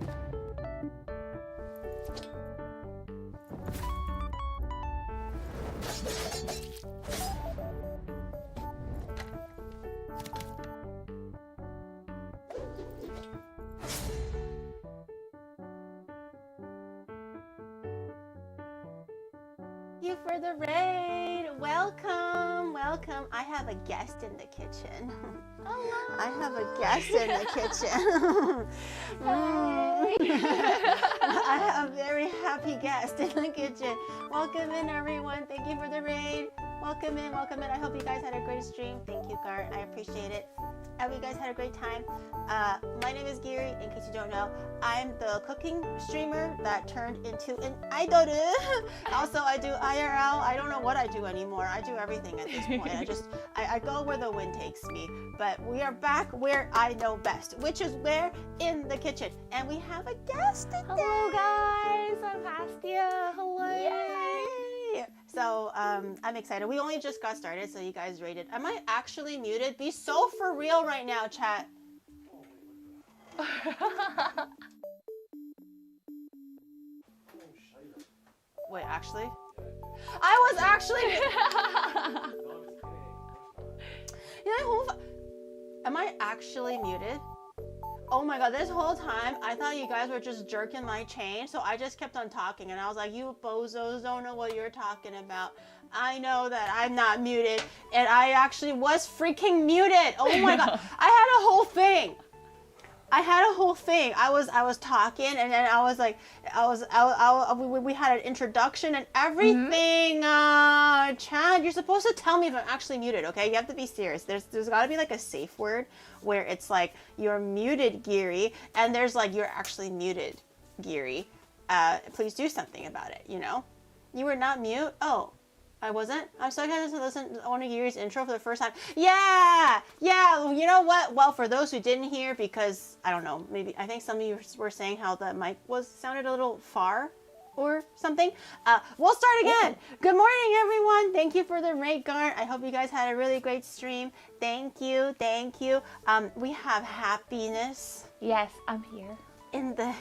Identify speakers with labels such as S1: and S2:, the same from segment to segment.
S1: You for the raid. Welcome, welcome. I have a guest in the kitchen.
S2: Hello.
S1: I have a guest in the kitchen. I have a very happy guest in the kitchen. Welcome in, everyone. Thank you for the raid. Welcome in, welcome in. I hope you guys had a great stream. Thank you, Gart. I appreciate it. I hope you guys had a great time. My name is Giri, in case you don't know. I'm the cooking streamer that turned into an idol. Also, I do IRL. I don't know what I do anymore. I do everything at this point. I go where the wind takes me. But we are back where I know best, which is where? In the kitchen. And we have a guest today.
S2: Hello, guys. I'm Hestia. Hello.
S1: Yay! So I'm excited. We only just got started, so you guys rated. Am I actually muted? Be so for real right now, chat. Wait, actually? I was actually. Am I actually muted? Oh my god, this whole time I thought you guys were just jerking my chain, so I just kept on talking and I was like, you bozos don't know what you're talking about. I know that I'm not muted, and I actually was freaking muted. Oh my god, I had a whole thing. I was talking, and then I was like, we had an introduction and everything. Chad, you're supposed to tell me if I'm actually muted, okay? You have to be serious. There's got to be like a safe word where it's like you're muted, Giri, and there's like you're actually muted, Giri. Please do something about it. You know, you were not mute. Oh. I wasn't? I'm so excited to listen to Onigiri's intro for the first time. Yeah! You know what? Well, for those who didn't hear, because, I don't know, maybe, I think some of you were saying how the mic sounded a little far or something. We'll start again. Good morning, everyone. Thank you for the raid, Gart. I hope you guys had a really great stream. Thank you. We have Happyness.
S2: Yes, I'm here.
S1: In the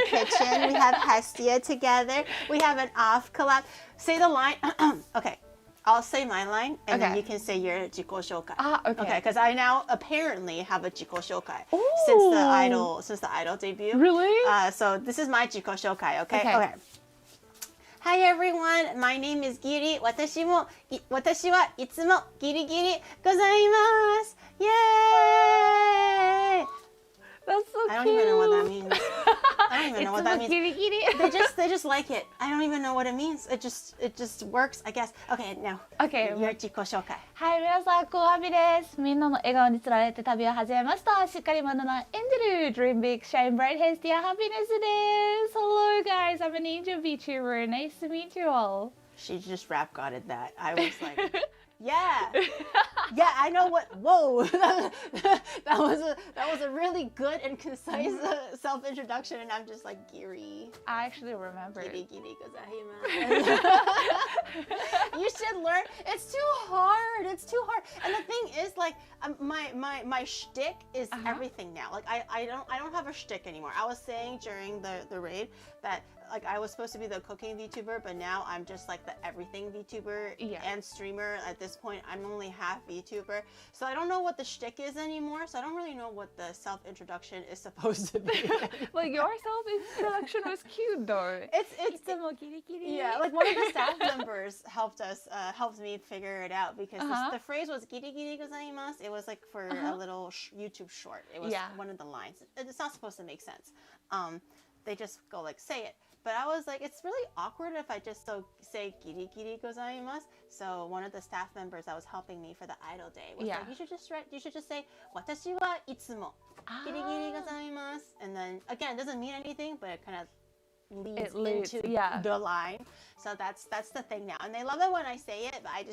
S1: kitchen. We have Hestia together. We have an off collab. Say the line. Okay, I'll say my line, and then you can say your jiko shokai.
S2: Okay.
S1: Okay, because I now apparently have a jiko shokai since the idol debut.
S2: Really?
S1: So this is my jiko shokai. Okay. Hi everyone, my name is Giri. 私はいつもギリギリございます。Yay!
S2: That's so cute.
S1: I don't even know what that means. I don't even know what that means.
S2: Giri giri.
S1: They just like it. I don't even know what it means. It just works, I guess. Okay, now.
S2: Okay.
S1: Your 自己紹介。
S2: はい、皆さん、こうはみです。みんなの笑顔につられて旅を始めました。しっかり学んだエンジェル、Dream Big, Shine Bright, Hestia, Happiness です。Hello guys, I'm an angel VTuber. Nice to meet you all.
S1: She just rap godded that. I was like, yeah, I know what. Whoa, that was a really good and concise self-introduction, and I'm just like Giri.
S2: I actually remember.
S1: Giri gozaimasu. You should learn. It's too hard. And the thing is, like, my shtick is everything now. Like, I don't have a shtick anymore. I was saying during the raid that, like, I was supposed to be the cooking VTuber, but now I'm just like the everything VTuber and streamer. At this point, I'm only half VTuber, so I don't know what the shtick is anymore. So I don't really know what the self-introduction is supposed to be.
S2: Like, your self-introduction was cute though.
S1: Yeah, like one of the staff members helped me figure it out, because the phrase was giri giri gozaimasu. It was like for a little YouTube short. It was one of the lines. It's not supposed to make sense. They just go like, say it. But I was like, it's really awkward if I just say giri giri gozaimasu. So one of the staff members that was helping me for the idol day was like, you should just say watashi wa itsumo giri giri gozaimasu. And then again, it doesn't mean anything, but it kind of leads into the line. So that's the thing now. And they love it when I say it, but I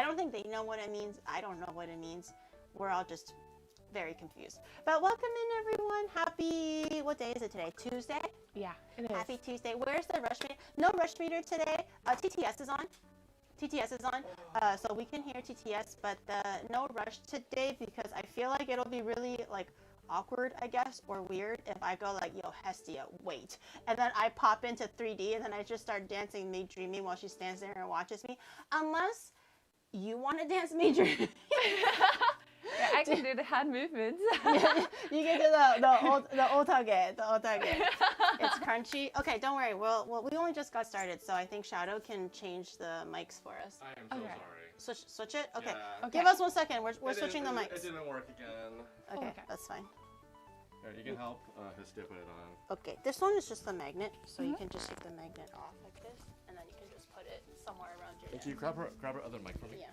S1: don't think they know what it means. I don't know what it means. We're all just very confused. But welcome in, everyone. Happy, what day is it today? Tuesday?
S2: Yeah, it is.
S1: Happy Tuesday. Where's the rush meter? No rush meter today. TTS is on. So we can hear TTS, but no rush today, because I feel like it'll be really like awkward, I guess, or weird if I go like, yo, Hestia, wait. And then I pop into 3D and then I just start dancing me dreaming while she stands there and watches me. Unless you want to dance me dreaming.
S2: Yeah, I can do the hand movements.
S1: Yeah, you can do the otage. It's crunchy. Okay, don't worry. We only just got started, so I think Shadow can change the mics for us.
S3: I am so sorry.
S1: Switch it? Okay.
S3: Yeah.
S1: Give us 1 second. We're switching the mics.
S3: It didn't work again.
S1: Okay, that's fine.
S3: Here, you can help Hestia put it on.
S1: Okay, this one is just a magnet, so you can just take the magnet off like this, and then you can just put it somewhere around your neck.
S3: Can you grab her other mic for me?
S1: Yeah.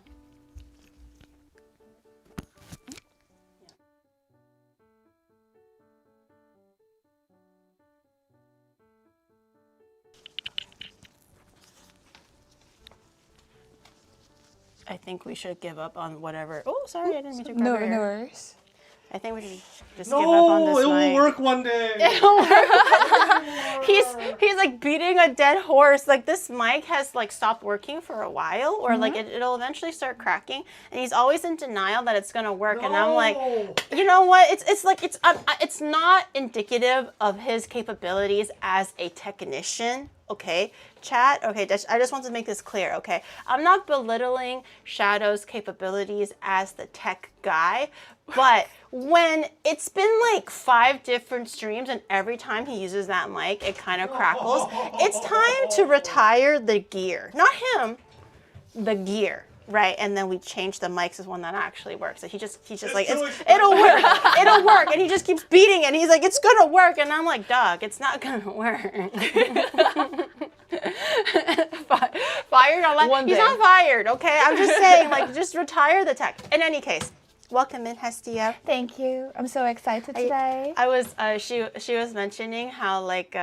S1: I think we should give up on whatever. Oh, sorry, I didn't mean to grab your hair.
S2: No worries.
S1: I think we should just give up on this
S3: it
S1: mic.
S3: will work one day.
S1: It'll work. He's like beating a dead horse. Like this mic has like stopped working for a while, or like it'll eventually start cracking, and he's always in denial that it's gonna work. And I'm like, you know what? It's not indicative of his capabilities as a technician. Okay, chat. Okay, I just want to make this clear. Okay, I'm not belittling Shadow's capabilities as the tech guy, but when it's been like 5 different streams and every time he uses that mic, it kind of crackles. It's time to retire the gear, not him, the gear. Right, and then we change the mics as one that actually works. So he's just like, it'll work, and he just keeps beating it. And he's like, it's gonna work, and I'm like, dog, it's not gonna work. Fired on that? He's not fired, okay? I'm just saying, like, just retire the tech. In any case, welcome in, Hestia.
S2: Thank you. I'm so excited today.
S1: I was, she was mentioning how like,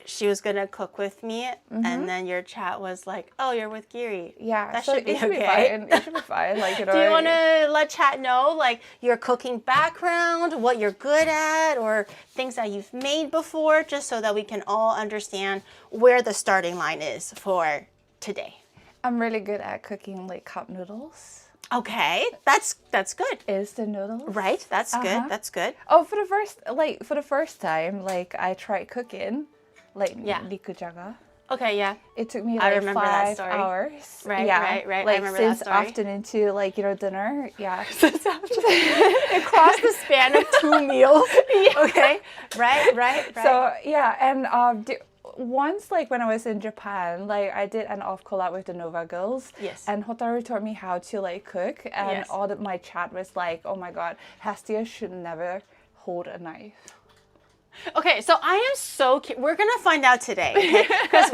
S1: she was gonna cook with me, and then your chat was like, "Oh, you're with Giri."
S2: Yeah,
S1: that
S2: so
S1: should be
S2: it should
S1: okay.
S2: be fine. It should be fine. Like, you know,
S1: do you want to let chat know like your cooking background, what you're good at, or things that you've made before, just so that we can all understand where the starting line is for today?
S2: I'm really good at cooking like cup noodles.
S1: Okay, that's good.
S2: Instant noodles.
S1: Right, that's good. That's good.
S2: Oh, for the first time, like I tried cooking. Like nikujaga.
S1: Okay, yeah.
S2: It took me like 5 hours.
S1: Right,
S2: yeah.
S1: right.
S2: Like
S1: I remember
S2: since
S1: that story.
S2: afternoon to like, you know, dinner. Yeah.
S1: Across the span of 2 meals. Okay. Right.
S2: So yeah, and once like when I was in Japan, like I did an off collab with the Nova Girls.
S1: Yes.
S2: And Hotaru taught me how to like cook, and all of my chat was like, "Oh my God, Hestia should never hold a knife."
S1: Okay, so I am so we're gonna find out today, okay? Because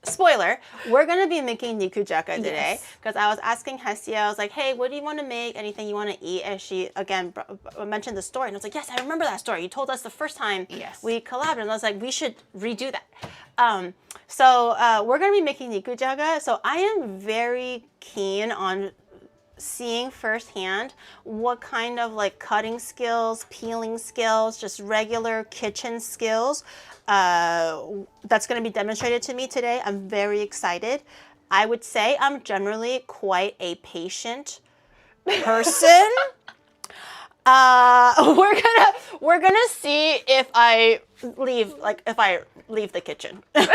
S1: spoiler, we're gonna be making nikujaga today. Because I was asking Hestia, I was like, hey, what do you want to make? Anything you want to eat? And she again mentioned the story, and I was like, yes, I remember that story. You told us the first time we collabed, and I was like, we should redo that. So we're gonna be making nikujaga. So I am very keen on seeing firsthand what kind of like cutting skills, peeling skills, just regular kitchen skills that's going to be demonstrated to me today. I'm very excited. I would say I'm generally quite a patient person. We're gonna see if I leave the kitchen. I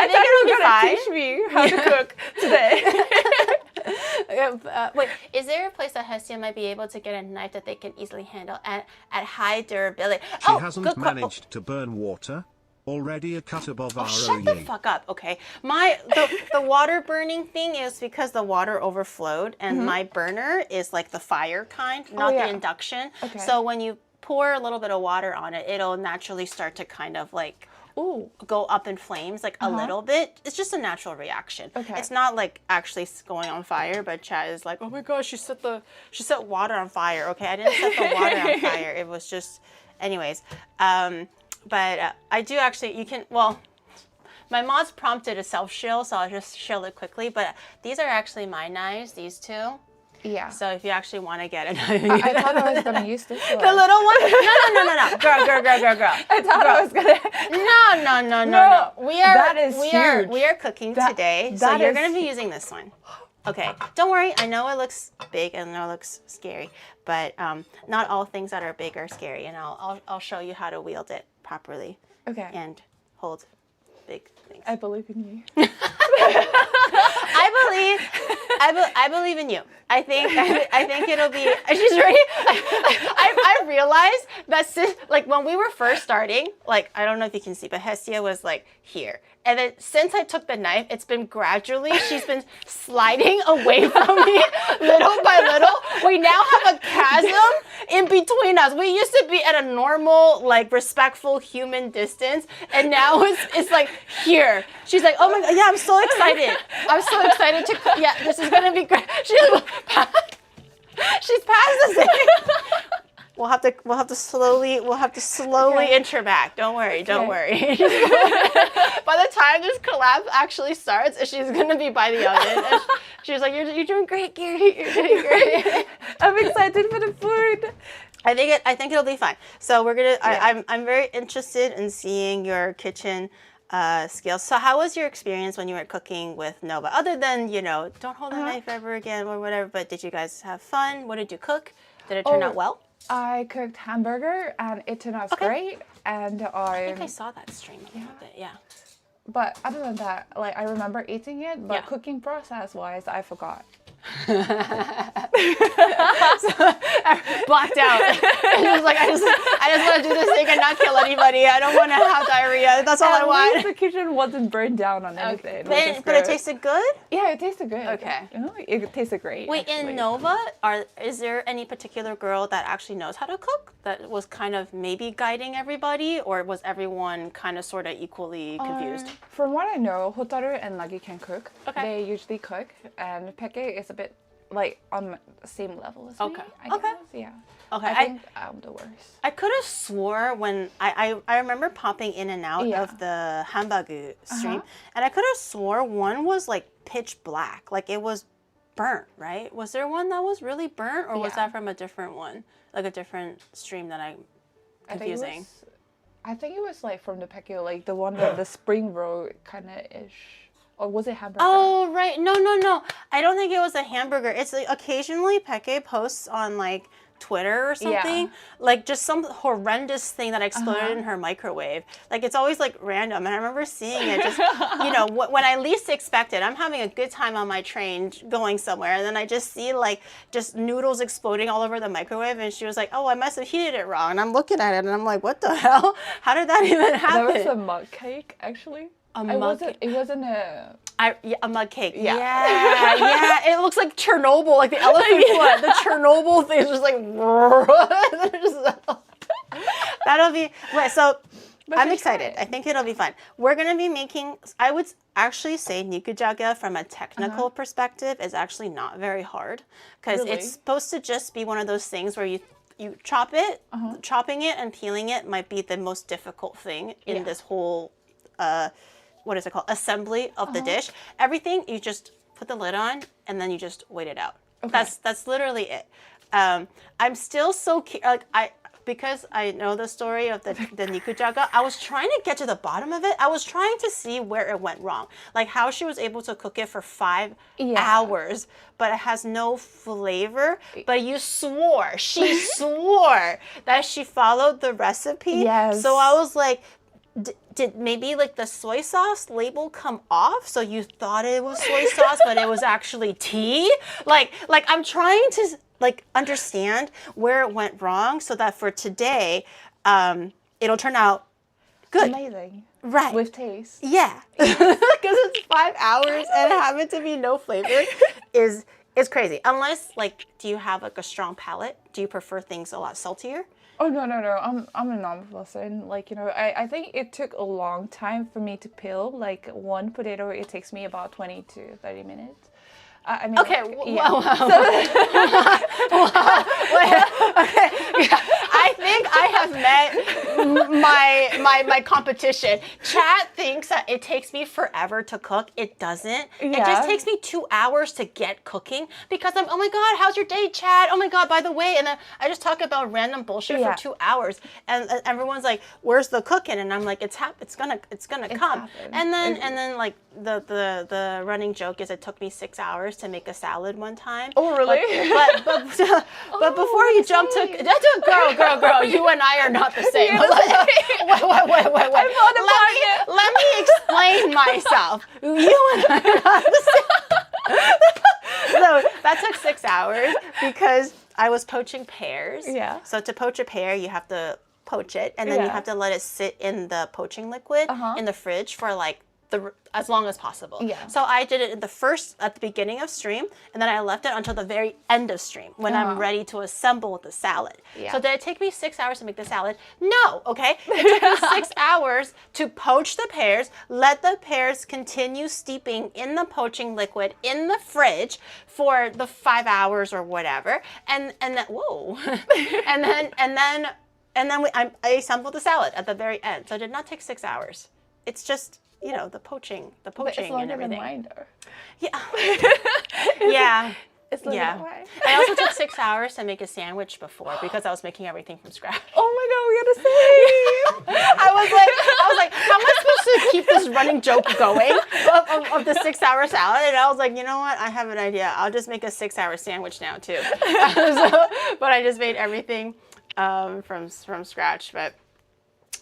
S1: think it'll be fine.
S2: Teach me how to cook today.
S1: Wait, is there a place that Hestia might be able to get a knife that they can easily handle at high durability?
S4: She hasn't managed to burn water. Already a cut above our
S1: Shut the fuck up, okay? The water burning thing is because the water overflowed, and my burner is like the fire kind, not the induction. Okay. So when you pour a little bit of water on it, it'll naturally start to kind of like go up in flames like a little bit. It's just a natural reaction. Okay. It's not like actually going on fire, but Chad is like, oh my gosh, she set water on fire. Okay, I didn't set the water on fire. It was just, anyways. But I do actually, my mods prompted a self-shill, so I'll just shill it quickly. But these are actually my knives, these two.
S2: Yeah.
S1: So if you actually want to get a knife.
S2: I thought I was going to use this one.
S1: The little one? No. Girl.
S2: I thought I was going to.
S1: No. We are
S2: huge.
S1: We are cooking today, so you're going to be using this one. Okay, don't worry. I know it looks big and I know it looks scary, but not all things that are big are scary, and I'll show you how to wield it properly.
S2: Okay.
S1: And hold big things.
S2: I believe in you.
S1: I believe in you. I think it'll be. She's ready. I realized that since, like, when we were first starting, like, I don't know if you can see, but Hestia was like here, and then since I took the knife, it's been gradually. She's been sliding away from me, little by little. We now have a chasm in between us. We used to be at a normal, like, respectful human distance, and now it's like here. She's like, oh my god, yeah, I'm so excited. I'm so excited to. Yeah, this is gonna be great. She's past the thing. We'll have to slowly inch her back. Don't worry. By the time this collab actually starts, she's gonna be by the oven. And she's like, "You're doing great, Gary. You're doing great."
S2: I'm excited for the food.
S1: I think it'll be fine. So we're gonna. Yeah. I'm very interested in seeing your kitchen skills. So how was your experience when you were cooking with Nova? Other than, don't hold a knife ever again or whatever, but did you guys have fun? What did you cook? Did it turn out well?
S2: I cooked hamburger and it turned out great. And
S1: I think I saw that stream a little bit, yeah.
S2: But other than that, like, I remember eating it, but cooking process-wise, I forgot.
S1: Blacked out. She was like, I just want to do this thing and not kill anybody. I don't want to have diarrhea. That's all I want.
S2: At least the kitchen wasn't burned down on anything.
S1: But it tasted good?
S2: Yeah, it tasted good.
S1: Okay.
S2: It tasted great.
S1: Wait,
S2: actually.
S1: in Nova, is there any particular girl that actually knows how to cook that was kind of maybe guiding everybody, or was everyone kind of sort of equally confused?
S2: From what I know, Hotaru and Nagi can cook.
S1: Okay.
S2: They usually cook, and Peke is a bit like on the same level as me, I guess. Yeah. Okay. I think I'm the worst.
S1: I could have swore when I remember popping in and out of the hambagu stream, and I could have swore one was like pitch black, like it was burnt, right? Was there one that was really burnt, or was that from a different one, like a different stream that I'm confusing?
S2: I think it was like from the Peke, like the one that the spring roll kind of ish. Or was it hamburger?
S1: Oh, right. No. I don't think it was a hamburger. It's like occasionally Peke posts on like Twitter or something, like just some horrendous thing that exploded in her microwave. Like it's always like random, and I remember seeing it just, when I least expect it. I'm having a good time on my train going somewhere, and then I just see like just noodles exploding all over the microwave, and she was like, "Oh, I must have heated it wrong," and I'm looking at it, and I'm like, "What the hell? How did that even happen?"
S2: That was a mug cake, actually. It wasn't
S1: a mug cake. Yeah. It looks like Chernobyl, like the elephant foot. The Chernobyl thing is just like. That'll be. So I'm excited. I think it'll be fun. We're gonna be making. I would actually say nikujaga from a technical perspective is actually not very hard, because it's supposed to just be one of those things where you chop it. Chopping it and peeling it might be the most difficult thing in this whole. What is it called? Assembly of the dish. Everything, you just put the lid on and then you just wait it out. Okay. That's literally it. I'm still so because I know the story of the nikujaga, I was trying to get to the bottom of it. I was trying to see where it went wrong. Like how she was able to cook it for 5 hours, but it has no flavor. But she swore that she followed the recipe.
S2: Yes.
S1: So I was like, did maybe like the soy sauce label come off, so you thought it was soy sauce but it was actually tea? Like I'm trying to like understand where it went wrong so that for today it'll turn out good.
S2: Amazing.
S1: Right.
S2: With taste.
S1: Yeah. Because it's 5 hours and having to be no flavor is crazy. Unless like, do you have like a strong palate? Do you prefer things a lot saltier?
S2: Oh no! I'm a normal person. Like I think it took a long time for me to peel. Like one potato, it takes me about 20 to 30 minutes. I mean,
S1: okay.
S2: Wow.
S1: Wow. Okay. Yeah. I think I have met my competition. Chat thinks that it takes me forever to cook. It doesn't. It just takes me 2 hours to get cooking because oh my God, how's your day, Chat? Oh my God, by the way, and then I just talk about random bullshit for 2 hours, and everyone's like, "Where's the cooking?" And I'm like, "It's gonna come." And then like the running joke is it took me 6 hours to make a salad one time.
S2: Oh, really?
S1: But before you jump to girl, you and I are not the same. Wait. Let me explain myself. You and I are not the same. So that took 6 hours because I was poaching pears.
S2: Yeah.
S1: So to poach a pear, you have to poach it, and then you have to let it sit in the poaching liquid in the fridge for like as long as possible. Yeah. So I did it at the beginning of stream, and then I left it until the very end of stream when I'm ready to assemble the salad. Yeah. So did it take me 6 hours to make the salad? No, okay? It took me 6 hours to poach the pears, let the pears continue steeping in the poaching liquid in the fridge for the 5 hours or whatever, and then whoa, and then I assembled the salad at the very end. So it did not take 6 hours. It's just the poaching and everything.
S2: Than mine, though.
S1: Yeah. Yeah.
S2: It's longer than mine.
S1: I also took 6 hours to make a sandwich before because I was making everything from scratch.
S2: Oh my God, we had the same.
S1: I was like, how am I supposed to keep this running joke going of the 6 hour salad? And I was like, you know what? I have an idea. I'll just make a 6 hour sandwich now too. But I just made everything from scratch. But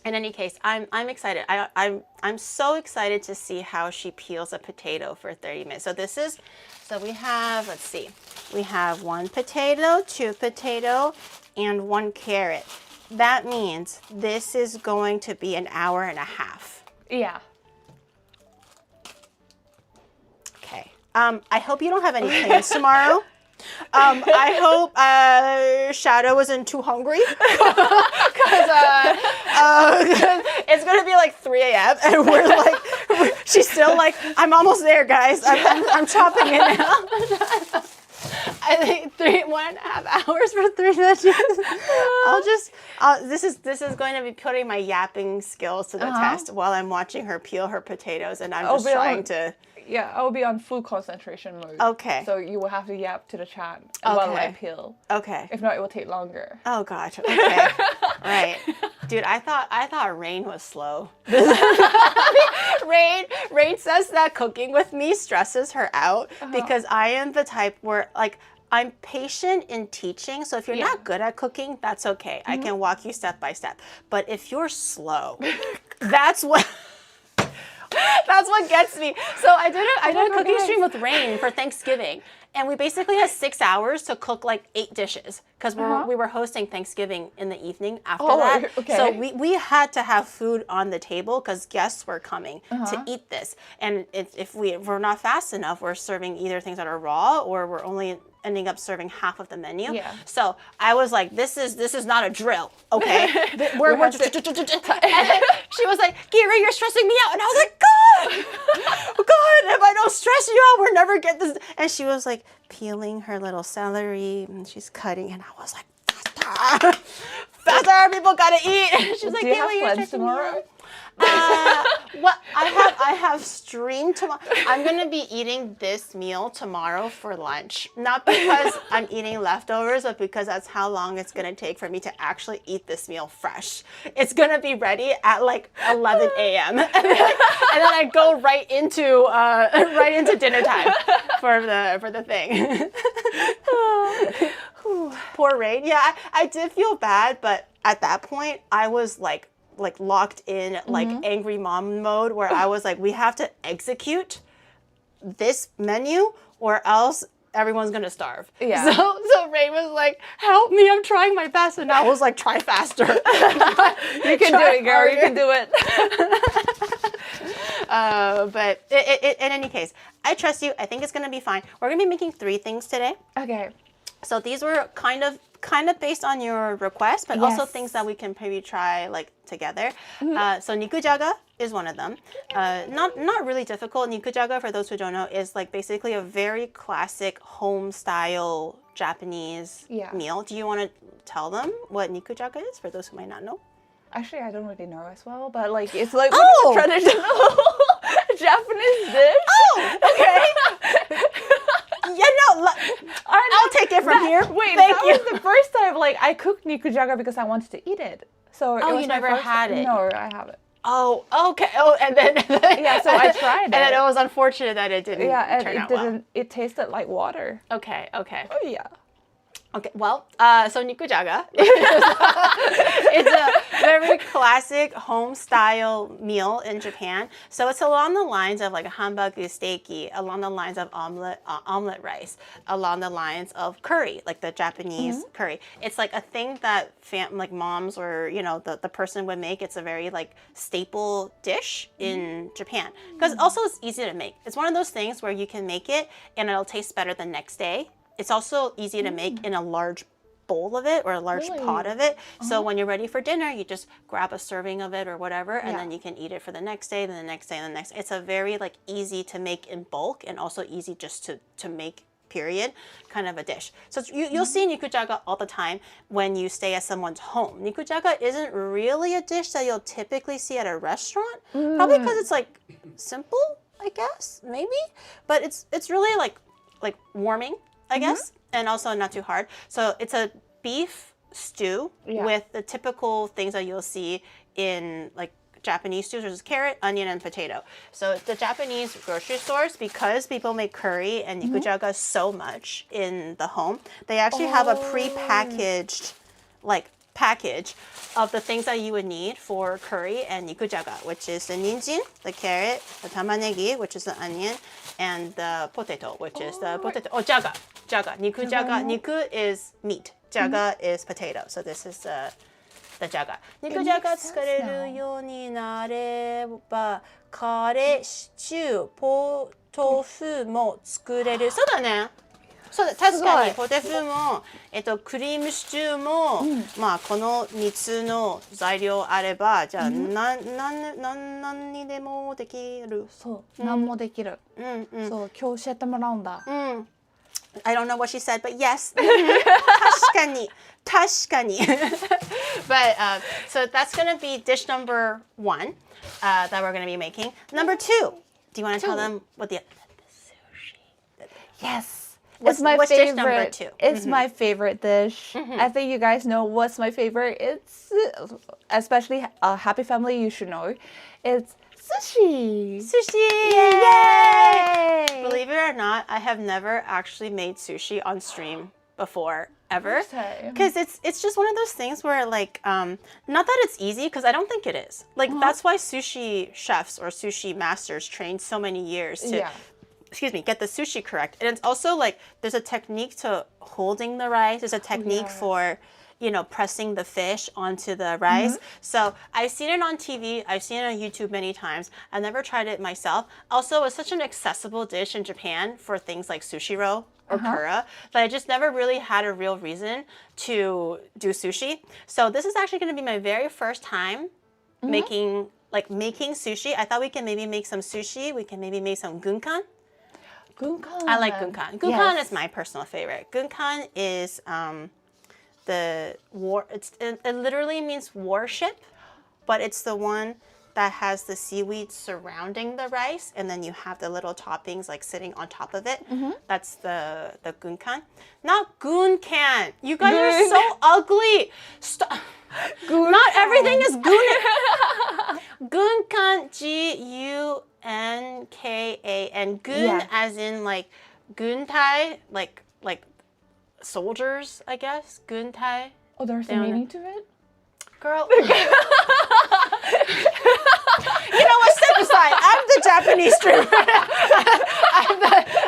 S1: in any case, I'm excited. I'm so excited to see how she peels a potato for 30 minutes. So we have, let's see, we have 1 potato, 2 potato, and 1 carrot. That means this is going to be an hour and a half.
S2: Yeah.
S1: Okay. I hope you don't have any plans tomorrow. I hope Shadow isn't too hungry because it's gonna be like 3 a.m. and we're like, she's still like, I'm almost there, guys. I'm chopping it now. I think 1.5 hours for 3 veggies. This is going to be putting my yapping skills to the test while I'm watching her peel her potatoes, and I'm just trying to.
S2: Yeah, I will be on full concentration mode.
S1: Okay.
S2: So you will have to yap to the chat while I peel.
S1: Okay.
S2: If not, it will take longer.
S1: Oh gosh. Okay. Right. Dude, I thought Rain was slow. Rain says that cooking with me stresses her out because I am the type where like I'm patient in teaching. So if you're not good at cooking, that's okay. I can walk you step by step. But if you're slow, that's what gets me. So I did a cooking stream with Rain for Thanksgiving, and we basically had 6 hours to cook like 8 dishes because we were hosting Thanksgiving in the evening after that. Okay. So we had to have food on the table because guests were coming to eat this, and if we're not fast enough, we're serving either things that are raw or we're only ending up serving half of the menu. Yeah. So I was like, this is not a drill, okay? And then she was like, Kira, you're stressing me out. And I was like, God, if I don't stress you out, we'll never get this. And she was like peeling her little celery and she's cutting. And I was like, faster, people gotta eat. She's like, Kira, you're stressing me out. Well, I have stream tomorrow. I'm gonna be eating this meal tomorrow for lunch. Not because I'm eating leftovers, but because that's how long it's gonna take for me to actually eat this meal fresh. It's gonna be ready at like 11 a.m. and then I go right into dinner time for the thing. Poor Rain. Yeah, I did feel bad, but at that point I was like locked in like angry mom mode where I was like, we have to execute this menu or else everyone's gonna starve. Yeah. So Ray was like, help me, I'm trying my best. And I was like, try faster.
S2: You can do it, girl. You can do it.
S1: But in any case, I trust you. I think it's gonna be fine. We're gonna be making 3 things today.
S2: Okay.
S1: So these were kind of based on your request, but also things that we can maybe try like together. So nikujaga is one of them. Not really difficult. Nikujaga, for those who don't know, is like basically a very classic home style Japanese
S2: Yeah.
S1: meal. Do you want to tell them what nikujaga is for those who might not know?
S2: Actually, I don't really know as well, but like it's like
S1: Oh!
S2: one of the traditional Japanese dish.
S1: Oh, okay. Yeah, no, I'll take it from here.
S2: Wait,
S1: Thank
S2: that
S1: you.
S2: was the first time like I cooked nikujaga because I wanted to eat it. So it
S1: Oh,
S2: was
S1: you
S2: my
S1: never
S2: first
S1: had it?
S2: No, I haven't.
S1: Oh, okay. Oh, and then
S2: Yeah, so I tried
S1: and then
S2: it.
S1: it was unfortunate that it didn't
S2: Yeah, and
S1: turn
S2: it
S1: out
S2: didn't.
S1: well.
S2: It tasted like water.
S1: Okay, okay.
S2: Oh yeah.
S1: Okay, well, so nikujaga it's a very classic home-style meal in Japan. So it's along the lines of like a hamburger steaky, along the lines of omelet rice, along the lines of curry, like the Japanese curry. It's like a thing that like moms or, you know, the person would make. It's a very like staple dish in Japan because also it's easy to make. It's one of those things where you can make it and it'll taste better the next day. It's also easy to make in a large bowl of it or a large pot of it. So when you're ready for dinner, you just grab a serving of it or whatever, and then you can eat it for the next day, then the next day, and the next. It's a very like easy to make in bulk and also easy just to make, period, kind of a dish. So you'll see nikujaga all the time when you stay at someone's home. Nikujaga isn't really a dish that you'll typically see at a restaurant, probably because it's like simple, I guess, maybe. But it's really like warming, I guess, and also not too hard. So it's a beef stew with the typical things that you'll see in like Japanese stews, which is carrot, onion, and potato. So the Japanese grocery stores, because people make curry and nikujaga so much in the home, they actually have a pre-packaged like package of the things that you would need for curry and nikujaga, which is the ninjin, the carrot, the tamanegi, which is the onion, and the potato, which is the potato. Oh, jaga. Nikujaga. Niku is meat. Jaga is potato. So this is the jaga. Nikujaga 作れるようになれば、カレー、シチュー、豆腐も作れる。そうだね。そうだ、確かにポテフも、クリームシチューも、まあこの3つの材料あれば、じゃあ何にでもできる。
S2: そう、何もできる。そう、今日教えてもらうんだ。
S1: I don't know what she said, but yes. 確かに。But so that's going to be dish number 1 that we're going to be making. Number 2. Do you want to tell them what the sushi?
S2: Yes.
S1: What's
S2: my
S1: dish
S2: favorite.
S1: number 2?
S2: It's my favorite dish. I think you guys know what's my favorite. It's especially a happy family. You should know. It's sushi.
S1: Sushi!
S2: Yay!
S1: Believe it or not, I have never actually made sushi on stream before, ever. Because it's just one of those things where like, not that it's easy, because I don't think it is. Like that's why sushi chefs or sushi masters train so many years to get the sushi correct. And it's also like there's a technique to holding the rice. There's a technique for, you know, pressing the fish onto the rice. So I've seen it on TV. I've seen it on YouTube many times. I've never tried it myself. Also, it's such an accessible dish in Japan for things like sushi roll or kura that I just never really had a real reason to do sushi. So this is actually going to be my very first time making sushi. I thought we can maybe make some sushi. We can maybe make some gunkan.
S2: Gunkan.
S1: I like gunkan. Gunkan is my personal favorite. Gunkan is the war. It literally means warship, but it's the one that has the seaweed surrounding the rice, and then you have the little toppings like sitting on top of it. That's the gunkan. Not gunkan. You guys are so ugly. Stop. Not everything is gun. Gunkan, Gunkan, gun as in like guntai, like soldiers, I guess. Guntai.
S2: Oh, there's a meaning to it?
S1: Girl. You know what? Step aside. I'm the Japanese streamer.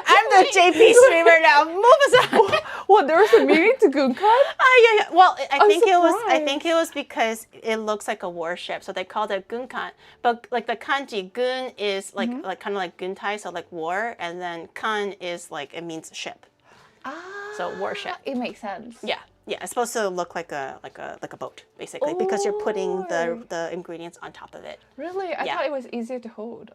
S1: I'm the JP streamer now. Move aside.
S2: What? There's a meaning to gunkan?
S1: Yeah. Well, I think
S2: surprised.
S1: it was because it looks like a warship, so they called it gunkan. But like the kanji, gun is like kind of like guntai, so like war, and then kan is like it means ship. So warship.
S2: It makes sense.
S1: Yeah, it's supposed to look like a boat, basically, because you're putting the ingredients on top of it.
S2: Really? I thought it was easier to hold.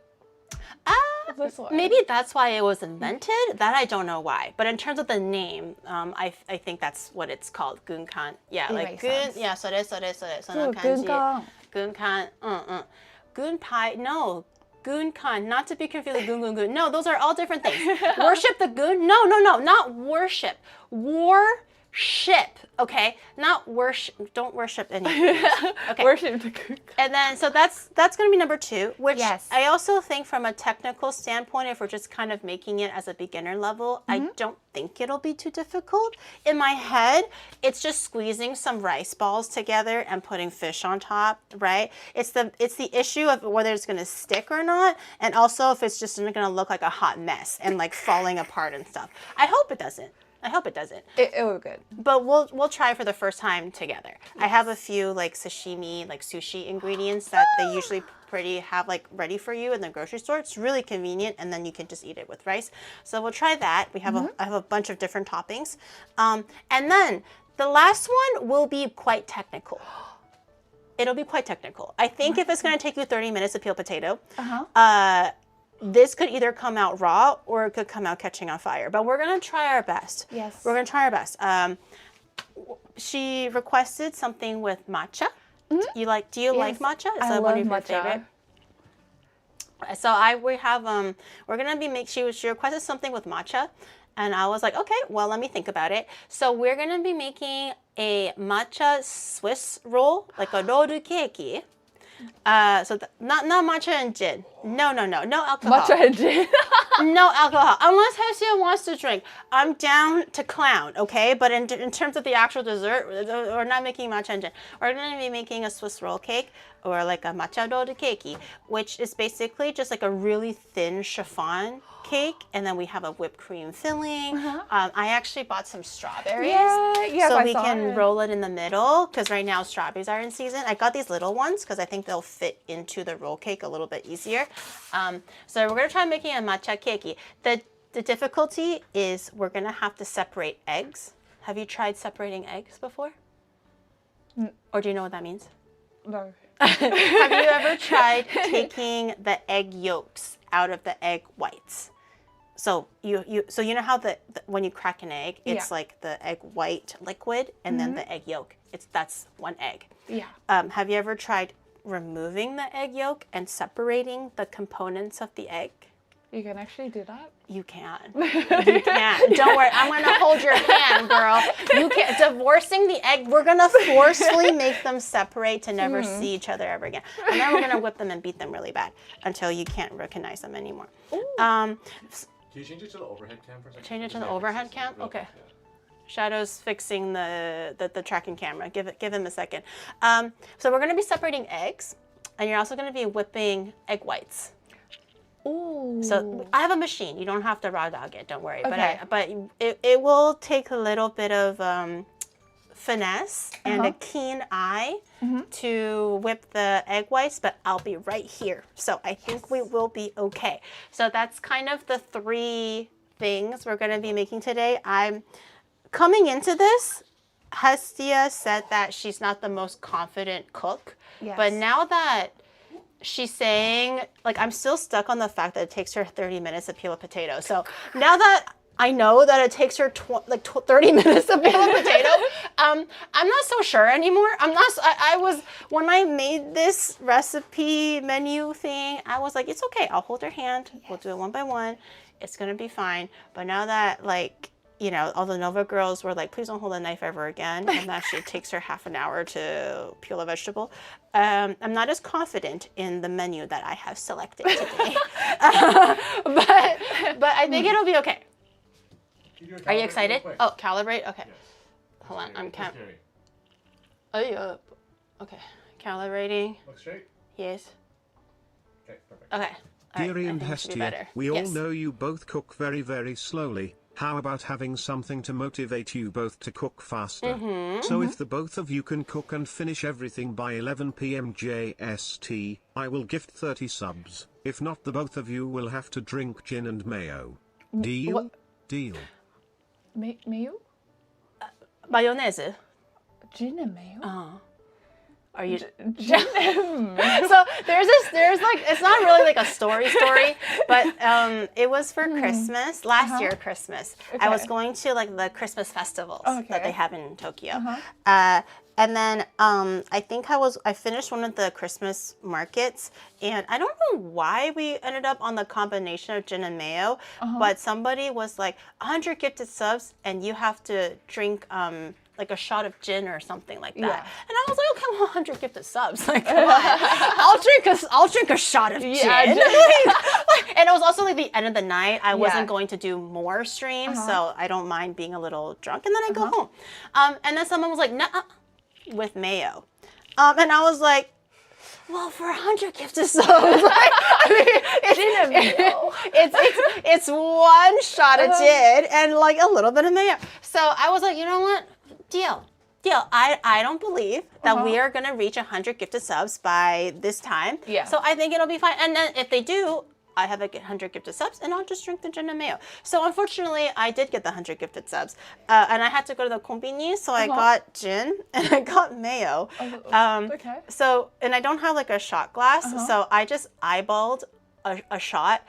S2: this one.
S1: Maybe that's why it was invented. That I don't know why. But in terms of the name, I think that's what it's called. Gunkan. Yeah,
S2: It
S1: like
S2: makes
S1: gun.
S2: sense.
S1: Yeah, その
S2: gunkan.
S1: Gunkan. Gunpai. No. Gunkan. Not to be confused with gun. No, those are all different things. Worship the gun. No. Not worship. Worship. Okay, not worship. Don't worship anything. Okay.
S2: Worship the gunkan.
S1: And then, so that's going to be number 2, which
S2: Yes.
S1: I also think from a technical standpoint, if we're just kind of making it as a beginner level, I don't think it'll be too difficult. In my head, it's just squeezing some rice balls together and putting fish on top, right? It's the issue of whether it's going to stick or not, and also if it's just going to look like a hot mess and like falling apart and stuff. I hope it doesn't.
S2: It will be good.
S1: But we'll try for the first time together. Yes. I have a few like sashimi, like sushi ingredients that they usually have like ready for you in the grocery store. It's really convenient, and then you can just eat it with rice. So we'll try that. I have a bunch of different toppings, and then the last one will be quite technical. It'll be quite technical. I think if it's going to take you 30 minutes to peel potato, this could either come out raw or it could come out catching on fire. But we're going to try our best.
S2: Yes.
S1: We're going to try our best. She requested something with matcha. Do you like matcha? Is
S2: I
S1: that
S2: love
S1: one of your
S2: matcha.
S1: favorite? So we're going to be she requested something with matcha. And I was like, okay, well, let me think about it. So we're going to be making a matcha Swiss roll, like a roll cake. So not matcha and gin. No alcohol.
S2: Matcha and gin.
S1: No alcohol. Unless Hestia wants to drink, I'm down to clown, okay? But in terms of the actual dessert, we're not making matcha and gin. We're going to be making a Swiss roll cake, or like a matcha roll cake, which is basically just like a really thin chiffon cake, and then we have a whipped cream filling. I actually bought some strawberries, so we can roll it in the middle, because right now strawberries are in season. I got these little ones because I think they'll fit into the roll cake a little bit easier. So we're gonna try making a matcha cake. The difficulty is we're gonna have to separate eggs. Have you tried separating eggs before? Or do you know what that means?
S2: No.
S1: Have you ever tried taking the egg yolks out of the egg whites? So you know how when you crack an egg, it's like the egg white liquid and then the egg yolk. That's one egg.
S2: Yeah.
S1: Have you ever tried removing the egg yolk and separating the components of the egg?
S2: You can actually do that?
S1: You can. You can. Don't worry. I'm going to hold your hand, girl. You can. Divorcing the egg, we're going to forcefully make them separate to never see each other ever again. And then we're going to whip them and beat them really bad until you can't recognize them anymore.
S3: Can you change it to the overhead cam for a second?
S1: Change it to the overhead cam? Okay.
S3: Yeah.
S1: Shadow's fixing the tracking camera. Give him a second. So we're going to be separating eggs, and you're also going to be whipping egg whites.
S2: Ooh.
S1: So I have a machine. You don't have to raw dog it. Don't worry.
S2: Okay.
S1: But it will take a little bit of finesse and a keen eye to whip the egg whites. But I'll be right here. So I think we will be okay. So that's kind of the 3 things we're going to be making today. I'm coming into this. Hestia said that she's not the most confident cook.
S2: Yes.
S1: But now that she's saying, like, I'm still stuck on the fact that it takes her 30 minutes to peel a potato. So now that I know that it takes her 30 minutes to peel a potato, I'm not so sure anymore. I was, when I made this recipe menu thing, I was like, it's okay. I'll hold her hand. Yes. We'll do it one by one. It's going to be fine. But now that, like, you know, all the Nova girls were like, please don't hold a knife ever again. And that shit takes her half an hour to peel a vegetable. I'm not as confident in the menu that I have selected today. But I think it'll be okay. Are you excited? Oh, calibrate? Okay.
S3: Yes.
S1: Hold on. I'm
S3: Oh, yeah.
S1: Okay. Calibrating.
S3: Look straight.
S1: Yes.
S3: Okay, perfect.
S1: Okay. All right,
S4: Kiri
S1: I
S4: and
S1: think it should be
S4: Hestia,
S1: better.
S4: we all
S1: Yes.
S4: know you both cook very, very slowly. How about having something to motivate you both to cook faster? So if the both of you can cook and finish everything by 11 p.m. JST, I will gift 30 subs. If not, the both of you will have to drink gin and mayo. Deal?
S2: What?
S4: Deal.
S2: Mayo?
S1: Mayonnaise.
S2: Gin and mayo?
S1: Are you? So there's like, it's not really like a story, but it was for Christmas, last year Christmas. I was going to like the Christmas festivals that they have in Tokyo. And then I think I finished one of the Christmas markets, and I don't know why we ended up on the combination of gin and mayo, but somebody was like 100 gifted subs, and you have to drink like a shot of gin or something like that. And I was like, okay, well, 100 gifted subs, like come on, I'll drink a shot of gin. And it was also like the end of the night. I wasn't going to do more streams, so I don't mind being a little drunk, and then I go home. And then someone was like, nah. With mayo, and I was like, well, for 100 gifted subs, like, I mean, it's one shot of gin and like a little bit of mayo. So I was like, you know what, deal. I don't believe that we are gonna reach 100 gifted subs by this time. So I think it'll be fine. And then if they do, I have 100 gifted subs, and I'll just drink the gin and mayo. So unfortunately, I did get the 100 gifted subs, and I had to go to the konbini, so I got gin and I got mayo. So, and I don't have like a shot glass, so I just eyeballed a shot.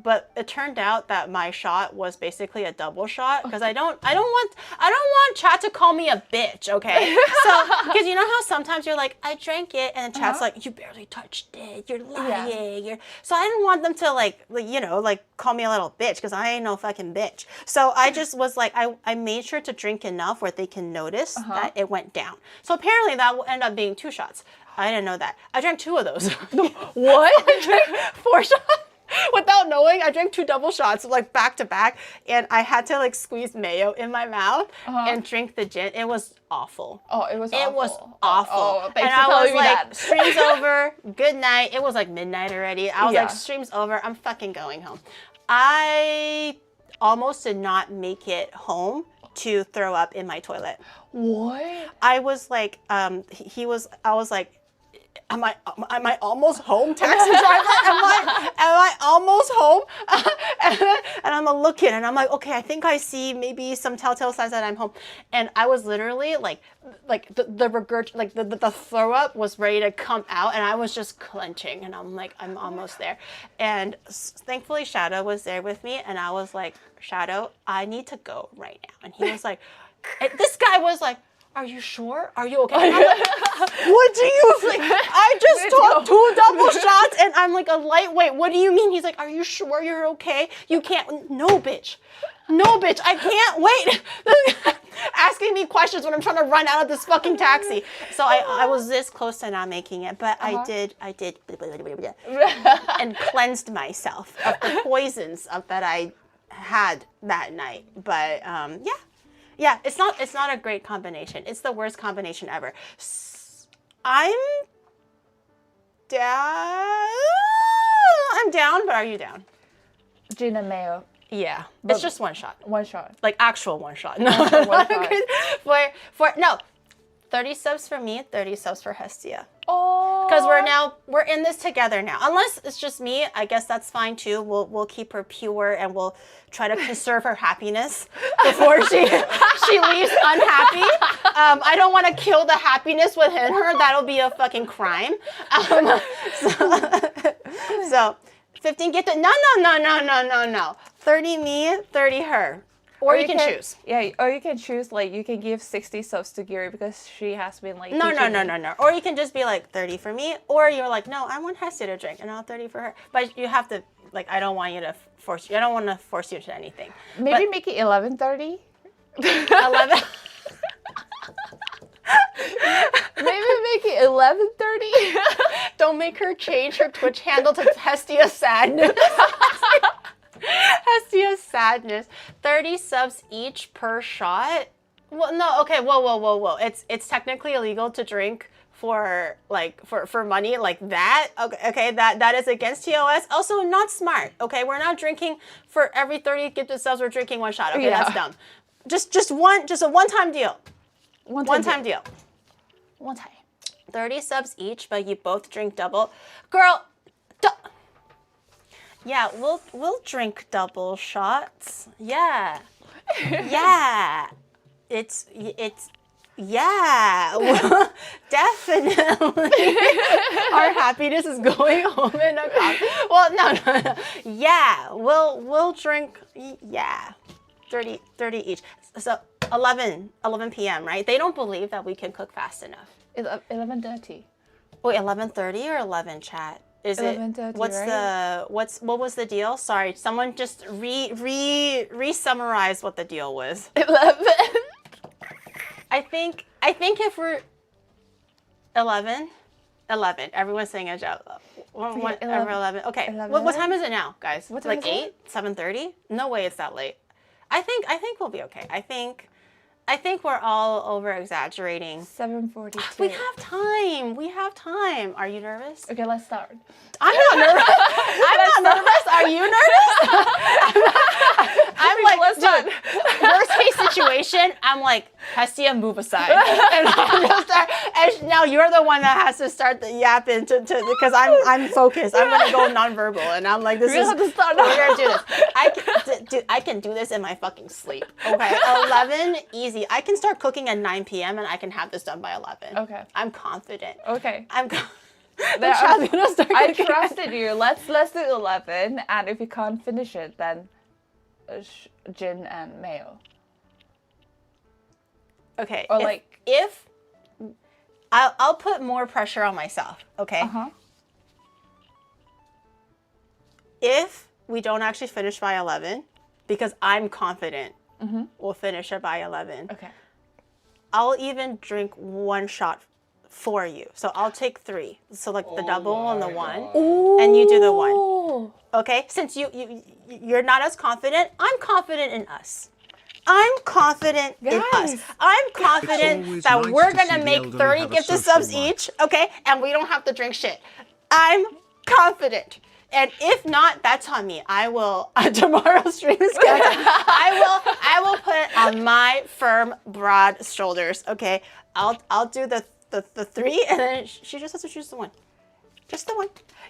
S1: But it turned out that my shot was basically a double shot, because I don't want chat to call me a bitch, okay? So, because you know how sometimes you're like, I drank it, and chat's like, you barely touched it, you're lying. So I didn't want them to like call me a little bitch, because I ain't no fucking bitch. So I just was like, I made sure to drink enough where they can notice that it went down. So apparently that will end up being 2 shots. I didn't know that. I drank 2 of those. What? I drank 4 shots. Without knowing, I drank 2 double shots, like back to back, and I had to like squeeze mayo in my mouth and drink the gin. It was awful. Oh, it was awful. It was awful. Oh, and I was like, stream's over, good night. It was like midnight already. I was like, stream's over, I'm fucking going home. I almost did not make it home to throw up in my toilet. What? I was like, I was like, Am I almost home, taxi driver? Am I almost home? And I'm looking, and I'm like, okay, I think I see maybe some telltale signs that I'm home. And I was literally like the throw up was ready to come out, and I was just clenching, and I'm like, I'm almost there. And thankfully, Shadow was there with me, and I was like, Shadow, I need to go right now. And he was like, this guy was like, are you sure? Are you okay? And I'm like, what do you think? I just took 2 double shots, and I'm like a lightweight. What do you mean? He's like, are you sure you're okay? You can't. No, bitch. No, bitch. I can't wait. Asking me questions when I'm trying to run out of this fucking taxi. So I was this close to not making it, but I did, and cleansed myself of the poisons that I had that night. But yeah, it's not a great combination. It's the worst combination ever. I'm down, but are you down?
S2: Gin and mayo.
S1: Yeah, but it's just 1 shot.
S2: 1 shot.
S1: Like actual 1 shot. No,
S2: 1 shot.
S1: No, 30 subs for me, 30 subs for Hestia.
S2: Oh.
S1: Because we're in this together now. Unless it's just me, I guess that's fine too. We'll keep her pure, and we'll try to conserve her happiness before she leaves unhappy. I don't want to kill the happiness within her. That'll be a fucking crime. So 15 get the no. 30 me, 30 her. Or you can choose.
S2: Yeah, or you can choose, like, you can give 60 subs to Giri because she has been, like,
S1: No. Or you can just be, like, 30 for me. Or you're like, no, I want Hestia to drink, and I'll 30 for her. But you have to, like, I don't want you to force you. I don't want to force you to anything.
S2: Maybe make it 11:30?
S1: 11?
S2: Maybe make it 11:30?
S1: Don't make her change her Twitch handle to Hestia Sadness. Hestia Sadness. 30 subs each per shot. Well, no, okay, whoa. It's technically illegal to drink for money like that. Okay, that is against TOS. Also not smart. Okay, we're not drinking for every 30 gifted subs. We're drinking 1 shot. Okay, that's dumb. Just a one-time deal. One-time deal.
S2: One time.
S1: 30 subs each, but you both drink double. Girl. Yeah, we'll drink double shots. Yeah. Yeah. It's Yeah, well, definitely. Our happiness is going home in a cup. Well, no. Yeah, we'll drink. Yeah, 30 each. So 11 p.m. Right? They don't believe that we can cook fast enough.
S2: 11:30.
S1: Wait, 11:30 or 11 chat? Is
S2: 11:30,
S1: it? What's
S2: right?
S1: what was the deal? Sorry, someone just re-summarize what the deal was.
S2: 11.
S1: I think if we're 11, everyone's saying a joke.
S2: Okay,
S1: 11. Okay.
S2: 11.
S1: What time is it now, guys?
S2: What time
S1: like
S2: is it?
S1: 8, 7:30? No way it's that late. I think we'll be okay. I think we're all over exaggerating.
S2: 7:42.
S1: We have time. Are you nervous?
S2: Okay, let's start.
S1: I'm not nervous. I'm not nervous. Are you nervous? I'm like, dude, worst case situation, I'm like, Hestia, move aside. And now you're the one that has to start the yapping because I'm focused. I'm gonna go nonverbal, and I'm like, we're gonna do this. I can do this in my fucking sleep. Okay, 11, easy. I can start cooking at 9 p.m. and I can have this done by 11.
S2: Okay.
S1: I'm confident.
S2: Okay.
S1: I
S2: I trusted you. Let's do 11, and if you can't finish it, then gin and mayo.
S1: Okay.
S2: Or
S1: if I'll put more pressure on myself. Okay. If we don't actually finish by 11, because I'm confident we'll finish it by 11.
S2: Okay.
S1: I'll even drink one shot for you. So I'll take 3. So like the double and the 1.
S2: Ooh.
S1: And you do the 1. Okay? Since you're not as confident, I'm confident in us. I'm confident in us. I'm confident that
S4: nice
S1: we're
S4: to
S1: going
S4: see
S1: to
S4: the
S1: make
S4: elderly
S1: 30
S4: have a
S1: gifted
S4: social
S1: subs
S4: life.
S1: each, okay? And we don't have to drink shit. I'm confident. And if not, that's on me. I will tomorrow's stream is scheduled. I will put it on my firm, broad shoulders. Okay, I'll do the 3, and then she just has to choose the 1. Just the 1.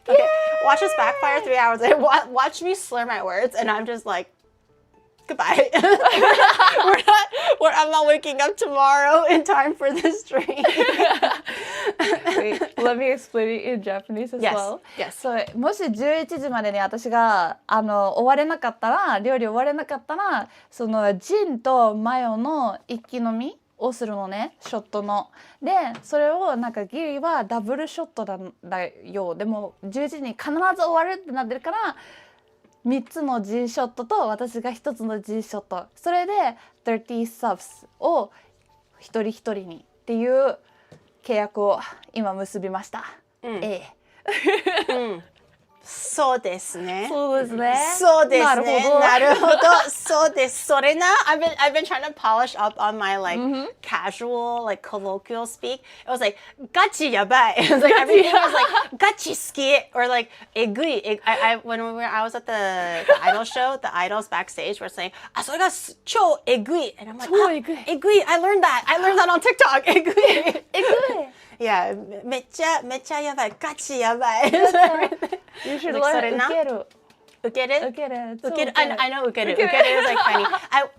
S1: Okay. Yay! Watch us backfire 3 hours later. Watch me slur my words, and I'm just like, goodbye. I'm not waking up tomorrow in time for this stream.
S2: Wait, let me explain it in Japanese as well.
S1: Yes.
S2: So, もし11時までに私が終われなかったら、料理終われなかったら、そのジンとマヨの一気飲みをするのね、ショットの。で、それをなんかギリはダブルショットだよ。でも11時に必ず終わるってなってるから、3つのジンショットと私が1つのジンショット。それで30 subs を一人一人にっていう契約を今結びました。
S1: そうですね。
S2: そうですね。
S1: そうですね。なるほど。そうです。それな。I've been trying to polish up on my casual colloquial speak. It was like ガチやばい. It was like everything was like ガチ好き or like えぐい. I was at the idol show, the idols backstage were saying あそれが超えぐい and I'm like
S2: 超えぐい。
S1: えぐい I learned that on TikTok えぐい
S2: えぐい。
S1: Yeah, めっちゃやばい。ガチやばい.
S2: You should
S1: Like,
S2: learn 受ける。
S1: 受ける?
S2: 受ける。
S1: 受ける. I know 受ける. 受ける is like funny.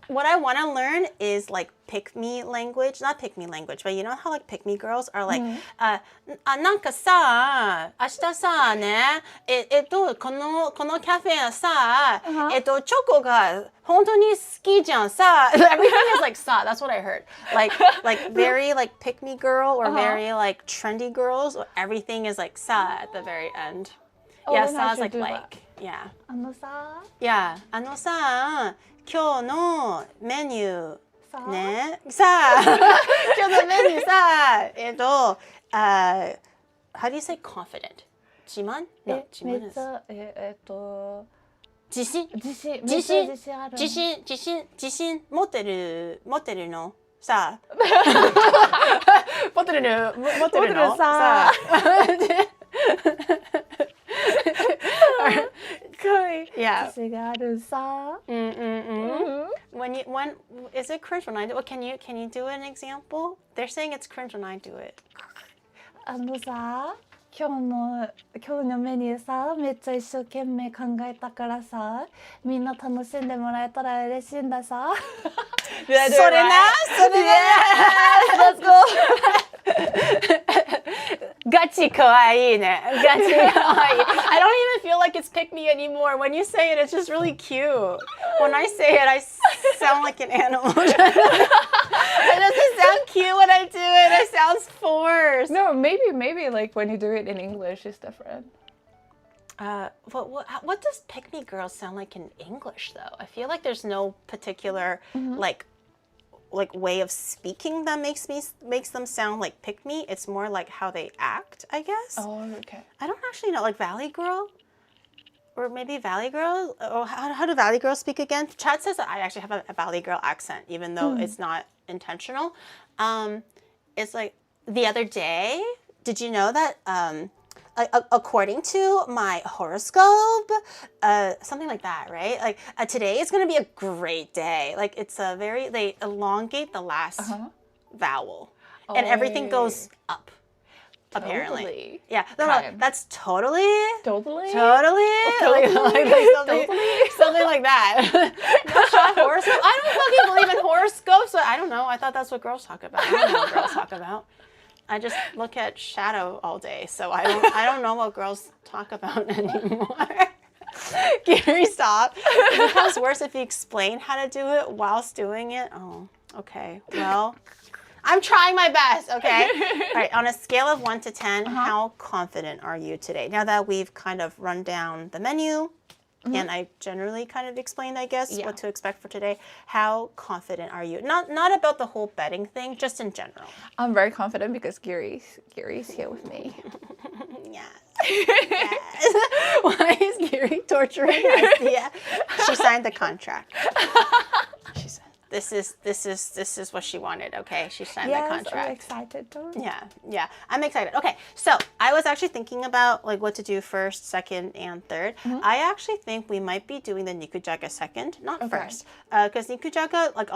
S1: What I want to learn is like pick me language. Not pick me language, but you know how like pick me girls are like なんかさ、明日さね、このカフェさ、チョコが本当に好きじゃんさ. Everything is like さ. That's what I heard. Like very like pick me girl or very like trendy girls. Everything is like さ at the very end. Yeah, さ is like. Yeah.
S2: さ
S1: Yeah. 今日のメニューね。さあ、今日のメニューさ、how do you say confident? 自慢？ No, 自慢です。自信持ってるのさあ。持ってるのさあ。Yeah.
S2: 私があるさ。
S1: When is it cringe when I do it? Can you do an example? They're saying it's cringe when I do it.
S2: さ、今日のメニューさ、めっちゃ一生懸命考えたからさ、みんな楽しんでもらえたら嬉しいんださ。それな、Let's go.
S1: ガチ可愛いね。ガチ可愛い。I don't even feel like it's pick me anymore. When you say it, it's just really cute. When I say it, I sound like an animal. It doesn't sound cute when I do it. It sounds forced.
S2: No, maybe like when you do it in English, it's different.
S1: What does pick me girl sound like in English though? I feel like there's no particular like way of speaking that makes them sound like pick me. It's more like how they act, I guess.
S2: Oh, okay.
S1: I don't actually know, like Valley Girl, or maybe Valley Girl. Or how do Valley Girls speak again? Chad says that I actually have a Valley Girl accent, even though it's not intentional. It's like the other day. Did you know that? According to my horoscope, something like that, right? Like today is going to be a great day. Like it's they elongate the last vowel, and everything goes up. Apparently,
S2: Totally.
S1: Yeah. No, that's totally.
S2: Totally.
S1: Like something like that. Not sure horoscope. I don't fucking believe in horoscopes. So I don't know. I thought that's what girls talk about. I don't know what girls talk about. I just look at shadow all day, so I don't know what girls talk about anymore. Gary, stop. It becomes worse if you explain how to do it whilst doing it. Oh, okay. Well, I'm trying my best, okay? All right, on a scale of 1 to 10, how confident are you today? Now that we've kind of run down the menu, and I generally kind of explained, I guess, what to expect for today. How confident are you? Not about the whole betting thing, just in general.
S2: I'm very confident because Gary's here with me.
S1: Yes. Why is Gary torturing Hestia? She signed the contract. She said, "This is what she wanted." Okay, she signed the contract.
S2: I'm excited too.
S1: Yeah, I'm excited. Okay, so I was actually thinking about like what to do first, second, and third. I actually think we might be doing the nikujaga second, not first, because nikujaga like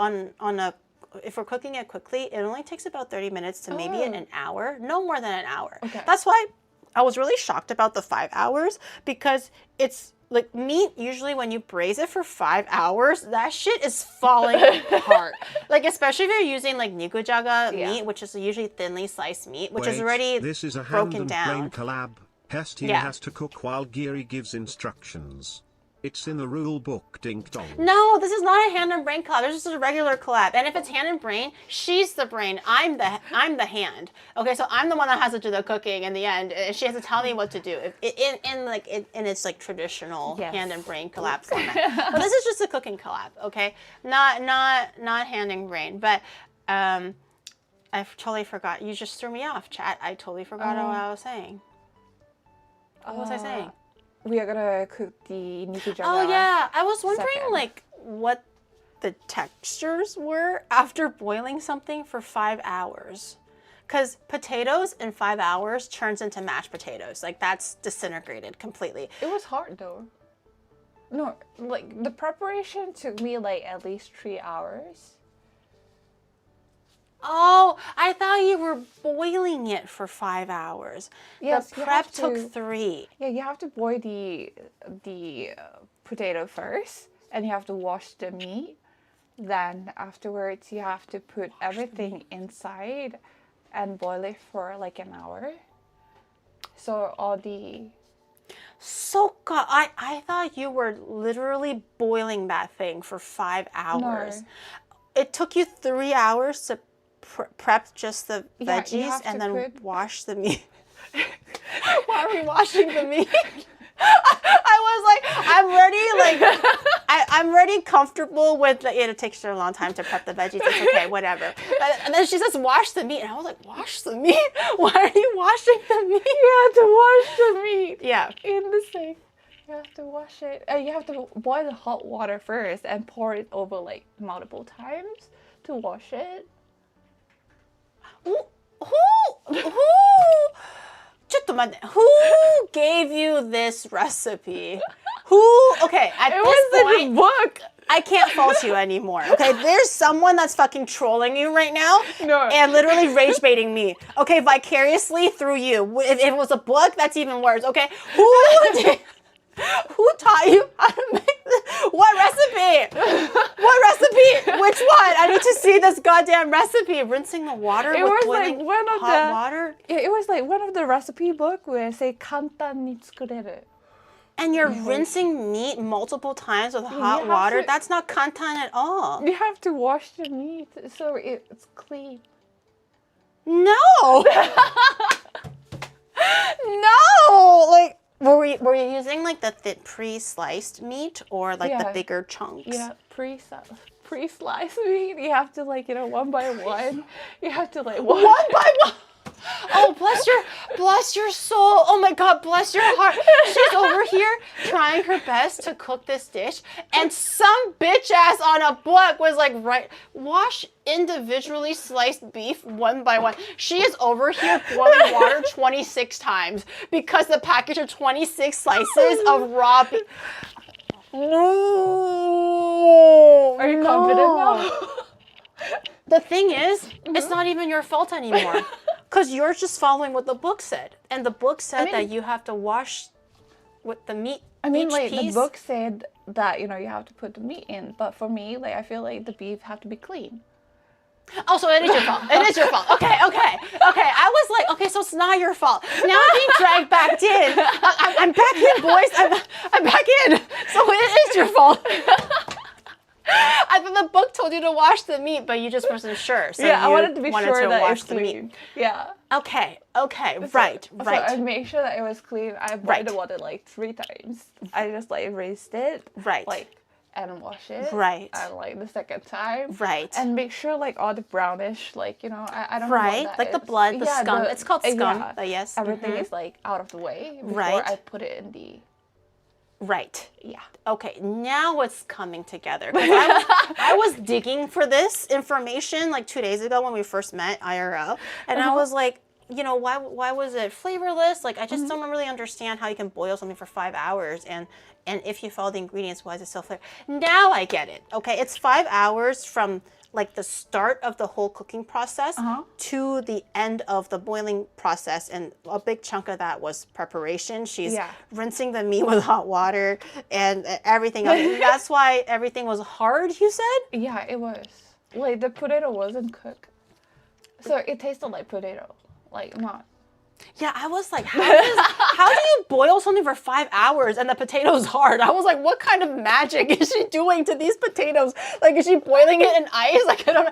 S1: if we're cooking it quickly, it only takes about 30 minutes to maybe an hour, no more than an hour.
S2: Okay.
S1: That's why I was really shocked about the 5 hours, because it's like meat, usually when you braise it for 5 hours, that shit is falling apart. Like, especially if you're using like nikujaga meat, which is usually thinly sliced meat, which is already
S4: this is a
S1: broken
S4: hand and
S1: down.
S4: brain collab. Hestia has to cook while Giri gives instructions. It's in the rule book, ding dong.
S1: No, this is not a hand and brain collab. This is just a regular collab. And if it's hand and brain, she's the brain. I'm the hand. Okay, so I'm the one that has to do the cooking in the end. And she has to tell me what to do in its like traditional hand and brain collab format. But this is just a cooking collab. Okay, not hand and brain. But I totally forgot. You just threw me off, chat. I totally forgot what I was saying. What was I saying?
S2: We are gonna cook the nikujaga.
S1: Oh yeah, I was wondering like what the textures were after boiling something for 5 hours. Because potatoes in 5 hours turns into mashed potatoes. Like that's disintegrated completely.
S2: It was hard though. No, like the preparation took me like at least 3 hours.
S1: Oh, I thought you were boiling it for 5 hours.
S2: Yes,
S1: the prep took 3.
S2: Yeah, you have to boil the potato first, and you have to wash the meat. Then afterwards, you have to put everything inside and boil it for like an hour. So all the...
S1: So God, I thought you were literally boiling that thing for 5 hours.
S2: No.
S1: It took you 3 hours to prep just the veggies and then wash the meat. Why are we washing the meat? I was like, I'm ready, comfortable with it takes her a long time to prep the veggies. It's okay, whatever. And then she says, wash the meat. And I was like, wash the meat? Why are you washing the meat?
S2: You have to wash the meat.
S1: Yeah.
S2: In the sink. You have to wash it. You have to boil the hot water first and pour it over like multiple times to wash it.
S1: Who Who gave you this recipe? Okay, at
S2: it
S1: this
S2: was
S1: point,
S2: in the book.
S1: I can't fault you anymore, okay? There's someone that's fucking trolling you right now and literally rage baiting me, okay, vicariously through you. If it was a book, that's even worse, okay? Who taught you how to make this? What recipe? What recipe? Which one? I need to see this goddamn recipe. Rinsing the water with boiling hot water?
S2: It was like one of the recipe book where it say 簡単に作れる.
S1: And you're rinsing meat multiple times with hot water? That's not kantan at all.
S2: You have to wash the meat so it's clean.
S1: No! No! Like, were you using like the pre-sliced meat or like the bigger chunks?
S2: Yeah, pre-sliced meat. You have to like, one by one. You have to like
S1: one by one. Oh, bless your soul. Oh my God, bless your heart. She's over here trying her best to cook this dish, and some bitch ass on a book was like, wash individually sliced beef one by one. She is over here boiling water 26 times because the package of 26 slices of raw beef. No.
S2: Are you confident now?
S1: The thing is, it's not even your fault anymore. Because you're just following what the book said. And the book said that you have to wash with the meat.
S2: The book said that, you have to put the meat in. But for me, like, I feel like the beef have to be clean.
S1: Oh, so it is your fault. It is your fault. Okay. I was like, okay, so it's not your fault. Now I'm being dragged back in. I'm back in, boys. I'm back in. So it is your fault. I thought the book told you to wash the meat, but you just wasn't sure. So
S2: I wanted to be sure that it's clean. Yeah.
S1: Okay, right.
S2: So I made sure that it was clean. I boiled the water like 3 times. I just like rinsed it.
S1: Right.
S2: Like, and wash it.
S1: Right.
S2: And like the second time.
S1: Right.
S2: And make sure like all the brownish, like, I don't know
S1: what
S2: that
S1: like
S2: is.
S1: the blood, the scum. It's called scum, but yes.
S2: Everything is like out of the way before I put it in the...
S1: Right.
S2: Yeah.
S1: Okay, now it's coming together. I was digging for this information like 2 days ago when we first met IRL, and I was like, why was it flavorless? Like, I just don't really understand how you can boil something for 5 hours, and if you follow the ingredients, why is it so flavorful? Now I get it. Okay, it's 5 hours from like the start of the whole cooking process to the end of the boiling process, and a big chunk of that was preparation. She's rinsing the meat with hot water and everything else. That's why everything was hard, you said?
S2: Yeah, it was. Like, the potato wasn't cooked. So it tasted like potato. Like, not.
S1: Yeah, I was like, how do you boil something for 5 hours and the potato's hard? I was like, what kind of magic is she doing to these potatoes? Like, is she boiling it in ice? Like, I don't know.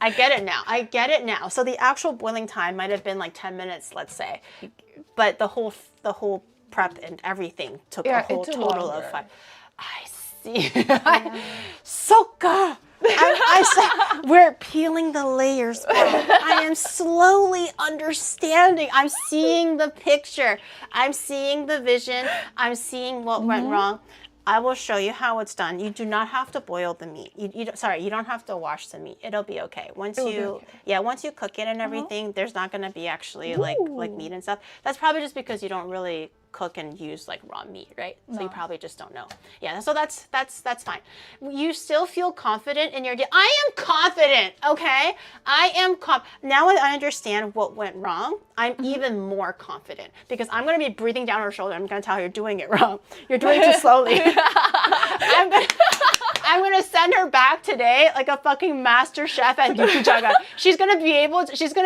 S1: I get it now. So the actual boiling time might have been like 10 minutes, let's say. But the whole prep and everything took a whole total of 5. I see. Soka! We're peeling the layers back. I am slowly understanding. I'm seeing the picture. I'm seeing the vision. I'm seeing what went wrong. I will show you how it's done. You do not have to boil the meat. You don't have to wash the meat. It'll be okay. Once you cook it and everything, there's not going to be actually like meat and stuff. That's probably just because you don't really cook and use like raw meat, right? So you probably just don't know. Yeah, so that's fine. You still feel confident in your I am confident, okay? Now I understand what went wrong. I'm even more confident because I'm going to be breathing down her shoulder. I'm going to tell her you're doing it wrong. You're doing it too slowly. I'm gonna send her back today like a fucking master chef at nikujaga. She's gonna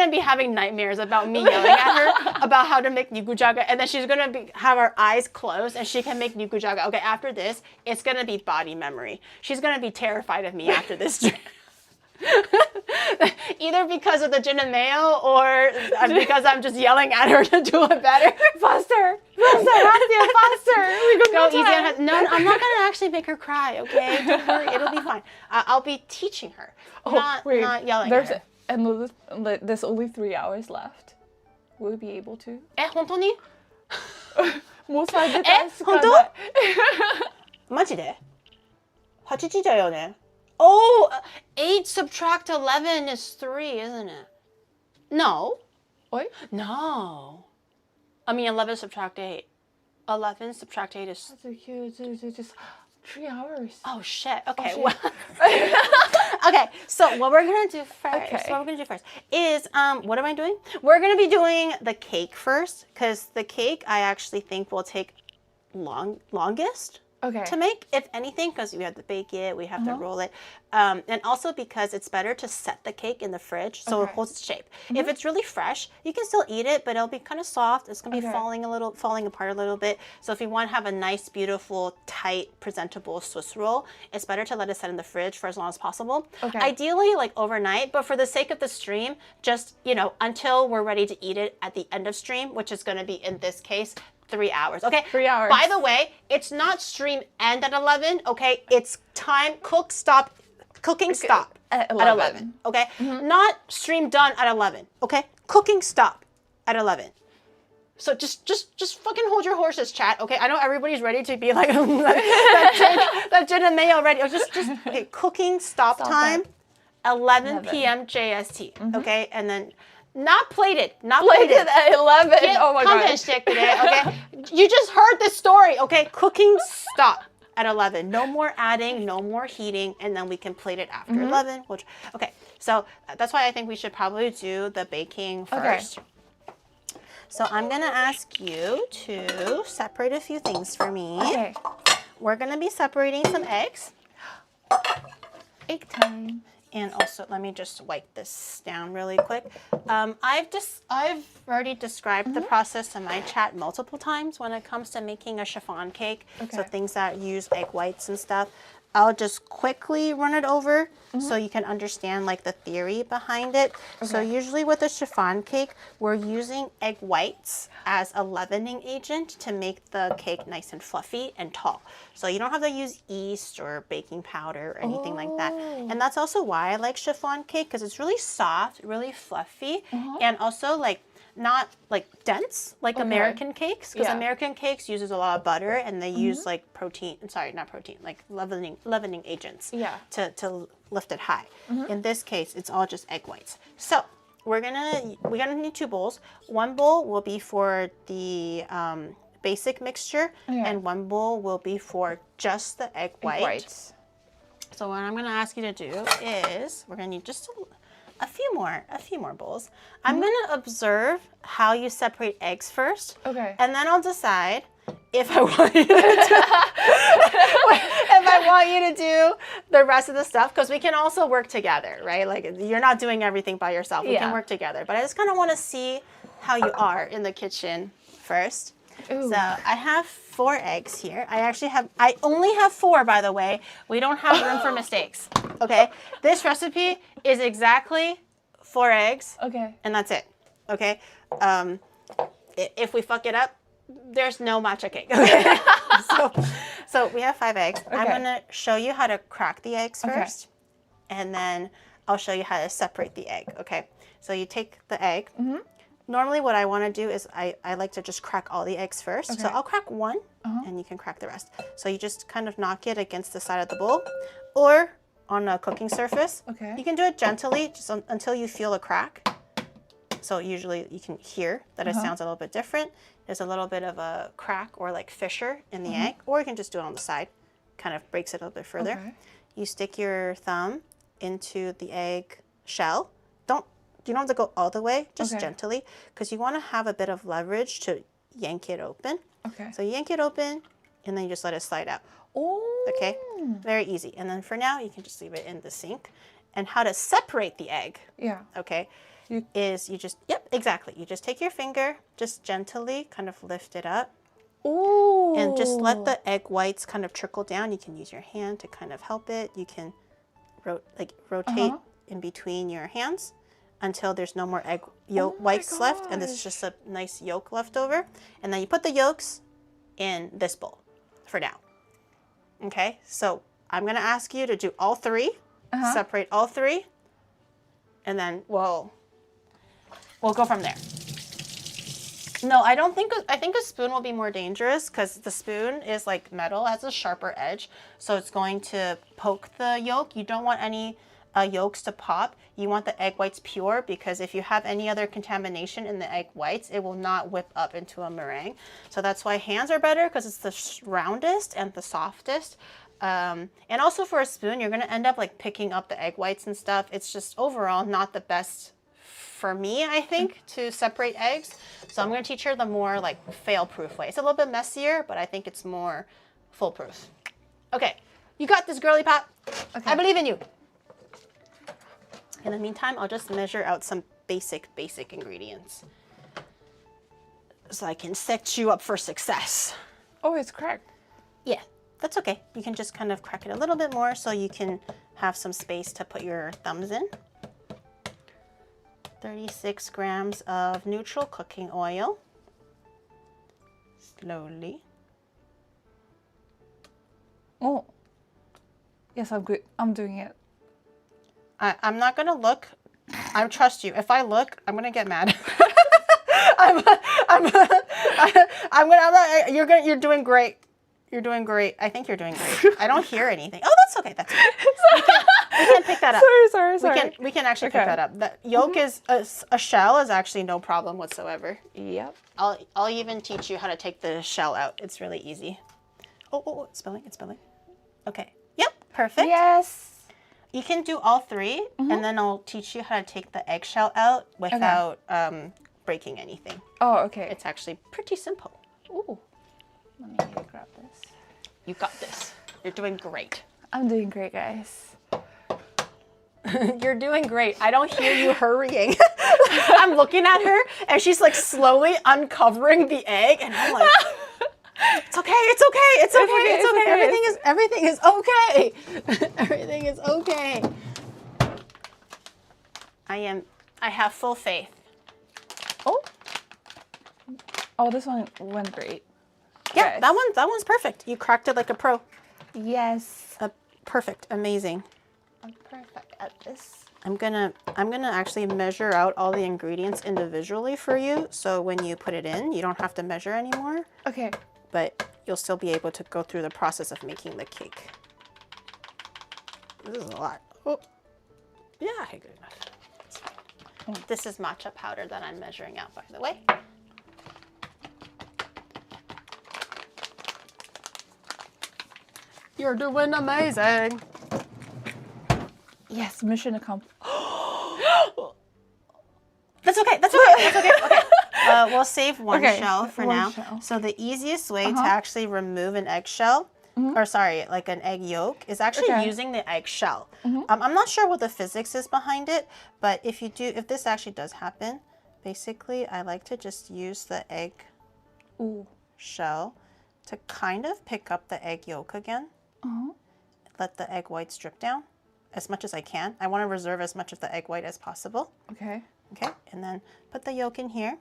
S1: be having nightmares about me yelling at her about how to make nikujaga, and then she's gonna have her eyes closed and she can make nikujaga. Okay, after this, it's gonna be body memory. She's gonna be terrified of me after this trip. Either because of the jinameo or because I'm just yelling at her to do it better.
S2: Faster, faster. We
S1: go easy on her. No, I'm not gonna actually make her cry. Okay, don't worry, it'll be fine. I'll be teaching her, not yelling at her.
S2: And there's only 3 hours left. Will we be able to?
S1: 本当に?
S2: もう3時間しかない。
S1: 本当? マジで? 8時だよね? Oh, 8 subtract 11 is 3, isn't it? No.
S2: What?
S1: No. I mean, 11 subtract 8. 11 subtract 8 is...
S2: 3 hours.
S1: Oh shit. Okay.
S2: shit.
S1: Well, okay. So what we're gonna do first is what am I doing? We're gonna be doing the cake first because the cake I actually think will take longest.
S2: Okay.
S1: To make, if anything, because we have to bake it, we have to roll it, and also because it's better to set the cake in the fridge so it holds its shape. If it's really fresh, you can still eat it, but it'll be kind of soft. It's gonna be falling apart a little bit. So if you want to have a nice, beautiful, tight, presentable Swiss roll, it's better to let it set in the fridge for as long as possible.
S2: Okay.
S1: Ideally, like overnight, but for the sake of the stream, just until we're ready to eat it at the end of stream, which is gonna be in this case 3 hours. Okay.
S2: 3 hours.
S1: By the way, it's not stream end at 11. Okay. It's time cooking stop
S2: At
S1: at 11. Okay. Not stream done at 11. Okay. Cooking stop at 11. So just fucking hold your horses, chat. Okay. I know everybody's ready to be like that gin and mayo ready. Just okay. Cooking stop time 11 p.m. JST. Okay. And then not plated
S2: Plated at 11. Oh my god.
S1: Stick today, okay? You just heard this story, okay? Cooking stop at 11. No more adding, no more heating, and then we can plate it after 11. Okay, so that's why I think we should probably do the baking first. Okay. So I'm gonna ask you to separate a few things for me.
S2: Okay.
S1: We're gonna be separating some eggs.
S2: Egg time.
S1: And also, let me just wipe this down really quick. I've already described the process in my chat multiple times when it comes to making a chiffon cake.
S2: Okay.
S1: So things that use egg whites and stuff. I'll just quickly run it over so you can understand like the theory behind it. Okay. So usually with a chiffon cake, we're using egg whites as a leavening agent to make the cake nice and fluffy and tall. So you don't have to use yeast or baking powder or anything like that. And that's also why I like chiffon cake because it's really soft, really fluffy, and also like not like dense like American cakes because American cakes uses a lot of butter and they use like like leavening agents to lift it high. In this case, it's all just egg whites. So we're gonna need 2 bowls. One bowl will be for the basic mixture and one bowl will be for just the egg whites. So what I'm gonna ask you to do is we're gonna need just a few more bowls. I'm gonna observe how you separate eggs first. Okay. And then I'll decide if I want you to do the rest of the stuff because we can also work together, right? Like you're not doing everything by yourself. We can work together. But I just kind of want to see how you are in the kitchen first. Ooh. So I have 4 eggs here. I only have 4, by the way. We don't have room for mistakes. Okay. This recipe is exactly 4 eggs. Okay. And that's it. Okay. If we fuck it up, there's no matcha cake. Okay. so we have 5 eggs. Okay. I'm gonna show you how to crack the eggs first, and then I'll show you how to separate the egg. Okay. So you take the egg. Normally what I want to do is I like to just crack all the eggs first. Okay. So I'll crack one and you can crack the rest. So you just kind of knock it against the side of the bowl or on a cooking surface. Okay. You can do it gently just until you feel a crack. So usually you can hear that it sounds a little bit different. There's a little bit of a crack or like fissure in the egg, or you can just do it on the side. Kind of breaks it a little bit further. Okay. You stick your thumb into the egg shell. You don't have to go all the way, just gently, because you want to have a bit of leverage to yank it open. Okay. So you yank it open, and then you just let it slide out. Oh. Okay. Very easy. And then for now, you can just leave it in the sink. And how to separate the egg? Yeah. Okay. Is you just exactly. You just take your finger, just gently kind of lift it up. Ooh. And just let the egg whites kind of trickle down. You can use your hand to kind of help it. You can rotate in between your hands until there's no more egg whites left, and this is just a nice yolk left over. And then you put the yolks in this bowl for now. Okay, so I'm gonna ask you to do all 3, separate all 3, and then we'll go from there. No, I think a spoon will be more dangerous because the spoon is like metal, has a sharper edge, so it's going to poke the yolk. You don't want any yolks to pop, you want the egg whites pure, because if you have any other contamination in the egg whites, it will not whip up into a meringue. So that's why hands are better, because it's the roundest and the softest. And also for a spoon, you're going to end up like picking up the egg whites and stuff. It's just overall not the best for me, I think, to separate eggs. So I'm going to teach her the more like fail-proof way. It's a little bit messier, but I think it's more foolproof. Okay, you got this, girly pop. Okay. I believe in you. In the meantime, I'll just measure out some basic ingredients so I can set you up for success.
S2: Oh, it's cracked.
S1: Yeah, that's okay. You can just kind of crack it a little bit more so you can have some space to put your thumbs in. 36 grams of neutral cooking oil. Slowly.
S2: Oh. Yes, I'm good. I'm doing it.
S1: I'm not gonna look. I trust you. If I look, I'm gonna get mad. You're doing great. You're doing great. I think you're doing great. I don't hear anything. Oh, that's okay. That's okay. We can pick that up.
S2: Sorry.
S1: We can actually pick that up. The yolk is a shell is actually no problem whatsoever.
S2: Yep.
S1: I'll even teach you how to take the shell out. It's really easy. Oh, it's spilling. Okay. Yep. Perfect.
S2: Yes.
S1: You can do all three, and then I'll teach you how to take the eggshell out without breaking anything.
S2: Oh, okay.
S1: It's actually pretty simple.
S2: Ooh. Let me grab this.
S1: You got this. You're doing great.
S2: I'm doing great, guys.
S1: You're doing great. I don't hear you hurrying. I'm looking at her, and she's like slowly uncovering the egg, and I'm like, it's okay. Everything is okay. Everything is okay. I have full faith.
S2: Oh, this one went great.
S1: Yeah, that one's perfect. You cracked it like a pro.
S2: Yes.
S1: Perfect. Amazing.
S2: I'm perfect at this.
S1: I'm gonna actually measure out all the ingredients individually for you, so when you put it in, you don't have to measure anymore.
S2: Okay.
S1: But you'll still be able to go through the process of making the cake. This is a lot. Oh, yeah, good enough. That's fine. This is matcha powder that I'm measuring out, by the way. You're doing amazing.
S2: Yes, mission accomplished.
S1: That's okay. Okay. We'll save one shell for now.
S2: Shell.
S1: So the easiest way to actually remove an eggshell, or sorry, like an egg yolk, is actually using the egg-shell. I'm not sure what the physics is behind it, but if this actually does happen, basically I like to just use the egg shell to kind of pick up the egg yolk again. Let the egg whites drip down as much as I can. I want to reserve as much of the egg white as possible. Okay, and then put the yolk in here.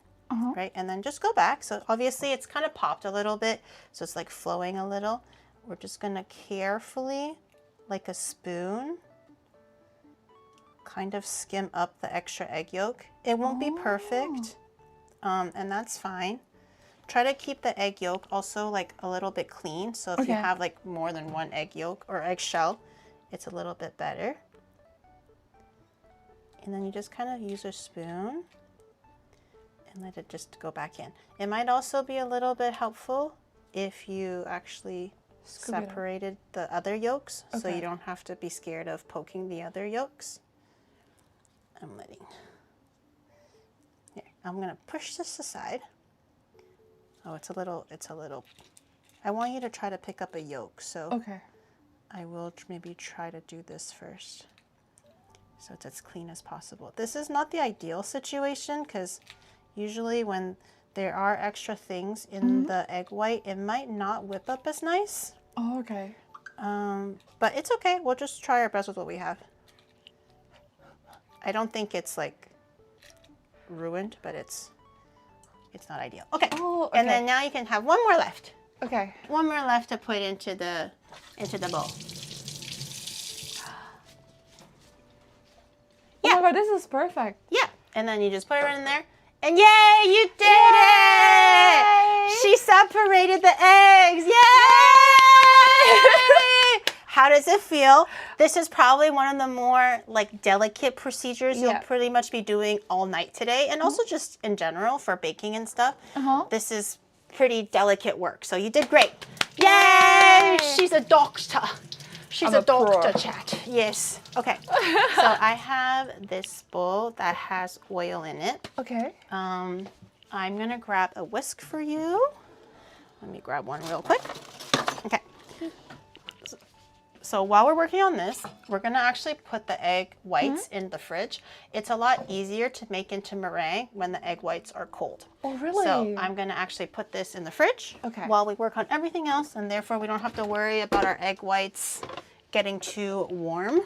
S1: Right, and then just go back. So obviously it's kind of popped a little bit, so it's like flowing a little. We're just gonna carefully, like a spoon, kind of skim up the extra egg yolk. It won't be perfect, and that's fine. Try to keep the egg yolk also like a little bit clean. So if you have like more than one egg yolk or egg shell, it's a little bit better. And then you just kind of use a spoon and let it just go back in. It might also be a little bit helpful if you actually separated the other yolks, so you don't have to be scared of poking the other yolks. I'm gonna push this aside. Oh, it's a little, I want you to try to pick up a yolk, so I will maybe try to do this first, so it's as clean as possible. This is not the ideal situation, because usually when there are extra things in the egg white, it might not whip up as nice. But it's okay. We'll just try our best with what we have. I don't think it's like ruined, but it's not ideal. Okay. And then now you can have one more left. One more left to put into the bowl.
S2: Yeah. Oh my god, this is perfect.
S1: Yeah. And then you just put it right in there. And yay, you did it! She separated the eggs. Yay! How does it feel? This is probably one of the more like delicate procedures you'll pretty much be doing all night today, and also just in general for baking and stuff. This is pretty delicate work, so you did great. Yay! She's a doctor. She's a doctor, chat. Yes. Okay. So I have this bowl that has oil in it.
S2: Okay.
S1: I'm gonna grab a whisk for you. Let me grab one real quick. Okay. So while we're working on this, we're gonna actually put the egg whites in the fridge. It's a lot easier to make into meringue when the egg whites are cold.
S2: Oh, really?
S1: So I'm gonna actually put this in the fridge while we work on everything else, and therefore we don't have to worry about our egg whites getting too warm.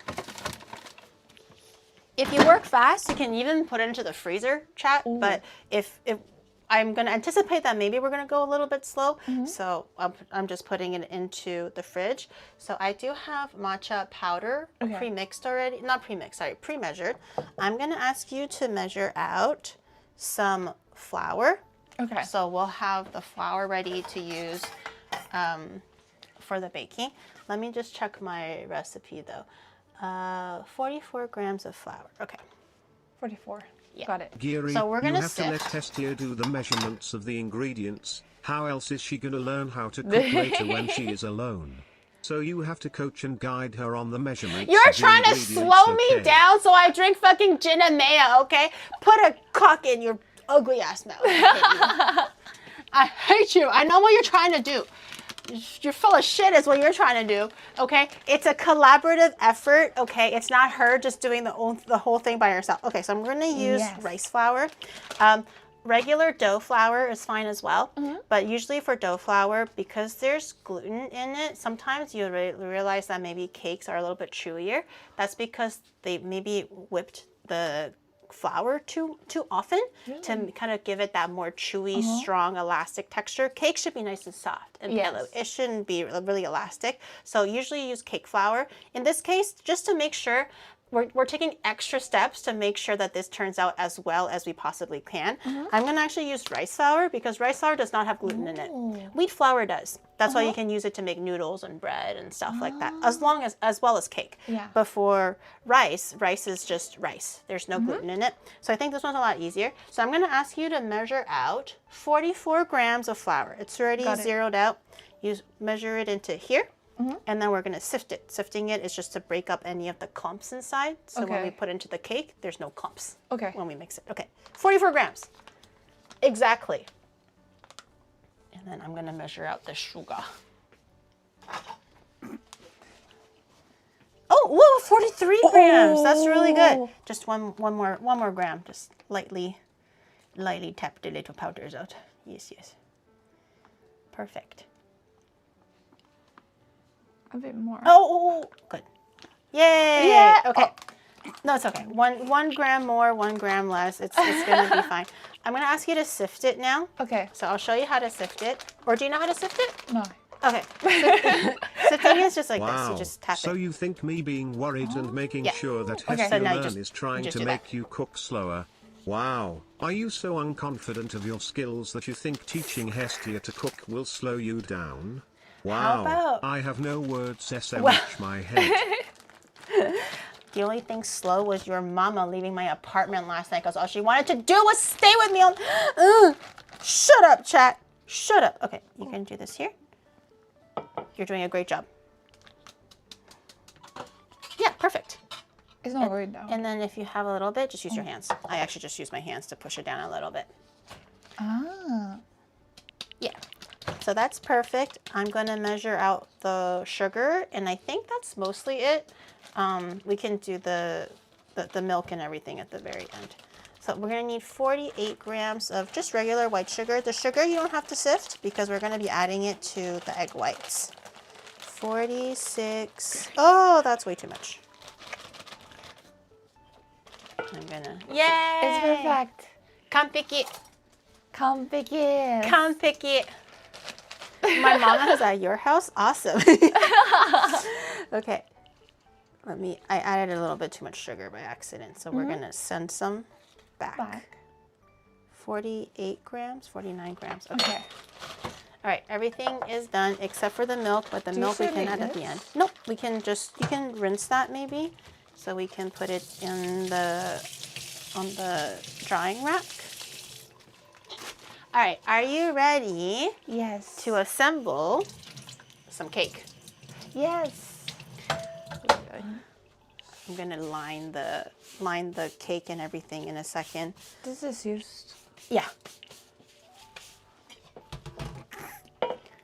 S1: If you work fast, you can even put it into the freezer, chat. Ooh. But if I'm going to anticipate that maybe we're going to go a little bit slow. So I'm just putting it into the fridge. So I do have matcha powder pre-mixed already. Not pre-mixed, sorry, pre-measured. I'm going to ask you to measure out some flour.
S2: Okay.
S1: So we'll have the flour ready to use for the baking. Let me just check my recipe though. 44 grams of flour. Okay.
S2: 44.
S1: Yeah.
S2: Got it.
S4: Giri,
S1: so we're gonna
S4: you have to let Hestia do the measurements of the ingredients. How else is she gonna learn how to cook later when she is alone? So you have to coach and guide her on the measurements.
S1: You're trying to slow me down so I drink fucking gin and mayo, okay? Put a cock in your ugly ass mouth. I hate you. I know what you're trying to do. You're full of shit is what you're trying to do, okay? It's a collaborative effort, okay? It's not her just doing the whole thing by herself. Okay, so I'm going to use rice flour. Regular dough flour is fine as well, but usually for dough flour, because there's gluten in it, sometimes you realize that maybe cakes are a little bit chewier. That's because they maybe whipped the flour too often to kind of give it that more chewy, strong, elastic texture. Cake should be nice and soft and pillow. It shouldn't be really elastic. So usually use cake flour. In this case, just to make sure, we're taking extra steps to make sure that this turns out as well as we possibly can. I'm going to actually use rice flour because rice flour does not have gluten in it. Wheat flour does. That's why you can use it to make noodles and bread and stuff like that, as well as cake. But for rice is just rice. There's no gluten in it. So I think this one's a lot easier. So I'm going to ask you to measure out 44 grams of flour. It's already zeroed out. You measure it into here. And then we're going to sift it. Sifting it is just to break up any of the clumps inside. So when we put it into the cake, there's no clumps when we mix it. Okay, 44 grams. Exactly. And then I'm going to measure out the sugar. Oh, whoa, 43 grams. That's really good. Just one more gram. Just lightly tap the little powders out. Yes. Perfect.
S2: A bit more.
S1: Oh, good. Yay!
S2: Yeah.
S1: Okay. No, it's okay. One gram more, 1 gram less. It's gonna be fine. I'm gonna ask you to sift it now.
S2: Okay.
S1: So I'll show you how to sift it. Or do you know how to sift it?
S2: No.
S1: Okay. Sifting is just like this. You just tap it.
S4: So you think me being worried and making sure that Hestia
S1: So now
S4: Learn is trying to make you cook slower? Wow. Are you so unconfident of your skills that you think teaching Hestia to cook will slow you down? Wow, I have no words, SMH my head.
S1: The only thing slow was your mama leaving my apartment last night because all she wanted to do was stay with me on... Shut up, chat. Shut up. Okay, you can do this here. You're doing a great job. Yeah, perfect.
S2: It's not going down.
S1: And then if you have a little bit, just use your hands. I actually just use my hands to push it down a little bit. Yeah. So that's perfect. I'm going to measure out the sugar, and I think that's mostly it. We can do the milk and everything at the very end. So we're going to need 48 grams of just regular white sugar. The sugar you don't have to sift because we're going to be adding it to the egg whites. 46. Oh, that's way too much. I'm going to... Yay!
S2: It's perfect.
S1: Kanpeki.
S2: Kanpeki.
S1: Kanpeki. My mama is at your house? Awesome. Okay. I added a little bit too much sugar by accident, so we're going to send some back. 48 grams, 49 grams. Okay. All right, everything is done except for the milk, but the milk we can add at the end. Nope, we can just, you can rinse that maybe, so we can put it in on the drying rack. All right, are you ready?
S2: Yes.
S1: To assemble some cake.
S2: Yes.
S1: I'm gonna line the cake and everything in a second.
S2: This is used.
S1: Yeah.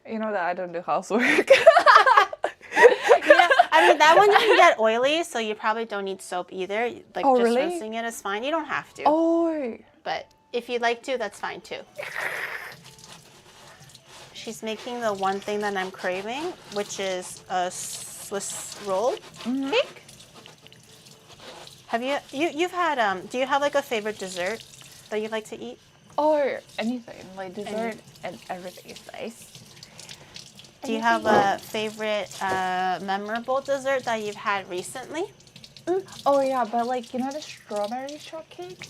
S2: You know that I don't do housework.
S1: Yeah, I mean that one doesn't get oily, so you probably don't need soap either. Like just
S2: really?
S1: rinsing it is fine. You don't have to.
S2: Oh.
S1: But if you'd like to, that's fine too. She's making the one thing that I'm craving, which is a Swiss roll cake. Have you've had do you have like a favorite dessert that you like to eat?
S2: Or anything, like dessert and everything is nice.
S1: Do you have a favorite memorable dessert that you've had recently?
S2: Oh yeah, but like, you know the strawberry shortcake?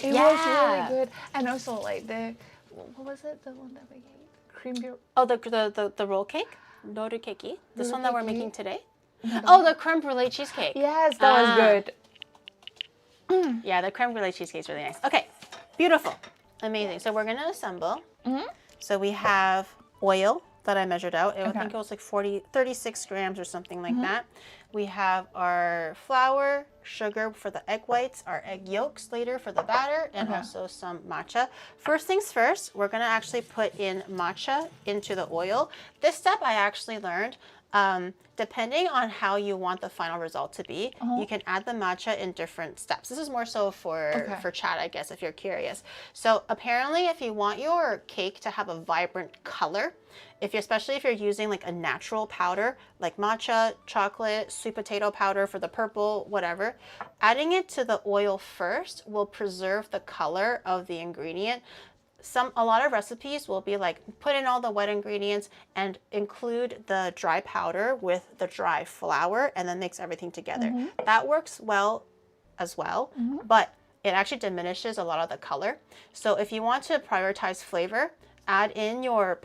S2: It was really good. And also like the, what was it? The one that we ate? Cream beer.
S1: Oh, the roll cake? Noru keiki? This one that we're making today?
S2: No.
S1: Oh, the creme brulee cheesecake.
S2: Yes, that was good.
S1: Yeah, the creme brulee cheesecake is really nice. Okay, beautiful. Amazing. So we're going to assemble. So we have oil that I measured out. I think it was like 36 grams or something like that. We have our flour, sugar for the egg whites, our egg yolks later for the batter, and also some matcha. First things first, we're going to actually put in matcha into the oil. This step I actually learned. Depending on how you want the final result to be, you can add the matcha in different steps. This is more so for chat, I guess, if you're curious. So apparently, if you want your cake to have a vibrant color, especially if you're using like a natural powder, like matcha, chocolate, sweet potato powder for the purple, whatever, adding it to the oil first will preserve the color of the ingredient. A lot of recipes will be like, put in all the wet ingredients and include the dry powder with the dry flour and then mix everything together. That works well as well, but it actually diminishes a lot of the color. So if you want to prioritize flavor, add in your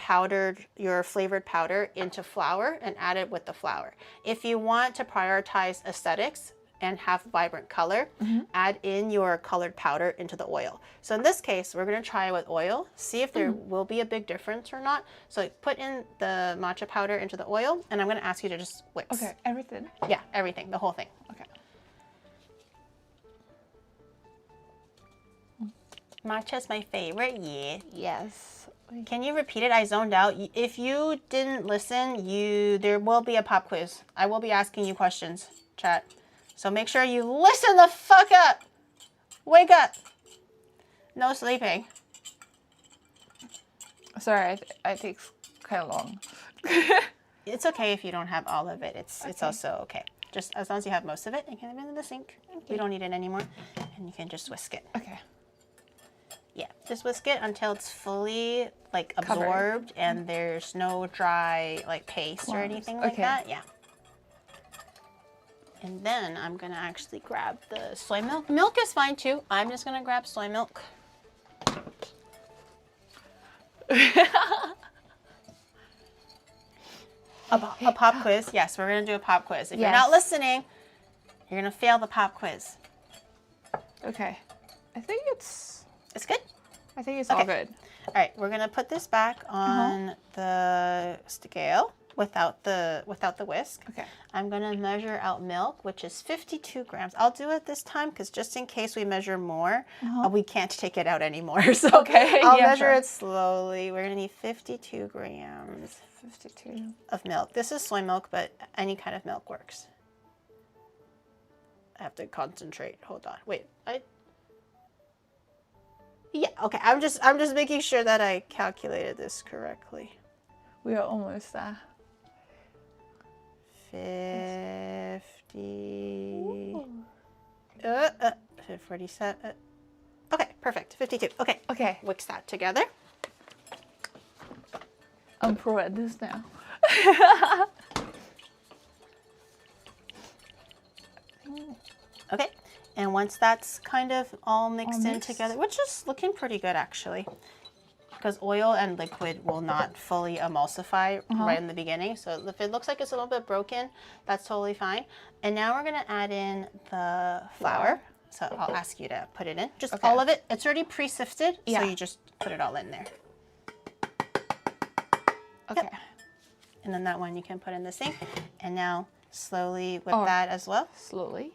S1: flavored powder into flour and add it with the flour. If you want to prioritize aesthetics and have vibrant color, add in your colored powder into the oil. So in this case, we're gonna try with oil, see if there will be a big difference or not. So put in the matcha powder into the oil, and I'm gonna ask you to just whisk.
S2: Okay, everything?
S1: Yeah, everything, the whole thing.
S2: Okay.
S1: Matcha's my favorite, yeah.
S2: Yes.
S1: Can you repeat it? I zoned out. If you didn't listen, there will be a pop quiz. I will be asking you questions, chat. So make sure you listen the fuck up. Wake up. No sleeping.
S2: Sorry, I think it's kind of long.
S1: It's okay if you don't have all of it. It's also okay. Just as long as you have most of it, you can put it in the sink. We don't need it anymore. And you can just whisk it.
S2: Okay.
S1: Yeah, just whisk it until it's fully like absorbed and there's no dry like paste or anything like that. Yeah. And then I'm gonna actually grab the soy milk. Milk is fine too. I'm just gonna grab soy milk. A pop quiz. Yes, we're gonna do a pop quiz. If you're not listening, you're gonna fail the pop quiz.
S2: Okay. I think it's
S1: good.
S2: I think it's all good.
S1: All right, we're gonna put this back on the scale without the whisk.
S2: Okay.
S1: I'm gonna measure out milk, which is 52 grams. I'll do it this time because just in case we measure more, we can't take it out anymore. So I'll measure it slowly. We're gonna need 52 grams.
S2: 52
S1: of milk. This is soy milk, but any kind of milk works. I have to concentrate. Hold on. Wait. Yeah, okay. I'm just making sure that I calculated this correctly.
S2: We are almost there.
S1: 50. 47. Okay, perfect. 52. Okay.
S2: Okay.
S1: Mix that together.
S2: I'm pro at this now.
S1: Okay. And once that's kind of all mixed in together, which is looking pretty good actually. because oil and liquid will not fully emulsify right in the beginning. So if it looks like it's a little bit broken, that's totally fine. And now we're gonna add in the flour. So I'll ask you to put it in, just all of it. It's already pre-sifted, so you just put it all in there.
S2: Okay.
S1: Yep. And then that one you can put in the sink. And now slowly whip that as well.
S2: Slowly.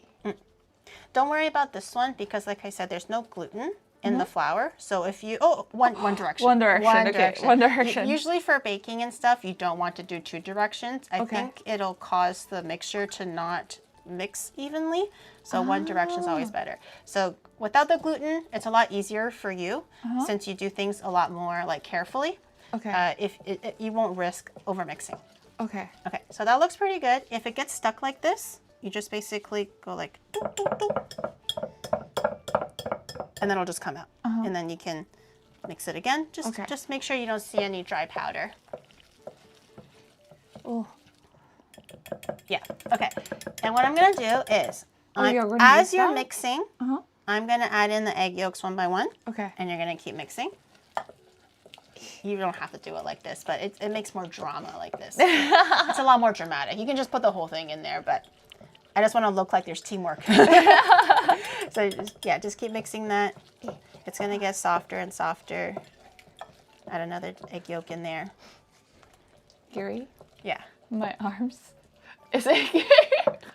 S1: Don't worry about this one because, like I said, there's no gluten in the flour. So if you, one direction.
S2: One direction. One direction.
S1: Usually for baking and stuff, you don't want to do 2 directions. I think it'll cause the mixture to not mix evenly. So one direction is always better. So without the gluten, it's a lot easier for you since you do things a lot more like carefully.
S2: Okay.
S1: If you won't risk over mixing.
S2: Okay.
S1: Okay, so that looks pretty good. If it gets stuck like this, you just basically go like, doop, doop, doop, and then it'll just come out. And then you can mix it again. Just make sure you don't see any dry powder.
S2: Oh.
S1: Yeah, okay. And what I'm gonna do is,
S2: as
S1: you're mixing, I'm gonna add in the egg yolks one by one.
S2: Okay.
S1: And you're gonna keep mixing. You don't have to do it like this, but it makes more drama like this. It's a lot more dramatic. You can just put the whole thing in there, but I just want to look like there's teamwork. So just keep mixing that. It's going to get softer and softer. Add another egg yolk in there.
S2: Gary?
S1: Yeah.
S2: My arms. Is it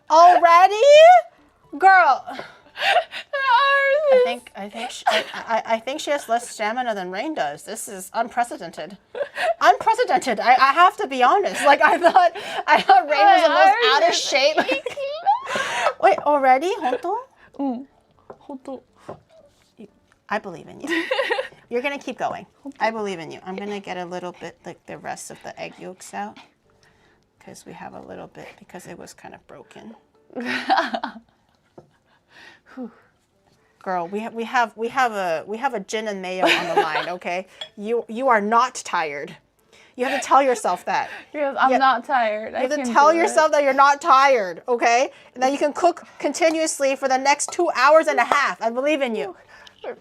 S1: already? Girl.
S2: My arms.
S1: I think she has less stamina than Rain does. This is unprecedented. Unprecedented. I have to be honest. Like I thought Rain was the most out of shape. Wait, already? Honto?
S2: Honto.
S1: I believe in you. You're gonna keep going. I believe in you. I'm gonna get a little bit like the rest of the egg yolks out because we have a little bit because it was kind of broken. Girl, we have a gin and mayo on the line, okay? You are not tired. You have to tell yourself that.
S2: Yes, I'm not tired.
S1: You have to tell yourself that you're not tired, okay? And that you can cook continuously for the next 2 hours and a half. I believe in you.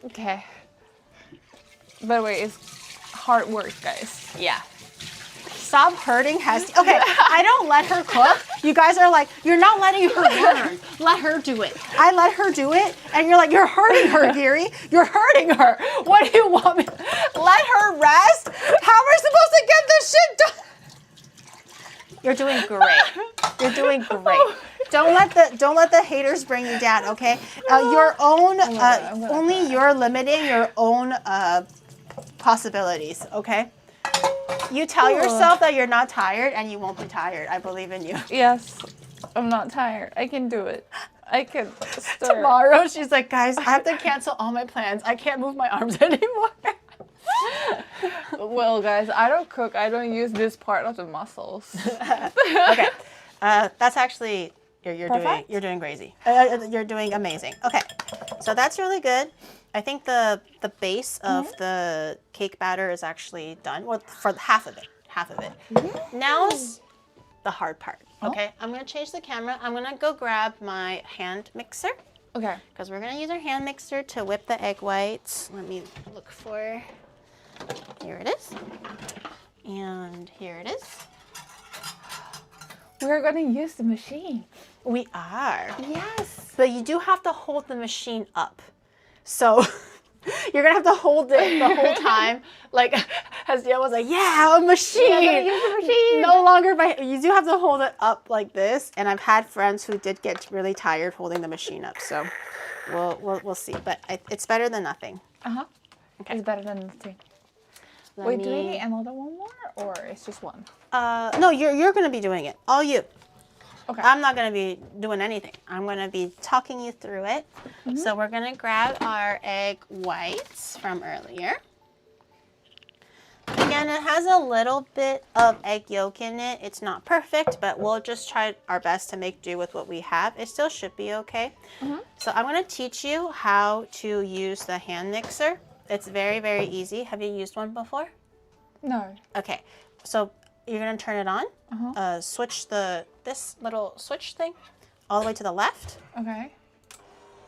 S2: Okay. By the way, it's hard work, guys.
S1: Yeah. Stop hurting Hestia. Okay, I don't let her cook. You guys are like, you're not letting her learn. Let her do it. I let her do it, and you're like, you're hurting her, Gary. You're hurting her. What do you want me? Let her rest? How am I supposed to get this shit done? You're doing great. You're doing great. Don't let the haters bring you down, okay? Your own, only you're limiting your own possibilities, okay? You tell yourself that you're not tired and you won't be tired. I believe in you.
S2: Yes, I'm not tired. I can do it. I can stir.
S1: Tomorrow, she's like, guys, I have to cancel all my plans. I can't move my arms anymore.
S2: Well, guys, I don't cook. I don't use this part of the muscles.
S1: Okay, that's actually you're doing crazy. You're doing amazing. Okay, so that's really good. I think the base of the cake batter is actually done. Well, for half of it. Yes. Now's the hard part. Okay, I'm gonna change the camera. I'm gonna go grab my hand mixer.
S2: Okay.
S1: Because we're gonna use our hand mixer to whip the egg whites. Let me look for. Here it is. And here it is.
S2: We're gonna use the machine.
S1: We are.
S2: Yes.
S1: But you do have to hold the machine up. So you're gonna have to hold it the whole time. Like Hestia was like, yeah, a machine.
S2: Yeah, I'm gonna use the machine.
S1: No longer you do have to hold it up like this. And I've had friends who did get really tired holding the machine up. So we'll see. But it's better than nothing.
S2: Uh-huh.
S1: Okay.
S2: It's better than nothing. Wait, do we need another one more or it's just one?
S1: No, you're gonna be doing it. All you.
S2: Okay.
S1: I'm not going to be doing anything. I'm going to be talking you through it. So we're going to grab our egg whites from earlier. Again, it has a little bit of egg yolk in it. It's not perfect, but we'll just try our best to make do with what we have. It still should be okay. So I'm going to teach you how to use the hand mixer. It's very, very easy. Have you used one before?
S2: No.
S1: Okay. So you're going to turn it on. Switch this little switch thing all the way to the left.
S2: Okay.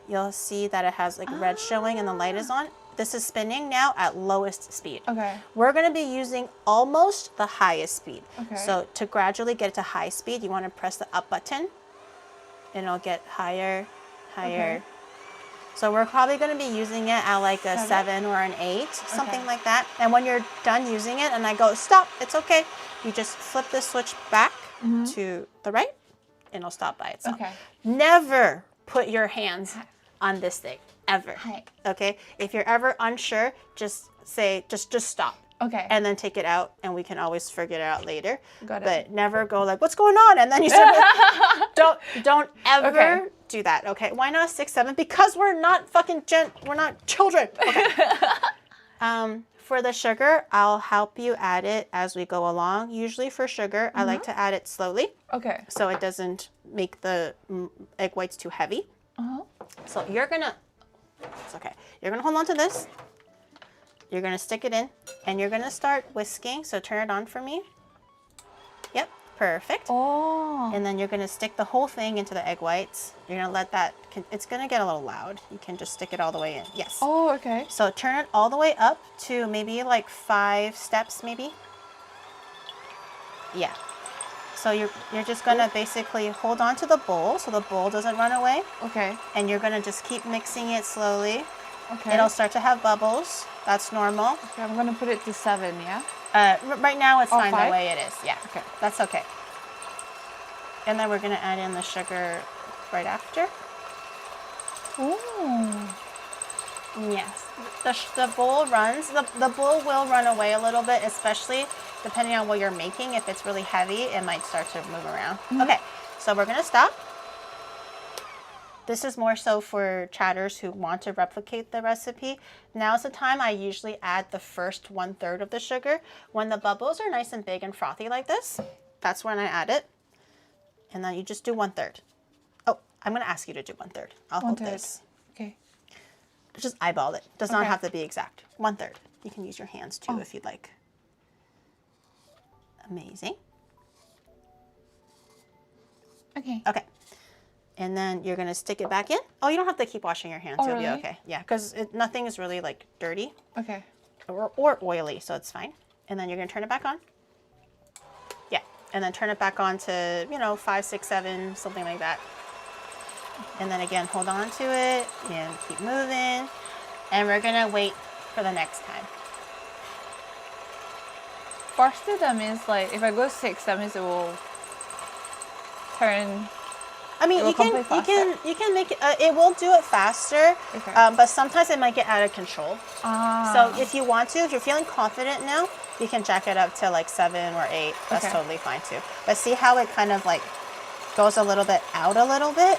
S1: You'll see that it has like red showing and the light is on. this is spinning now at lowest speed.
S2: Okay.
S1: We're going to be using almost the highest speed.
S2: Okay.
S1: So to gradually get to high speed, you want to press the up button and it'll get higher, higher.
S2: Okay.
S1: So we're probably going to be using it at like a 7 or an 8, something like that. And when you're done using it and I go, stop, it's okay. You just flip the switch back to the right and it'll stop by itself.
S2: Okay.
S1: Never put your hands on this thing, ever.
S2: Hi.
S1: Okay? If you're ever unsure, just say, just stop.
S2: Okay.
S1: And then take it out and we can always figure it out later.
S2: Got it.
S1: But never go like, what's going on? And then you start don't ever do that. Okay. Why not 6, 7? Because we're not fucking we're not children. Okay. For the sugar, I'll help you add it as we go along. Usually for sugar, I like to add it slowly.
S2: Okay.
S1: So it doesn't make the egg whites too heavy. So you're gonna, it's okay. You're gonna hold on to this. You're gonna stick it in and you're gonna start whisking. So turn it on for me. Yep, perfect.
S2: Oh.
S1: And then you're gonna stick the whole thing into the egg whites. You're gonna let that, it's gonna get a little loud. You can just stick it all the way in. Yes.
S2: Oh, okay.
S1: So turn it all the way up to maybe like 5 steps maybe. Yeah. So you're just gonna basically hold on to the bowl so the bowl doesn't run away.
S2: Okay.
S1: And you're gonna just keep mixing it slowly.
S2: Okay.
S1: It'll start to have bubbles. That's normal.
S2: Okay, I'm gonna put it to 7, yeah?
S1: Right now it's fine
S2: 5?
S1: the way it is. Yeah.
S2: Okay.
S1: That's okay. And then we're gonna add in the sugar right after.
S2: Ooh.
S1: Yes. The bowl runs. The bowl will run away a little bit, especially depending on what you're making. If it's really heavy, it might start to move around. Okay. So we're gonna stop. This is more so for chatters who want to replicate the recipe. Now's the time I usually add the first 1/3 of the sugar. When the bubbles are nice and big and frothy like this, that's when I add it. And then you just do 1/3. Oh, I'm gonna ask you to do 1/3. I'll hold
S2: 1/3.
S1: this.
S2: Okay.
S1: Just eyeball it. Does not
S2: Okay.
S1: have to be exact. 1/3. You can use your hands too if you'd like. Amazing.
S2: Okay.
S1: Okay. And then you're gonna stick it back in. Oh, you don't have to keep washing your hands.
S2: Oh,
S1: You'll
S2: really?
S1: be okay. Yeah, because nothing is really like dirty
S2: Okay.
S1: or oily, so it's fine. And then you're gonna turn it back on. Yeah, and then turn it back on to 5, 6, 7, something like that. And then again, hold on to it and keep moving. And we're gonna wait for the next time.
S2: Faster, that means like if I go 6, that means it will turn.
S1: I mean,
S2: It will
S1: you can make it. It will do it faster,
S2: Okay.
S1: but sometimes it might get out of control.
S2: Ah.
S1: So if you want to, if you're feeling confident now, you can jack it up to like 7 or 8. That's
S2: Okay.
S1: totally fine too. But see how it kind of like goes a little bit out a little bit?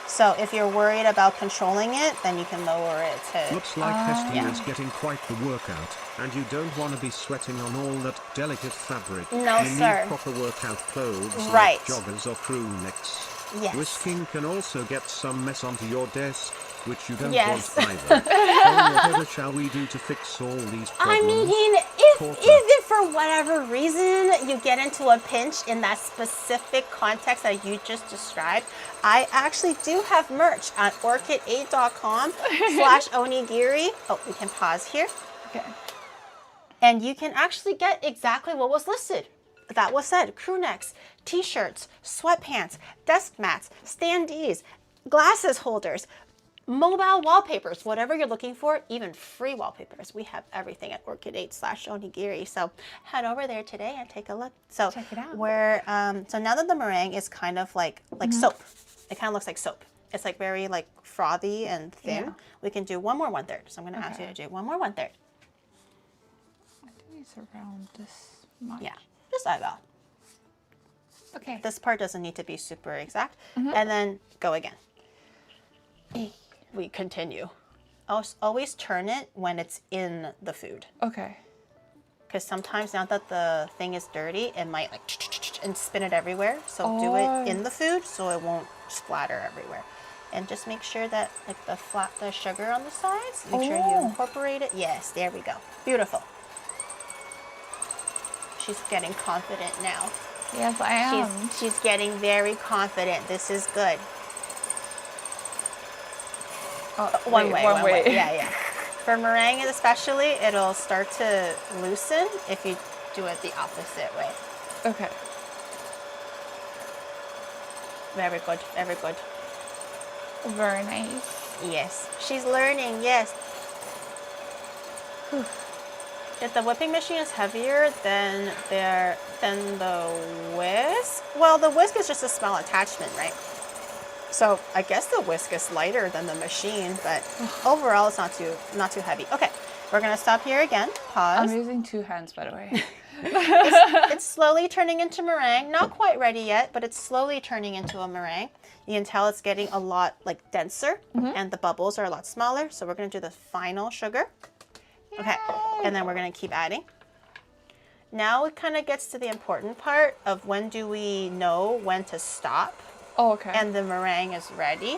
S1: So if you're worried about controlling it, then you can lower it to...
S4: Looks like Hestia
S1: yeah.
S4: is getting quite the workout, and you don't want to be sweating on all that delicate fabric.
S1: No,
S4: you
S1: sir.
S4: need proper workout clothes
S1: Right.
S4: like joggers or crew necks.
S1: Yes.
S4: Whisking can also get some mess onto your desk, which you don't
S1: Yes.
S4: want either. So whatever shall we do to fix all these problems?
S1: I mean, if for whatever reason you get into a pinch in that specific context that you just described, I actually do have merch on orchid8.com/onigiri. Oh, we can pause here.
S2: Okay.
S1: And you can actually get exactly what was listed. That was said, crew necks, t-shirts, sweatpants, desk mats, standees, glasses holders, mobile wallpapers, whatever you're looking for, even free wallpapers. We have everything at orchid8/onigiri. So head over there today and take a look. So
S2: check it out.
S1: So now that the meringue is kind of like soap, it kind of looks like soap. It's like very like frothy and thin.
S2: Yeah.
S1: We can do one more 1/3. So I'm going to ask you to do one more 1/3.
S2: I think it's around this much.
S1: Yeah, just eyeball.
S2: Okay.
S1: This part doesn't need to be super exact. And then go again. We continue. Always turn it when it's in the food.
S2: Okay.
S1: Because sometimes now that the thing is dirty, it might like and spin it everywhere. So do it in the food so it won't splatter everywhere. And just make sure that like the sugar on the sides, make sure you incorporate it. Yes, there we go. Beautiful. She's getting confident now.
S2: Yes, I am.
S1: She's getting very confident. This is good.
S2: Oh,
S1: One way.
S2: One way.
S1: Yeah. For meringue especially, it'll start to loosen if you do it the opposite way.
S2: Okay.
S1: Very good, very good.
S2: Very nice.
S1: Yes, she's learning, yes. If the whipping machine is heavier than the whisk, well, the whisk is just a small attachment, right? So I guess the whisk is lighter than the machine, but overall it's not too heavy. Okay, we're gonna stop here again. Pause.
S2: I'm using 2 hands, by the way.
S1: It's slowly turning into meringue. Not quite ready yet, but it's slowly turning into a meringue. You can tell it's getting a lot like denser, and the bubbles are a lot smaller. So we're gonna do the final sugar. Okay, and then we're gonna keep adding. Now it kind of gets to the important part of when do we know when to stop.
S2: Oh, okay.
S1: And the meringue is ready.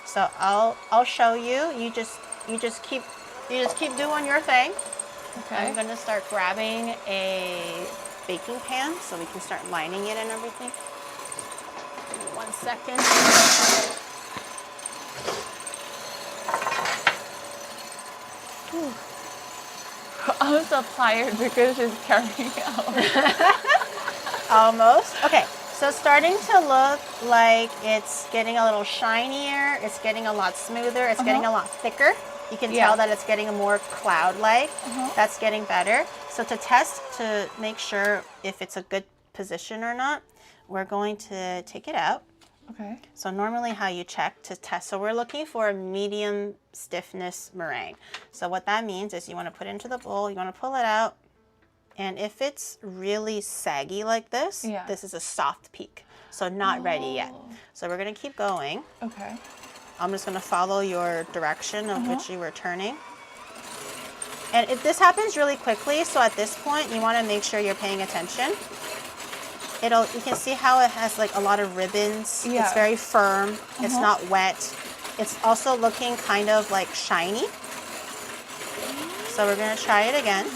S1: So I'll show you. You just keep doing your thing.
S2: Okay.
S1: I'm gonna start grabbing a baking pan so we can start lining it and everything. Give me 1 second.
S2: I'm so tired because she's carrying out.
S1: Almost. Okay. So starting to look like it's getting a little shinier, it's getting a lot smoother, it's getting a lot thicker. You can tell that it's getting more cloud-like. That's getting better. So to test, to make sure if it's a good position or not, we're going to take it out.
S2: Okay.
S1: So normally how you check to test, so we're looking for a medium stiffness meringue. So what that means is you want to put it into the bowl, you want to pull it out, and if it's really saggy like this, this is a soft peak. So not ready yet. So we're going to keep going.
S2: Okay.
S1: I'm just going to follow your direction of which you were turning. And this happens really quickly, so at this point you want to make sure you're paying attention. You can see how it has like a lot of ribbons. It's very firm. It's not wet. It's also looking kind of like shiny. So we're going to try it again.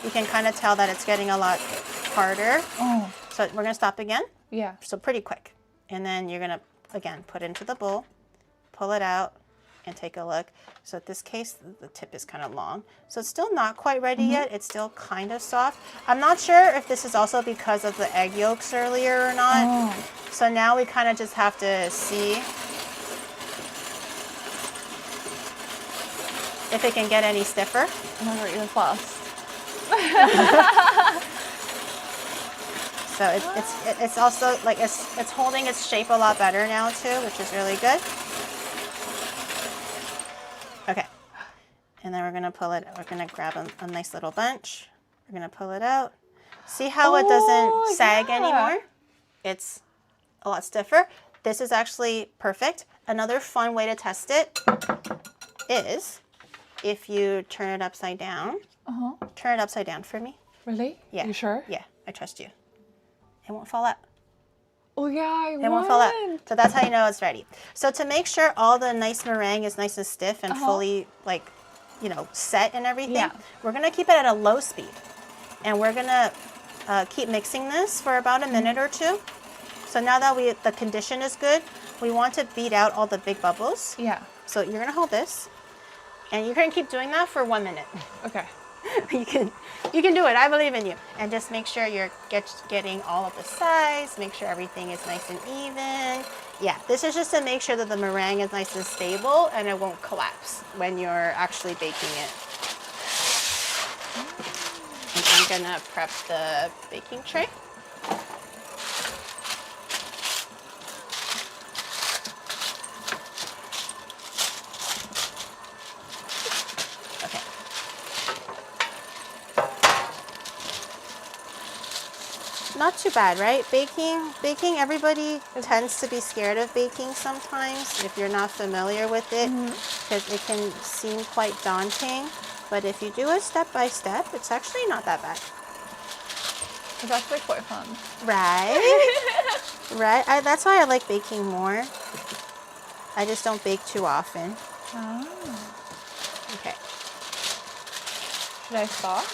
S1: You can kind of tell that it's getting a lot harder. So we're going to stop again.
S2: Yeah.
S1: So pretty quick. And then you're going to, again, put it into the bowl, pull it out, and take a look. So in this case, the tip is kind of long. So it's still not quite ready yet. It's still kind of soft. I'm not sure if this is also because of the egg yolks earlier or not. So now we kind of just have to see if it can get any stiffer.
S2: Oh my God, you're fast.
S1: So it's also like it's holding its shape a lot better now too, which is really good. Okay, and then we're gonna pull it. We're gonna grab a nice little bunch. We're gonna pull it out. See how it doesn't sag anymore? It's a lot stiffer. This is actually perfect. Another fun way to test it is if you turn it upside down. Turn it upside down for me.
S2: Really?
S1: Yeah.
S2: You sure?
S1: Yeah, I trust you. It won't fall out.
S2: Oh yeah,
S1: It won't fall out. So that's how you know it's ready. So to make sure all the nice meringue is nice and stiff and fully like, set and everything, we're gonna keep it at a low speed. And we're gonna keep mixing this for about a minute or two. So now that the condition is good, we want to beat out all the big bubbles.
S2: Yeah.
S1: So you're gonna hold this and you're gonna keep doing that for 1 minute.
S2: Okay.
S1: You can do it. I believe in you. And just make sure you're getting all of the sides. Make sure everything is nice and even. Yeah, this is just to make sure that the meringue is nice and stable and it won't collapse when you're actually baking it. And I'm gonna prep the baking tray. Not too bad, right? Baking, everybody tends to be scared of baking sometimes if you're not familiar with it, because it can seem quite daunting. But if you do it step by step, it's actually not that bad.
S2: It's actually quite fun.
S1: Right? Right? That's why I like baking more. I just don't bake too often.
S2: Oh.
S1: Okay.
S2: Should I stop?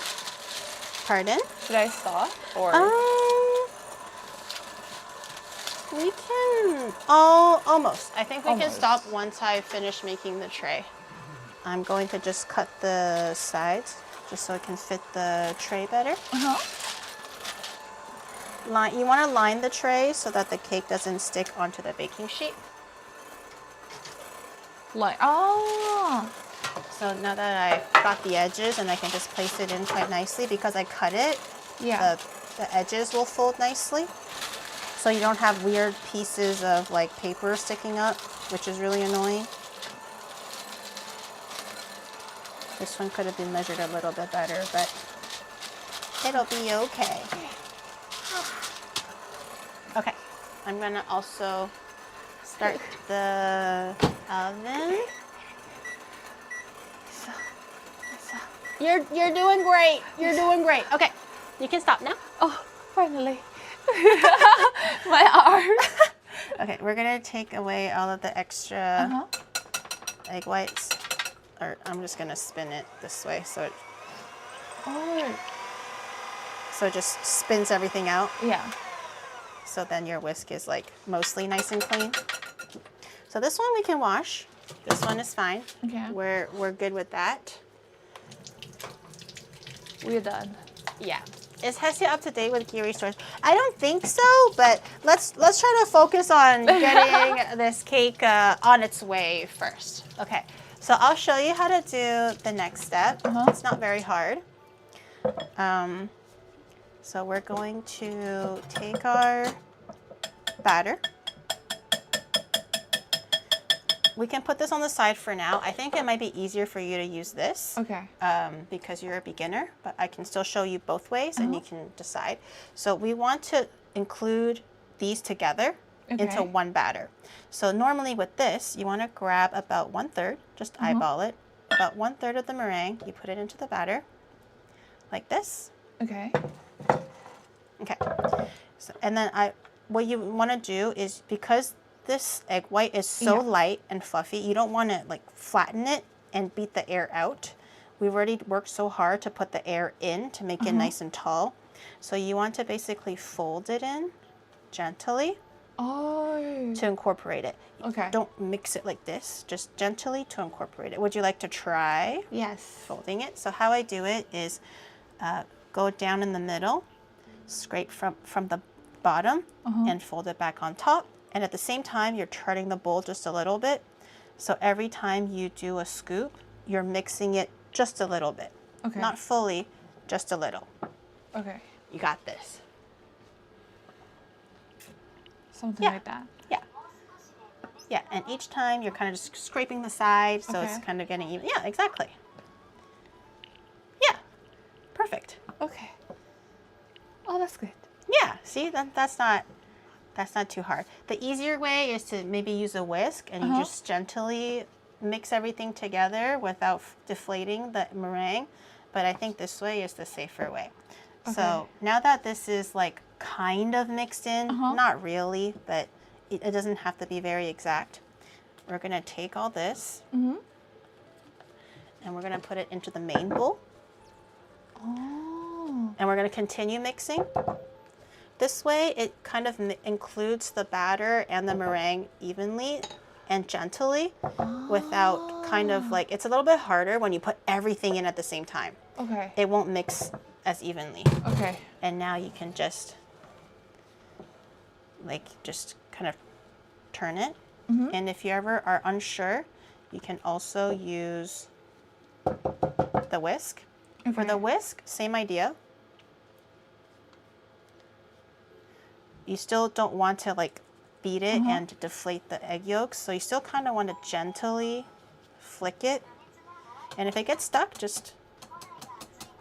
S1: Pardon?
S2: Should I stop? Or
S1: we can almost. I think we can
S2: Almost.
S1: stop once I finish making the tray. I'm going to just cut the sides just so it can fit the tray better. You want to line the tray so that the cake doesn't stick onto the baking sheet. So now that I've got the edges, and I can just place it in quite nicely because I cut it, the edges will fold nicely. So you don't have weird pieces of like paper sticking up, which is really annoying. This one could have been measured a little bit better, but it'll be okay. Okay, I'm gonna also start the oven. You're doing great. You're doing great. Okay, you can stop now.
S2: Oh, finally. My arm.
S1: Okay, we're gonna take away all of the extra egg whites. Or I'm just gonna spin it this way so it just spins everything out.
S2: Yeah.
S1: So then your whisk is like mostly nice and clean. So this one we can wash. This one is fine.
S2: Okay.
S1: We're good with that.
S2: We're done.
S1: Yeah. Is Hestia up to date with Giri stores? I don't think so, but let's try to focus on getting this cake on its way first. Okay. So I'll show you how to do the next step. It's not very hard. So we're going to take our batter. We can put this on the side for now. I think it might be easier for you to use this.
S2: Okay.
S1: Because you're a beginner, but I can still show you both ways and you can decide. So we want to include these together into one batter. So normally with this, you want to grab about 1/3, just eyeball it, about 1/3 of the meringue, you put it into the batter, like this.
S2: Okay.
S1: Okay. So, and then what you want to do is, because this egg white is so light and fluffy, you don't want to like flatten it and beat the air out. We've already worked so hard to put the air in to make it nice and tall. So you want to basically fold it in gently to incorporate it.
S2: Okay.
S1: Don't mix it like this, just gently to incorporate it. Would you like to try folding it? So how I do it is go down in the middle, scrape from the bottom and fold it back on top. And at the same time, you're turning the bowl just a little bit. So every time you do a scoop, you're mixing it just a little bit.
S2: Okay.
S1: Not fully, just a little.
S2: Okay.
S1: You got this.
S2: Something like that.
S1: Yeah. Yeah, and each time you're kind of just scraping the side, so it's kind of getting even. Yeah, exactly. Yeah. Perfect.
S2: Okay. Oh, that's good.
S1: Yeah, see, that's not too hard. The easier way is to maybe use a whisk and you just gently mix everything together without deflating the meringue. But I think this way is the safer way. Okay. So now that this is like kind of mixed in, not really, but it doesn't have to be very exact. We're gonna take all this and we're gonna put it into the main bowl. And we're gonna continue mixing. This way, it kind of includes the batter and the meringue evenly and gently without kind of like, it's a little bit harder when you put everything in at the same time.
S2: Okay.
S1: It won't mix as evenly.
S2: Okay.
S1: And now you can just kind of turn it. And if you ever are unsure, you can also use the whisk. For the whisk, same idea. You still don't want to like beat it and deflate the egg yolks, so you still kind of want to gently flick it. And if it gets stuck, just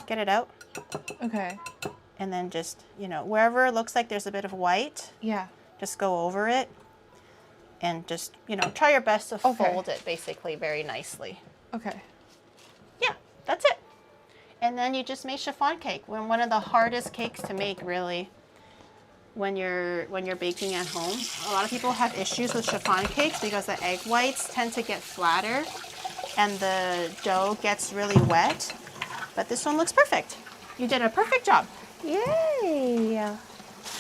S1: get it out.
S2: Okay.
S1: And then just, wherever it looks like there's a bit of white, just go over it and just, try your best to fold it basically very nicely.
S2: Okay.
S1: Yeah, that's it. And then you just make chiffon cake. One of the hardest cakes to make, really. When you're baking at home. A lot of people have issues with chiffon cakes because the egg whites tend to get flatter and the dough gets really wet. But this one looks perfect. You did a perfect job.
S2: Yay!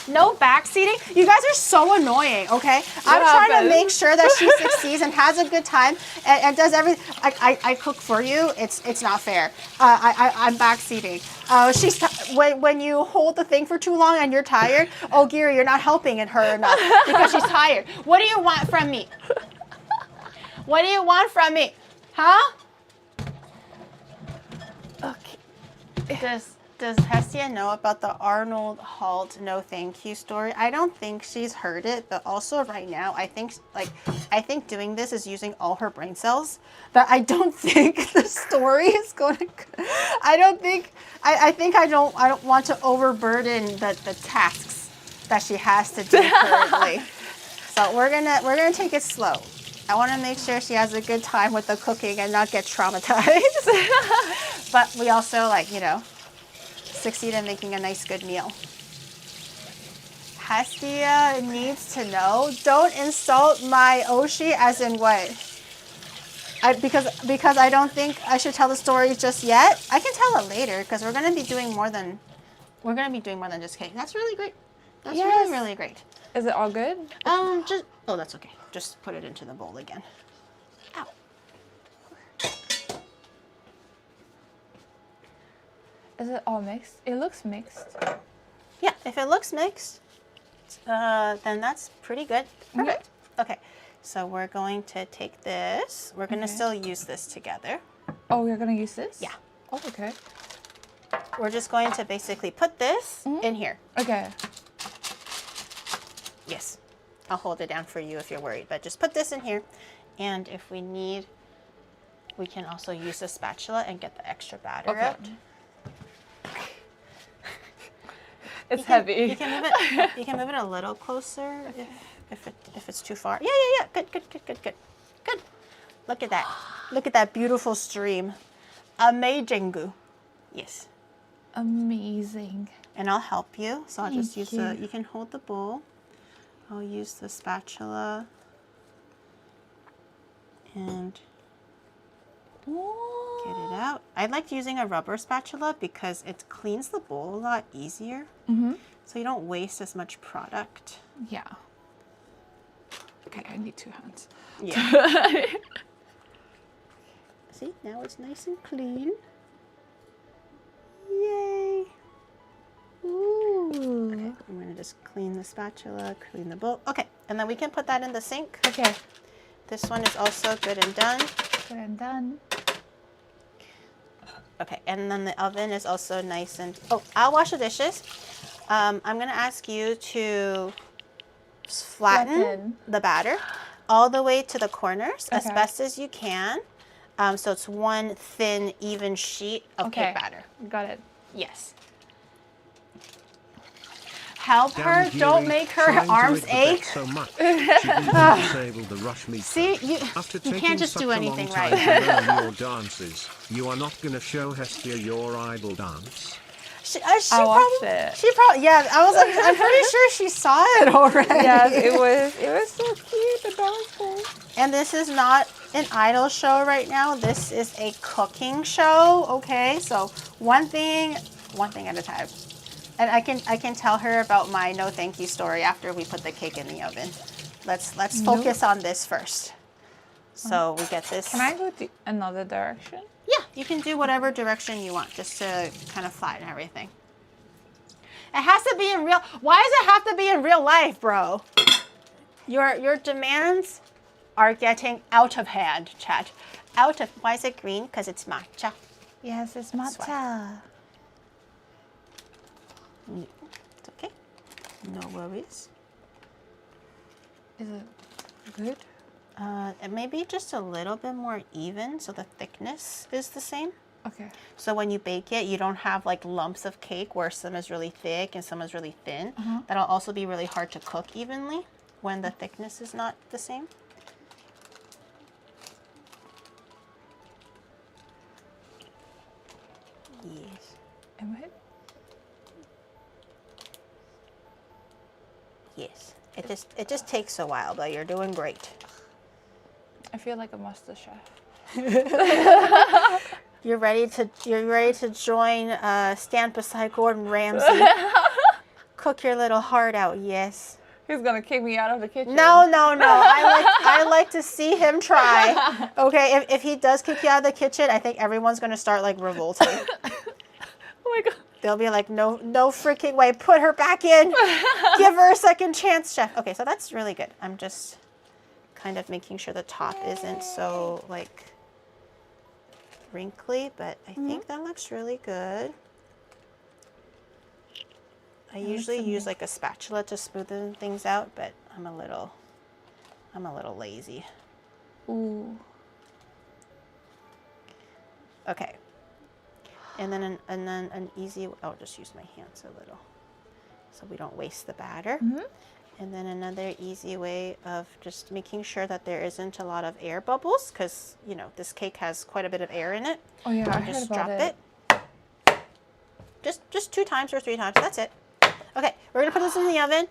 S1: No backseating. You guys are so annoying, okay? I'm trying to make sure that she succeeds and has a good time and does everything. I cook for you. It's not fair. I'm backseating. When you hold the thing for too long and you're tired, oh, Giri, you're not helping her enough because she's tired. What do you want from me? What do you want from me? Huh? Okay. Does Hestia know about the Arnold Halt no thank you story? I don't think she's heard it, but also right now I think doing this is using all her brain cells. But I don't think the story is going to. I don't want to overburden the tasks that she has to do currently. So we're gonna take it slow. I want to make sure she has a good time with the cooking and not get traumatized. But we also succeed in making a nice good meal. Hestia needs to know. Don't insult my Oshi, as in what? Because I don't think I should tell the story just yet. I can tell it later because we're gonna be doing more than just cake. That's really great. That's really great.
S2: Is it all good?
S1: That's okay. Just put it into the bowl again. Ow.
S2: Is it all mixed? It looks mixed.
S1: Yeah, if it looks mixed, then that's pretty good. Perfect. Okay, so we're going to take this. We're going to still use this together.
S2: Oh, we're going to use this?
S1: Yeah.
S2: Oh, okay.
S1: We're just going to basically put this in here.
S2: Okay.
S1: Yes. I'll hold it down for you if you're worried, but just put this in here. And if we need, we can also use a spatula and get the extra batter out.
S2: It's heavy.
S1: You can move it a little closer if it's too far. Yeah. Good. Look at that. Look at that beautiful stream. Amazing. Yes.
S2: Amazing.
S1: And I'll help you. So I'll just use you can hold the bowl. I'll use the spatula and get it out. I like using a rubber spatula because it cleans the bowl a lot easier. So you don't waste as much product.
S2: Yeah. Okay, I need 2 hands.
S1: Yeah. See, now it's nice and clean. Yay. Ooh. Okay, I'm going to just clean the spatula, clean the bowl. Okay, and then we can put that in the sink.
S2: Okay.
S1: This one is also good and done.
S2: Good and done.
S1: Okay, and then the oven is also nice and... Oh, I'll wash the dishes. I'm going to ask you to flatten the batter all the way to the corners as best as you can. So it's one thin, even sheet of cake batter.
S2: Got it.
S1: Yes. Help her. Don't make her arms ache.
S4: So much. She even disabled the rush meter.
S1: See, you can't just do anything right.
S4: To learn your dances, you are not going to show Hestia your idol dance.
S1: She probably, yeah. I'm pretty sure she saw it already.
S2: Yes, it was so cute and adorable.
S1: And this is not an idol show right now. This is a cooking show. Okay, so one thing at a time. And I can tell her about my no thank you story after we put the cake in the oven. Let's focus on this first. So we get this.
S2: Can I go another direction?
S1: Yeah, you can do whatever direction you want, just to kind of flatten everything. It has to be in real. Why does it have to be in real life, bro? Your demands are getting out of hand, chat. Why is it green? Because it's matcha.
S2: Yes, it's matcha.
S1: It's okay. No worries.
S2: Is it good?
S1: It may be just a little bit more even, so the thickness is the same.
S2: Okay.
S1: So when you bake it, you don't have like lumps of cake where some is really thick and some is really thin. That'll also be really hard to cook evenly when the thickness is not the same. Yes.
S2: Am I?
S1: Yes. It just takes a while, but you're doing great.
S2: I feel like a master chef.
S1: You're ready to join stand beside Gordon Ramsay cook your little heart out, yes.
S2: He's gonna kick me out of the kitchen.
S1: No. I like to see him try. Okay, if he does kick you out of the kitchen, I think everyone's gonna start like revolting.
S2: Oh my god.
S1: They'll be like, no freaking way, put her back in. Give her a second chance, chef. Okay, so that's really good. I'm just kind of making sure the top isn't so like wrinkly, but I think that looks really good. I usually use like a spatula to smoothen things out, but I'm a little lazy.
S2: Ooh.
S1: Okay. And then an easy, I'll just use my hands a little so we don't waste the batter. And then another easy way of just making sure that there isn't a lot of air bubbles, because you know this cake has quite a bit of air in it.
S2: Oh yeah, I
S1: just
S2: heard about
S1: drop it. Just 2 times or 3 times. That's it. Okay, we're gonna put this in the oven.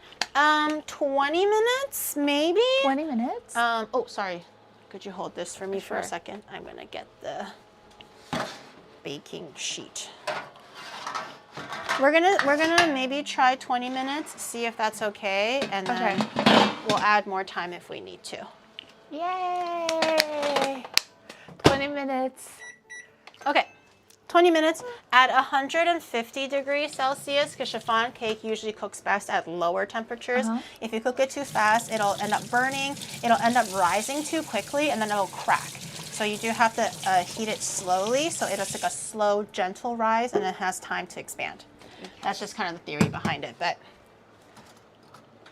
S1: 20 minutes, maybe.
S2: 20 minutes.
S1: Oh, sorry. Could you hold this for me for a
S2: Sure.
S1: second? I'm gonna get the baking sheet. We're gonna maybe try 20 minutes, see if that's okay, and then we'll add more time if we need to.
S2: Yay! 20 minutes.
S1: Okay. 20 minutes at 150 degrees Celsius, because chiffon cake usually cooks best at lower temperatures. If you cook it too fast, it'll end up burning, it'll end up rising too quickly, and then it'll crack. So you do have to heat it slowly, so it's like a slow, gentle rise, and it has time to expand. That's just kind of the theory behind it, but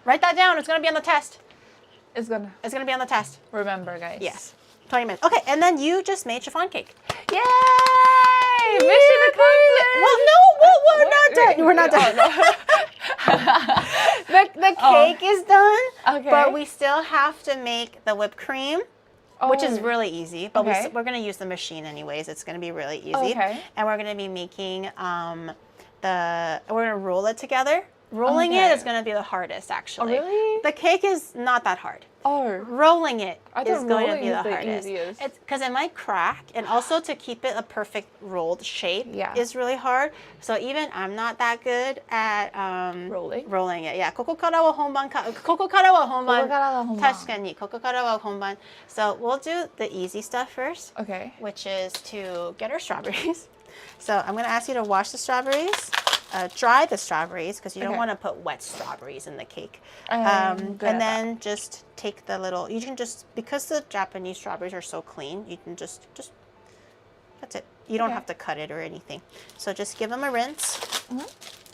S1: write that down. It's going to be on the test.
S2: It's gonna
S1: be on the test.
S2: remember, guys.
S1: Yes. 20 minutes. Okay, and then you just made chiffon cake.
S2: Yay! Mission accomplished.
S1: Well, no, we're not done. The cake is done,
S2: Okay.
S1: but we still have to make the whipped cream, which is
S2: Oh.
S1: really easy. But
S2: Okay.
S1: we're going to use the machine anyways. It's going to be really easy.
S2: Okay.
S1: And we're going to be making we're going to roll it together. Rolling it is going to be the hardest, actually.
S2: Oh, really?
S1: The cake is not that hard.
S2: Oh.
S1: Rolling it
S2: I
S1: is
S2: thought
S1: going to
S2: rolling
S1: be
S2: is
S1: the
S2: the
S1: hardest.
S2: easiest.
S1: It's because it might crack, and also to keep it a perfect rolled shape is really hard. So even I'm not that good at rolling it. Yeah, ここからは本番か。ここからは本番。確かにここからは本番。So we'll do the easy stuff first,
S2: Okay.
S1: which is to get our strawberries. So I'm going to ask you to wash the strawberries. Dry the strawberries, because you don't want to put wet strawberries in the cake. And then just take the little, you can just, because the Japanese strawberries are so clean, you can just that's it. You don't have to cut it or anything. So just give them a rinse,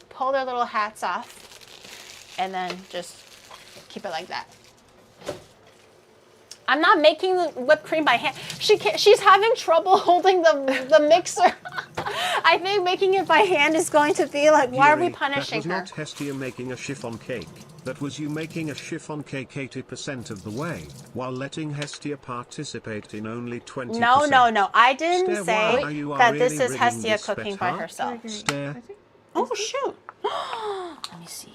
S1: pull their little hats off, and then just keep it like that. I'm not making the whipped cream by hand. She's having trouble holding the mixer. I think making it by hand is going to be like, why are we punishing her?
S4: That was not Hestia making a chiffon cake. That was you making a chiffon cake 80% of the way, while letting Hestia participate in only 20%.
S1: No. I didn't say
S4: you are
S1: that
S4: really
S1: this is
S4: rigging
S1: Hestia
S4: this
S1: cooking
S4: bet,
S1: by herself.
S4: Stare.
S1: Oh, shoot. Let me see.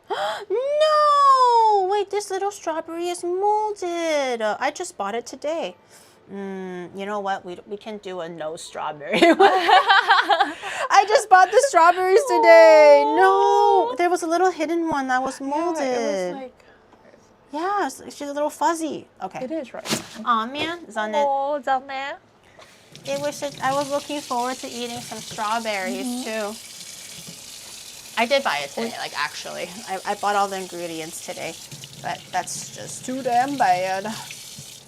S1: No! Wait, this little strawberry is molded. I just bought it today. You know what? We can do a no strawberry. I just bought the strawberries today. No, there was a little hidden one that was molded.
S2: Yeah, it was like...
S1: Yeah, it's just a little fuzzy. Okay.
S2: It is, right?
S1: Aw, man. Zannet.
S2: Oh, zannet.
S1: I was looking forward to eating some strawberries, too. I did buy it today, like, actually. I bought all the ingredients today, but that's just too damn bad.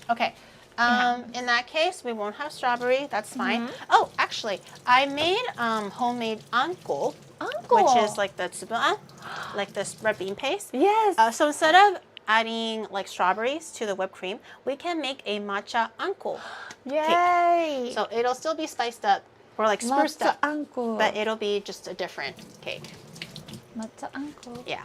S1: Okay. In that case, we won't have strawberry. That's fine. Oh, actually, I made homemade anko, which is like the tsubuan, like this red bean paste.
S2: Yes.
S1: So instead of adding like strawberries to the whipped cream, we can make a matcha anko
S2: Yay.
S1: cake. So it'll still be spiced up or like spruced up,
S2: anko.
S1: but it'll be just a different cake.
S2: Matcha anko.
S1: Yeah.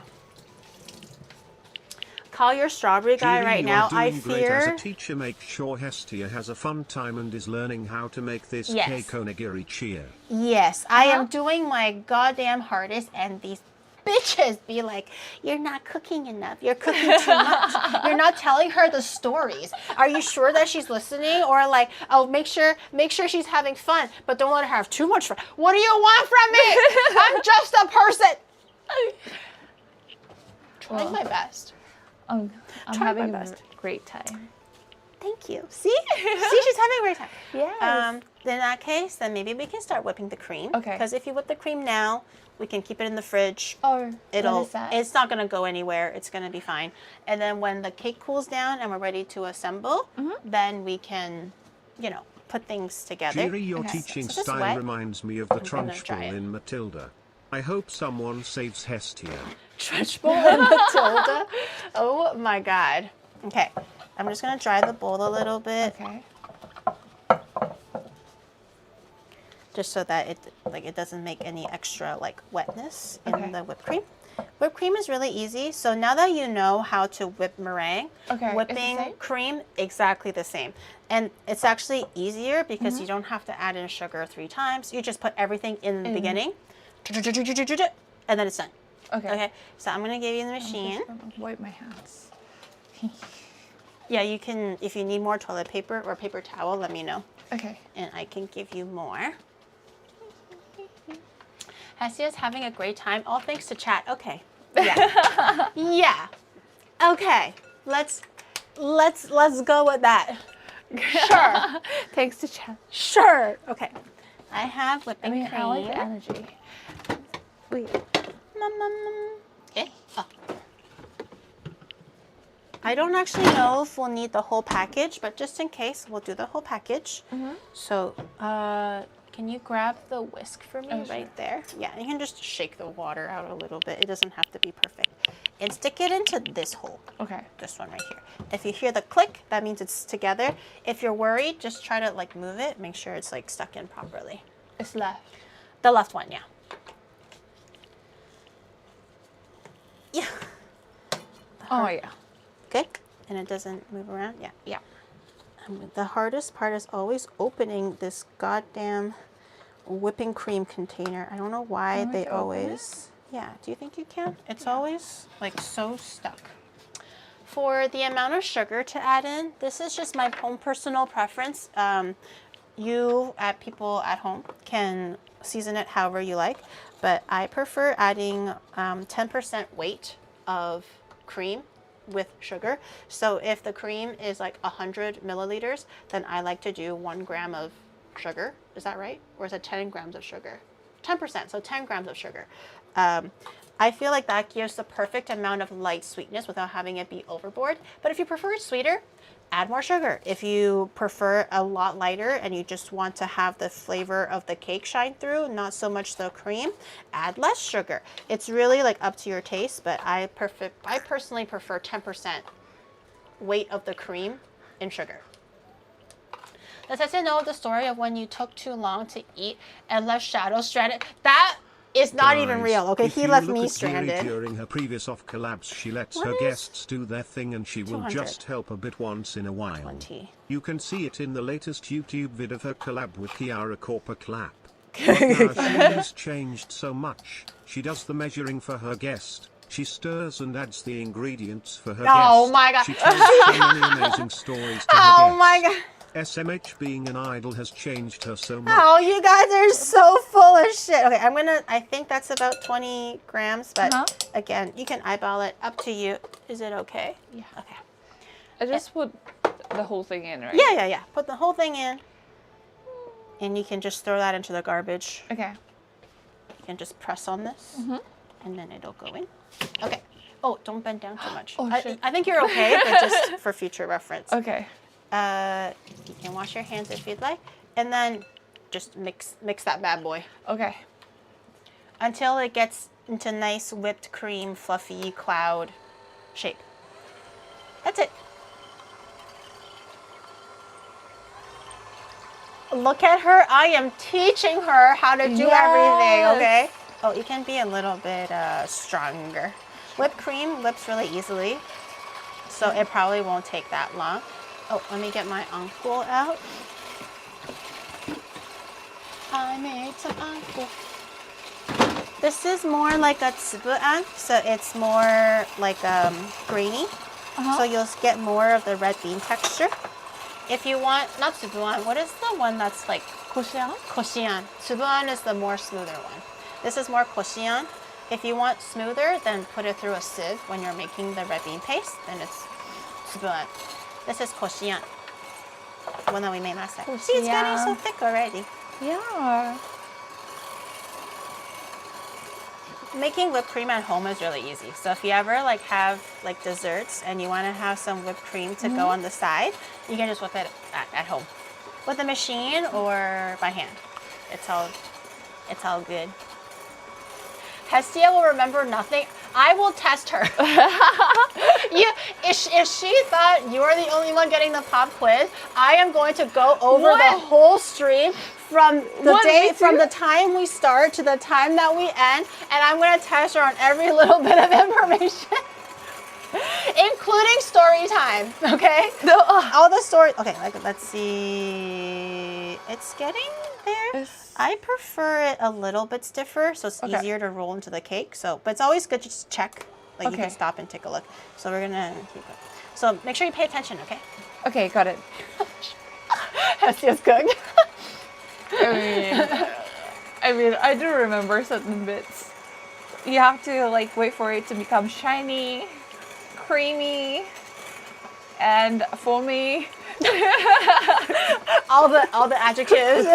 S1: Call your strawberry guy
S4: Julie,
S1: right
S4: you
S1: now.
S4: are doing
S1: I
S4: great
S1: fear.
S4: as a teacher, make sure Hestia has a fun time and is learning how to make this cake onigiri cheer.
S1: Yes, I am doing my goddamn hardest, and these bitches be like, "You're not cooking enough. You're cooking too much. You're not telling her the stories. Are you sure that she's listening?" Or like, "Oh, make sure she's having fun, but don't let her have too much fun." What do you want from me? I'm just a person. Trying my best.
S2: I'm
S1: Trying
S2: having
S1: my
S2: a
S1: best.
S2: great time.
S1: Thank you. See? See, she's having a great time.
S2: Yes.
S1: In that case, then maybe we can start whipping the cream.
S2: Okay.
S1: Because if you whip the cream now, we can keep it in the fridge.
S2: Oh, what is that?
S1: It's not gonna go anywhere. It's gonna be fine. And then when the cake cools down and we're ready to assemble, then we can, put things together.
S4: Jiri, your teaching
S1: So just
S4: style
S1: wet.
S4: reminds me of the
S1: I'm gonna
S4: trench
S1: try
S4: ball
S1: it.
S4: in Matilda. I hope someone saves Hestia.
S1: Trench bowl and Matilda. Oh my god. Okay. I'm just gonna dry the bowl a little bit.
S2: Okay.
S1: Just so that it doesn't make any extra wetness in
S2: Okay.
S1: the whipped cream. Whipped cream is really easy. So now that you know how to whip meringue,
S2: Okay, it's the
S1: whipping
S2: same?
S1: cream exactly the same. And it's actually easier because you don't have to add in sugar 3 times. You just put everything in the beginning, and then it's done.
S2: Okay.
S1: Okay. So I'm gonna give you the machine.
S2: Wipe my hands.
S1: Yeah, you can, if you need more toilet paper or paper towel, let me know.
S2: Okay.
S1: And I can give you more. Hestia's having a great time, all thanks to chat. Okay. Yeah. Yeah. Okay. Let's go with that. Sure.
S2: Thanks to chat.
S1: Sure. Okay. I have whipping cream.
S2: I like the energy. Wait.
S1: Okay. Oh. I don't actually know if we'll need the whole package, but just in case, we'll do the whole package. So, can you grab the whisk for me right there? Yeah, you can just shake the water out a little bit. It doesn't have to be perfect. And stick it into this hole.
S2: Okay.
S1: This one right here. If you hear the click, that means it's together. If you're worried, just try to move it. Make sure it's stuck in properly.
S2: It's left.
S1: The left one, yeah. Yeah.
S2: Oh, yeah.
S1: Okay. And it doesn't move around. Yeah.
S2: Yeah.
S1: The hardest part is always opening this goddamn whipping cream container. I don't know why they always... Yeah, do you think you can? It's always so stuck. For the amount of sugar to add in, this is just my own personal preference. People at home can season it however you like, but I prefer adding 10% weight of cream with sugar. So if the cream is 100 milliliters, then I like to do 1 gram of sugar. Is that right? Or is it 10 grams of sugar? 10%, so 10 grams of sugar. I feel like that gives the perfect amount of light sweetness without having it be overboard. But if you prefer it sweeter, add more sugar. If you prefer a lot lighter and you just want to have the flavor of the cake shine through, not so much the cream, add less sugar. It's really up to your taste, but I personally prefer 10% weight of the cream in sugar. Does Hestia know the story of when you took too long to eat and left Shadow stranded? That is not even real, okay? He left me stranded.
S4: During her previous off collabs, she lets
S1: What
S4: her
S1: is-
S4: guests do their thing and she will
S1: 200.
S4: just help a bit once in a while.
S1: 20.
S4: You can see it in the latest YouTube vid of her collab with Kiara Corpa Clap. But now she has changed so much. She does the measuring for her guest. She stirs and adds the ingredients for her guest.
S1: Oh my god.
S4: She tells so many amazing stories to her
S1: Oh
S4: guests.
S1: my god.
S4: SMH being an idol has changed her so much.
S1: Oh, you guys are so full of shit. Okay, I think that's about 20 grams, but again, you can eyeball it, up to you. Is it okay?
S2: Yeah.
S1: Okay.
S2: I just put the whole thing in, right?
S1: Yeah. Put the whole thing in. And you can just throw that into the garbage.
S2: Okay.
S1: You can just press on this, and then it'll go in. Okay. Oh, don't bend down too much.
S2: Oh, shit.
S1: I think you're okay, but just for future reference.
S2: Okay.
S1: You can wash your hands if you'd like, and then just mix that bad boy
S2: Okay.
S1: until it gets into nice whipped cream, fluffy cloud shape. That's it. Look at her. I am teaching her how to do everything, okay? Oh, you can be a little bit stronger. Whipped cream whips really easily, so it probably won't take that long. Oh, let me get my uncle out. I made some uncle. This is more like a tsubuan, so it's more like grainy. So you'll get more of the red bean texture. If you want, not tsubuan, what is the one that's like
S2: Koshian?
S1: koshian? Tsubuan is the more smoother one. This is more koshian. If you want smoother, then put it through a sieve when you're making the red bean paste. Then it's tsubuan. This is koshian, one that we made last time. See, it's getting so thick already.
S2: Yeah.
S1: Making whipped cream at home is really easy. So if you ever like have like desserts and you want to have some whipped cream to go on the side, you can just whip it at home with a machine or by hand. It's all good. Hestia will remember nothing. I will test her. If she thought you are the only one getting the pop quiz, I am going to go over the whole stream from the time we start to the time that we end, and I'm going to test her on every little bit of information, including story time. Okay? All the story. Okay, let's see. It's getting there. I prefer it a little bit stiffer, so it's easier to roll into the cake. But it's always good to just check. Like you can stop and take a look. So we're gonna keep it. So make sure you pay attention, okay?
S2: Okay, got it.
S1: Hestia's cooked.
S2: I mean, I do remember certain bits. You have to like wait for it to become shiny, creamy, and foamy.
S1: all the adjectives.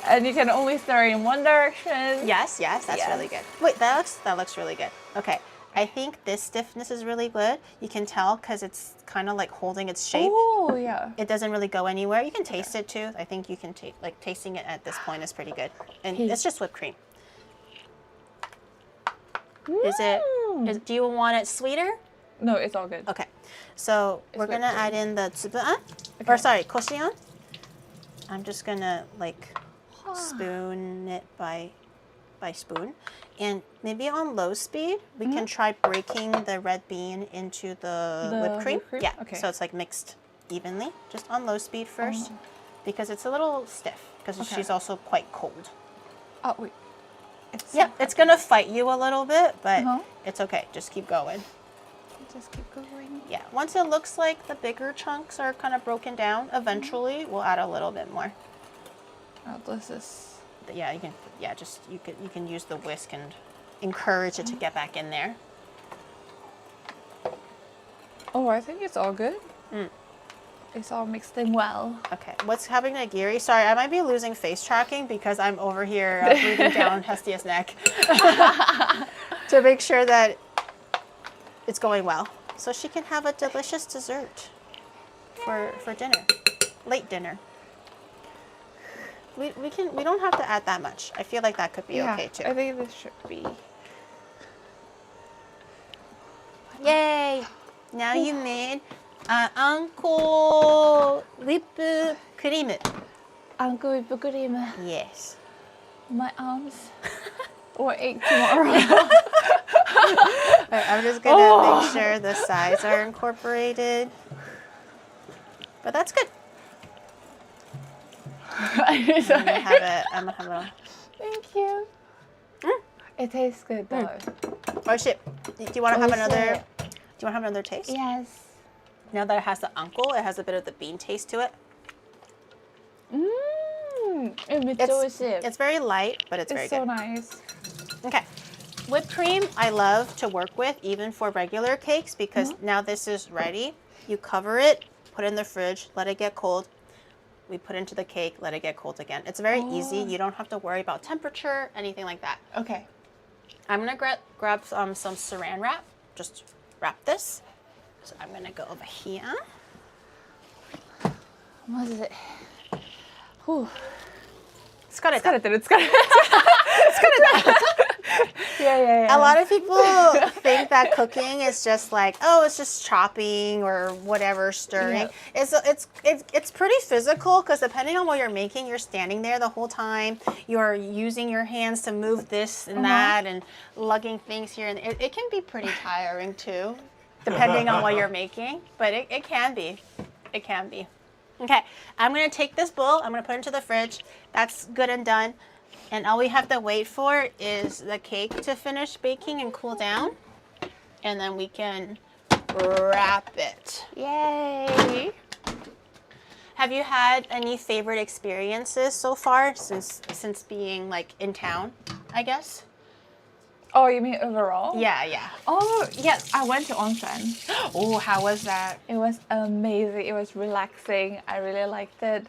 S2: And you can only stir in one direction.
S1: Yes, that's really good. Wait, that looks really good. Okay, I think this stiffness is really good. You can tell because it's kind of like holding its shape.
S2: Oh, yeah.
S1: It doesn't really go anywhere. You can taste it too. I think you can tasting it at this point is pretty good. And it's just whipped cream. Do you want it sweeter?
S2: No, it's all good.
S1: Okay. So we're gonna add in the tsubuan, or sorry, koshian. I'm just gonna like spoon it by spoon, and maybe on low speed we can try breaking the red bean into the whipped cream. Yeah. Okay. So it's like mixed evenly, just on low speed first, because it's a little stiff because she's also quite cold.
S2: Oh wait.
S1: It's gonna fight you a little bit, but it's okay. Just keep going.
S2: Just keep going.
S1: Yeah, once it looks like the bigger chunks are kind of broken down, eventually we'll add a little bit more.
S2: Oh, this is.
S1: Yeah, you can. Yeah, just you can use the whisk and encourage it to get back in there.
S2: Oh, I think it's all good. It's all mixed in well.
S1: Okay, what's happening to Onigiri? Sorry, I might be losing face tracking because I'm over here breathing down Hestia's neck to make sure that it's going well, so she can have a delicious dessert for dinner, late dinner. We don't have to add that much. I feel like that could be okay too.
S2: I think this should be.
S1: Yay! Now you made Uncle whipped cream.
S2: Uncle whipped cream.
S1: Yes.
S2: My arms or ache tomorrow.
S1: I'm just gonna make sure the sides are incorporated. But that's good. I'm gonna have it.
S2: Thank you. It tastes good though.
S1: Oh shit! Do you want to have another? Do you want to have another taste?
S2: Yes.
S1: Now that it has the uncle, it has a bit of the bean taste to it. It's very light, but it's very good.
S2: It's so nice.
S1: Okay. Whipped cream, I love to work with, even for regular cakes, because now this is ready. You cover it, put it in the fridge, let it get cold. We put it into the cake, let it get cold again. It's very easy. You don't have to worry about temperature, anything like that.
S2: Okay.
S1: I'm going to grab some saran wrap. Just wrap this. So I'm going to go over here.
S2: What is it? Whew.
S1: Yeah. A lot of people think that cooking is just like, it's just chopping or whatever, stirring. Yeah. It's pretty physical because depending on what you're making, you're standing there the whole time. You're using your hands to move this and that and lugging things here. And it can be pretty tiring too, depending on what you're making. But it can be. It can be. Okay, I'm going to take this bowl. I'm going to put it into the fridge. That's good and done. And all we have to wait for is the cake to finish baking and cool down. And then we can wrap it.
S2: Yay!
S1: Have you had any favorite experiences so far since being like in town I guess.
S2: Oh, you mean overall?
S1: Yeah, yeah.
S2: Oh, yes. I went to onsen.
S1: Oh, how was that?
S2: It was amazing. It was relaxing. I really liked it.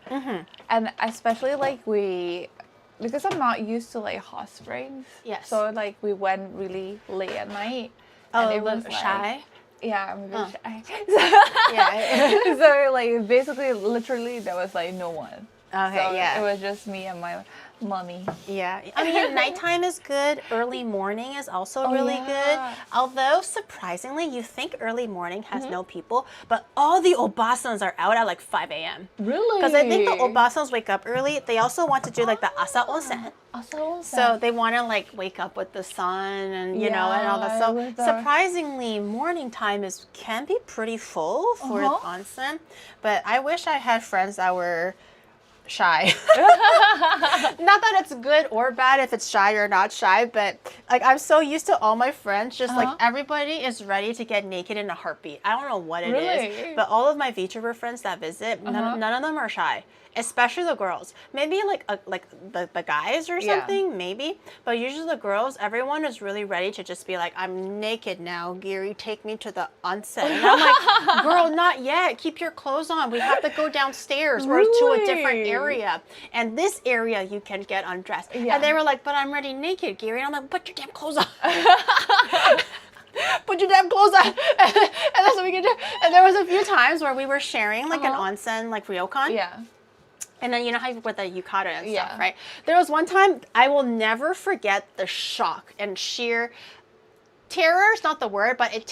S2: And especially like because I'm not used to like hot springs.
S1: Yes.
S2: So like we went really late at night.
S1: Oh,
S2: and
S1: it was shy?
S2: Yeah, I'm a bit shy.
S1: Yeah.
S2: So like basically, literally, there was like no one.
S1: Okay,
S2: So
S1: yeah.
S2: It was just me and my mommy.
S1: Yeah, I mean, nighttime is good. Early morning is also really good. Although, surprisingly, you think early morning has no people, but all the obasans are out at like 5 a.m.
S2: Really?
S1: Because I think the obasans wake up early. They also want to do like the asa onsen. So they want to like wake up with the sun and you know and all that. So surprisingly, morning time can be pretty full for onsen. But I wish I had friends that were shy. Not that it's good or bad if it's shy or not shy, but like I'm so used to all my friends, just like everybody is ready to get naked in a heartbeat. I don't know what it is, but all of my VTuber friends that visit, none of them are shy. Especially the girls. Maybe like the guys or something, maybe. But usually the girls, everyone is really ready to just be like, I'm naked now, Giri, take me to the onsen. And I'm like, girl, not yet. Keep your clothes on. We have to go downstairs or to a different area. And this area you can get undressed. And they were like, but I'm already naked, Giri. And I'm like, put your damn clothes on. Put your damn clothes on. And that's what we can do. And there was a few times where we were sharing like an onsen, like ryokan.
S2: Yeah.
S1: And then you know how you with the yukata and stuff, right? There was one time I will never forget the shock and sheer terror is not the word, but it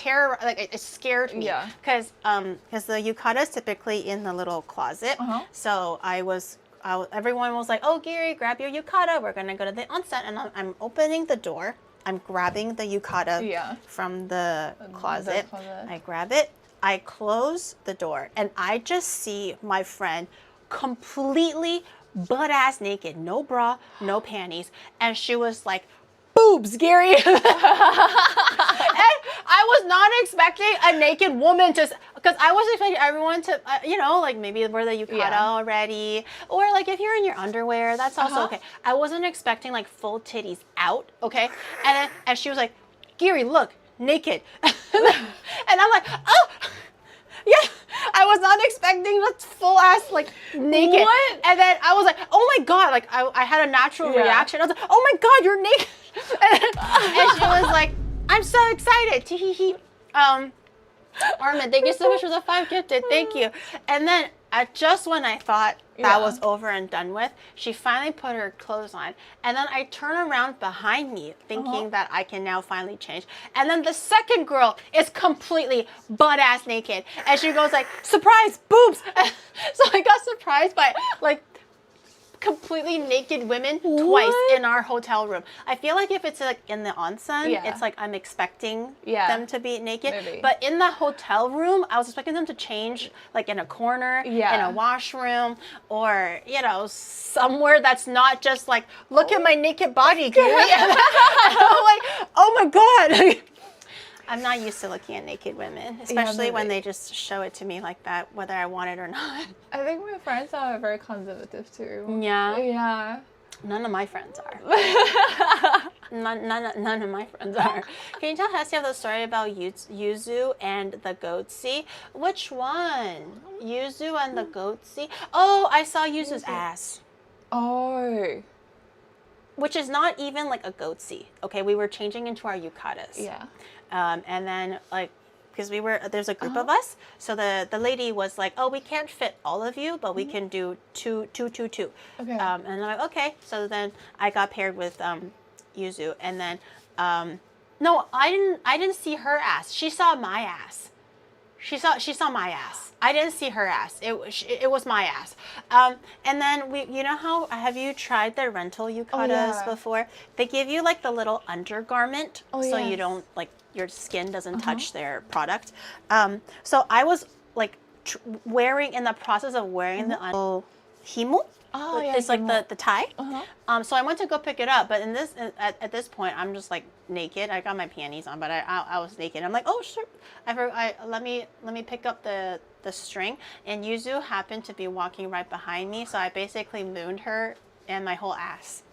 S1: scared me. Yeah. Because the yukata is typically in the little closet. So everyone was like, "Oh, Giri, grab your yukata. We're gonna go to the onsen." And I'm opening the door. I'm grabbing the yukata from the closet. I grab it. I close the door, and I just see my friend completely butt-ass naked, no bra, no panties, and she was like, boobs, Gary. And I was not expecting a naked woman to, because I was expecting everyone to, you know, like maybe wear the yukata already, or like if you're in your underwear, that's also okay. I wasn't expecting like full titties out, okay? And she was like, Gary, look, naked. And I'm like, oh, yeah. I was not expecting the full ass like naked. What? And then I was like, oh my god, like I had a natural reaction. I was like, oh my god, you're naked. And she was like, I'm so excited. Tee-hee-hee. Armin, thank you so much for the 5 gifted. Thank you. And then just when I thought that was over and done with, she finally put her clothes on. And then I turn around behind me thinking that I can now finally change. And then the second girl is completely butt-ass naked. And she goes like, surprise, boobs. So I got surprised by like completely naked women twice in our hotel room. I feel like if it's like in the onsen, it's like I'm expecting them to be naked. Maybe. But in the hotel room, I was expecting them to change like in a corner, in a washroom, or you know, somewhere that's not just like, look at my naked body, Gary. And I'm like, oh my god. I'm not used to looking at naked women, especially when they just show it to me like that, whether I want it or not.
S2: I think my friends are very conservative too.
S1: Yeah?
S2: Yeah.
S1: None of my friends are. None of my friends are. Can you tell Hestia the story about Yuzu and the goatsy? Which one? Yuzu and the goatsy? Oh, I saw Yuzu's ass.
S2: Oh.
S1: Which is not even like a goatsy. Okay, we were changing into our yukatas. Yeah. And then like, because there's a group of us, so the lady was like, oh, we can't fit all of you, but we can do two. Okay. And I'm like, okay. So then I got paired with Yuzu, and then no, I didn't see her ass. She saw my ass. She saw my ass. I didn't see her ass. It was my ass. And then you know how, have you tried the rental yukatas before? They give you like the little undergarment, so you don't like, your skin doesn't touch their product. So I was like in the process of wearing the himu. Oh, yeah, it's like the tie. So I went to go pick it up, but at this point, I'm just like naked. I got my panties on, but I was naked. I'm like, oh sure. Let me pick up the string, and Yuzu happened to be walking right behind me, so I basically mooned her and my whole ass.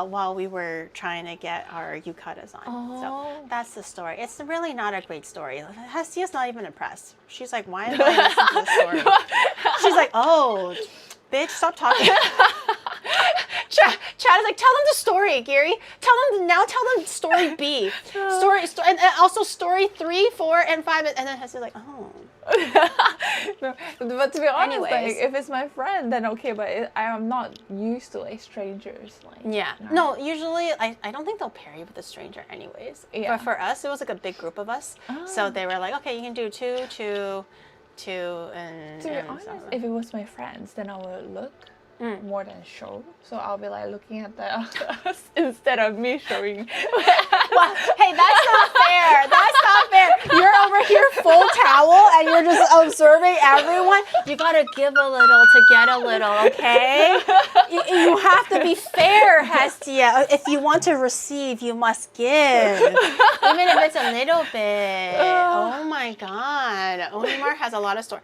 S1: while we were trying to get our yukatas on.
S2: Oh.
S1: So that's the story. It's really not a great story. Hestia's not even impressed. She's like, why am I listening to this story? She's like, oh, bitch, stop talking. Chad is like, tell them the story, Gary. Tell them story B. Story, and also story 3, 4, and 5. And then Hestia's like, oh.
S2: No, but to be honest, like,
S1: Anyways.
S2: if it's my friend, then okay. But I am not used to like strangers. Like,
S1: Yeah. No, usually I don't think they'll pair you with a stranger anyways.
S2: Yeah.
S1: But for us, it was like a big group of us. So they were like, okay, you can do 2, 2, 2, and...
S2: To be
S1: and
S2: honest,
S1: so.
S2: if it was my friends, then I would look more than show. So I'll be like looking at the others instead of me showing.
S1: Well, hey, that's not fair. That's not fair. You're over here full towel and you're just observing everyone. You gotta give a little to get a little, okay? You have to be fair, Hestia. If you want to receive, you must give. Even if it's a little bit. Oh my God. Onimart has a lot of stories.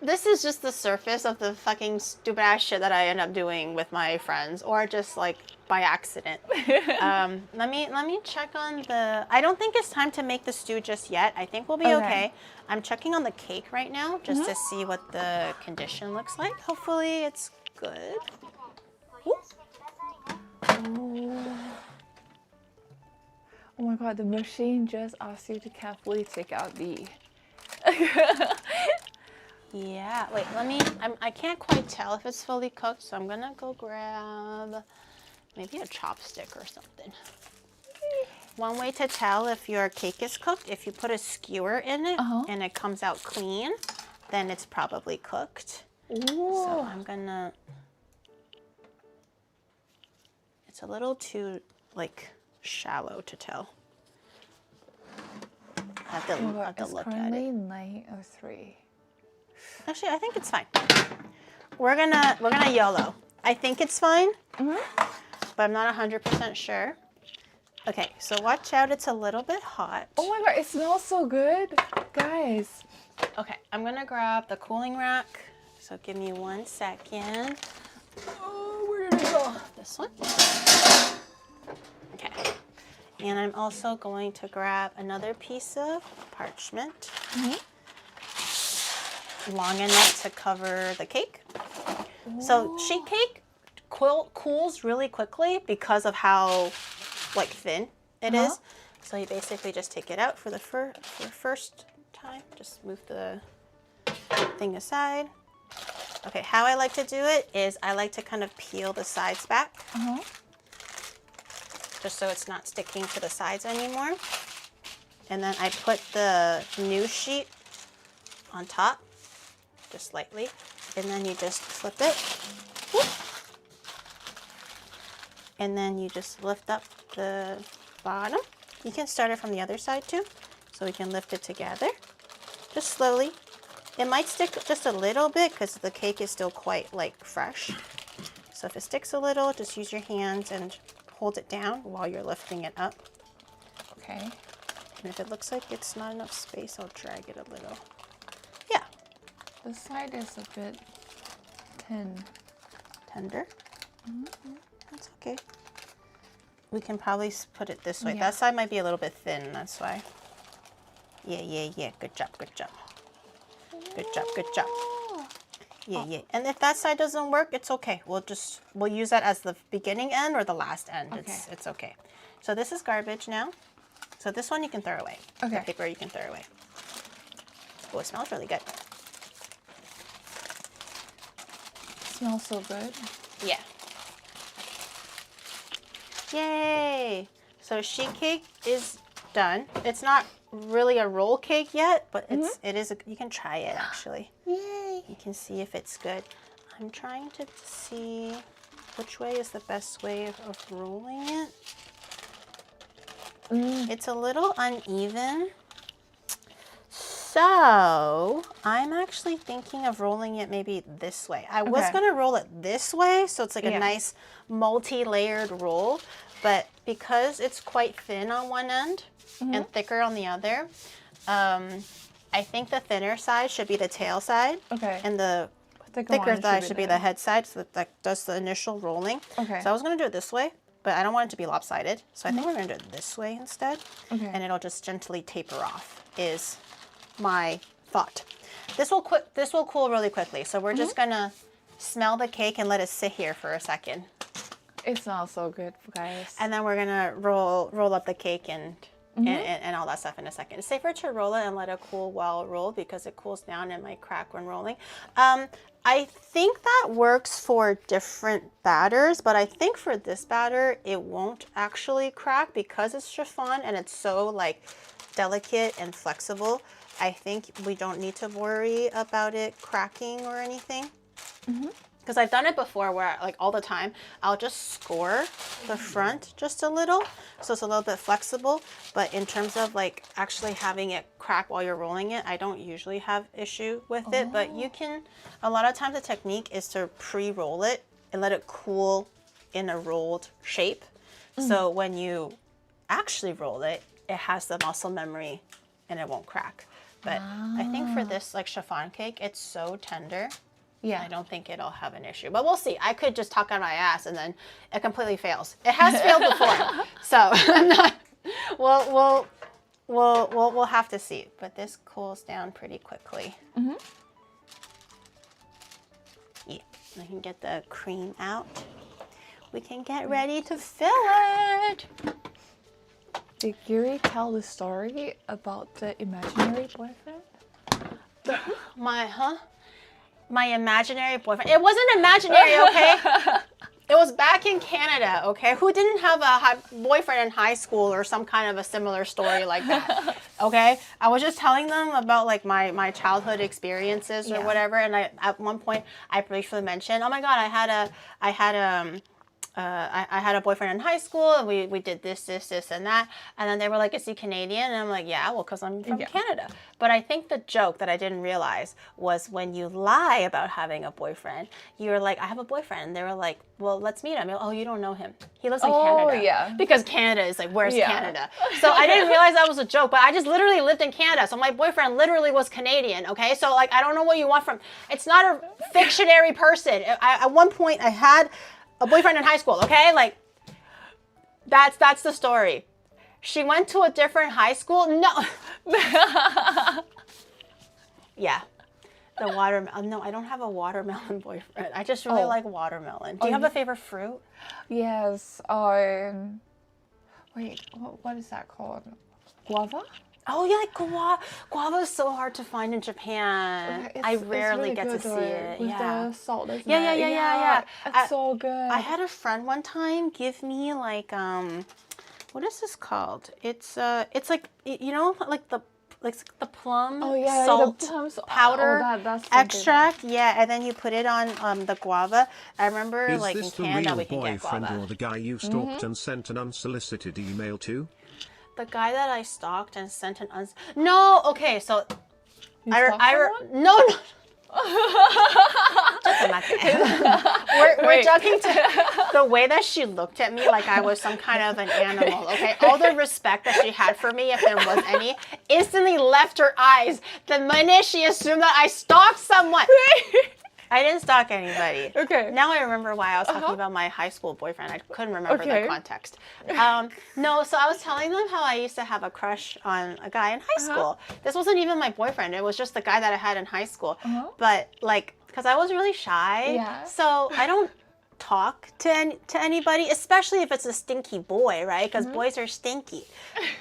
S1: This is just the surface of the fucking stupid ass shit that I end up doing with my friends, or just like by accident. Let me check on the. I don't think it's time to make the stew just yet. I think we'll be okay. I'm checking on the cake right now just to see what the condition looks like. Hopefully it's good.
S2: Oh my God, the machine just asked you to carefully take out the.
S1: Yeah, wait, I can't quite tell if it's fully cooked, so I'm gonna go grab maybe a chopstick or something. One way to tell if your cake is cooked, if you put a skewer in it and it comes out clean, then it's probably cooked.
S2: Ooh.
S1: So I'm gonna, it's a little too like shallow to tell. I have to look at it.
S2: It's currently 9:03.
S1: Actually, I think it's fine. We're gonna YOLO. I think it's fine, but I'm not 100% sure. Okay, so watch out. It's a little bit hot.
S2: Oh my God, it smells so good, guys.
S1: Okay, I'm gonna grab the cooling rack. So give me 1 second.
S2: Oh, where did it go?
S1: This one. Okay. And I'm also going to grab another piece of parchment. Long enough to cover the cake. So sheet cake cools really quickly because of how like thin it is. So you basically just take it out for the first time. Just move the thing aside. Okay, how I like to do it is I like to kind of peel the sides back. Just so it's not sticking to the sides anymore. And then I put the new sheet on top. Just lightly, and then you just flip it, and then you just lift up the bottom. You can start it from the other side too, so we can lift it together, just slowly. It might stick just a little bit because the cake is still quite like fresh. So if it sticks a little, just use your hands and hold it down while you're lifting it up.
S2: Okay.
S1: And if it looks like it's not enough space, I'll drag it a little.
S2: The side is a bit
S1: Tender. That's okay. We can probably put it this way. That side might be a little bit thin, that's why. Yeah. Good job. Good job. Yeah. And if that side doesn't work, it's okay. We'll use that as the beginning end or the last end.
S2: Okay.
S1: It's okay. So this is garbage now. So this one you can throw away.
S2: Okay.
S1: The paper you can throw away. Oh, it smells really good.
S2: smells so good.
S1: Yeah. Yay! So sheet cake is done. It's not really a roll cake yet, but it is. You can try it actually.
S2: Yay!
S1: You can see if it's good. I'm trying to see which way is the best way of rolling it. It's a little uneven. So I'm actually thinking of rolling it maybe this way. I was gonna roll it this way, so it's like a nice multi-layered roll, but because it's quite thin on one end and thicker on the other, I think the thinner side should be the tail side, and the thicker side should be the head side, so that does the initial rolling. So I was gonna do it this way, but I don't want it to be lopsided. So I think we're going to do it this way instead.
S2: Okay.
S1: And it'll just gently taper off is my thought. This will cool really quickly. So we're just going to smell the cake and let it sit here for a second.
S2: It smells so good, guys.
S1: And then we're going to roll up the cake and all that stuff in a second. It's safer to roll it and let it cool while rolled because it cools down and might crack when rolling. I think that works for different batters, but I think for this batter, it won't actually crack because it's chiffon and it's so like delicate and flexible. I think we don't need to worry about it cracking or anything. Because I've done it before where like all the time, I'll just score the front just a little. So it's a little bit flexible. But in terms of like actually having it crack while you're rolling it, I don't usually have issue with it. But you can, a lot of times the technique is to pre-roll it and let it cool in a rolled shape. So when you actually roll it, it has the muscle memory and it won't crack. But I think for this like chiffon cake, it's so tender.
S2: Yeah.
S1: I don't think it'll have an issue, but we'll see. I could just talk on my ass and then it completely fails. It has failed before, so I'm not. We'll have to see. But this cools down pretty quickly. Yeah, I can get the cream out. We can get ready to fill it.
S2: Did Giri tell the story about the imaginary boyfriend?
S1: My imaginary boyfriend. It wasn't imaginary, okay? It was back in Canada, okay? Who didn't have a boyfriend in high school or some kind of a similar story like that, okay? I was just telling them about like my childhood experiences or whatever, and at one point I briefly mentioned, oh my God, I had a boyfriend in high school, and we did this, and that. And then they were like, is he Canadian? And I'm like, yeah, well, because I'm from Canada. But I think the joke that I didn't realize was when you lie about having a boyfriend, you're like, I have a boyfriend. And they were like, well, let's meet him. Like, oh, you don't know him. He lives in Canada.
S2: Yeah.
S1: Because Canada is like, where's Canada? So I didn't realize that was a joke, but I just literally lived in Canada. So my boyfriend literally was Canadian, okay? So like, I don't know what you want from, it's not a fictionary person. At one point I had a boyfriend in high school, okay? Like, that's the story. She went to a different high school? No. Yeah. The watermelon. No, I don't have a watermelon boyfriend. I just really like watermelon. Do you have a favorite fruit?
S2: Yes. Wait, what is that called? Guava?
S1: Oh, yeah, like guava is so hard to find in Japan. I rarely
S2: really
S1: get to see it.
S2: With the salt, isn't it?
S1: Yeah.
S2: It's so good.
S1: I had a friend one time give me like what is this called? It's like, you know, like the plum salt
S2: the plum
S1: powder
S2: that's
S1: extract. Yeah, and then you put it on the guava. I remember
S4: Is
S1: like
S4: this
S1: in
S4: the
S1: Canada
S4: real
S1: we can get
S4: boyfriend
S1: guava.
S4: or the guy you stalked and sent an unsolicited email to?
S1: The guy that I stalked and sent an No, okay, so
S2: You
S1: no. We're joking to the way that she looked at me like I was some kind of an animal, okay? All the respect that she had for me, if there was any, instantly left her eyes the minute she assumed that I stalked someone. I didn't stalk anybody.
S2: Okay.
S1: Now I remember why I was talking about my high school boyfriend. I couldn't remember the context. No, so I was telling them how I used to have a crush on a guy in high school. This wasn't even my boyfriend. It was just the guy that I had in high school. But like, because I was really shy.
S2: Yeah.
S1: So I don't talk to anybody, especially if it's a stinky boy, right? Because boys are stinky.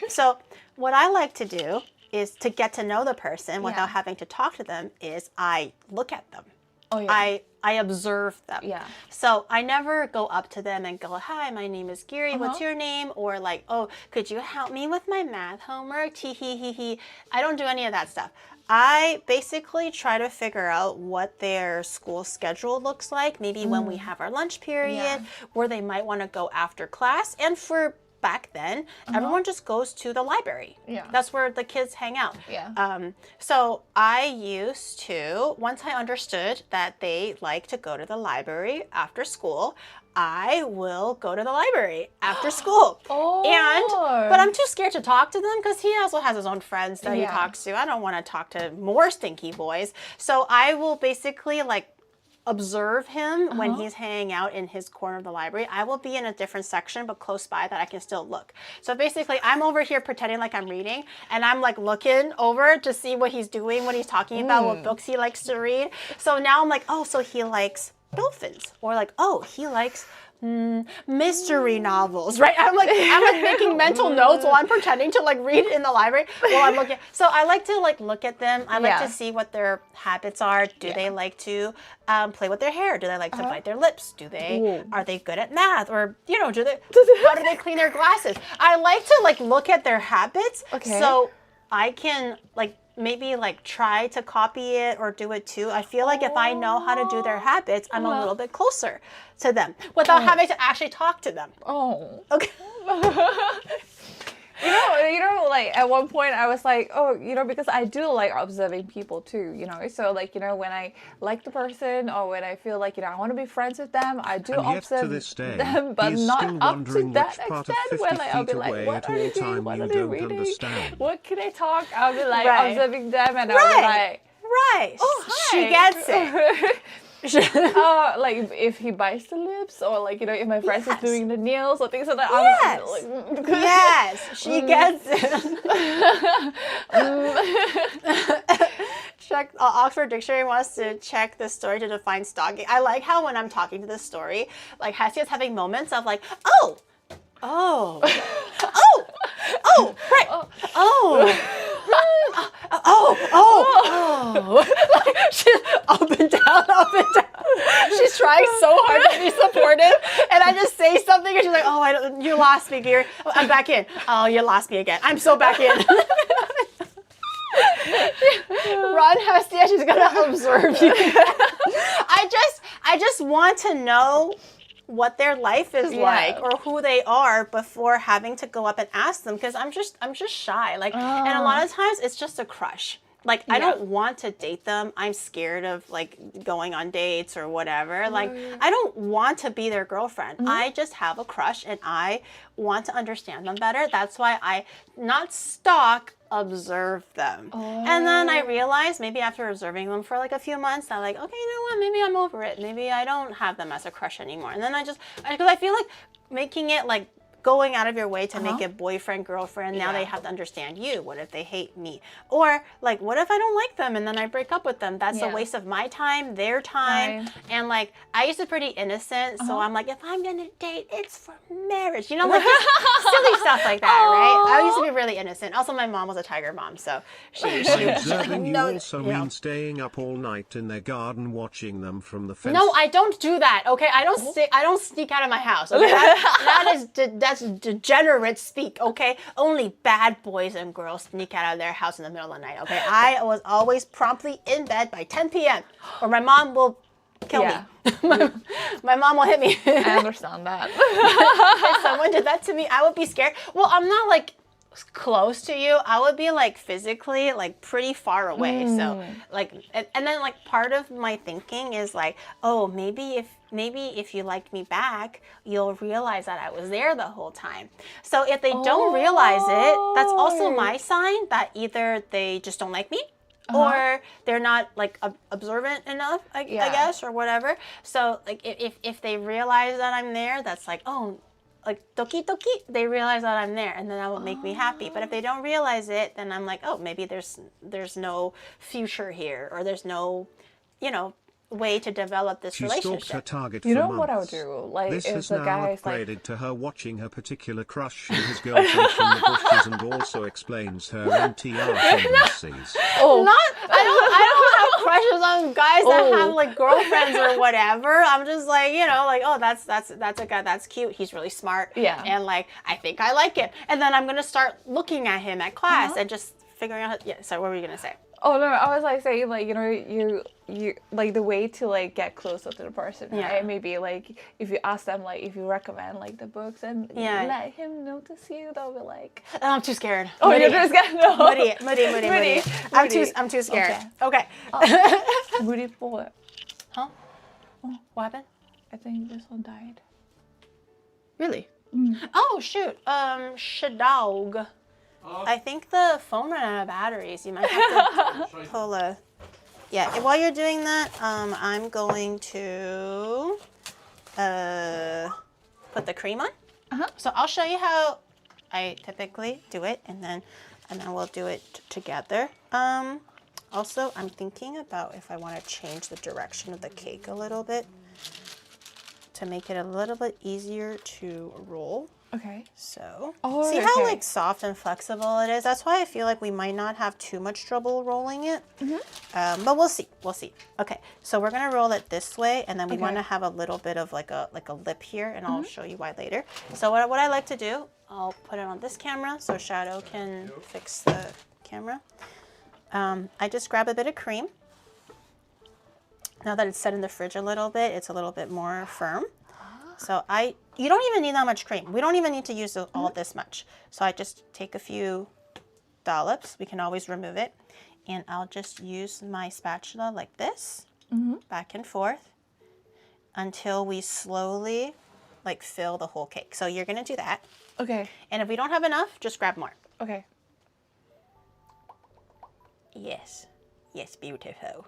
S1: So what I like to do is to get to know the person without having to talk to them is I look at them.
S2: Oh, yeah.
S1: I observe them.
S2: Yeah.
S1: So I never go up to them and go, hi, my name is Giri. What's your name? Or like, oh, could you help me with my math homework? Tee hee hee hee. I don't do any of that stuff. I basically try to figure out what their school schedule looks like. Maybe when we have our lunch period, where they might want to go after class. And for back then, everyone just goes to the library.
S2: Yeah.
S1: That's where the kids hang out.
S2: Yeah.
S1: So I used to, once I understood that they like to go to the library after school, I will go to the library after school. But I'm too scared to talk to them because he also has his own friends that he talks to. I don't want to talk to more stinky boys. So I will basically like observe him when he's hanging out in his corner of the library. I will be in a different section, but close by that I can still look. So basically, I'm over here pretending like I'm reading, and I'm like looking over to see what he's doing, what he's talking about, what books he likes to read. So now I'm like, oh, so he likes dolphins, or like, oh, he likes mystery novels, right? I'm like making mental notes while I'm pretending to like read in the library while I'm looking. So I like to like look at them. I like to see what their habits are. Do they like to play with their hair? Do they like to bite their lips? Are they good at math? Or how do they clean their glasses? I like to like look at their habits so I can like maybe like try to copy it or do it too. I feel like if I know how to do their habits, I'm a little bit closer to them without having to actually talk to them.
S2: Oh.
S1: Okay.
S2: Like at one point I was like, because I do like observing people too, So like, when I like the person or when I feel like, I want to be friends with them, I do observe them, but not up to that extent where like I'll be like, what are they doing? What are they reading? What can they talk? I'll be like observing them and I'll be like,
S1: oh, hi. She gets it.
S2: Like if he bites the lips, or like if my friend is doing the nails or things like that.
S1: Yes, she gets it. Check Oxford Dictionary wants to check the story to define stalking. I like how when I'm talking to this story, like Hestia's having moments of like, right, like she's up and down. She's trying so hard to be supportive, and I just say something, and she's like, "Oh, you lost me, dear. I'm back in. Oh, you lost me again. I'm so back in." Run, Hestia. She's gonna observe you. I just want to know what their life is like or who they are before having to go up and ask them, because I'm just shy. Like, and a lot of times it's just a crush. Like, I don't want to date them. I'm scared of like going on dates or whatever. Like, I don't want to be their girlfriend. I just have a crush and I want to understand them better. That's why I not stalk, observe them. And then I realized maybe after observing them for like a few months, I'm like, okay, you know what? Maybe I'm over it. Maybe I don't have them as a crush anymore. And then because I feel like making it like going out of your way to make it boyfriend, girlfriend, now they have to understand you. What if they hate me? Or like, what if I don't like them and then I break up with them? That's a waste of my time, their time. Right. And like, I used to be pretty innocent, so I'm like, if I'm gonna date, it's for marriage. Like silly stuff like that, right? I used to be really innocent. Also, my mom was a tiger mom, so she
S4: observing you also mean staying up all night in their garden watching them from the fence.
S1: No, I don't do that. Okay, I don't sneak out of my house. Okay, that's degenerate speak. Okay, only bad boys and girls sneak out of their house in the middle of the night. Okay, I was always promptly in bed by 10 p.m. or my mom will kill me. My mom will hit me.
S2: I understand that.
S1: If someone did that to me, I would be scared. Well, I'm not like close to you. I would be like physically like pretty far away. So like, and then like part of my thinking is like, oh, maybe if you like me back, you'll realize that I was there the whole time. So if they don't realize it, that's also my sign that either they just don't like me, or they're not like observant enough, I guess, or whatever. So like if they realize that I'm there, that's like, oh, like doki doki, they realize that I'm there, and then that will make me happy. But if they don't realize it, then I'm like, oh, maybe there's no future here, or there's no, way to develop this relationship.
S4: Stalked her target
S2: You
S4: for
S2: know
S4: months.
S2: what I'll do? Like,
S4: This
S2: if
S4: has
S2: the
S4: now
S2: guy is
S4: upgraded
S2: like,
S4: to her watching her particular crush and his girlfriend from the bushes, and also explains her MTR tendencies.
S1: I don't have crushes on guys that have like girlfriends or whatever. I'm just like, oh, that's a guy, that's cute. He's really smart. Yeah. And like, I think I like it. And then I'm gonna start looking at him at class and just figuring out. So what were you gonna say?
S2: Oh no, I was like saying like, you like the way to like get closer to the person, right? Maybe like if you ask them like if you recommend like the books and let him notice you, they'll be like,
S1: oh, I'm too scared.
S2: Oh, you're too scared. No.
S1: Moody. I'm too scared. Okay.
S2: Moody for what?
S1: Huh? What happened?
S2: I think this one died.
S1: Really? Oh shoot. Shadog. I think the phone ran out of batteries. You might have to pull a Yeah, while you're doing that, I'm going to put the cream on. So I'll show you how I typically do it, and then we'll do it together. Also, I'm thinking about if I want to change the direction of the cake a little bit to make it a little bit easier to roll.
S2: Okay.
S1: So, see how
S2: okay.
S1: like soft and flexible it is? That's why I feel like we might not have too much trouble rolling it. But we'll see. We'll see. Okay, so we're gonna roll it this way, and then we want to have a little bit of like a lip here, and I'll show you why later. So what I like to do, I'll put it on this camera so Shadow can fix the camera. I just grab a bit of cream. Now that it's set in the fridge a little bit, it's a little bit more firm. So you don't even need that much cream. We don't even need to use all this much. So I just take a few dollops. We can always remove it. And I'll just use my spatula like this, back and forth, until we slowly like fill the whole cake. So you're gonna do that.
S2: Okay.
S1: And if we don't have enough, just grab more.
S2: Okay.
S1: Yes. Yes, beautiful.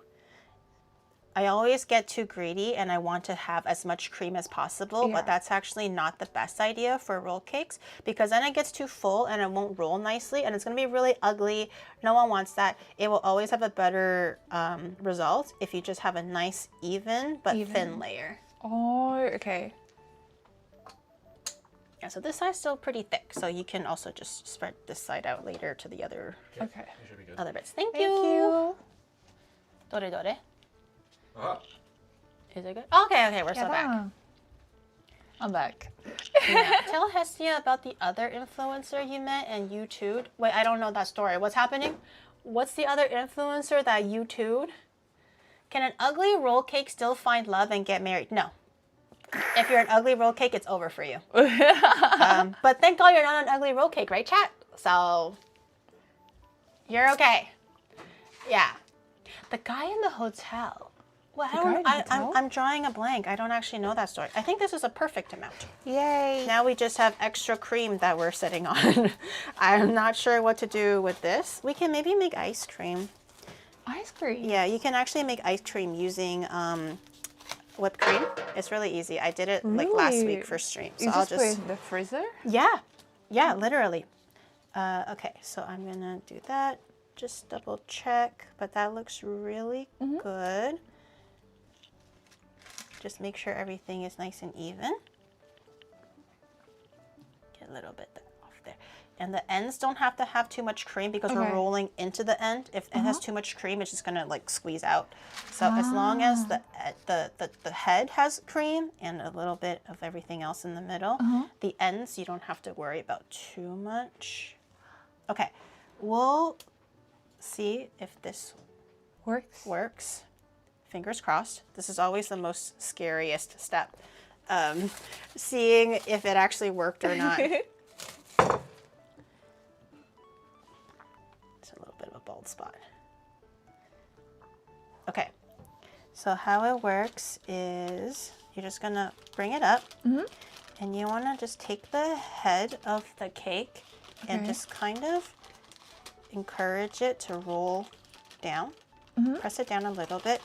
S1: I always get too greedy and I want to have as much cream as possible, but that's actually not the best idea for roll cakes because then it gets too full and it won't roll nicely and it's going to be really ugly. No one wants that. It will always have a better result if you just have a nice, even but thin layer.
S2: Oh, okay.
S1: Yeah, so this side's still pretty thick, so you can also just spread this side out later to the other other bits. Thank you. Dore dore. Is it good? Okay, we're still back.
S2: I'm back.
S1: Tell Hestia about the other influencer you met and you too'd. Wait, I don't know that story. What's happening? What's the other influencer that you too'd? Can an ugly roll cake still find love and get married? No. If you're an ugly roll cake, it's over for you. But thank God you're not an ugly roll cake, right, chat? So you're okay. Yeah. The guy in the hotel. Well, I'm drawing a blank. I don't actually know that story. I think this is a perfect amount.
S2: Yay.
S1: Now we just have extra cream that we're sitting on. I'm not sure what to do with this. We can maybe make ice cream.
S2: Ice cream?
S1: Yeah, you can actually make ice cream using whipped cream. It's really easy. I did it like last week for stream. So
S2: I'll just put it in the freezer?
S1: Yeah, literally. Okay, so I'm gonna do that. Just double check, but that looks really good. Just make sure everything is nice and even. Get a little bit off there. And the ends don't have to have too much cream because we're rolling into the end. If it has too much cream, it's just gonna like squeeze out. So as long as the head has cream and a little bit of everything else in the middle, the ends you don't have to worry about too much. Okay, we'll see if this works. Fingers crossed. This is always the most scariest step. Seeing if it actually worked or not. It's a little bit of a bald spot. Okay, so how it works is you're just gonna bring it up and you wanna just take the head of the cake and just kind of encourage it to roll down. Press it down a little bit.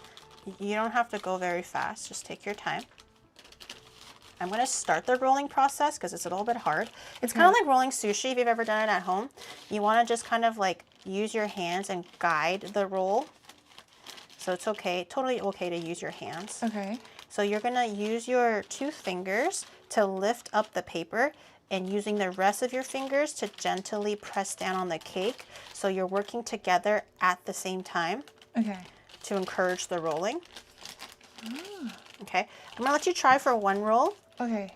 S1: You don't have to go very fast, just take your time. I'm gonna start the rolling process because it's a little bit hard. It's kind of like rolling sushi if you've ever done it at home. You wanna just kind of like use your hands and guide the roll. So it's okay, totally okay to use your hands.
S2: Okay.
S1: So you're gonna use your 2 fingers to lift up the paper and using the rest of your fingers to gently press down on the cake. So you're working together at the same time.
S2: Okay.
S1: To encourage the rolling. Okay, I'm gonna let you try for 1 roll.
S2: Okay.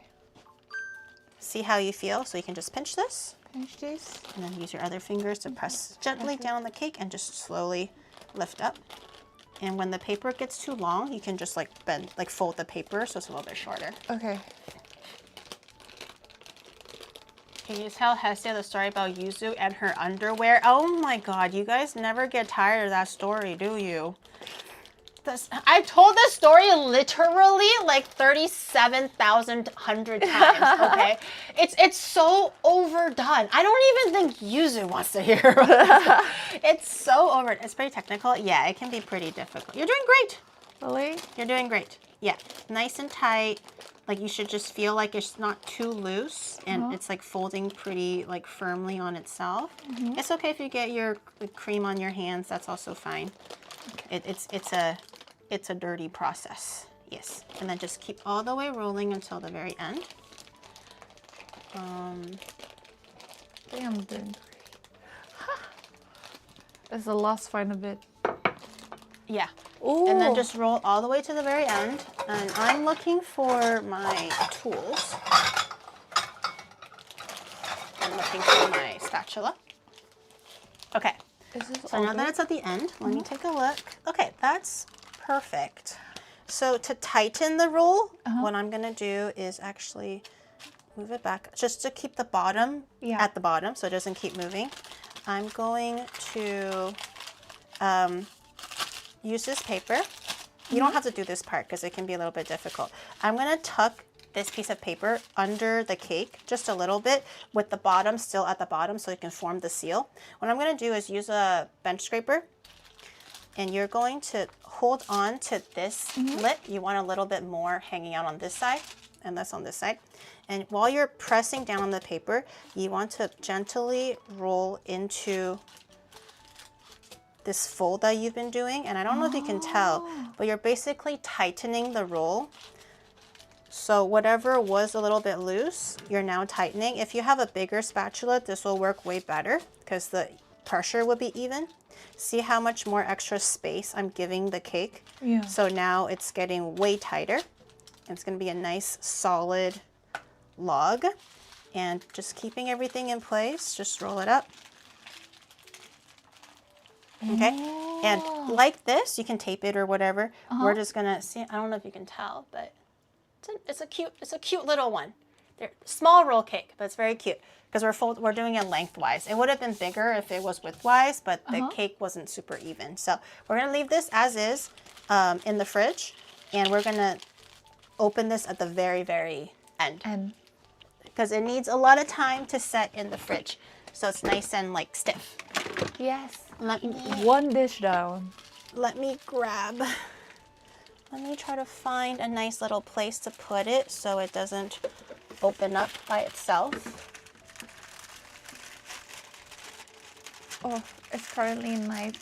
S1: See how you feel. So you can just pinch this.
S2: Pinch this.
S1: And then use your other fingers to press gently down on the cake and just slowly lift up. And when the paper gets too long, you can just like bend, like fold the paper so it's a little bit shorter.
S2: Okay.
S1: Can you tell Hestia the story about Yuzu and her underwear? Oh my God, you guys never get tired of that story, do you? I've told this story literally like 37,100 times, okay? It's so overdone. I don't even think Yuzu wants to hear about this. It's so overdone. It's pretty technical. Yeah, it can be pretty difficult. You're doing great.
S2: Really?
S1: You're doing great. Yeah, nice and tight. Like you should just feel like it's not too loose and it's like folding pretty like firmly on itself. It's okay if you get your cream on your hands. That's also fine. Okay. It's a dirty process. Yes, and then just keep all the way rolling until the very end.
S2: I think I'm doing great. It's the last final bit.
S1: Yeah.
S2: Ooh.
S1: And then just roll all the way to the very end. And I'm looking for my tools. I'm looking for my spatula. Okay. So now that it's at the end, let me take a look. Okay, that's perfect. So to tighten the roll, what I'm going to do is actually move it back just to keep the bottom at the bottom so it doesn't keep moving. I'm going to use this paper. You don't have to do this part because it can be a little bit difficult. I'm going to tuck this piece of paper under the cake just a little bit with the bottom still at the bottom so it can form the seal. What I'm going to do is use a bench scraper and you're going to hold on to this lip. You want a little bit more hanging out on this side and less on this side. And while you're pressing down on the paper, you want to gently roll into this fold that you've been doing. And I don't know if you can tell, but you're basically tightening the roll. So whatever was a little bit loose, you're now tightening. If you have a bigger spatula, this will work way better because the pressure will be even. See how much more extra space I'm giving the cake?
S2: Yeah.
S1: So now it's getting way tighter. It's going to be a nice solid log. And just keeping everything in place, just roll it up. Okay, and like this, you can tape it or whatever. We're just gonna see. I don't know if you can tell, but it's a cute little one. They're small roll cake, but it's very cute because we're doing it lengthwise. It would have been bigger if it was widthwise, but the cake wasn't super even. So we're gonna leave this as is in the fridge, and we're gonna open this at the very, very end because it needs a lot of time to set in the fridge, so it's nice and like stiff.
S2: Yes.
S1: One
S2: dish down.
S1: Let me try to find a nice little place to put it so it doesn't open up by itself.
S2: Oh, it's currently nice,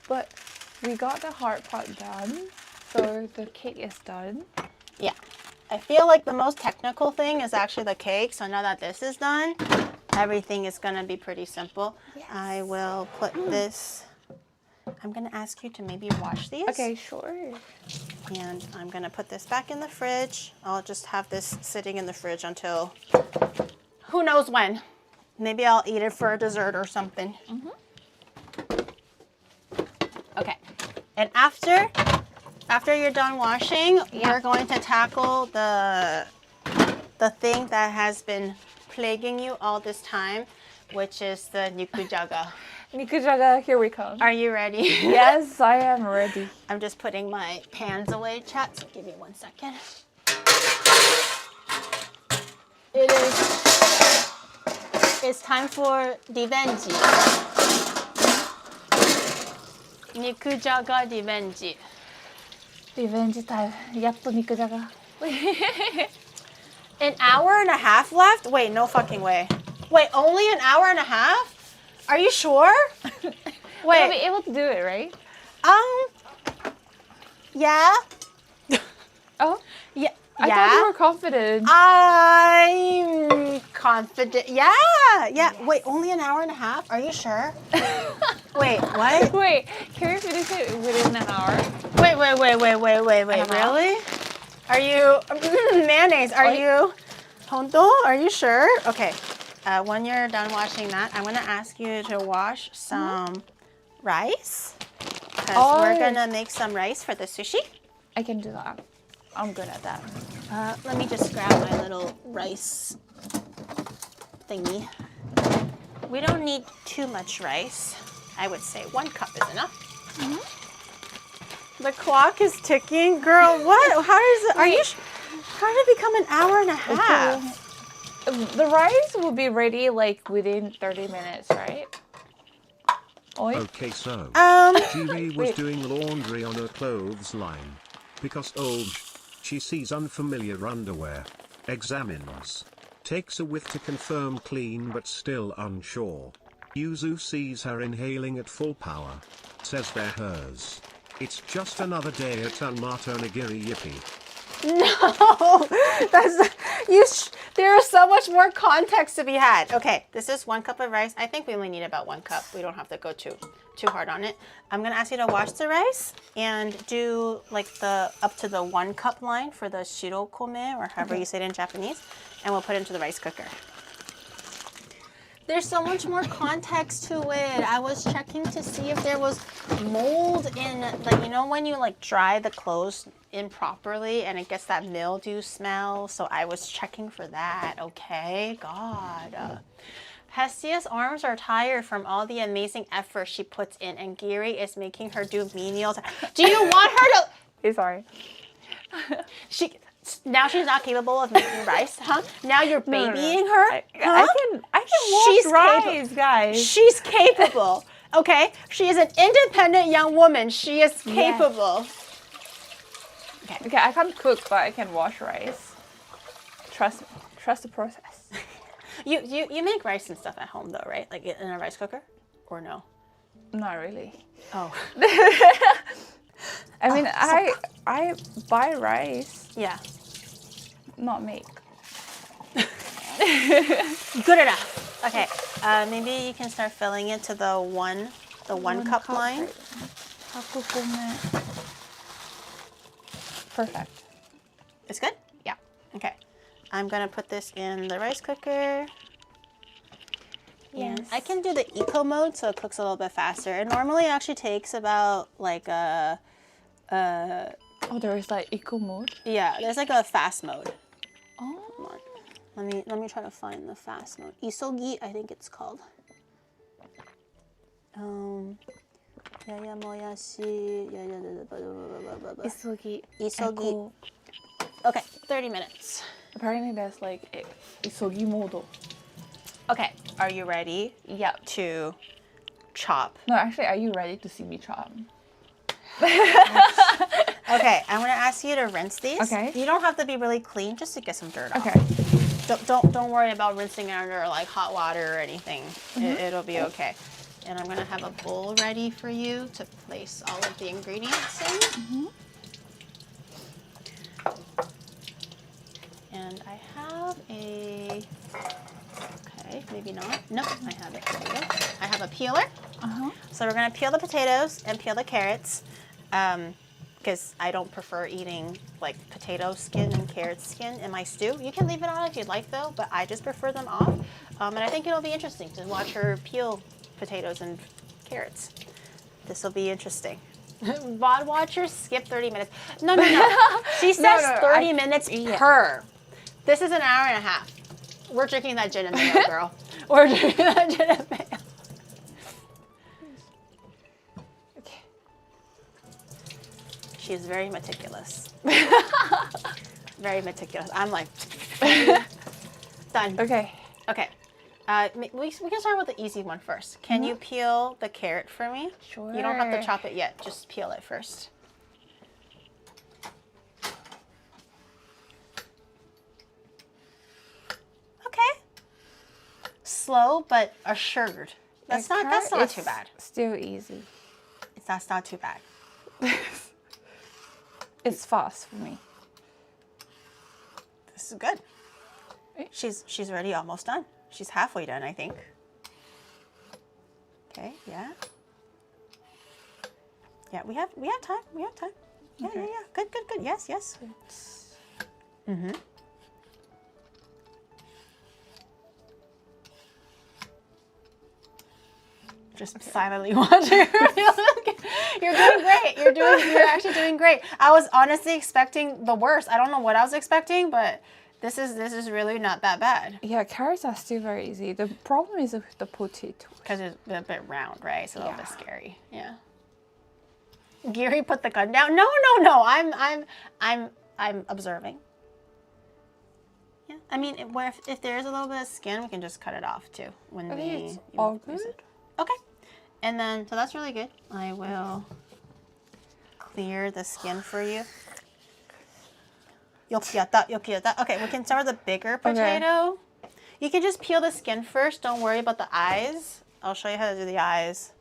S2: but we got the hard part done, so the cake is done.
S1: Yeah, I feel like the most technical thing is actually the cake, so now that this is done, everything is gonna be pretty simple. Yes. I will put this, I'm gonna ask you to maybe wash these.
S2: Okay, sure.
S1: And I'm gonna put this back in the fridge. I'll just have this sitting in the fridge until who knows when. Maybe I'll eat it for dessert or something. Okay, and after you're done washing, we're going to tackle the thing that has been plaguing you all this time, which is the nikujaga.
S2: Nikujaga, here we come.
S1: Are you ready?
S2: Yes, I am ready.
S1: I'm just putting my pans away, chat, so give me 1 second. It's time for revenge. Nikujaga revenge.
S2: Revenge time. Yatto nikujaga.
S1: An hour and a half left? Wait, no fucking way. Wait, only an hour and a half? Are you sure? Wait.
S2: You'll be able to do it, right?
S1: Yeah.
S2: Oh?
S1: Yeah.
S2: I thought you were confident.
S1: I'm confident. Yeah. Wait, only an hour and a half? Are you sure? Wait, what?
S2: Wait, can we finish it within an hour?
S1: Wait. Really? Are you mayonnaise? Are you Hondo? Are you sure? Okay. When you're done washing that, I'm gonna ask you to wash some rice because we're gonna make some rice for the sushi.
S2: I can do that. I'm good at that.
S1: Let me just grab my little rice thingy. We don't need too much rice. I would say 1 cup is enough. The clock is ticking. Girl, what? How does it, how did it become an hour and a half?
S2: The rice will be ready like within 30 minutes, right? Oi?
S4: Okay, so Julie was doing laundry on her clothes line. Because she sees unfamiliar underwear. Examines. Takes a whiff to confirm clean but still unsure. Yuzu sees her inhaling at full power. Says they're hers. It's just another day at Onimart Onigiri, yippee.
S1: No, there's so much more context to be had. Okay, this is 1 cup of rice. I think we only need about 1 cup. We don't have to go too hard on it. I'm gonna ask you to wash the rice and do like the up to the 1 cup line for the shirokome, or however you say it in Japanese, and we'll put it into the rice cooker. There's so much more context to it. I was checking to see if there was mold in, like, you know when you like dry the clothes improperly and it gets that mildew smell? So I was checking for that, okay? God. Hestia's arms are tired from all the amazing effort she puts in, and Giri is making her do menials. Do you want her to...
S2: Hey, sorry.
S1: Now she's not capable of making rice, huh? Now you're babying her?
S2: Huh? I can wash rice, guys.
S1: She's capable, okay? She is an independent young woman. She is capable.
S2: Yes. Okay, I can't cook, but I can wash rice. Trust me. Trust the process.
S1: You make rice and stuff at home though, right? Like in a rice cooker? Or no?
S2: Not really.
S1: Oh.
S2: I mean, I buy rice.
S1: Yeah.
S2: Not make.
S1: Good enough. Okay. Maybe you can start filling it to the one cup line.
S2: Perfect.
S1: It's good?
S2: Yeah.
S1: Okay. I'm gonna put this in the rice cooker.
S2: Yes.
S1: And I can do the eco mode so it cooks a little bit faster. And normally it actually takes about like a
S2: oh, there is like eco mode?
S1: Yeah, there's like a fast mode.
S2: Oh.
S1: Come on. Let me try to find the fast mode. Isogi, I think it's called. Yaya moyashi.
S2: Isogi.
S1: Isogi. Okay, 30 minutes.
S2: Apparently there's like isogi mode.
S1: Okay, are you ready?
S2: Yep.
S1: To chop?
S2: No, actually, are you ready to see me chop?
S1: Okay, I'm gonna ask you to rinse these.
S2: Okay.
S1: You don't have to be really clean, just to get some dirt off.
S2: Okay.
S1: Don't worry about rinsing it under like hot water or anything. It'll be okay. And I'm gonna have a bowl ready for you to place all of the ingredients in. And I have a. Okay, maybe not. Nope, I have it. There we go. I have a peeler. So we're gonna peel the potatoes and peel the carrots, because I don't prefer eating like potato skin and carrot skin in my stew. You can leave it on if you'd like though, but I just prefer them off. And I think it'll be interesting to watch her peel potatoes and carrots. This will be interesting. VOD watchers skip 30 minutes. No. She says 30 minutes per. This is an hour and a half. We're drinking that gin and mayo, girl. We're drinking that gin and mayo. Okay. She's very meticulous. Very meticulous. I'm like, done.
S2: Okay.
S1: Okay. We can start with the easy one first. Can you peel the carrot for me?
S2: Sure.
S1: You don't have to chop it yet. Just peel it first. Slow but assured. That's not too bad.
S2: Still easy.
S1: That's not too bad.
S2: It's fast for me.
S1: This is good. She's already almost done. She's halfway done, I think. Okay, yeah. Yeah, we have time. We have time. Yeah, okay. Yeah. Good. Yes. Just silently watching. You're doing great. You're actually doing great. I was honestly expecting the worst. I don't know what I was expecting, but this is really not that bad.
S2: Yeah, carrots are still very easy. The problem is with the potato.
S1: Because it's a bit round, right? It's a little bit scary. Yeah. Giri put the gun down. No. I'm observing. Yeah. I mean, if there's a little bit of skin, we can just cut it off too when
S2: it's all good.
S1: Okay. And then, so that's really good. I will clear the skin for you. Yoki-yatta. Okay, we can start with the bigger potato. Okay. You can just peel the skin first. Don't worry about the eyes. I'll show you how to do the eyes.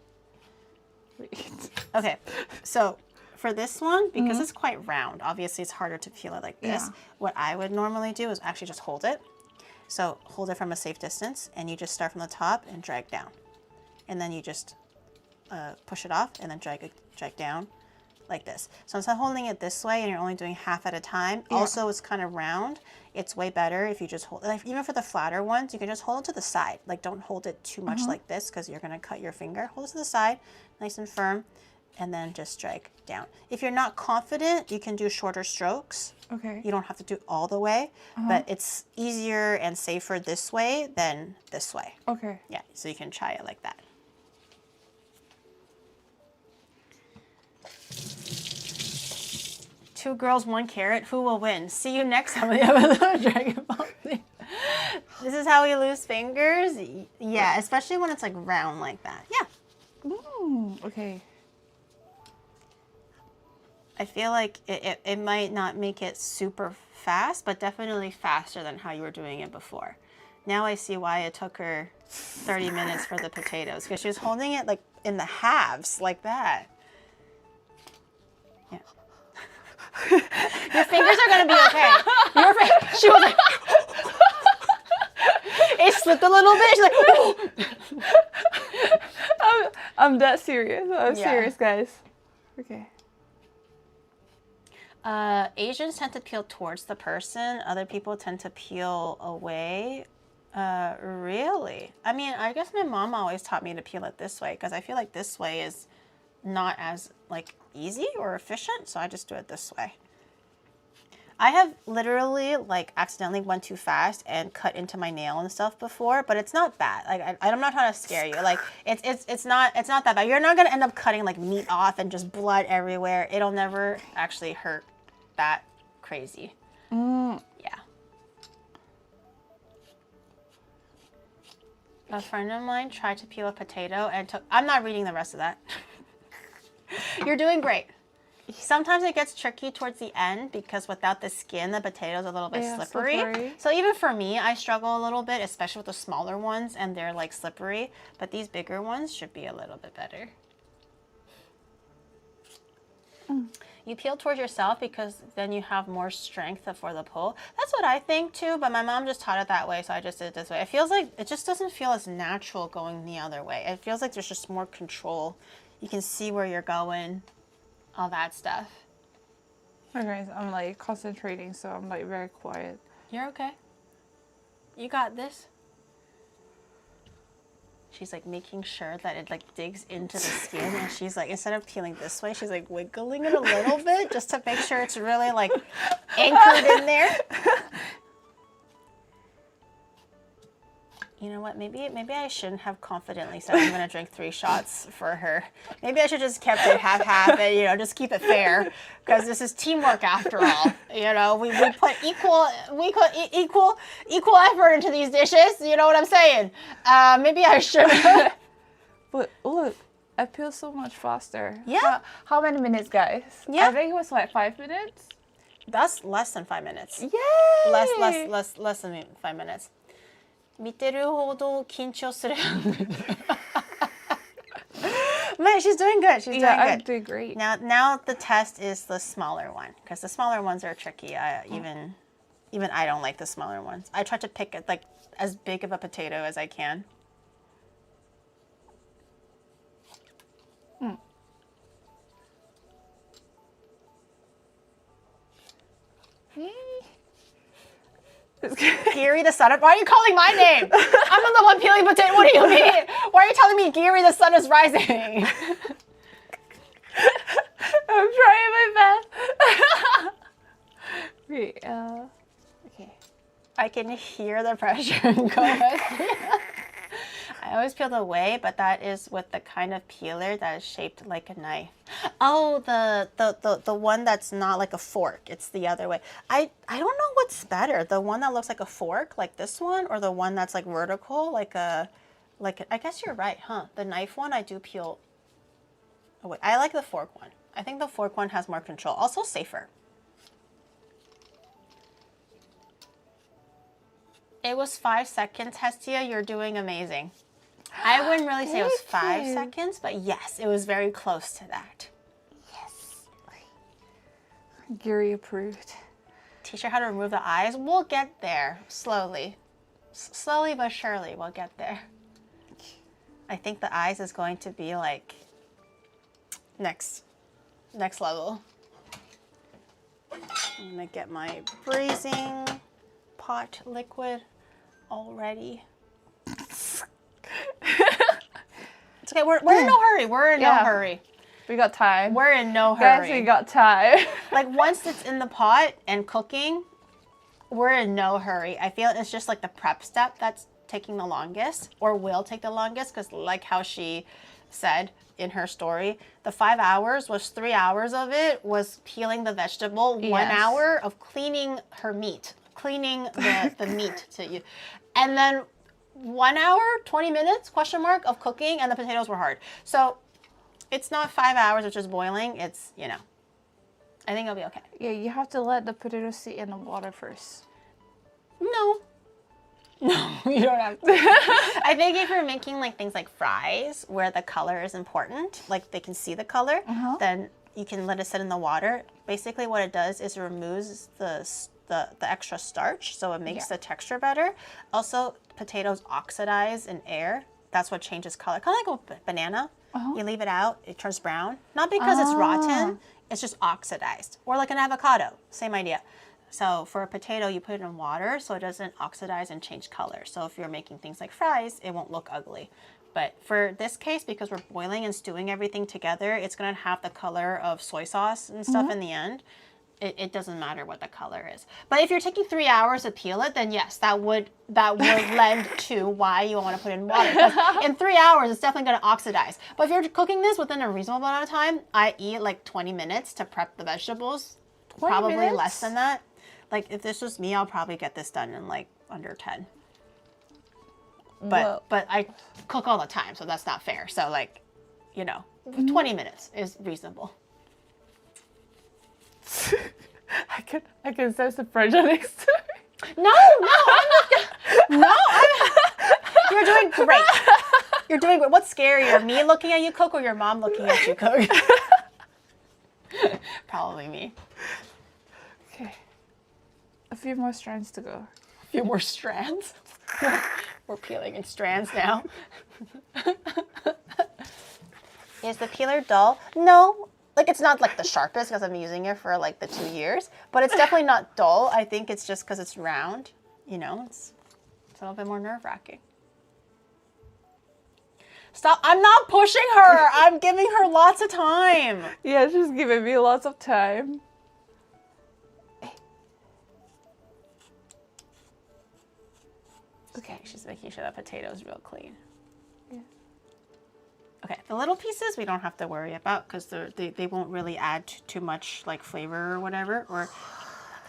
S1: Okay, so for this one, because it's quite round, obviously it's harder to peel it like this. Yeah. What I would normally do is actually just hold it. So hold it from a safe distance, and you just start from the top and drag down. And then you just push it off and then drag down like this. So instead of holding it this way and you're only doing half at a time, also it's kind of round, it's way better if you just hold, like even for the flatter ones, you can just hold it to the side. Like don't hold it too much like this because you're going to cut your finger. Hold it to the side, nice and firm, and then just drag down. If you're not confident, you can do shorter strokes.
S2: Okay.
S1: You don't have to do all the way, but it's easier and safer this way than this way.
S2: Okay.
S1: Yeah, so you can try it like that. Two girls, one carrot. Who will win? See you next time on the episode of Dragon Ball Z. This is how we lose fingers? Yeah, especially when it's like round like that. Yeah.
S2: Okay.
S1: I feel like it might not make it super fast, but definitely faster than how you were doing it before. Now I see why it took her 30 minutes for the potatoes, because she was holding it like in the halves like that. Yeah. Your fingers are gonna be okay. She was like, it slipped a little bit. She's like, oh.
S2: I'm that serious. I'm serious, guys. Okay.
S1: Asians tend to peel towards the person. Other people tend to peel away. Really? I mean, I guess my mom always taught me to peel it this way because I feel like this way is not as like easy or efficient, so I just do it this way. I have literally like accidentally went too fast and cut into my nail and stuff before, but it's not bad. Like I'm not trying to scare you. Like it's not that bad. You're not gonna end up cutting like meat off and just blood everywhere. It'll never actually hurt that crazy. Yeah. A friend of mine tried to peel a potato and took. I'm not reading the rest of that. You're doing great. Sometimes it gets tricky towards the end because without the skin, the potato is a little bit slippery. So even for me, I struggle a little bit, especially with the smaller ones, and they're like slippery. But these bigger ones should be a little bit better. You peel towards yourself because then you have more strength for the pull. That's what I think too, but my mom just taught it that way, so I just did it this way. It feels like it just doesn't feel as natural going the other way. It feels like there's just more control. You can see where you're going. All that stuff.
S2: Okay, guys, I'm like concentrating, so I'm like very quiet.
S1: You're okay. You got this. She's like making sure that it like digs into the skin, and she's like, instead of peeling this way, she's like wiggling it a little bit just to make sure it's really like anchored in there. You know what? Maybe I shouldn't have confidently said I'm gonna drink 3 shots for her. Maybe I should just kept it half and just keep it fair, because this is teamwork after all. We put equal effort into these dishes. You know what I'm saying? Maybe I should.
S2: But look, I peel so much faster.
S1: Yeah.
S2: How many minutes, guys?
S1: Yeah.
S2: I think it was like 5 minutes.
S1: That's less than 5 minutes.
S2: Yay!
S1: Less than 5 minutes. 見てるほど緊張する. Man, she's doing good. She's doing good.
S2: I'm doing great.
S1: Now the test is the smaller one, because the smaller ones are tricky. Even I don't like the smaller ones. I try to pick it like as big of a potato as I can. Giri the sun. Why are you calling my name? I'm the one peeling potato. What do you mean? Why are you telling me Giri the sun is rising?
S2: I'm trying my best. Wait, okay.
S1: I can hear the pressure. Go ahead. I always peel the way, but that is with the kind of peeler that is shaped like a knife. Oh, the one that's not like a fork. It's the other way. I don't know what's better. The one that looks like a fork, like this one, or the one that's like vertical, I guess you're right, huh? The knife one I do peel. Oh wait, I like the fork one. I think the fork one has more control. Also safer. It was 5 seconds, Hestia. You're doing amazing. I wouldn't really say it was 5 seconds, but yes, it was very close to that.
S2: Yes. Giri approved.
S1: Teach her how to remove the eyes. We'll get there slowly. Slowly but surely, we'll get there. I think the eyes is going to be like next level. I'm gonna get my braising pot liquid all ready. It's okay, we're in no hurry. We're in no hurry.
S2: We got time.
S1: We're in no hurry.
S2: Guys, we got time.
S1: Like once it's in the pot and cooking, we're in no hurry. I feel it's just like the prep step that's taking the longest, or will take the longest, because like how she said in her story, the 5 hours was 3 hours of it was peeling the vegetable, 1 hour of cleaning her meat, cleaning the meat to you, and then 1 hour, 20 minutes, question mark, of cooking, and the potatoes were hard. So it's not 5 hours of just boiling. It's, you know, I think it'll be okay.
S2: Yeah, you have to let the potatoes sit in the water first.
S1: No, you don't have to. I think if you're making like things like fries where the color is important, like they can see the color, then you can let it sit in the water. Basically what it does is it removes the extra starch, so it makes the texture better. Also, potatoes oxidize in air. That's what changes color. Kind of like a banana. You leave it out, it turns brown. Not because it's rotten, it's just oxidized. Or like an avocado, same idea. So for a potato, you put it in water so it doesn't oxidize and change color. So if you're making things like fries, it won't look ugly. But for this case, because we're boiling and stewing everything together, it's gonna have the color of soy sauce and stuff in the end. It doesn't matter what the color is. But if you're taking 3 hours to peel it, then yes, that would lend to why you want to put it in water. Because in 3 hours, it's definitely going to oxidize. But if you're cooking this within a reasonable amount of time, i.e. like 20 minutes to prep the vegetables, probably less than that. Like if this was me, I'll probably get this done in like under 10. But I cook all the time, so that's not fair. So like, you know, 20 minutes is reasonable.
S2: I can sense the pressure next to me.
S1: No, I'm not. You're doing great. You're doing great. What's scarier, me looking at you cook or your mom looking at you cook? Probably me.
S2: Okay. A few more strands to go.
S1: A few more strands? We're peeling in strands now. Is the peeler dull? No. Like, it's not like the sharpest because I'm using it for like the 2 years, but it's definitely not dull. I think it's just because it's round, you know, it's a little bit more nerve-wracking. Stop, I'm not pushing her. I'm giving her lots of time.
S2: Yeah, she's giving me lots of time.
S1: Okay, she's making sure that potato is real clean. Okay, the little pieces we don't have to worry about because they won't really add too much like flavor or whatever. Or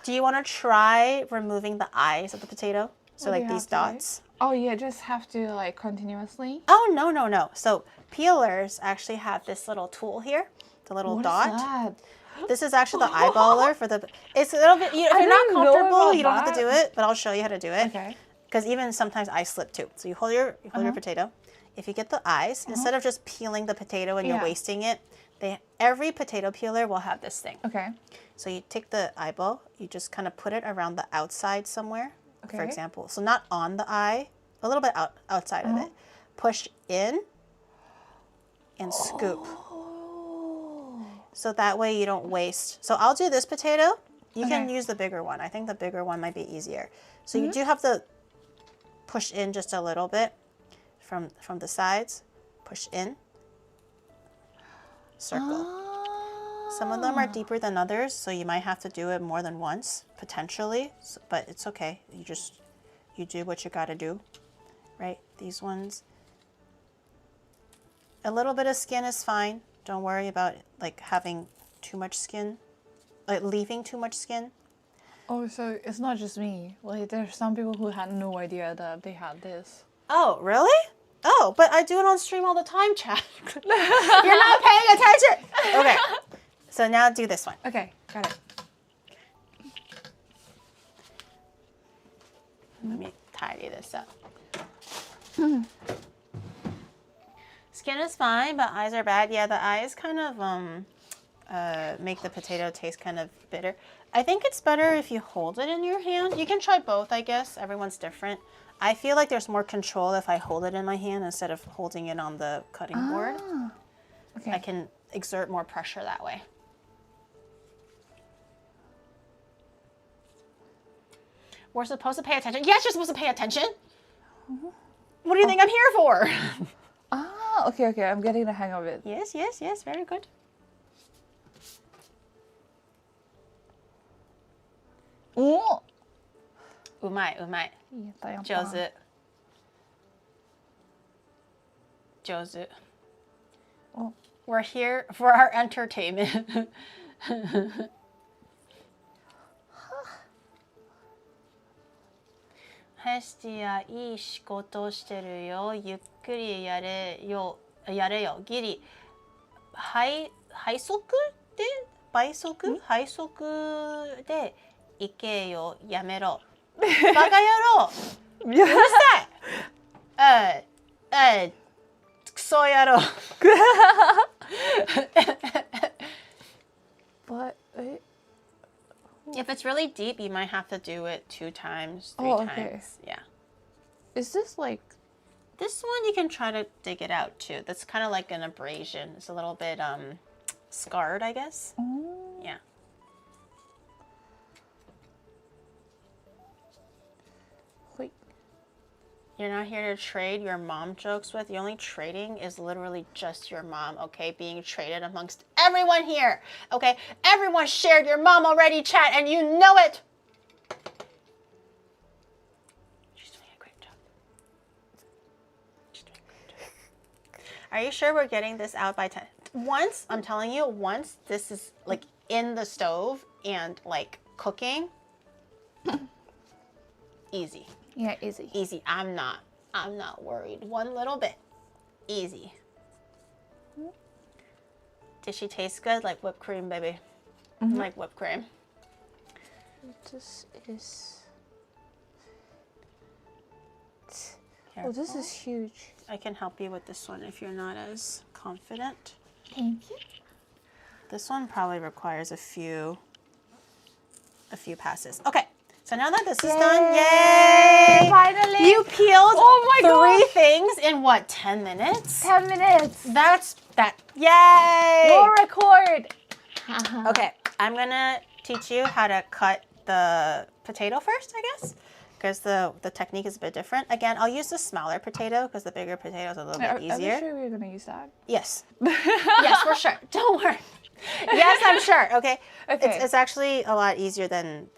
S1: do you want to try removing the eyes of the potato? So like these dots?
S2: Oh yeah, just have to like continuously?
S1: Oh, no. So peelers actually have this little tool here, the little dot.
S2: What is that?
S1: This is actually the eyeballer for the, it's a little bit, if you're not comfortable, you don't have to do it, but I'll show you how to do it.
S2: Okay.
S1: Because even sometimes I slip too. So you hold your potato. If you get the eyes, instead of just peeling the potato and you're wasting it, every potato peeler will have this thing.
S2: Okay.
S1: So you take the eyeball, you just kind of put it around the outside somewhere, for example. So not on the eye, a little bit outside of it. Push in and scoop. So that way you don't waste. So I'll do this potato. You can use the bigger one. I think the bigger one might be easier. So you do have to push in just a little bit. From the sides, push in, circle. Some of them are deeper than others, so you might have to do it more than once, potentially, but it's okay. You do what you gotta do, right? These ones, A little bit of skin is fine. Don't worry about like having too much skin, like leaving too much skin.
S2: Oh, so it's not just me. Like, there's some people who had no idea that they had this.
S1: Oh, really? Oh, but I do it on stream all the time, Chad. You're not paying attention. Okay. So now do this one.
S2: Okay, got it.
S1: Let me tidy this up. Skin is fine, but eyes are bad. Yeah, the eyes kind of make the potato taste kind of bitter. I think it's better if you hold it in your hand. You can try both, I guess. Everyone's different. I feel like there's more control if I hold it in my hand instead of holding it on the cutting board.
S2: Okay.
S1: I can exert more pressure that way. We're supposed to pay attention. Yes, you're supposed to pay attention. What do you think I'm here for?
S2: Okay, I'm getting the hang of it.
S1: Yes, very good.
S2: Oh!
S1: うまい。上手。
S2: Oh.
S1: We're here for our entertainment. Hestia, いい仕事してるよ。ゆっくりやれよ。ギリ。倍速で行けよ。やめろ。バカ野郎。うるさい。クソ野郎。
S2: But
S1: If it's really deep, you might have to do it 2 times, 3
S2: okay.
S1: times. Yeah.
S2: Is this like...
S1: This one you can try to dig it out too. That's kind of like an abrasion. It's a little bit scarred, I guess. Yeah.
S2: Wait.
S1: You're not here to trade your mom jokes with. The only trading is literally just your mom, okay? Being traded amongst everyone here, okay? Everyone shared your mom already, chat, and you know it! She's doing a great job. Are you sure we're getting this out by 10? Once, I'm telling you, once this is like in the stove and like cooking, easy.
S2: Yeah, easy.
S1: Easy. I'm not worried one little bit. Easy. Did she taste good? Like whipped cream, baby. Like whipped cream.
S2: This is...
S1: Careful.
S2: Oh, this is huge.
S1: I can help you with this one if you're not as confident.
S2: Thank you.
S1: This one probably requires a few passes. Okay. So now that this is done, yay!
S2: Finally!
S1: You peeled
S2: Oh
S1: 3 things in what, 10 minutes?
S2: 10 minutes!
S1: That's that. Yay!
S2: We'll record!
S1: Okay, I'm gonna teach you how to cut the potato first, I guess, because the technique is a bit different. Again, I'll use the smaller potato because the bigger potato is a little bit easier.
S2: Are you sure we're gonna use that?
S1: Yes. Yes, for sure. Don't worry. Yes, I'm sure. Okay.
S2: Okay.
S1: It's actually a lot easier than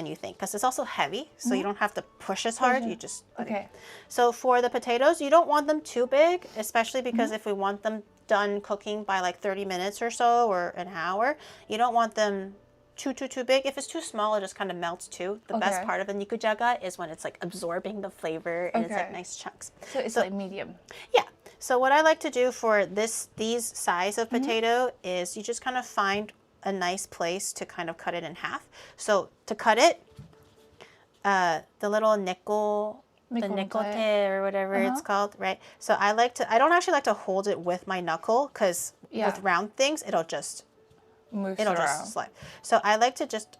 S1: you think because it's also heavy, so you don't have to push as hard. You just
S2: Okay.
S1: So for the potatoes, you don't want them too big, especially because if we want them done cooking by like 30 minutes or so or an hour, you don't want them too big. If it's too small, it just kind of melts too. The best part of the nikujaga is when it's like absorbing the flavor and it's like nice chunks.
S2: So it's like medium.
S1: Yeah. So what I like to do for these size of potato is you just kind of find a nice place to kind of cut it in half. So to cut it, the little nickel, the nikote or whatever it's called, right? So I don't actually like to hold it with my knuckle because with round things, it'll just slide. So I like to just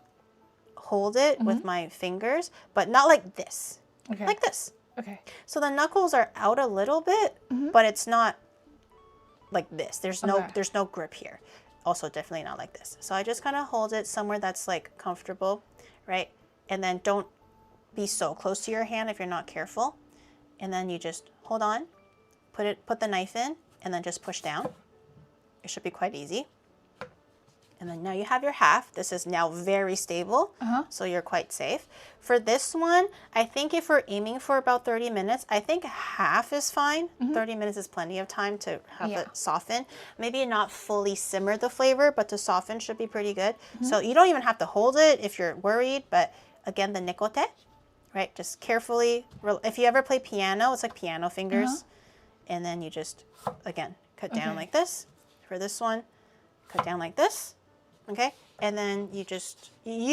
S1: hold it with my fingers, but not like this, like this.
S2: Okay.
S1: So the knuckles are out a little bit, but it's not like this. There's no grip here. Also definitely not like this. So I just kind of hold it somewhere that's like comfortable, right? And then don't be so close to your hand if you're not careful. And then you just hold on, put the knife in, and then just push down. It should be quite easy. And then now you have your half. This is now very stable, so you're quite safe. For this one, I think if we're aiming for about 30 minutes, I think half is fine. 30 minutes is plenty of time to have it soften. Maybe not fully simmer the flavor, but to soften should be pretty good. So you don't even have to hold it if you're worried, but again, the nikote, right? Just carefully, if you ever play piano, it's like piano fingers. And then you just, again, cut down like this. For this one, cut down like this. Okay, and then you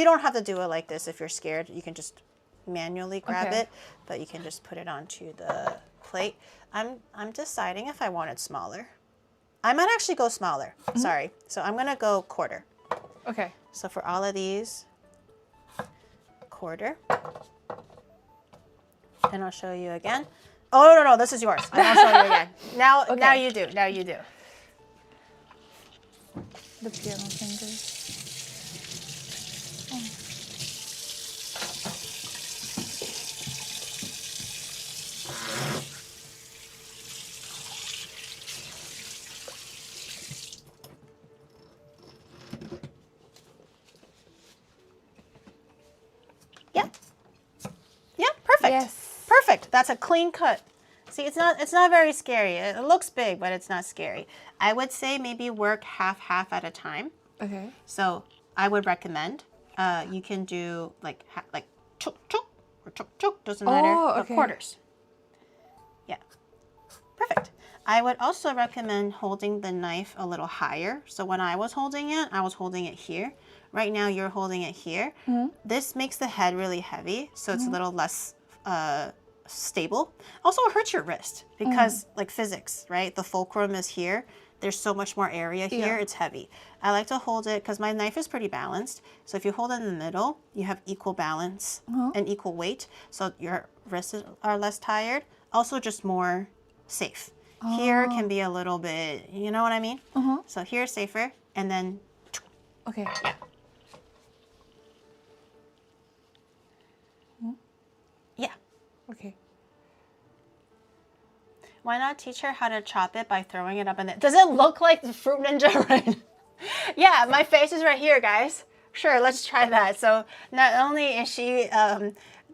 S1: don't have to do it like this if you're scared. You can just manually grab it, but you can just put it onto the plate. I'm deciding if I want it smaller. I might actually go smaller. Sorry. So I'm gonna go quarter.
S2: Okay.
S1: So for all of these, quarter. And I'll show you again. Oh no, this is yours. I'll show you again. Now you do. Now you do.
S2: The piano fingers.
S1: Yeah, perfect.
S2: Yes.
S1: Perfect. That's a clean cut. See, it's not very scary. It looks big, but it's not scary. I would say maybe work half at a time.
S2: Okay.
S1: So I would recommend you can do like chuk chuk or chuk chuk, doesn't matter. Quarters. Yeah. Perfect. I would also recommend holding the knife a little higher. So when I was holding it here. Right now you're holding it here. This makes the head really heavy, so it's a little less stable. Also, it hurts your wrist because like physics, right? The fulcrum is here. There's so much more area here. It's heavy. I like to hold it because my knife is pretty balanced. So if you hold it in the middle, you have equal balance and equal weight. So your wrists are less tired. Also just more safe. Here can be a little bit, you know what I mean? So here's safer. And then,
S2: okay.
S1: Yeah.
S2: Okay.
S1: Why not teach her how to chop it by throwing it up in there? Does it look like the Fruit Ninja, right? Yeah, my face is right here, guys. Sure, let's try that. So not only is she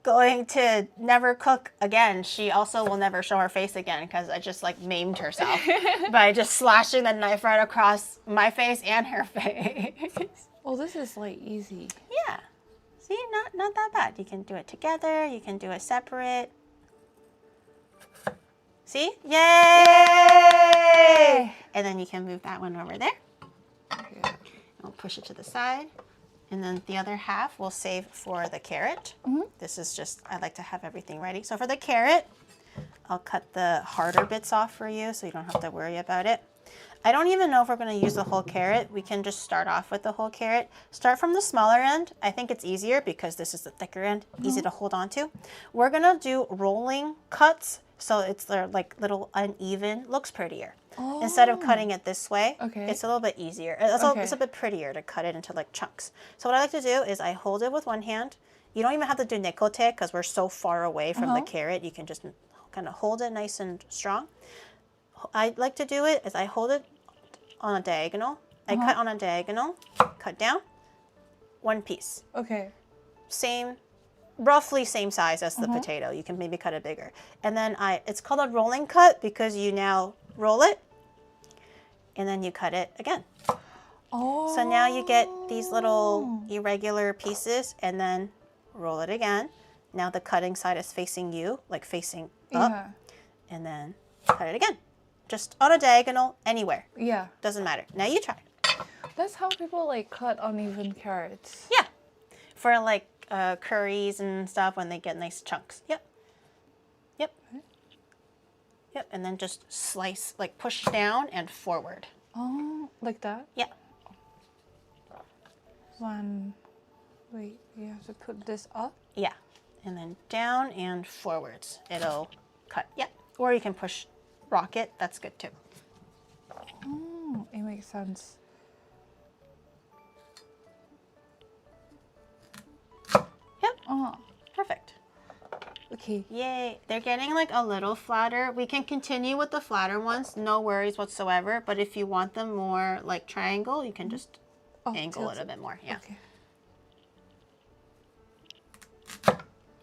S1: going to never cook again, she also will never show her face again because I just like maimed herself by just slashing the knife right across my face and her face.
S2: Oh, this is like easy.
S1: Yeah. See, not that bad. You can do it together. You can do it separate. See? Yay! And then you can move that one over there. We'll push it to the side. And then the other half we'll save for the carrot. This is just, I like to have everything ready. So for the carrot, I'll cut the harder bits off for you so you don't have to worry about it. I don't even know if we're going to use the whole carrot. We can just start off with the whole carrot. Start from the smaller end. I think it's easier because this is the thicker end, easy to hold on to. We're going to do rolling cuts. So it's like little uneven, looks prettier. Instead of cutting it this way, it's a little bit easier. It's a bit prettier to cut it into like chunks. So what I like to do is I hold it with one hand. You don't even have to do nikote because we're so far away from the carrot. You can just kind of hold it nice and strong. I like to do it is I hold it on a diagonal. I cut on a diagonal, cut down, one piece.
S2: Okay.
S1: Roughly same size as the potato. You can maybe cut it bigger. And then it's called a rolling cut because you now roll it and then you cut it again.
S2: Oh.
S1: So now you get these little irregular pieces and then roll it again. Now the cutting side is facing you, like facing up. And then cut it again. Just on a diagonal, anywhere.
S2: Yeah.
S1: Doesn't matter. Now you try.
S2: That's how people like cut uneven carrots.
S1: Yeah. For like curries and stuff when they get nice chunks. Yep. Yep. Yep. And then just slice, like push down and forward.
S2: Oh, like that?
S1: Yeah.
S2: Wait, you have to put this up?
S1: Yeah. And then down and forwards. It'll cut. Yeah. Or you can push rocket. That's good too.
S2: Oh, it makes sense.
S1: Yep.
S2: Oh,
S1: Perfect.
S2: okay.
S1: Yay. They're getting like a little flatter. We can continue with the flatter ones. No worries whatsoever. But if you want them more like triangle, you can just angle a little bit more. Yeah.
S2: Okay.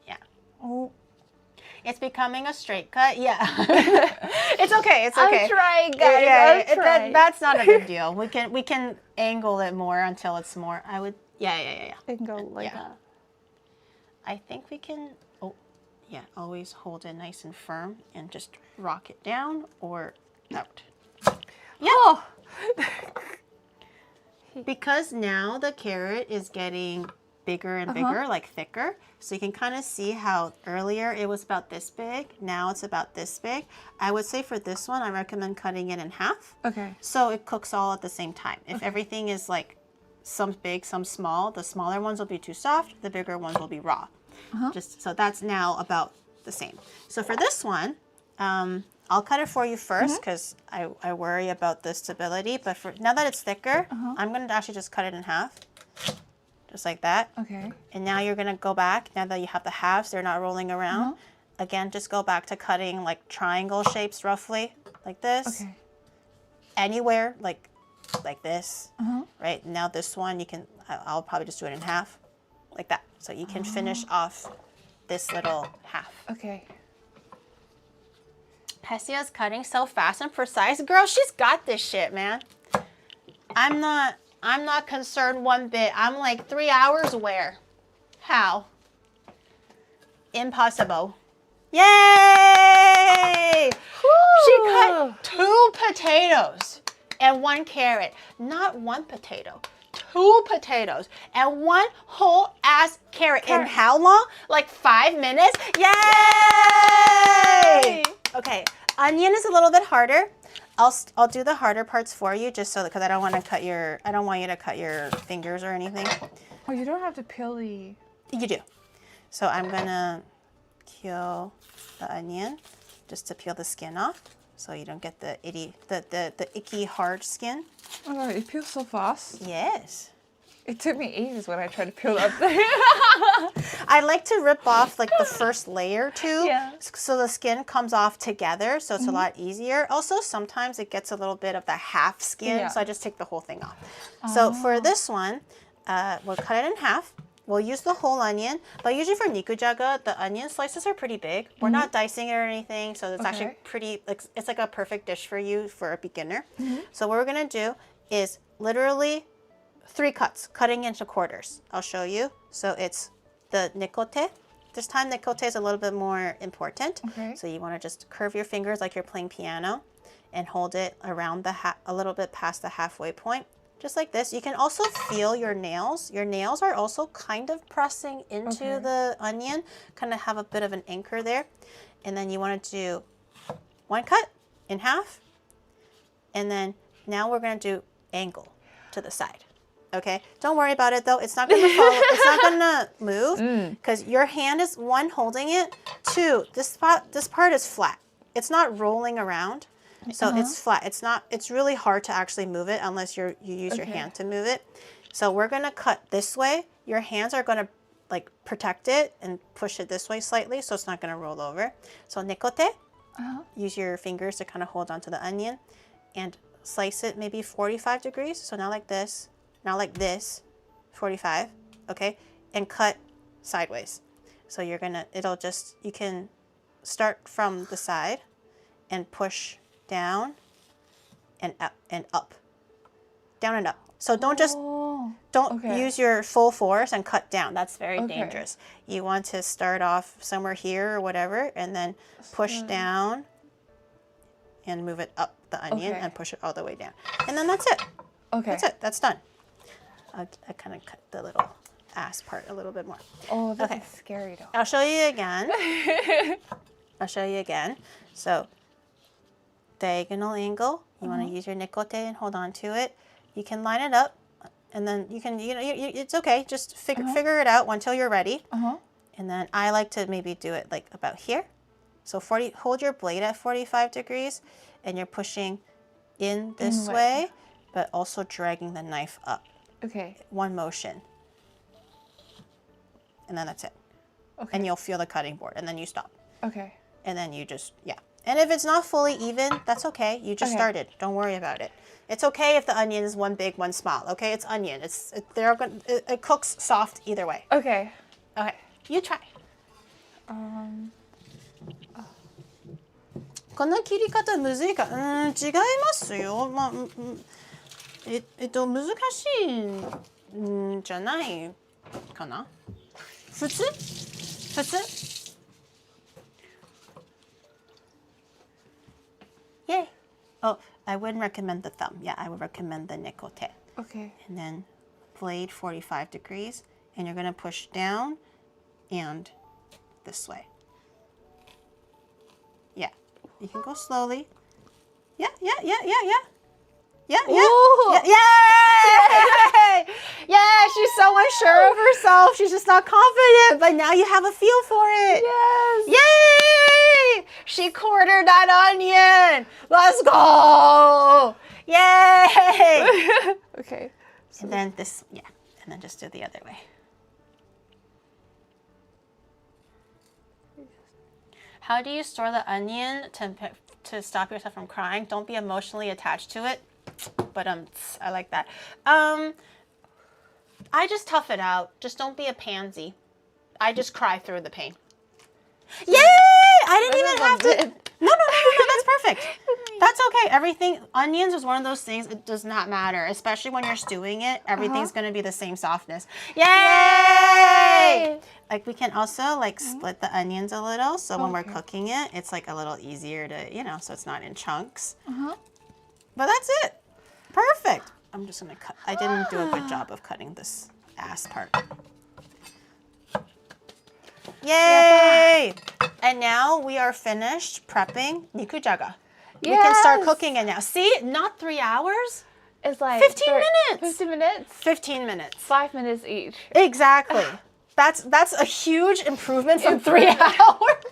S1: Yeah.
S2: Oh.
S1: It's becoming a straight cut. Yeah. It's okay. It's okay.
S2: I'm trying, guys.
S1: Yeah,
S2: I'm trying.
S1: that's not a big deal. We can angle it more until it's more. I would. Yeah.
S2: And go like that.
S1: I think we can. Oh, yeah. Always hold it nice and firm and just rock it down or out. Yeah.
S2: Oh.
S1: Because now the carrot is getting bigger and bigger, like thicker. So you can kind of see how earlier it was about this big. Now it's about this big. I would say for this one, I recommend cutting it in half.
S2: Okay.
S1: So it cooks all at the same time. If everything is like some big, some small, the smaller ones will be too soft. The bigger ones will be raw. Just so that's now about the same. So for this one, I'll cut it for you first because I worry about the stability. But for now that it's thicker, I'm going to actually just cut it in half. Just like that.
S2: Okay.
S1: And now you're going to go back. Now that you have the halves, they're not rolling around. Again, just go back to cutting like triangle shapes roughly, like this.
S2: Okay.
S1: Anywhere, like this. Right? Now this one, you can, I'll probably just do it in half, like that. So you can finish off this little half.
S2: Okay.
S1: Hestia's cutting so fast and precise. Girl, she's got this shit, man. I'm not concerned one bit. I'm like 3 hours where? How? Impossible. Yay! She cut 2 potatoes and 1 carrot. Not 1 potato. 2 potatoes and 1 whole ass carrot. In how long? Like 5 minutes? Yay! Okay, onion is a little bit harder. I'll do the harder parts for you just so because I don't want you to cut your fingers or anything.
S2: Oh, you don't have to peel the.
S1: You do. So I'm gonna peel the onion just to peel the skin off, so you don't get the icky hard skin.
S2: Oh my God, it peels so fast.
S1: Yes.
S2: It took me ages when I tried to peel up there.
S1: I like to rip off like the first layer too,
S2: Yeah.
S1: so the skin comes off together, so it's a lot easier. Also, sometimes it gets a little bit of the half skin, so I just take the whole thing off. So for this one, we'll cut it in half. We'll use the whole onion, but usually for nikujaga, the onion slices are pretty big. We're not dicing it or anything, so it's actually pretty, it's like a perfect dish for you for a beginner. So what we're gonna do is literally 3 cuts, cutting into quarters. I'll show you. So it's the nikote. This time nikote is a little bit more important.
S2: Okay.
S1: So you want to just curve your fingers like you're playing piano and hold it around a little bit past the halfway point. Just like this. You can also feel your nails. Your nails are also kind of pressing into the onion, kind of have a bit of an anchor there. And then you want to do 1 cut in half. And then now we're going to do angle to the side. Okay, don't worry about it though. It's not gonna follow. It's not gonna move because your hand is 1 holding it. 2, this part is flat. It's not rolling around, so it's flat. It's really hard to actually move it unless you use your hand to move it. So we're gonna cut this way. Your hands are gonna like protect it and push it this way slightly, so it's not gonna roll over. So nikote, use your fingers to kind of hold onto the onion, and slice it maybe 45 degrees. So now like this. Now like this, 45, okay? And cut sideways. So you're gonna, you can start from the side and push down and up and up. Down and up. So don't use your full force and cut down. That's very dangerous. You want to start off somewhere here or whatever and then push down and move it up the onion and push it all the way down. And then that's it.
S2: Okay.
S1: That's it. That's done. I kind of cut the little ass part a little bit more.
S2: Oh, that's scary though.
S1: I'll show you again. So, diagonal angle. You want to use your nikote and hold on to it. You can line it up, and then you can, it's okay. Just figure it out until you're ready. And then I like to maybe do it like about here. So hold your blade at 45 degrees, and you're pushing in this way, but also dragging the knife up.
S2: Okay.
S1: 1 motion. And then that's it.
S2: Okay.
S1: And you'll feel the cutting board, and then you stop.
S2: Okay.
S1: And then you just, And if it's not fully even, that's okay. You just started. Don't worry about it. It's okay if the onion is one big, one small. Okay, it's onion. It cooks soft either way.
S2: Okay.
S1: Okay, you try. この切り方むずいか、違いますよ。まあ、難しいんじゃないかな。普通？Yay! Oh, I wouldn't recommend the thumb. Yeah, I would recommend the nikote.
S2: Okay.
S1: And then blade 45 degrees, and you're gonna push down and this way. Yeah, you can go slowly. Yeah.
S2: Ooh.
S1: Yay! Yeah, she's so unsure of herself. She's just not confident, but now you have a feel for it.
S2: Yes.
S1: Yay! She quartered that onion. Let's go! Yay!
S2: Okay. So
S1: And then this, yeah, and then just do it the other way. How do you store the onion to stop yourself from crying? Don't be emotionally attached to it. But I like that. I just tough it out. Just don't be a pansy. I just cry through the pain. Yay! I didn't even have to. No, that's perfect. That's okay. Onions is one of those things, it does not matter, especially when you're stewing it. Everything's going to be the same softness. Yay! Like, we can also, like, split the onions a little, so when we're cooking it, it's, like, a little easier to, so it's not in chunks. But that's it. Perfect. I'm just going to cut. I didn't do a good job of cutting this ass part. Yay! And now we are finished prepping nikujaga. We can start cooking it now. See, not 3 hours.
S2: it's like
S1: 15 minutes.
S2: 15 minutes.
S1: 15 minutes.
S2: 5 minutes each.
S1: Exactly. That's a huge improvement from 3 hours.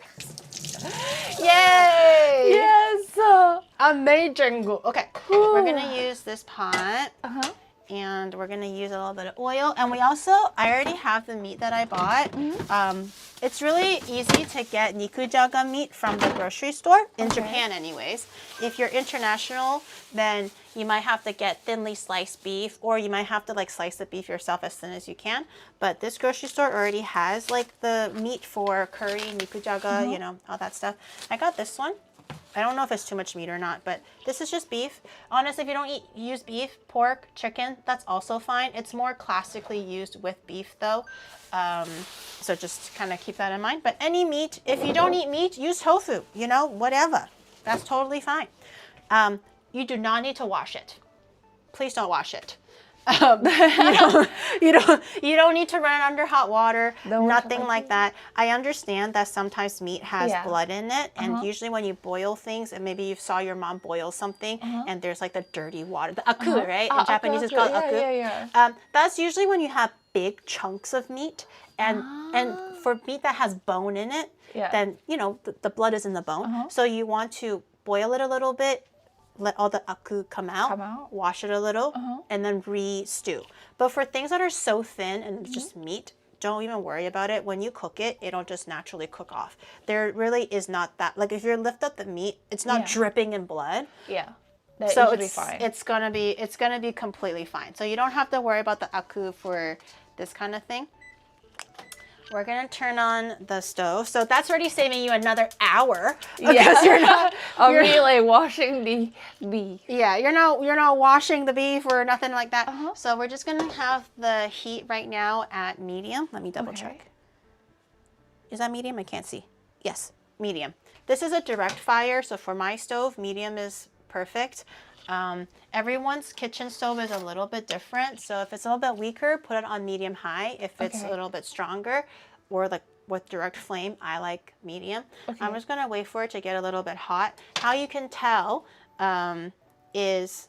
S1: Yay!
S2: Yes.
S1: Amazing. Okay, we're gonna use this pot. And we're gonna use a little bit of oil. And I already have the meat that I bought. It's really easy to get nikujaga meat from the grocery store, in Japan anyways. If you're international, then you might have to get thinly sliced beef, or you might have to like slice the beef yourself as thin as you can. But this grocery store already has like the meat for curry, nikujaga, all that stuff. I got this one. I don't know if it's too much meat or not, but this is just beef. Honestly, if you don't use beef, pork, chicken, that's also fine. It's more classically used with beef though. So just kind of keep that in mind. But any meat, if you don't eat meat, use tofu, whatever. That's totally fine. You do not need to wash it. Please don't wash it. You don't need to run it under hot water. Nothing like that. I understand that sometimes meat has blood in it, and usually when you boil things, and maybe you saw your mom boil something, and there's like the dirty water, the aku, right? In Japanese, it's called aku. That's usually when you have big chunks of meat, and for meat that has bone in it, then the blood is in the bone. So you want to boil it a little bit. Let all the aku come out, wash it a little, and then re-stew. But for things that are so thin and just meat, don't even worry about it. When you cook it, it'll just naturally cook off. There really is not that, like if you lift up the meat, it's not dripping in blood.
S2: Yeah.
S1: So it's gonna be completely fine. So you don't have to worry about the aku for this kind of thing. We're gonna turn on the stove. So that's already saving you another hour because you're not
S2: really washing the beef.
S1: Yeah, you're not washing the beef or nothing like that. So we're just gonna have the heat right now at medium. Let me double check. Is that medium? I can't see. Yes, medium. This is a direct fire, so for my stove, medium is perfect. Everyone's kitchen stove is a little bit different. So if it's a little bit weaker, put it on medium high. If it's a little bit stronger, or like with direct flame, I like medium. I'm just gonna wait for it to get a little bit hot. How you can tell is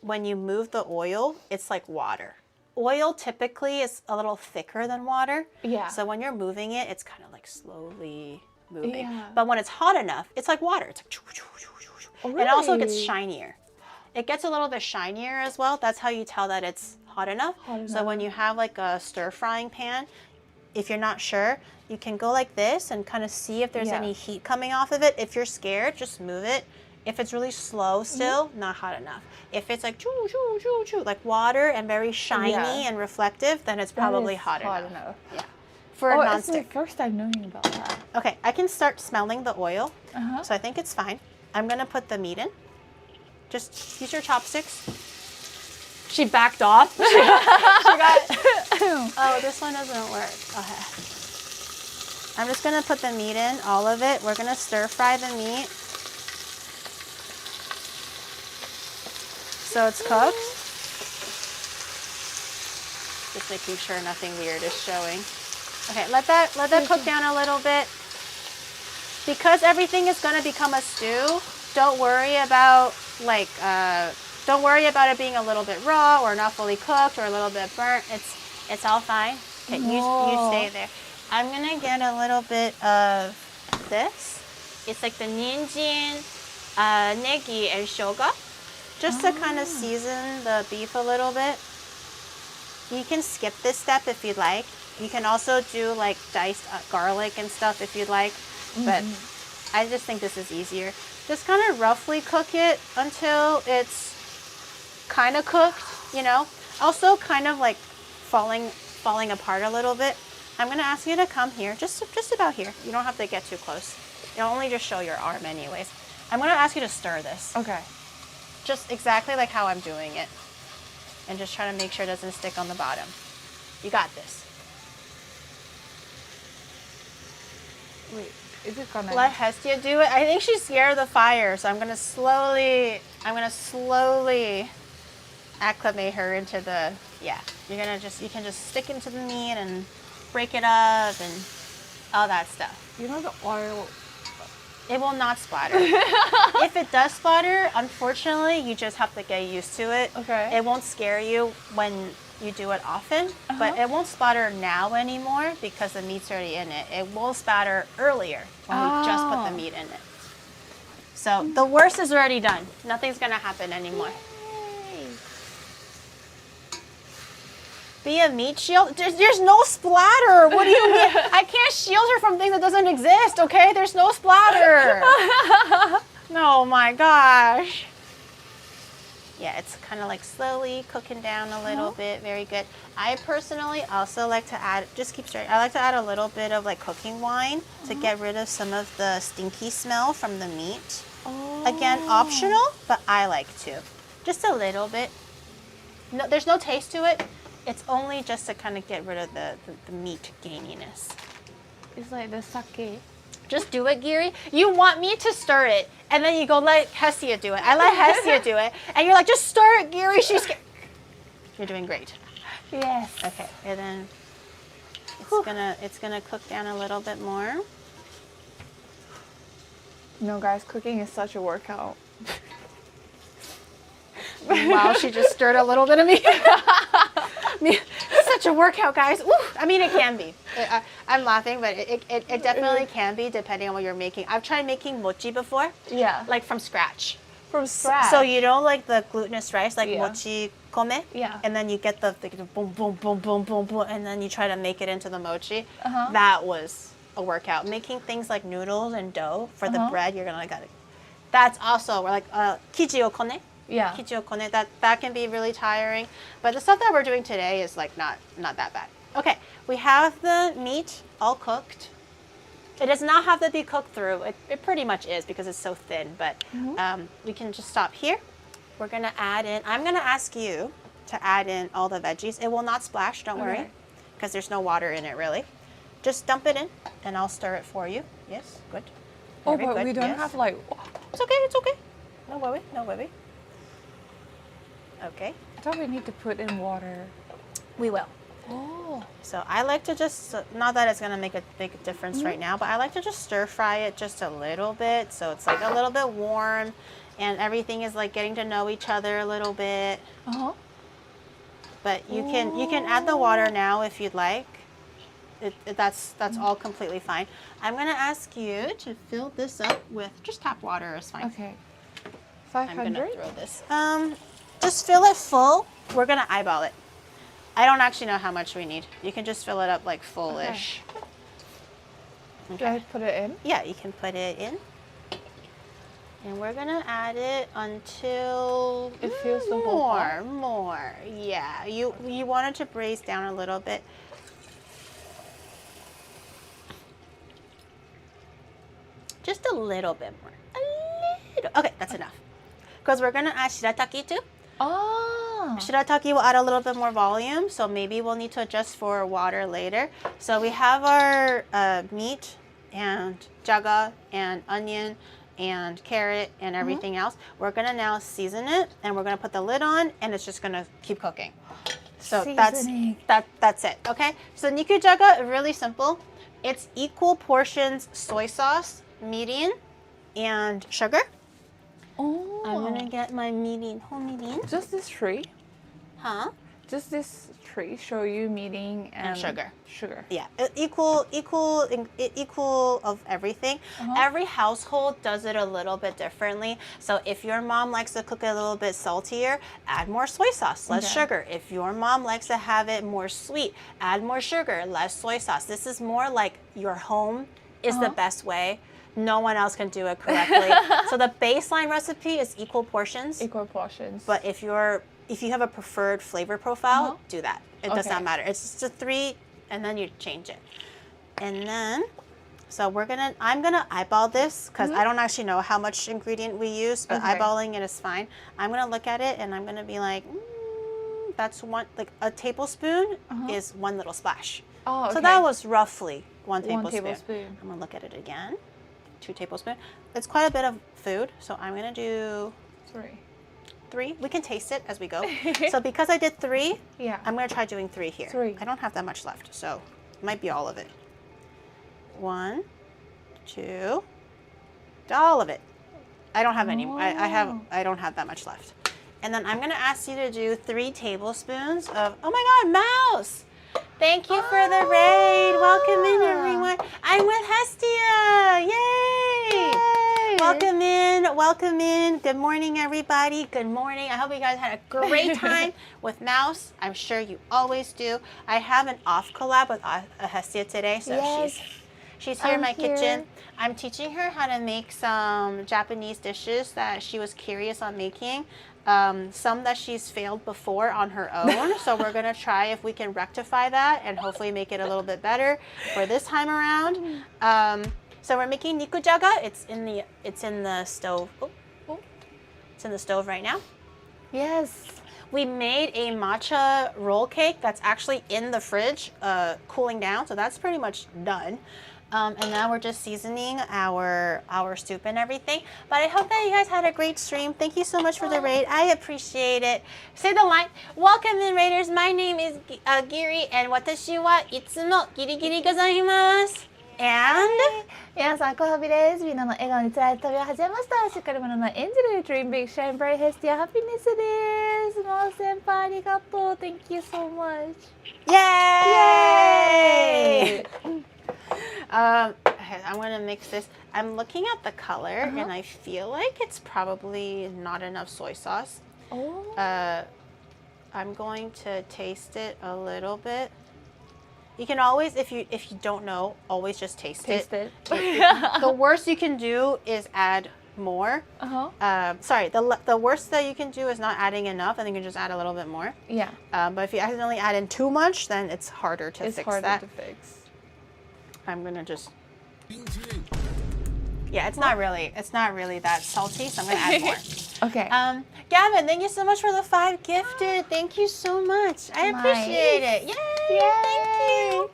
S1: when you move the oil, it's like water. Oil typically is a little thicker than water. Yeah. So when you're moving it, it's kind of like slowly moving. Yeah. But when it's hot enough, it's like water. It's like and it also gets shinier. It gets a little bit shinier as well. That's how you tell that it's hot enough. So when you have like a stir frying pan, if you're not sure, you can go like this and kind of see if there's any heat coming off of it. If you're scared, just move it If it's really slow still, not hot enough. If it's like choo, choo, choo, choo, like water and very shiny and reflective, then it's probably hot enough. Yeah. For a nonstick.
S2: It's my first time knowing about that.
S1: Okay, I can start smelling the oil. So I think it's fine. I'm going to put the meat in. Just use your chopsticks. She backed off. she got. Oh, this one doesn't work. Okay. I'm just gonna put the meat in, all of it. We're gonna stir fry the meat so it's cooked. Just making sure nothing weird is showing. Okay, let that cook down a little bit. Because everything is gonna become a stew, don't worry about don't worry about it being a little bit raw or not fully cooked or a little bit burnt. It's all fine. Okay, you stay there. I'm gonna get a little bit of this. It's like the ninjin, negi, and shoga, just to kind of season the beef a little bit. You can skip this step if you'd like. You can also do like diced garlic and stuff if you'd like, but I just think this is easier. Just kind of roughly cook it until it's kind of cooked, you know. Also kind of like falling apart a little bit. I'm gonna ask you to come here, just about here. You don't have to get too close. It'll only just show your arm anyways. I'm gonna ask you to stir this.
S2: Okay.
S1: Just exactly like how I'm doing it. And just try to make sure it doesn't stick on the bottom. You got this.
S2: Wait, is it gonna...
S1: Let Hestia do it. I think she's scared of the fire, so I'm gonna slowly acclimate her into the, you can just stick into the meat and break it up and all that stuff.
S2: You know the oil...
S1: It will not splatter. If it does splatter, unfortunately, you just have to get used to it.
S2: Okay.
S1: It won't scare you when you do it often, but it won't splatter now anymore because the meat's already in it. It will splatter earlier when we just put the meat in it. So the worst is already done. Nothing's gonna happen anymore. Be a meat shield? There's no splatter. What do you mean? I can't shield her from things that doesn't exist, okay? There's no splatter. Oh my gosh. Yeah, it's kind of like slowly cooking down a little bit. Very good. I personally also like to add, just keep straight, I like to add a little bit of like cooking wine to get rid of some of the stinky smell from the meat. Again, optional, but I like to. Just a little bit. No, there's no taste to it. It's only just to kind of get rid of the meat gaminess.
S2: It's like the sake.
S1: Just do it, Giri. You want me to stir it, and then you go let Hestia do it. I let Hestia do it, and you're like, just stir it, Giri. She's scared. You're doing great.
S2: Yes.
S1: Okay, and then it's gonna cook down a little bit more.
S2: No, guys, cooking is such a workout.
S1: Wow, she just stirred a little bit of me. It's such a workout, guys. Ooh, I mean, it can be. I'm laughing, but it definitely can be depending on what you're making. I've tried making mochi before.
S2: Yeah.
S1: Like from scratch.
S2: From scratch.
S1: So you know, like the glutinous rice, like mochi kome?
S2: Yeah.
S1: And then you get the boom, boom, boom, boom, boom, boom, and then you try to make it into the mochi. That was a workout. Making things like noodles and dough for the bread, you're gonna got it. That's also like kiji o kone.
S2: Yeah.
S1: That can be really tiring, but the stuff that we're doing today is like not that bad. Okay, we have the meat all cooked. It does not have to be cooked through. It pretty much is because it's so thin, but we can just stop here. We're gonna add in, I'm gonna ask you to add in all the veggies. It will not splash, don't worry, because there's no water in it really. Just dump it in and I'll stir it for you. Yes, good.
S2: Very but good. We don't have like...
S1: It's okay, it's okay. No worry, no worry. Okay.
S2: I thought we need to put in water.
S1: We will.
S2: Oh.
S1: So I like to just, not that it's gonna make a big difference right now, but I like to just stir fry it just a little bit. So it's like a little bit warm and everything is like getting to know each other a little bit. But you can add the water now if you'd like. That's all completely fine. I'm gonna ask you to fill this up with, just tap water is fine.
S2: Okay. 500?
S1: I'm gonna throw this. Just fill it full. We're gonna eyeball it. I don't actually know how much we need. You can just fill it up like full-ish.
S2: Okay. Do I put it in?
S1: Yeah, you can put it in. And we're gonna add it until
S2: it feels the whole pot.
S1: More. Yeah, you want it to braise down a little bit. Just a little bit more. Okay, that's enough. Because we're gonna add shirataki too.
S2: Oh.
S1: Shirataki will add a little bit more volume, so maybe we'll need to adjust for water later. So we have our meat and jaga and onion and carrot and everything else. We're gonna now season it, and we're gonna put the lid on, and it's just gonna keep cooking. So that's it. Okay. So nikujaga, really simple. It's equal portions soy sauce, mirin, and sugar.
S2: Oh.
S1: I'm gonna get my whole mirin.
S2: Just this tree?
S1: Huh?
S2: Just this tree show you mirin and
S1: sugar.
S2: Sugar.
S1: Yeah, equal of everything. Every household does it a little bit differently. So if your mom likes to cook it a little bit saltier, add more soy sauce, less sugar. If your mom likes to have it more sweet, add more sugar, less soy sauce. This is more like your home is the best way. No one else can do it correctly. So the baseline recipe is equal portions.
S2: Equal portions.
S1: But if you have a preferred flavor profile, do that. It does not matter. It's just a 3, and then you change it. And then, so I'm gonna eyeball this because I don't actually know how much ingredient we use, but eyeballing it is fine. I'm gonna look at it and I'm gonna be like, that's like a tablespoon is 1 little splash.
S2: Oh, okay.
S1: So that was roughly 1 tablespoon.
S2: 1 tablespoon.
S1: I'm gonna look at it again. 2 tablespoons. It's quite a bit of food, so I'm gonna do 3. We can taste it as we go. So because I did 3, I'm gonna try doing 3 here.
S2: 3.
S1: I don't have that much left, so it might be all of it. 1, 2, all of it. I don't have any. I don't have that much left. And then I'm gonna ask you to do 3 tablespoons of. Oh my God, Mouse! Thank you for the raid. Welcome in, everyone. I'm with Hestia. Yay! Welcome in. Welcome in. Good morning, everybody. Good morning. I hope you guys had a great time with Mouse. I'm sure you always do. I have an off collab with Hestia today, so she's here in my kitchen. I'm teaching her how to make some Japanese dishes that she was curious on making. Some that she's failed before on her own. So we're gonna try if we can rectify that and hopefully make it a little bit better for this time around. So we're making nikujaga. It's in the stove. It's in the stove right now.
S2: Yes.
S1: We made a matcha roll cake that's actually in the fridge, cooling down. So that's pretty much done. And now we're just seasoning our soup and everything. But I hope that you guys had a great stream. Thank you so much for the raid. I appreciate it. Say the line. Welcome in, raiders. My name is Giri, and watashi wa itsumo girigiri gozaimasu. And
S2: 皆さん、コハビです。みんなの笑顔につられる旅を始めました。しっかり者のエンジェル、Dream Big, Shine Bright, Hestia, Happiness です。もう先輩ありがとう。Thank you so much.
S1: Yay! I'm gonna mix this. I'm looking at the color and I feel like it's probably not enough soy sauce. I'm going to taste it a little bit. You can always, if you don't know, always just taste it. The worst you can do is add more. Sorry, the worst that you can do is not adding enough, and you can just add a little bit more.
S2: Yeah.
S1: But if you accidentally add in too much, then it's harder to fix that. I'm gonna just. Yeah, it's not really that salty, so I'm gonna add more.
S2: Okay.
S1: Gavin, thank you so much for the 5 gifted. Thank you so much. I appreciate it. Yay! Thank you.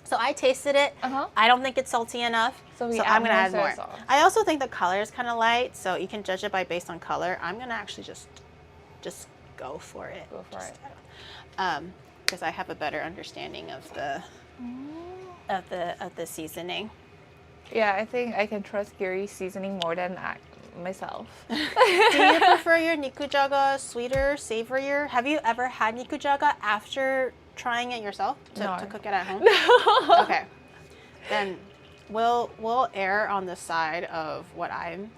S1: So I tasted it. I don't think it's salty enough, so I'm gonna add more. I also think the color is kind of light, so you can judge it based on color. I'm gonna actually just go for it. Because I have a better understanding of the seasoning.
S2: Yeah, I think I can trust Gary's seasoning more than myself.
S1: Do you prefer your nikujaga sweeter, savorier? Have you ever had nikujaga after trying it yourself to cook it at home?
S2: No.
S1: Okay. Then we'll err on the side of what I'm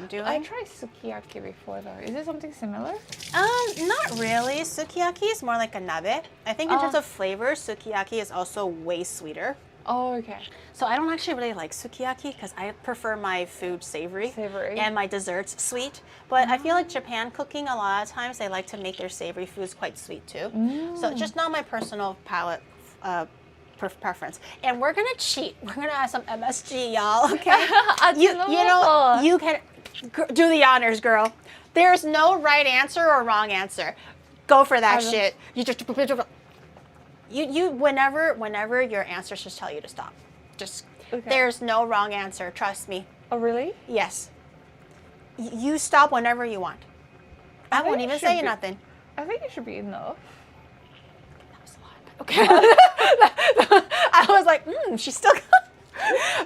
S1: doing.
S2: I tried sukiyaki before though. Is it something similar?
S1: Not really. Sukiyaki is more like a nabe. I think in terms of flavor, sukiyaki is also way sweeter.
S2: Oh, okay.
S1: So I don't actually really like sukiyaki because I prefer my food savory. And my desserts sweet. But I feel like Japan cooking, a lot of times they like to make their savory foods quite sweet too. So just not my personal palate preference. And we're gonna cheat. We're gonna add some MSG, y'all. Okay? you know, you can do the honors, girl. There's no right answer or wrong answer. Go for that shit. You whenever your answers just tell you to stop. Just there's no wrong answer. Trust me.
S2: Oh, really?
S1: Yes. You stop whenever you want. I won't even say nothing.
S2: I think it should be enough.
S1: That was a lot. Okay. I was like, she's still.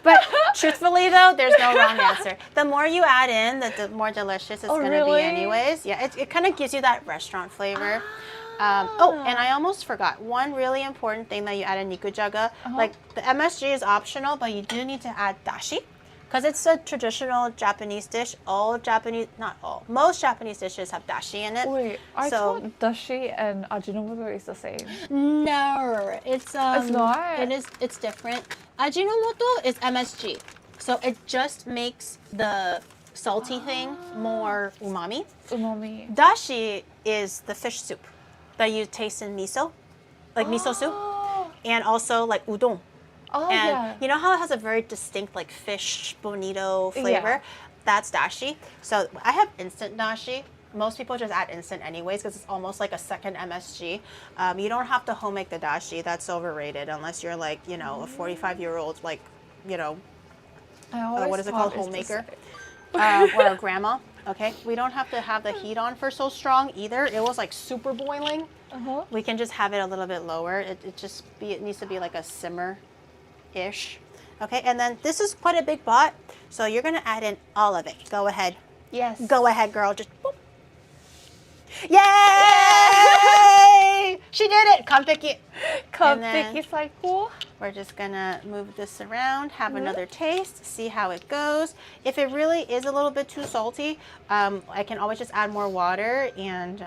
S1: But truthfully though, there's no wrong answer. The more you add in, the more delicious it's gonna be anyways. Yeah, it kind of gives you that restaurant flavor. And I almost forgot one really important thing that you add in nikujaga. Like the MSG is optional, but you do need to add dashi because it's a traditional Japanese dish. Most Japanese dishes have dashi in it.
S2: Wait, I thought dashi and ajinomoto is the same.
S1: No, it's
S2: not.
S1: It's different. Ajinomoto is MSG, so it just makes the salty thing more umami. Dashi is the fish soup that you taste in miso, like miso soup, and also like udon. You know how it has a very distinct like fish bonito flavor? Yeah. That's dashi. So I have instant dashi. Most people just add instant anyways because it's almost like a second MSG. You don't have to home make the dashi. That's overrated unless you're like, you know, a 45-year-old like, you know, what is it called, homemaker, or a grandma. Okay, we don't have to have the heat on for so strong either. It was like super boiling. We can just have it a little bit lower. It needs to be like a simmer-ish. Okay, and then this is quite a big pot, so you're gonna add in all of it. Go ahead.
S2: Yes.
S1: Go ahead, girl. Just boop. Yay! She did it. Kanpeki.
S2: Kanpeki cycle.
S1: We're just gonna move this around, have another taste, see how it goes. If it really is a little bit too salty, I can always just add more water and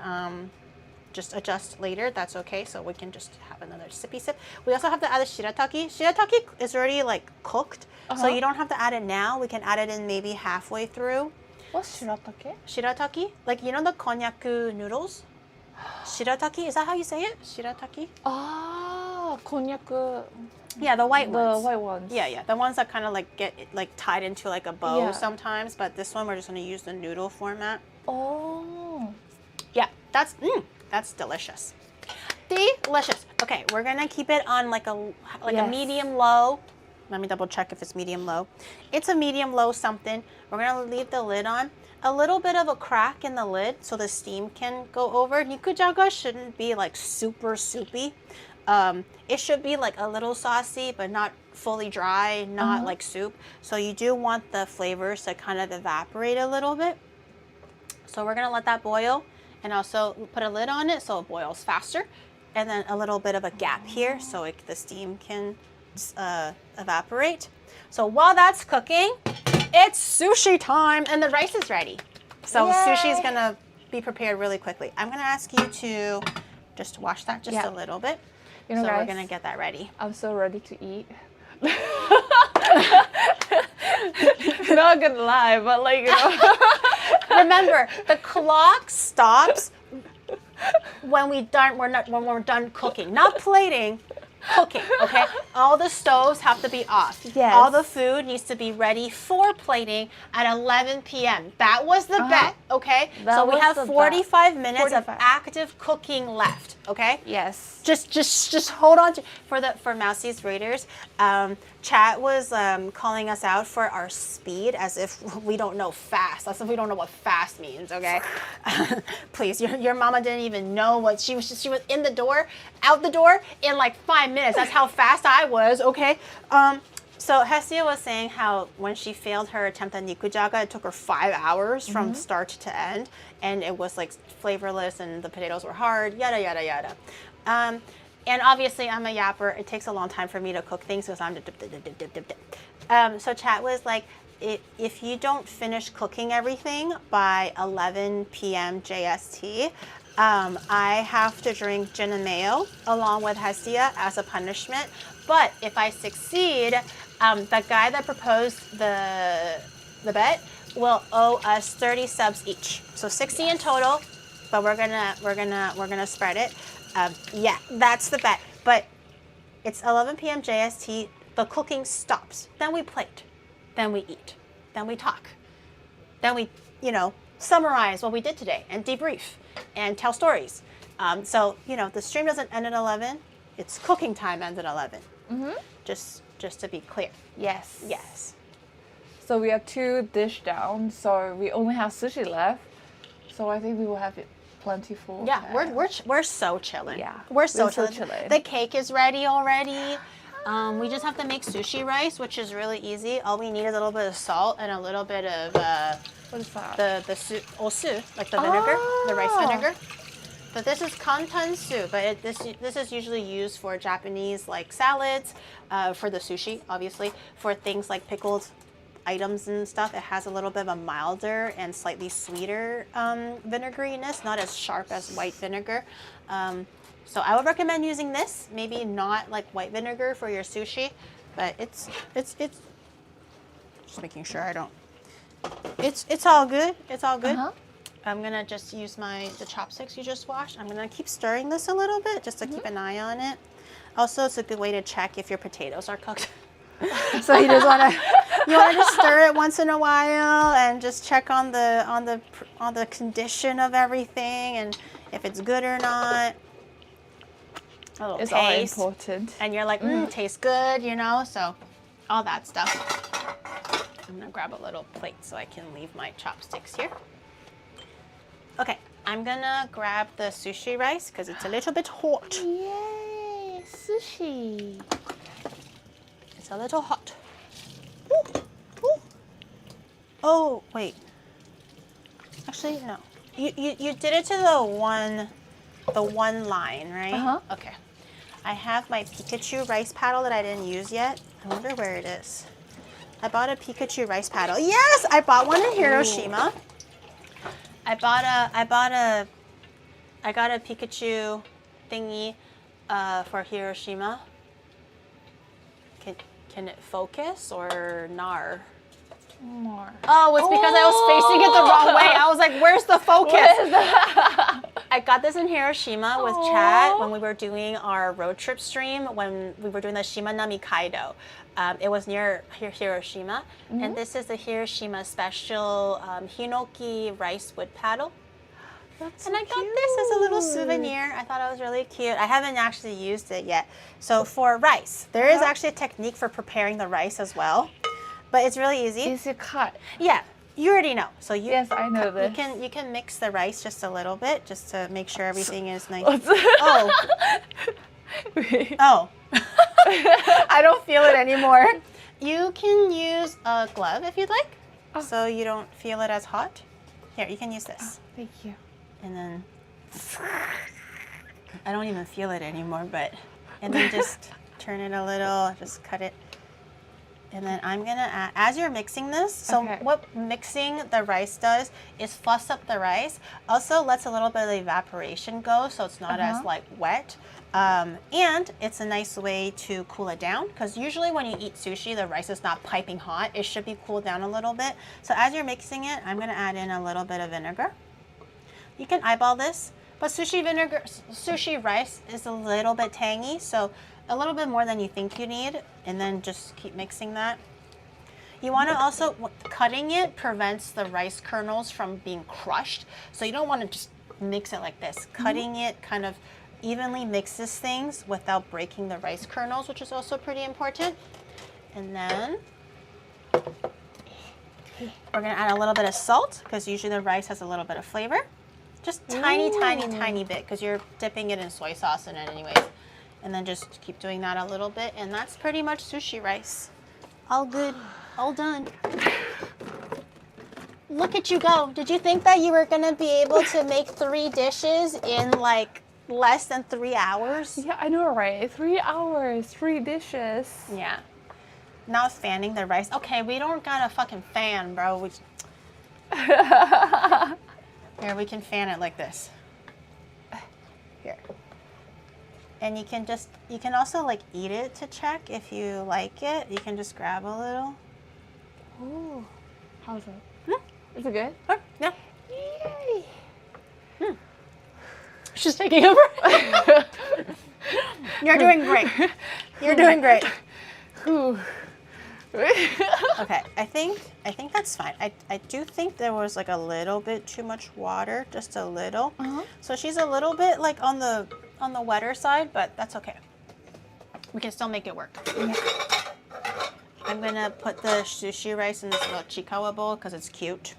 S1: just adjust later. That's okay. So we can just have another sippy sip. We also have to add the shirataki. Shirataki is already like cooked, so you don't have to add it now. We can add it in maybe halfway through.
S2: What's shirataki?
S1: Shirataki, like you know the konnyaku noodles. Shirataki, is that how you say it? Shirataki?
S2: Ah, konnyaku.
S1: Yeah, the white ones.
S2: The white ones.
S1: Yeah, the ones that kind of like get like tied into like a bow sometimes. But this one we're just gonna use the noodle format.
S2: Oh.
S1: Yeah, that's delicious. Delicious. Okay, we're gonna keep it on like a medium low. Let me double check if it's medium low. It's a medium low something. We're gonna leave the lid on. A little bit of a crack in the lid so the steam can go over. Nikujaga shouldn't be like super soupy. It should be like a little saucy, but not fully dry, not like soup. So you do want the flavors to kind of evaporate a little bit. So we're gonna let that boil and also put a lid on it so it boils faster. And then a little bit of a gap here so the steam can evaporate. So while that's cooking, it's sushi time and the rice is ready. So sushi is gonna be prepared really quickly. I'm gonna ask you to just wash that just a little bit.
S2: You know,
S1: so
S2: guys,
S1: we're gonna get that ready.
S2: I'm so ready to eat. Not gonna lie, but like, you know.
S1: Remember, the clock stops when we're done cooking, not plating. Cooking, okay? All the stoves have to be off.
S2: Yes.
S1: All the food needs to be ready for plating at 11 p.m. That was the bet, okay? So we have 45 minutes of active cooking left, okay?
S2: Yes.
S1: Just hold on to for Mousie's Raiders. Chat was calling us out for our speed as if we don't know fast. As if we don't know what fast means, okay? Please, your mama didn't even know what she was in the door, out the door in like 5 minutes. That's how fast I was, okay? So Hestia was saying how when she failed her attempt at nikujaga, it took her 5 hours from start to end, and it was like flavorless and the potatoes were hard, yada yada yada. And obviously I'm a yapper. It takes a long time for me to cook things because I'm dip. So chat was like, if you don't finish cooking everything by 11 p.m. JST, I have to drink gin and mayo along with Hestia as a punishment. But if I succeed, the guy that proposed the bet will owe us 30 subs each, so 60 in total. But we're gonna spread it. Yeah, that's the bet. But it's 11 p.m. JST. The cooking stops. Then we plate. Then we eat. Then we talk. Then we, summarize what we did today and debrief and tell stories. So, the stream doesn't end at 11. It's cooking time ends at 11.
S2: Mm-hmm.
S1: Just to be clear.
S2: Yes.
S1: Yes.
S2: So we are 2 dish down, so we only have sushi left. So I think we will have it plentiful.
S1: Yeah, we're so chilling.
S2: Yeah,
S1: we're so
S2: chilling.
S1: The cake is ready already. We just have to make sushi rice, which is really easy. All we need is a little bit of salt and a little bit of
S2: what is that?
S1: the osu, like the vinegar, the rice vinegar. But this is kantansu, but this is usually used for Japanese like salads, for the sushi, obviously, for things like pickled items and stuff. It has a little bit of a milder and slightly sweeter vinegariness, not as sharp as white vinegar. So I would recommend using this, maybe not like white vinegar for your sushi, but it's just making sure I don't. It's all good. It's all good. I'm gonna just use the chopsticks you just washed. I'm gonna keep stirring this a little bit just to keep an eye on it. Also, it's a good way to check if your potatoes are cooked. So you just wanna just stir it once in a while and just check on the condition of everything and if it's good or not. A little
S2: It's
S1: taste,
S2: all important.
S1: and you're like, tastes good, so all that stuff. I'm gonna grab a little plate so I can leave my chopsticks here. Okay, I'm gonna grab the sushi rice because it's a little bit hot.
S2: Yay, sushi.
S1: It's a little hot. Ooh, ooh. Oh, wait. Actually, no. You did it to the one line, right? Okay. I have my Pikachu rice paddle that I didn't use yet. I wonder where it is. I bought a Pikachu rice paddle. Yes, I bought one in Hiroshima. I got a Pikachu thingy for Hiroshima. Can it focus or nar?
S2: More.
S1: Oh, it's because I was facing it the wrong way. I was like, where's the focus? I got this in Hiroshima with Chad when we were doing our road trip stream, when we were doing the Shimanami Kaido. It was near Hiroshima. And this is the Hiroshima special hinoki rice wood paddle.
S2: That's
S1: and I got this as a little souvenir. I thought it was really cute. I haven't actually used it yet. So for rice, there is actually a technique for preparing the rice as well. But it's really easy.
S2: Easy cut.
S1: Yeah, you already know. So
S2: yes, I know this.
S1: You can mix the rice just a little bit, just to make sure everything is nice.
S2: Oh.
S1: Oh. I don't feel it anymore. You can use a glove if you'd like, so you don't feel it as hot. Here, you can use this.
S2: Oh, thank you.
S1: And then I don't even feel it anymore, and then just turn it a little, just cut it. And then I'm gonna add, as you're mixing this, what mixing the rice does is fluff up the rice. Also lets a little bit of the evaporation go, so it's not as like wet. And it's a nice way to cool it down, because usually when you eat sushi, the rice is not piping hot. It should be cooled down a little bit. So as you're mixing it, I'm gonna add in a little bit of vinegar. You can eyeball this, but sushi rice is a little bit tangy, so a little bit more than you think you need, and then just keep mixing that. You want to also, cutting it prevents the rice kernels from being crushed, so you don't want to just mix it like this. Cutting it kind of evenly mixes things without breaking the rice kernels, which is also pretty important. And then we're going to add a little bit of salt, because usually the rice has a little bit of flavor. Just tiny bit, because you're dipping it in soy sauce in it anyways. And then just keep doing that a little bit, and that's pretty much sushi rice. All good, all done. Look at you go. Did you think that you were gonna be able to make 3 dishes in like less than 3 hours?
S2: Yeah, I know, right? 3 hours, 3 dishes.
S1: Yeah. Now fanning the rice. Okay, we don't got a fucking fan, bro. Here, we can fan it like this. And you can also like eat it to check if you like it. You can just grab a little.
S2: Ooh. How's it? Is it good?
S1: Yeah.
S2: Yay.
S1: She's taking over. You're doing great. You're doing great. Okay, I think that's fine. I do think there was like a little bit too much water, just a little. So she's a little bit like on the wetter side, but that's okay. We can still make it work. I'm gonna put the sushi rice in this little chikawa bowl because it's cute,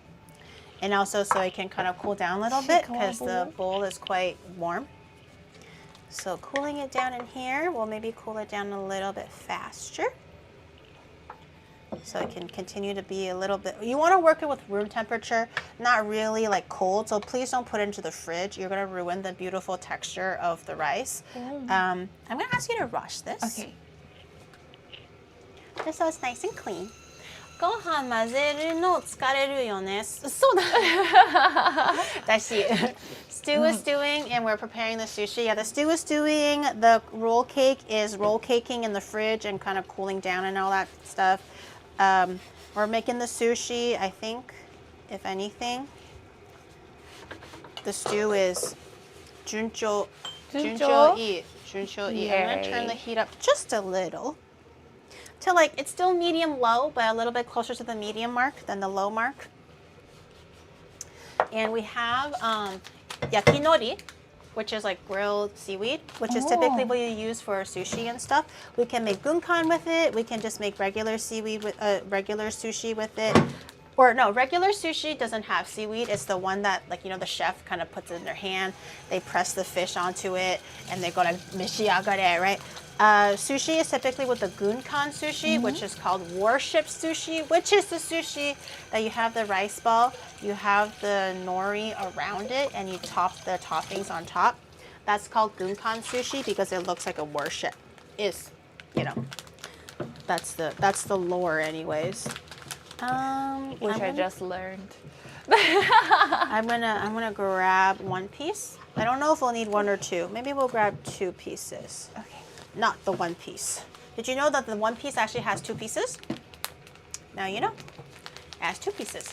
S1: and also so it can kind of cool down a little bit because the bowl is quite warm. So cooling it down in here will maybe cool it down a little bit faster. So it can continue to be a little bit, you want to work it with room temperature, not really like cold. So please don't put it into the fridge. You're going to ruin the beautiful texture of the rice. I'm going to ask you to rush this.
S2: Okay.
S1: Just so it's nice and clean. ご飯混ぜるの疲れるよね。そうだ。だし。Stew is stewing and we're preparing the sushi. Yeah, the stew is stewing. The roll cake is roll caking in the fridge and kind of cooling down and all that stuff. We're making the sushi, I think, if anything. The stew is juncho ii. Juncho ii. I'm going to turn the heat up just a little. To like, it's still medium low, but a little bit closer to the medium mark than the low mark. And we have yakinori, which is like grilled seaweed, which is typically what you use for sushi and stuff. We can make gunkan with it. We can just make regular seaweed with regular sushi with it. Or no, regular sushi doesn't have seaweed. It's the one that, like, you know, the chef kind of puts it in their hand. They press the fish onto it and they go to mishiagare, right? Sushi is typically with the gunkan sushi, which is called warship sushi, which is the sushi that you have the rice ball, you have the nori around it, and you top the toppings on top. That's called gunkan sushi because it looks like a warship. Is, you know, that's the lore, anyways.
S2: Which I just learned.
S1: I'm gonna grab one piece. I don't know if we'll need one or two. Maybe we'll grab 2 pieces.
S2: Okay.
S1: Not the one piece. Did you know that the one piece actually has 2 pieces? Now you know. It has 2 pieces.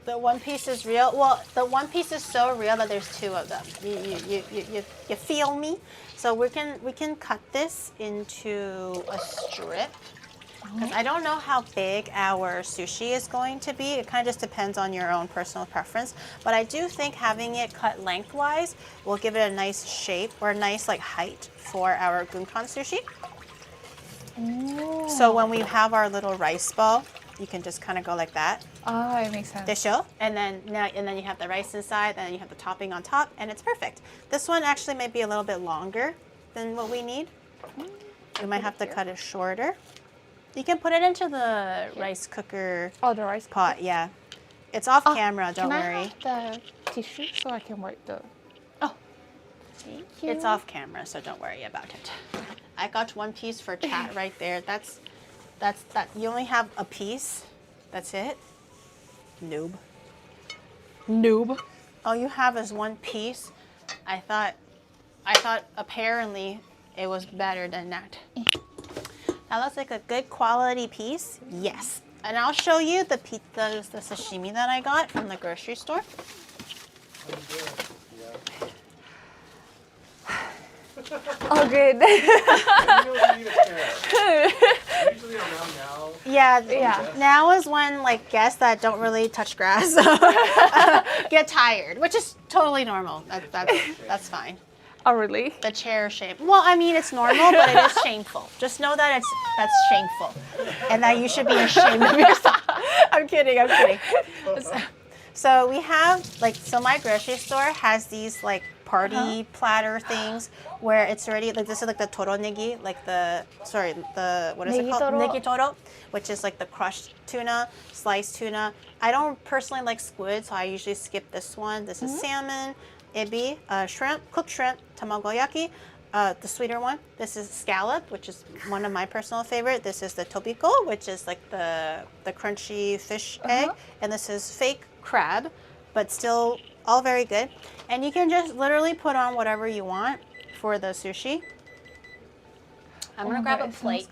S1: The one piece is real. Well, the one piece is so real that there's 2 of them. You feel me? So we can cut this into a strip. Because I don't know how big our sushi is going to be. It kind of just depends on your own personal preference. But I do think having it cut lengthwise will give it a nice shape or a nice like height for our gunkan sushi. So when we have our little rice ball, you can just kind of go like that.
S2: Oh, it makes sense.
S1: Desho, and then you have the rice inside, and then you have the topping on top, and it's perfect. This one actually might be a little bit longer than what we need. We might have to cut it shorter. You can put it into the rice cooker.
S2: Oh, the rice
S1: pot, yeah. It's off camera, don't worry.
S2: Can I have the tissue so I can wipe the... Oh, thank you.
S1: It's off camera, so don't worry about it. I got one piece for chat right there. That's that. You only have a piece. That's it. Noob. All you have is one piece. I thought apparently it was better than that. That looks like a good quality piece. Yes. And I'll show you the sashimi that I got from the grocery store.
S2: Oh, good.
S1: Yeah. Now is when like guests that don't really touch grass get tired, which is totally normal. That's fine.
S2: Oh, really?
S1: The chair shape. Well, I mean, it's normal, but it is shameful. Just know that that's shameful, and that you should be ashamed of yourself. I'm kidding. So we have so my grocery store has these like party platter things where it's already like this is like the toro negi, like what is it called? Negitoro, which is like the crushed tuna, sliced tuna. I don't personally like squid, so I usually skip this one. This is salmon, ebi, shrimp, cooked shrimp, tamagoyaki. The sweeter one. This is scallop, which is one of my personal favorite. This is the tobiko, which is like the crunchy fish egg, and this is fake crab, but still all very good. And you can just literally put on whatever you want for the sushi. I'm gonna grab a plate.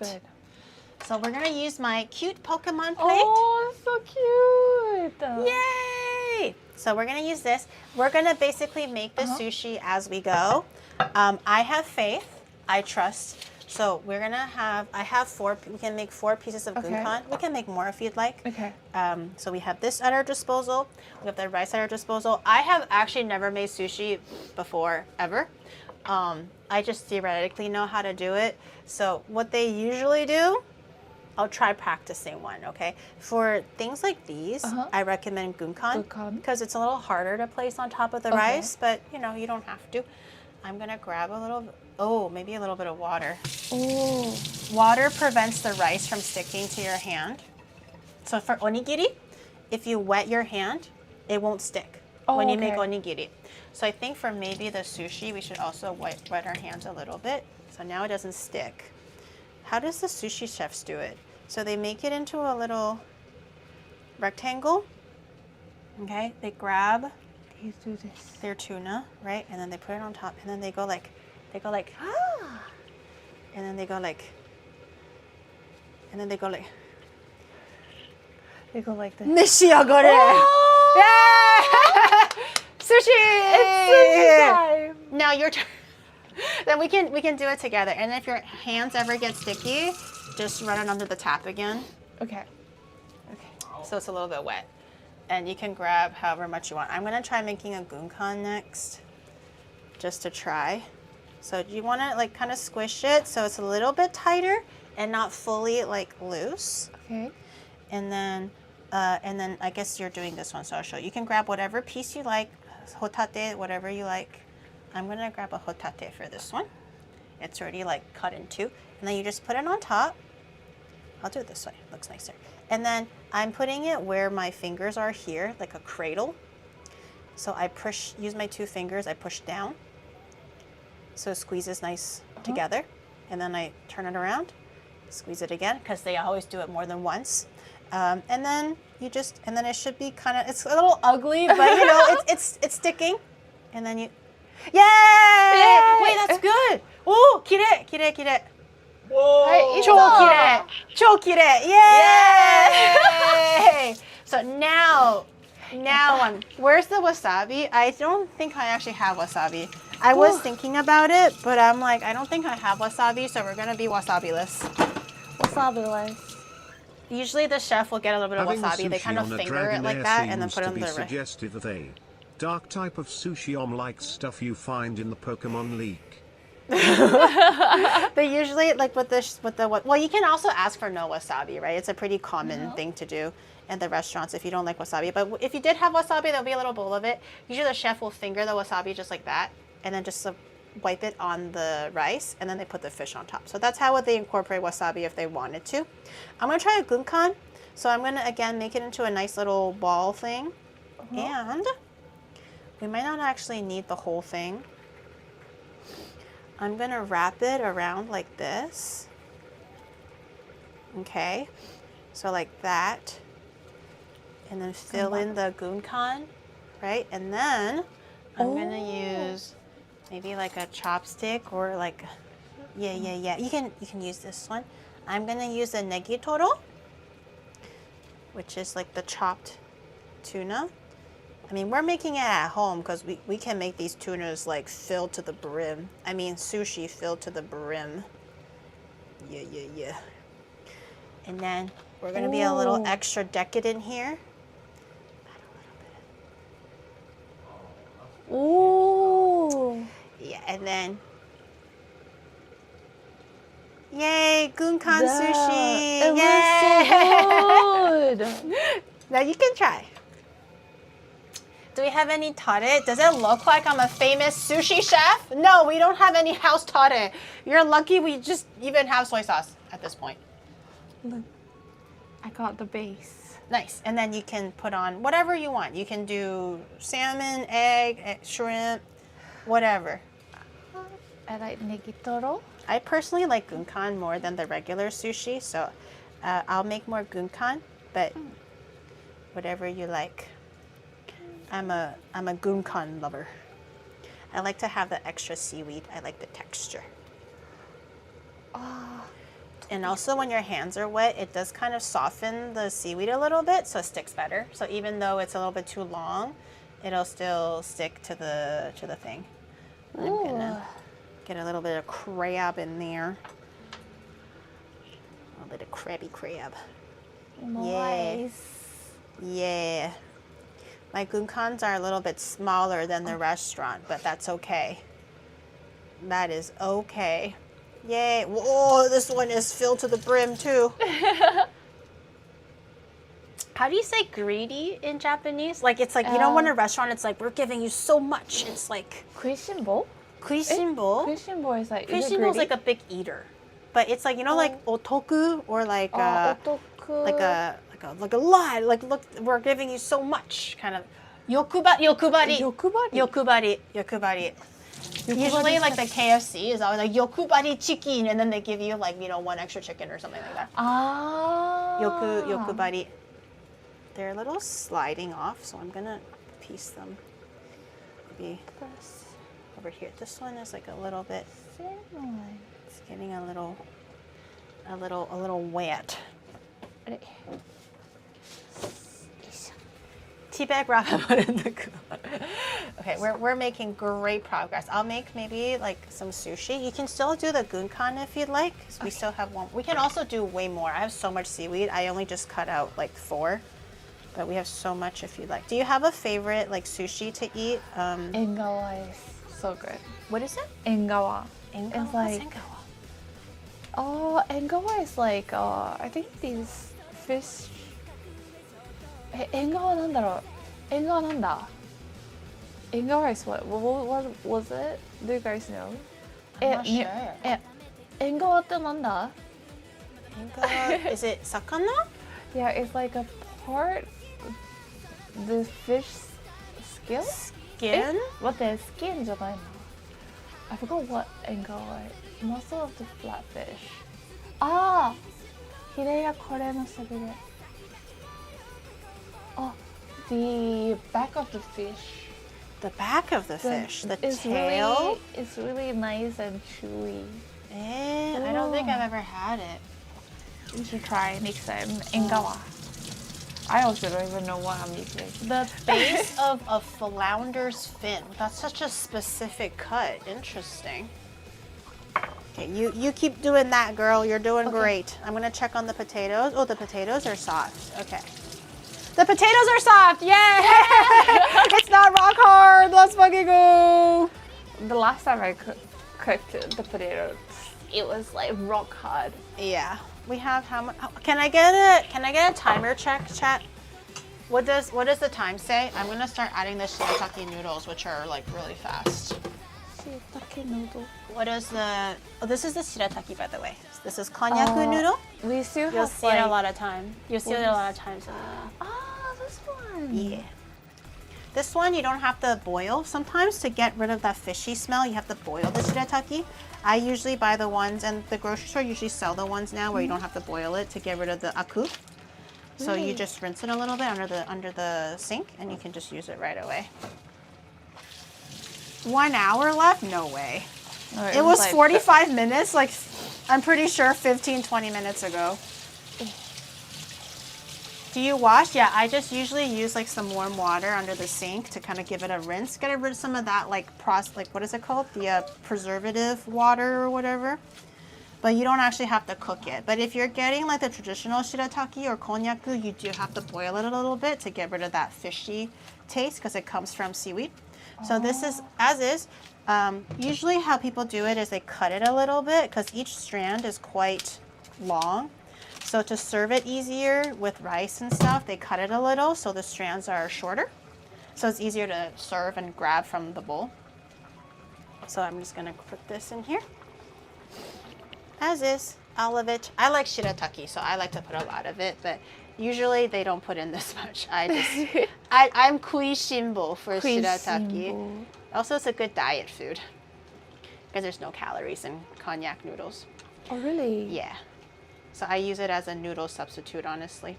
S1: So we're gonna use my cute Pokemon plate.
S2: Oh, so cute!
S1: Yay! So we're gonna use this. We're gonna basically make the sushi as we go. I have faith. I trust. So we're gonna have, I have we can make 4 pieces of gunkan. We can make more if you'd like.
S2: Okay.
S1: So we have this at our disposal. We have the rice at our disposal. I have actually never made sushi before, ever. I just theoretically know how to do it. So what they usually do, I'll try practicing one, okay? For things like these, I recommend gunkan because it's a little harder to place on top of the rice, but you know, you don't have to. I'm gonna grab a little, maybe a little bit of water.
S2: Oh.
S1: Water prevents the rice from sticking to your hand. So for onigiri, if you wet your hand, it won't stick when you make onigiri. So I think for maybe the sushi, we should also wet our hands a little bit. So now it doesn't stick. How does the sushi chefs do it? So they make it into a little rectangle. Okay, they grab their tuna, right? And then they put it on top, and then they go like, ah! And then they go like,
S2: They go like this.
S1: Nishiagore!
S2: Oh!
S1: Yeah! Sushi!
S2: It's sushi time!
S1: Now your turn. Then we can do it together. And if your hands ever get sticky, just run it under the tap again.
S2: Okay.
S1: So it's a little bit wet. And you can grab however much you want. I'm gonna try making a gunkan next, just to try. So you wanna like kind of squish it so it's a little bit tighter and not fully like loose.
S2: Okay.
S1: And then I guess you're doing this one, so I'll show you. You can grab whatever piece you like, hotate, whatever you like. I'm gonna grab a hotate for this one. It's already like cut in 2. And then you just put it on top. I'll do it this way, looks nicer. And then I'm putting it where my fingers are here, like a cradle. So I use my 2 fingers, I push down. So it squeezes nice together. And then I turn it around, squeeze it again, because they always do it more than once. And then it should be kind of, it's a little ugly, but you know, it's sticking. And then Yay! Wait, that's good. Oh, kire, kire, kire.
S3: Whoa!
S1: Chou kire. Yay! So now where's the wasabi? I don't think I actually have wasabi. I was thinking about it, but I'm like, I don't think I have wasabi, so we're gonna be wasabi-less.
S2: Wasabi-less.
S1: Usually the chef will get a little bit of wasabi. They kind of finger it like that and then put it on the
S4: suggestive of a dark type of sushi like stuff you find in the Pokemon League.
S1: They usually like well, you can also ask for no wasabi, right? It's a pretty common thing to do in the restaurants if you don't like wasabi. But if you did have wasabi, there'll be a little bowl of it. Usually the chef will finger the wasabi just like that and then just wipe it on the rice, and then they put the fish on top. So that's how they incorporate wasabi if they wanted to. I'm gonna try a gunkan. So I'm gonna again make it into a nice little ball thing. And we might not actually need the whole thing. I'm gonna wrap it around like this. Okay, so like that. And then fill in the gunkan, right? And then I'm gonna use maybe like a chopstick or like, yeah. You can use this one. I'm gonna use the negitoro, which is like the chopped tuna. I mean, we're making it at home because we can make these tunas like filled to the brim. I mean, sushi filled to the brim. Yeah. And then we're gonna be a little extra decadent here.
S2: Ooh.
S1: Yeah, and then, yay, gunkan sushi.
S2: It looks so good.
S1: Now you can try. Do we have any tare? Does it look like I'm a famous sushi chef? No, we don't have any house tare. You're lucky we just even have soy sauce at this point.
S2: Look, I got the base.
S1: Nice. And then you can put on whatever you want. You can do salmon, egg, shrimp, whatever.
S2: I like negitoro.
S1: I personally like gunkan more than the regular sushi, so I'll make more gunkan, but whatever you like. I'm a gunkan lover. I like to have the extra seaweed. I like the texture. And also when your hands are wet, it does kind of soften the seaweed a little bit, so it sticks better. So even though it's a little bit too long, it'll still stick to the thing. I'm gonna get a little bit of crab in there. A little bit of crabby crab.
S2: Nice.
S1: Yeah. My gunkans are a little bit smaller than the restaurant, but that's okay. That is okay. Yay. Whoa, this one is filled to the brim too. How do you say greedy in Japanese? Like, it's like, you know, when a restaurant, it's like, we're giving you so much. It's like...
S2: Kuishinbo?
S1: Kuishinbo?
S2: Kuishinbo is like...
S1: Kuishinbo is like a big eater. But it's like, you know, like otoku or like...
S2: otoku.
S1: Like a lot. Like, look, we're giving you so much. Kind of... Yokubari. Usually, like the KFC is always like yokubari chicken, and then they give you like, you know, one extra chicken or something like that. Yokubari. They're a little sliding off, so I'm gonna piece them. Maybe this over here. This one is like a little bit. It's getting a little wet. Teabag ramen in the cooler. Okay, we're making great progress. I'll make maybe like some sushi. You can still do the gunkan if you'd like. We still have one. We can also do way more. I have so much seaweed. I only just cut out like 4, but we have so much if you'd like. Do you have a favorite like sushi to eat?
S2: Engawa is so good.
S1: What is it?
S2: Engawa.
S1: Engawa?
S2: It's like, engawa is like I think these fish. Engawa なんだろう。Engawa なんだ。Engawa is what was it? Do you guys know?
S1: I'm not sure.
S2: Engawa ってなんだ?
S1: Engawa, is it sakana?
S2: Yeah, it's like a part the fish skin?
S1: Skin?
S2: What the skin じゃないの? I forgot what engawa is. Muscle of the flatfish. ヒレがこれのしゃべれ。The back of the fish.
S1: The back of the fish, the tail.
S2: It's really nice and chewy.
S1: I don't think I've ever had it.
S2: You should try next time. Engawa. I also don't even know what I'm eating.
S1: The base of a flounder's fin. That's such a specific cut. Interesting. Okay, you keep doing that, girl. You're doing great. I'm gonna check on the potatoes. Oh, the potatoes are soft. Okay. The potatoes are soft! Yay! It's not rock hard! Let's fucking go!
S2: The last time I cooked the potatoes, it was like rock hard.
S1: Yeah. We have how much? Can I get a timer check, chat? What does the time say? I'm gonna start adding the shirataki noodles, which are like really fast.
S2: Shirataki noodle.
S1: What is the? Oh, this is the shirataki, by the way. This is konnyaku noodle.
S2: We still have
S1: You'll see it a lot of time. You'll see it a lot of times.
S2: This one.
S1: Yeah. This one you don't have to boil. Sometimes to get rid of that fishy smell, you have to boil the shirataki. I usually buy the ones, and the grocery store usually sell the ones now where you don't have to boil it to get rid of the aku. So you just rinse it a little bit under the sink, and you can just use it right away. 1 hour left? No way. It was like 45 minutes. Like, I'm pretty sure 15-20 minutes ago. Do you wash? Yeah, I just usually use like some warm water under the sink to kind of give it a rinse. Get rid of some of that like what is it called? The preservative water or whatever. But you don't actually have to cook it. But if you're getting like the traditional shirataki or konnyaku, you do have to boil it a little bit to get rid of that fishy taste because it comes from seaweed. So this is as is. Usually how people do it is they cut it a little bit because each strand is quite long. So to serve it easier with rice and stuff, they cut it a little so the strands are shorter. So it's easier to serve and grab from the bowl. So I'm just gonna put this in here. As is, all of it. I like shirataki, so I like to put a lot of it, but usually they don't put in this much. I'm kuishimbo for shirataki. Also, it's a good diet food because there's no calories in konjac noodles.
S2: Oh, really?
S1: Yeah. So I use it as a noodle substitute, honestly.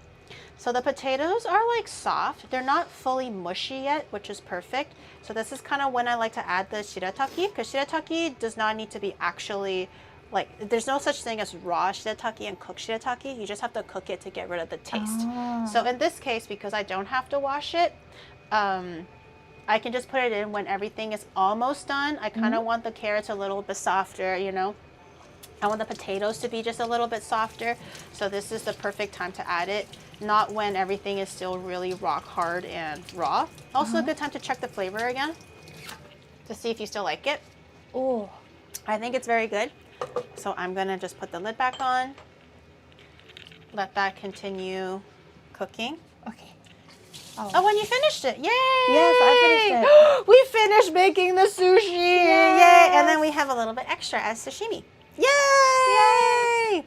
S1: So the potatoes are like soft. They're not fully mushy yet, which is perfect. So this is kind of when I like to add the shirataki, because shirataki does not need to be actually like, there's no such thing as raw shirataki and cooked shirataki. You just have to cook it to get rid of the taste. So in this case, because I don't have to wash it, I can just put it in when everything is almost done. I kind of want the carrots a little bit softer, you know. I want the potatoes to be just a little bit softer. So this is the perfect time to add it. Not when everything is still really rock hard and raw. Also a good time to check the flavor again to see if you still like it.
S2: Oh,
S1: I think it's very good. So I'm gonna just put the lid back on. Let that continue cooking.
S2: okay.
S1: Oh, when you finished it, yay!
S2: Yes, I finished it.
S1: We finished making the sushi, yay! And then we have a little bit extra as sashimi. Yay!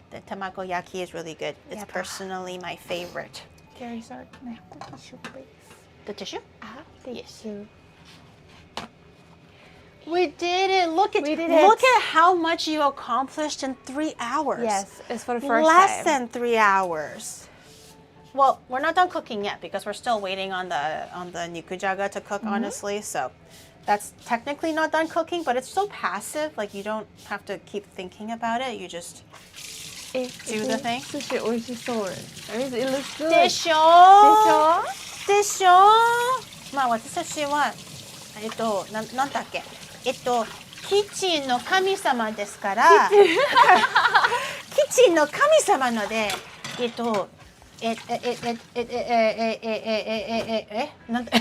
S1: The tamagoyaki is really good. It's personally my favorite.
S2: Carrie, sorry. Can I have the tissue, please?
S1: The tissue?
S2: Yes. You.
S1: We did it. Look at how much you accomplished in 3 hours.
S2: Yes, it's for the first
S1: Less
S2: time.
S1: than 3 hours. Well, we're not done cooking yet because we're still waiting on the nikujaga to cook, honestly. So that's technically not done cooking, but it's so passive. Like you don't have to keep thinking about it. You just do the thing.
S2: Sushi, oishisou. It looks good.
S1: でしょでしょまあ私たちはなんだっけキッチンの神様ですからキッチンの神様のでなんで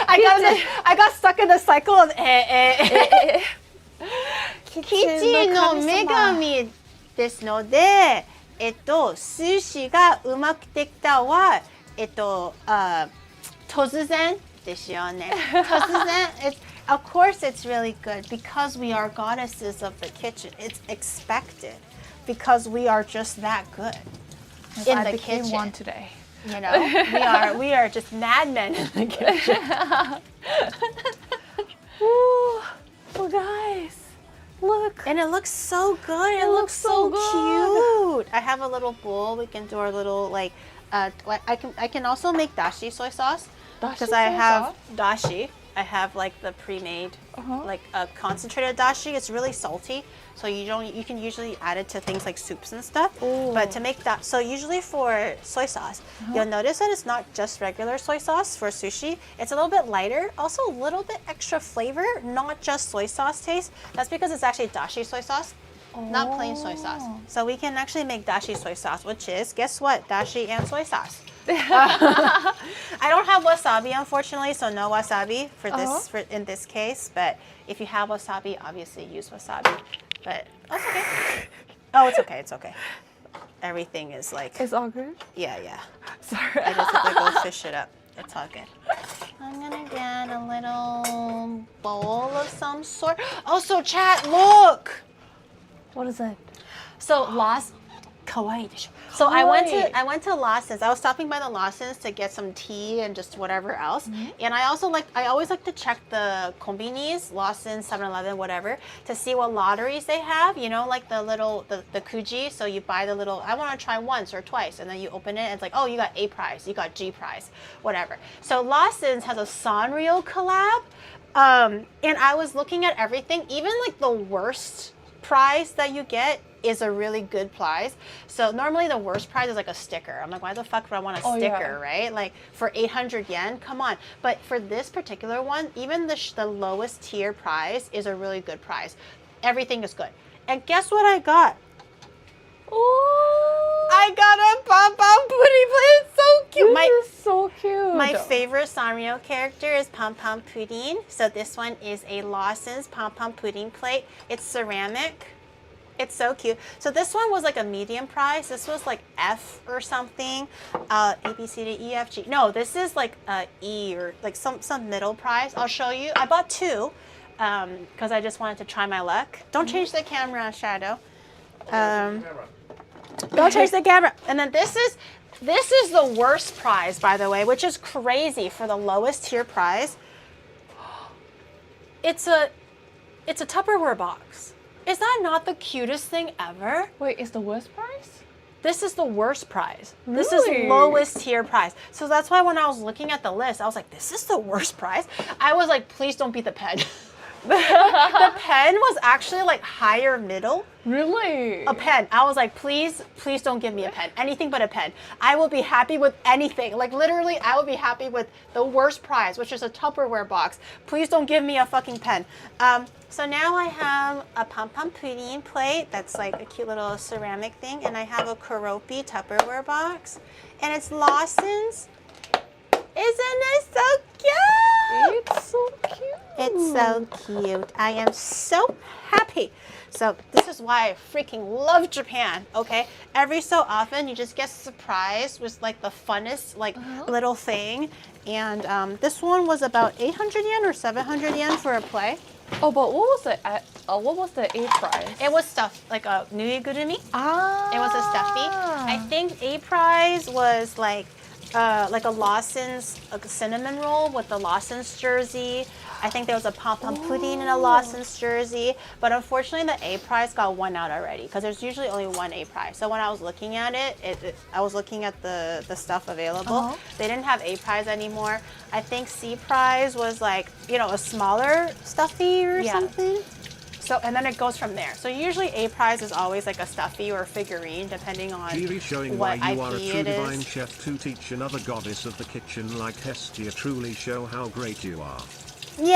S1: I got stuck in the cycle of キッチンの女神ですので寿司がうまくできたは突然ですよね突然Of course it's really good because we are goddesses of the kitchen. It's expected because we are just that good in the kitchen.
S2: One today.
S1: You know, we are just madmen in the kitchen.
S2: Ooh, well, guys, look.
S1: And it looks so good. It looks so cute. I have a little bowl. We can do our little like. I can also make dashi soy sauce because I have dashi. I have like the pre-made, like a concentrated dashi. It's really salty, so you can usually add it to things like soups and stuff. Ooh. But to make that, so usually for soy sauce, you'll notice that it's not just regular soy sauce for sushi. It's a little bit lighter, also a little bit extra flavor, not just soy sauce taste. That's because it's actually dashi soy sauce, not plain soy sauce. So we can actually make dashi soy sauce, which is, guess what, dashi and soy sauce. I don't have wasabi, unfortunately, so no wasabi for this in this case. But if you have wasabi, obviously use wasabi. But that's okay. Oh, it's okay. It's okay. Everything is like.
S2: It's all good.
S1: Yeah.
S2: Sorry.
S1: I just have to go fish it up. It's all good. I'm gonna get a little bowl of some sort. Also, chat, look.
S2: What is it?
S1: So kawaii desho. So I went to Lawson's. I was stopping by the Lawson's to get some tea and just whatever else. And I always like to check the konbinis, Lawson's, 7-Eleven, whatever, to see what lotteries they have. You know, like the kuji. So you buy the little. I want to try once or twice, and then you open it. And it's like, oh, you got A prize, you got G prize, whatever. So Lawson's has a Sanrio collab, and I was looking at everything, even like the worst prize that you get is a really good prize. So normally the worst prize is like a sticker. I'm like, why the fuck would I want a sticker, right? Like for 800 yen, come on. But for this particular one, even the lowest tier prize is a really good prize. Everything is good. And guess what I got?
S2: Oh,
S1: I got a pom-pom pudding plate. It's so cute.
S2: This is so cute.
S1: My favorite Sanrio character is pom-pom pudding. So this one is a Lawson's pom-pom pudding plate. It's ceramic. It's so cute. So this one was like a medium price. This was like F or something. A, B, C, D, E, F, G. No, this is like E or like some middle price. I'll show you. I bought two because I just wanted to try my luck. Don't change the camera, Shadow. Don't change the camera. And then this is the worst prize, by the way, which is crazy for the lowest tier prize. It's a Tupperware box. Is that not the cutest thing ever?
S2: Wait, is the worst price?
S1: this is the worst prize.
S2: Really?
S1: This is lowest tier prize. So that's why when I was looking at the list, I was like, this is the worst prize. I was like, please don't be the pen. The pen was actually like higher middle.
S2: Really?
S1: A pen. I was like, please don't give me a pen. Anything but a pen. I will be happy with anything. Like literally, I will be happy with the worst prize, which is a Tupperware box. Please don't give me a fucking pen. So now I have a pom-pom pudding plate that's like a cute little ceramic thing, and I have a Karopi Tupperware box, and it's Lawson's. Isn't it so cute?
S2: It's so cute.
S1: It's so cute. I am so happy. So this is why I freaking love Japan, okay? Every so often you just get surprised with like the funnest like little thing. And this one was about 800 yen or 700 yen for a play.
S2: Oh, but what was the A prize?
S1: It was stuffed, like a nuigurumi.
S2: Ah.
S1: It was a stuffy. I think A prize was like a Lawson's cinnamon roll with the Lawson's jersey. I think there was a pom-pom pudding in a Lawson's jersey. But unfortunately, the A prize got one out already because there's usually only one A prize. So when I was looking at it, I was looking at the stuff available. They didn't have A prize anymore. I think C prize was like, you know, a smaller stuffy or something. So, and then it goes from there. So usually A prize is always like a stuffy or a figurine, depending on
S4: Giri showing
S1: what
S4: why you
S1: IP
S4: are a true
S1: it
S4: divine
S1: is.
S4: chef to teach another goddess of the kitchen like Hestia. Truly show how great you are.
S1: Yay!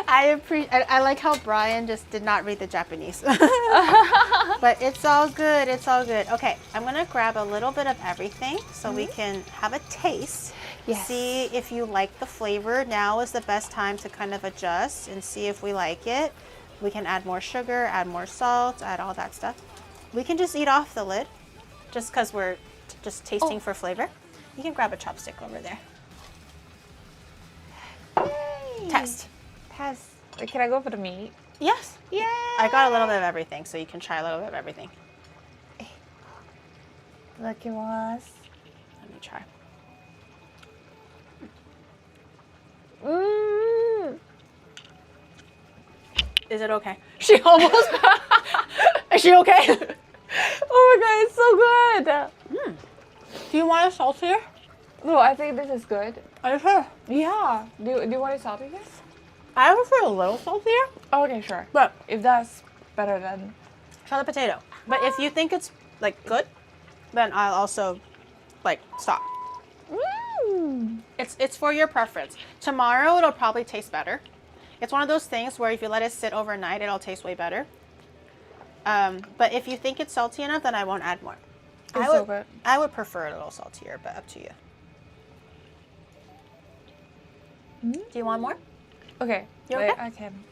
S1: I like how Brian just did not read the Japanese. But it's all good, it's all good. Okay, I'm gonna grab a little bit of everything so we can have a taste.
S2: Yes.
S1: See if you like the flavor. Now is the best time to kind of adjust and see if we like it. We can add more sugar, add more salt, add all that stuff. We can just eat off the lid just because we're just tasting for flavor. You can grab a chopstick over there.
S2: Yay.
S1: Test.
S2: Test. Wait, can I go for the meat?
S1: Yes.
S2: Yeah.
S1: I got a little bit of everything, so you can try a little bit of everything.
S2: Look at us.
S1: Let me try. Is it okay? She almost. Is she okay?
S2: Oh my god, it's so good.
S1: Do you want it saltier?
S2: No, I think this is good.
S1: Are you sure?
S2: Yeah. Do you want it salty?
S1: I prefer a little saltier,
S2: Oh, okay, sure.
S1: but
S2: If that's better than.
S1: try the potato. But if you think it's like good, then I'll also like stop. It's for your preference. Tomorrow it'll probably taste better. It's one of those things where if you let it sit overnight, it'll taste way better. But if you think it's salty enough, then I won't add more.
S2: It's so good.
S1: I would prefer a little saltier, but up to you. Do you want more?
S2: Okay.
S1: You
S2: wait,
S1: okay?
S2: I can.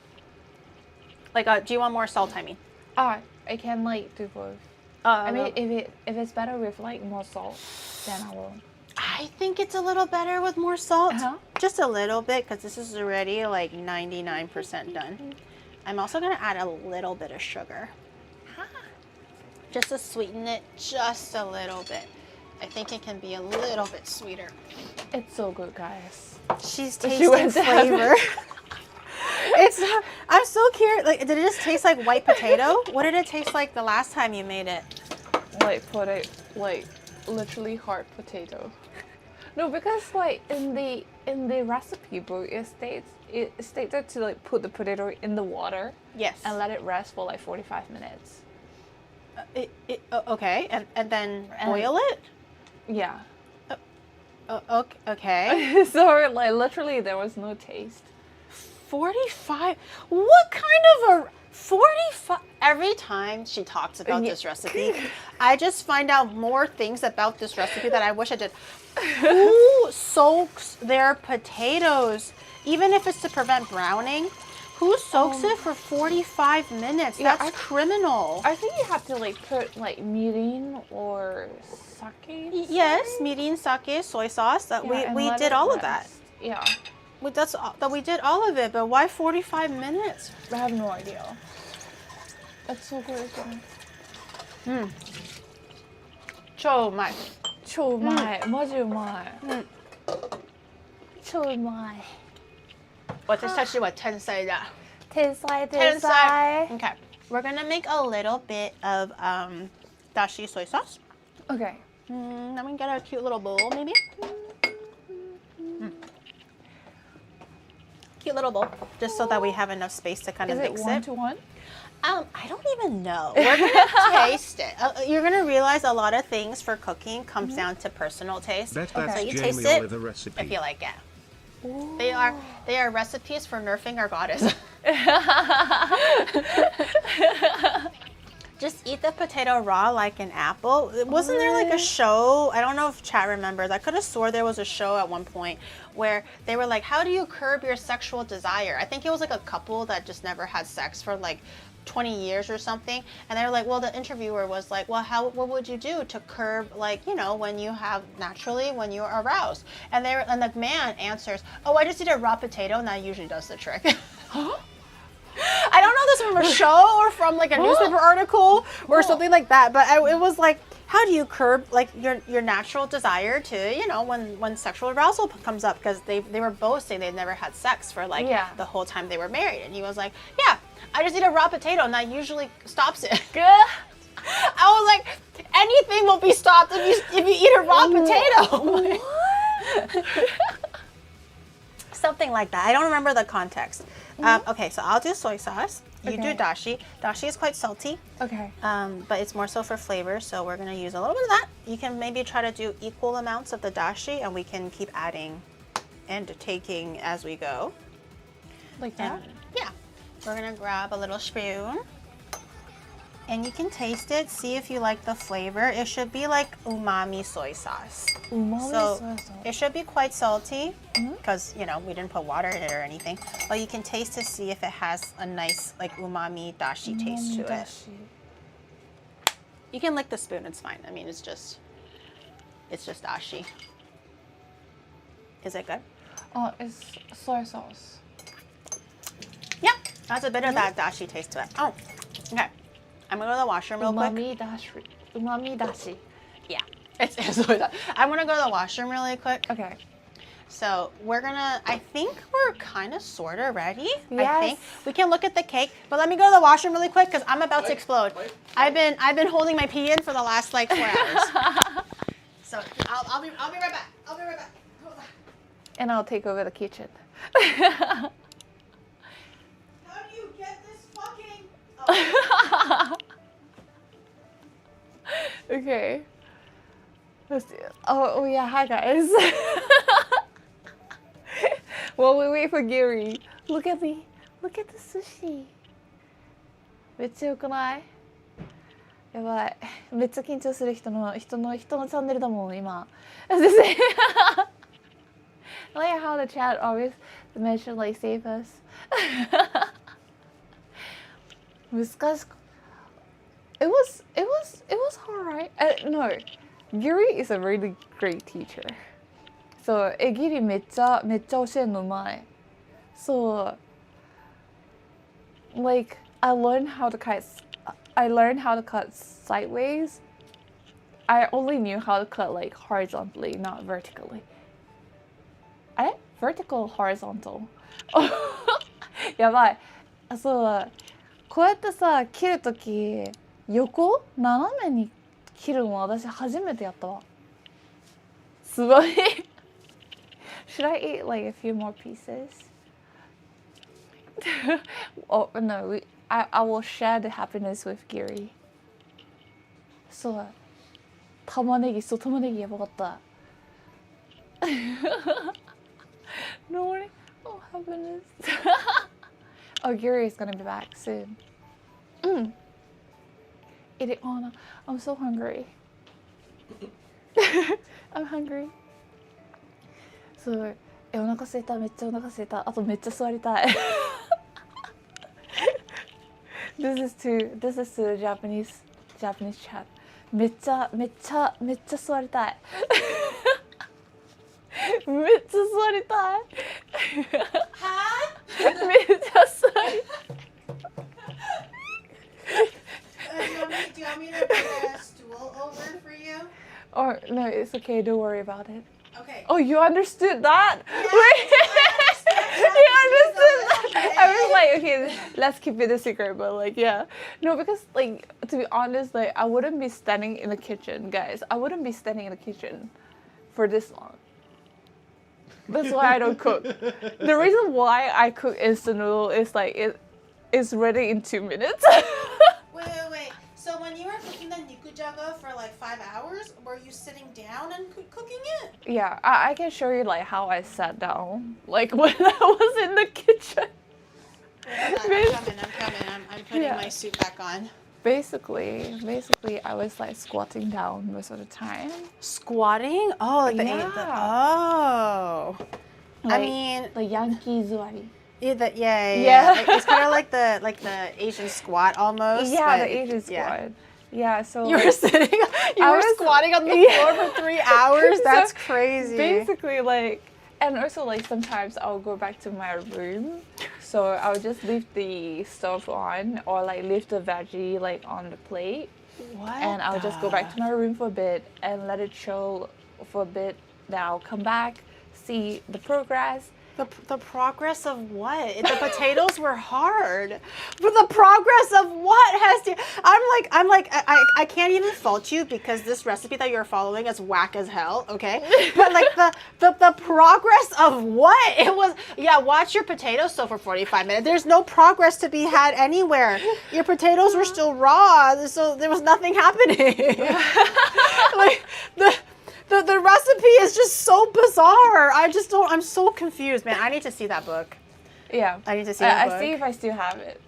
S1: Like, do you want more salt? I mean.
S2: I can like do both. I mean, if it's better with like more salt, then I will.
S1: I think it's a little better with more salt.
S2: Uh-huh.
S1: Just a little bit, because this is already like 99% done. I'm also going to add a little bit of sugar. Just to sweeten it just a little bit. I think it can be a little bit sweeter.
S2: It's so good, guys.
S1: She's
S2: She
S1: tasting
S2: went to heaven.
S1: flavor. I'm so curious. Like, did it just taste like white potato? What did it taste like the last time you made it?
S2: Like like literally hard potato. No, because like in the recipe book it stated to like put the potato in the water.
S1: Yes.
S2: And let it rest for like 45 minutes.
S1: Okay, and then boil it?
S2: Yeah.
S1: Okay.
S2: So like literally there was no taste.
S1: 45? What kind of a 45? Every time she talks about this recipe, I just find out more things about this recipe that I wish I did. Who soaks their potatoes, even if it's to prevent browning? Who soaks it for 45 minutes?
S2: Yeah,
S1: That's criminal.
S2: I think you have to like put like mirin or sake.
S1: Yes, mirin, sake, soy sauce. That we did all of that.
S2: Yeah.
S1: We did all of it, but why 45 minutes?
S2: I have no idea. That's so good.
S1: 超うまい。
S2: 超うまい。マジうまい。超うまい。
S1: 私たちは天才だ。
S2: 天才。
S1: Okay. we're gonna make a little bit of dashi soy sauce.
S2: Okay.
S1: Then we get a cute little bowl, maybe. Cute little bowl, just so that we have enough space to kind of mix it.
S2: Is it 1 to 1?
S1: I don't even know. We're gonna taste it. You're gonna realize a lot of things for cooking comes down to personal taste.
S4: Bet
S1: So
S4: that's
S1: you
S4: Jamie
S1: taste it
S4: Oliver recipe.
S1: if you like it. They are recipes for nerfing our goddess. Just eat the potato raw like an apple. Wasn't there like a show? I don't know if chat remembers. I could have swore there was a show at one point where they were like, how do you curb your sexual desire? I think it was like a couple that just never had sex for like 20 years or something. And they were like, well, the interviewer was like, well, what would you do to curb, like, you know, when you have naturally, when you're aroused? And the man answers, oh, I just eat a raw potato and that usually does the trick. I don't know this from a show or from like a newspaper article or something like that, but it was like, how do you curb like your natural desire to, you know, when sexual arousal comes up? Because they were both saying they'd never had sex for like the whole time they were married, and he was like, yeah, I just eat a raw potato and that usually stops it. I was like, anything will be stopped if you eat a raw potato. Something like that. I don't remember the context. Okay, so I'll do soy sauce. You do dashi. Dashi is quite salty.
S2: Okay.
S1: But it's more so for flavor, so we're gonna use a little bit of that. You can maybe try to do equal amounts of the dashi, and we can keep adding and taking as we go.
S2: Like that?
S1: Yeah. We're gonna grab a little spoon. And you can taste it, see if you like the flavor. It should be like umami soy sauce.
S2: Umami
S1: So
S2: soy sauce.
S1: it should be quite salty because, you know, we didn't put water in it or anything. But you can taste to see if it has a nice like umami dashi taste to it. You can lick the spoon, it's fine. I mean, it's just dashi. Is it good?
S2: Oh, it's soy sauce.
S1: Yeah, has a bit of that dashi taste to it. Oh, okay. I'm gonna go to the washroom real quick.
S2: Umami dashi.
S1: Yeah, it's I'm gonna go to the washroom really quick.
S2: Okay.
S1: So I think we're kind of sort of ready.
S2: Yes.
S1: I think we can look at the cake, but let me go to the washroom really quick because I'm about to explode. I've been holding my pee in for the last like 4 hours. So I'll be right back. I'll be right back. Hold on.
S2: And I'll take over the kitchen.
S1: How do you get this fucking? Oh.
S2: Okay. Let's do it. Oh yeah, hi guys. While we wait for Gary, look at the sushi. めっちゃ良くない？やばい。めっちゃ緊張する人のチャンネルだもん今。Like how the chat always mention like save us. 難しく It was alright. No, Gary is a really great teacher. So, Giri めっちゃ教えるのうまい。So, like I learned how to cut sideways. I only knew how to cut like horizontally, not vertically. Vertical, horizontal. やばい。そう、こうやってさ、切るとき横斜めに切るの私初めてやったわ。すごい。Should I eat like a few more pieces? Oh no, I will share the happiness with Giri. そう、玉ねぎやばかった。No worry. Oh, happiness. Oh, Gary is gonna be back soon. Eat it on. I'm so hungry. I'm hungry. So, お腹空いた。めっちゃお腹空いた。あとめっちゃ座りたい。This is to Japanese chat. めっちゃ座りたい。めっちゃ座りたい。
S1: は？
S2: めっちゃ座りたい。
S1: Do you want me to put a stool over for you?
S2: Or no, it's okay. Don't worry about it.
S1: Okay.
S2: Oh, you understood that?
S1: Yes,
S2: Wait, you understood that? I was like, okay, let's keep it a secret, but like, yeah. No, because like, to be honest, like, I wouldn't be standing in the kitchen, guys. I wouldn't be standing in the kitchen for this long. That's why I don't cook. The reason why I cook instant noodle is like, it's ready in 2 minutes.
S1: Wait. So when you were cooking the nikujaga for like 5 hours, were you sitting down and cooking it?
S2: Yeah, I can show you like how I sat down, like when I was in the kitchen.
S1: I'm coming. I'm putting my suit back on.
S2: Basically, I was like squatting down most of the time.
S1: Squatting? Oh, like oh.
S2: Like,
S1: I mean,
S2: the Yankee zuari.
S1: Yeah. It's kind of like the Asian squat almost.
S2: Yeah,
S1: but
S2: the Asian squat. Yeah, so
S1: you were sitting. You were squatting on the floor for 3 hours. That's crazy.
S2: Basically, like, and also like sometimes I'll go back to my room, so I'll just leave the stove on or like leave the veggie like on the plate.
S1: What?
S2: And I'll just go back to my room for a bit and let it chill for a bit. Then I'll come back, see the progress.
S1: The progress of what? The potatoes were hard. But the progress of what, Hestia? I can't even fault you because this recipe that you're following is whack as hell, okay? But like the progress of what? It was, watch your potatoes soak for 45 minutes. There's no progress to be had anywhere. Your potatoes were still raw, so there was nothing happening. Like the recipe is just so bizarre. I'm so confused, man. I need to see that book.
S2: Yeah.
S1: I need to see that book.
S2: I see if I still have it.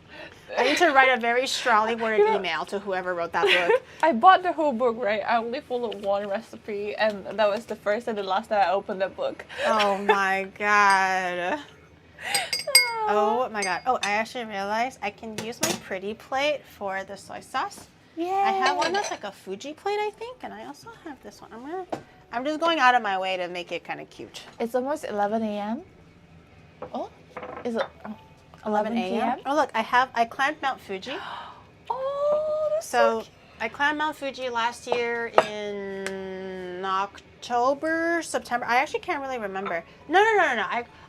S1: I need to write a very strongly worded email to whoever wrote that book.
S2: I bought the whole book, right? I only followed one recipe, and that was the first and the last time I opened the book.
S1: Oh my god. Oh my god. Oh, I actually realized I can use my pretty plate for the soy sauce.
S2: Yeah.
S1: I have one that's like a Fuji plate, I think, and I also have this one. I'm just going out of my way to make it kind of cute.
S2: It's almost 11 a.m. Oh, is it 11 p.m.?
S1: Oh look, I climbed Mount Fuji.
S2: Oh, that's
S1: so
S2: cute.
S1: I climbed Mount Fuji last year in October, September. I actually can't really remember. No.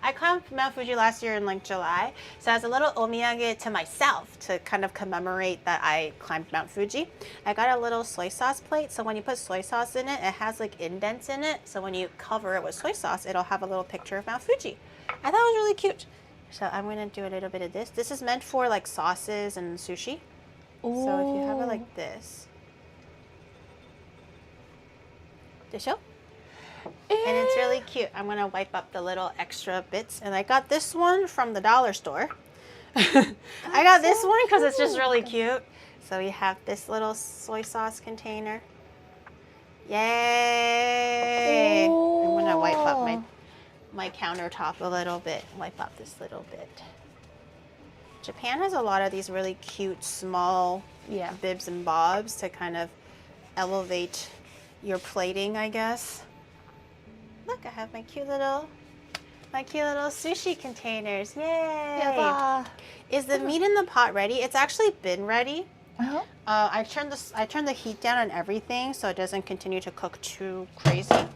S1: I climbed Mount Fuji last year in like July. So as a little omiyage to myself to kind of commemorate that I climbed Mount Fuji, I got a little soy sauce plate. So when you put soy sauce in it, it has like indents in it. So when you cover it with soy sauce, it'll have a little picture of Mount Fuji. I thought it was really cute. So I'm going to do a little bit of this. This is meant for like sauces and sushi.
S2: Ooh.
S1: So if you have it like this. Desho? And it's really cute. I'm going to wipe up the little extra bits. And I got this one from the dollar store. I got this one because it's just really cute. So we have this little soy sauce container. Yay!
S2: Ooh.
S1: I'm going to wipe up my countertop a little bit. Wipe up this little bit. Japan has a lot of these really cute small bibs and bobs to kind of elevate your plating, I guess. Look, I have my cute little sushi containers. Yay!
S2: Yeah.
S1: Is the meat in the pot ready? It's actually been ready.
S2: Uh-huh.
S1: I turned the heat down on everything so it doesn't continue to cook too crazy.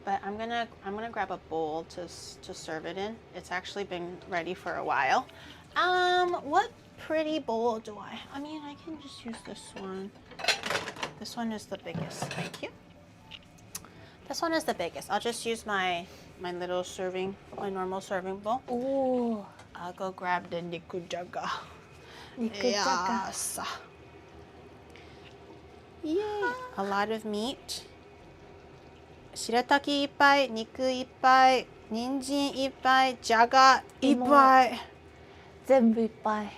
S1: But I'm gonna grab a bowl to serve it in. It's actually been ready for a while. What pretty bowl do I? I mean, I can just use this one. This one is the biggest. Thank you. This one is the biggest. I'll just use my little serving, my normal serving bowl.
S2: Ooh.
S1: I'll go grab the nikujaga.
S2: Nikujaga.
S1: Yes. Yay. A lot of meat. Shirataki いっぱい、肉いっぱい、人参いっぱい、じゃがいっぱい。
S2: 全部いっぱい。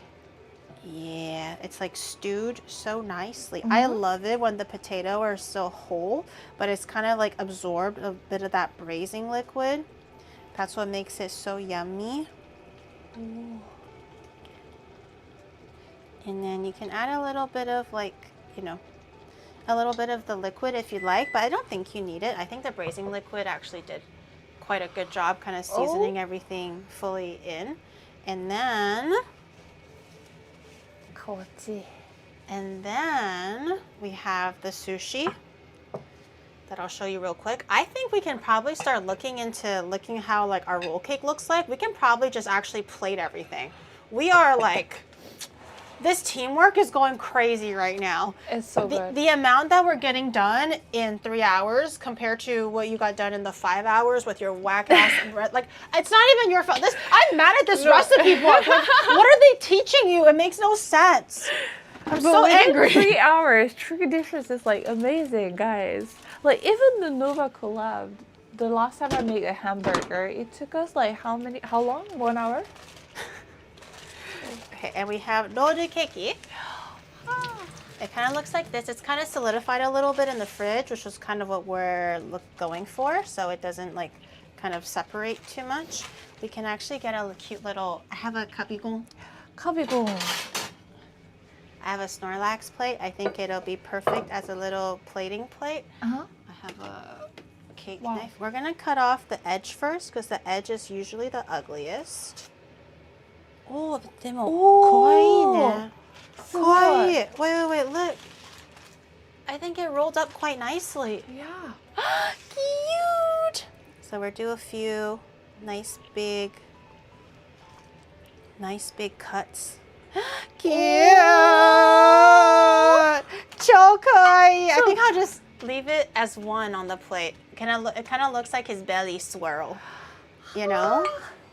S1: Yeah, it's like stewed so nicely. I love it when the potato are so whole, but it's kind of like absorbed a bit of that braising liquid. That's what makes it so yummy.
S2: Ooh.
S1: And then you can add a little bit of like, a little bit of the liquid if you'd like, but I don't think you need it. I think the braising liquid actually did quite a good job kind of seasoning everything fully in. And then we have the sushi. that I'll show you real quick. I think we can probably start looking how like our roll cake looks like. We can probably just actually plate everything. We are like, this teamwork is going crazy right now.
S2: It's so good.
S1: The amount that we're getting done in 3 hours compared to what you got done in the 5 hours with your whack ass, like, it's not even your fault. I'm mad at this recipe book. Like, what are they teaching you? It makes no sense. I'm so angry.
S2: 3 hours, 3 dishes is like amazing, guys. Like even the Nova collab, the last time I made a hamburger, it took us like how long? 1 hour?
S1: Okay, and we have rolled cake. It kind of looks like this. It's kind of solidified a little bit in the fridge, which was kind of what we're going for, so it doesn't like kind of separate too much. We can actually get a cute little, I have a kabigong. I have a Snorlax plate. I think it'll be perfect as a little plating plate. I have a cake knife. We're gonna cut off the edge first because the edge is usually the ugliest. Oh, でも可愛いね。可愛い. Wait, look. I think it rolled up quite nicely.
S2: Yeah.
S1: Cute. So we'll do a few nice big cuts. Cute. So kawaii. I think I'll just leave it as one on the plate. It kind of looks like his belly swirl. You know?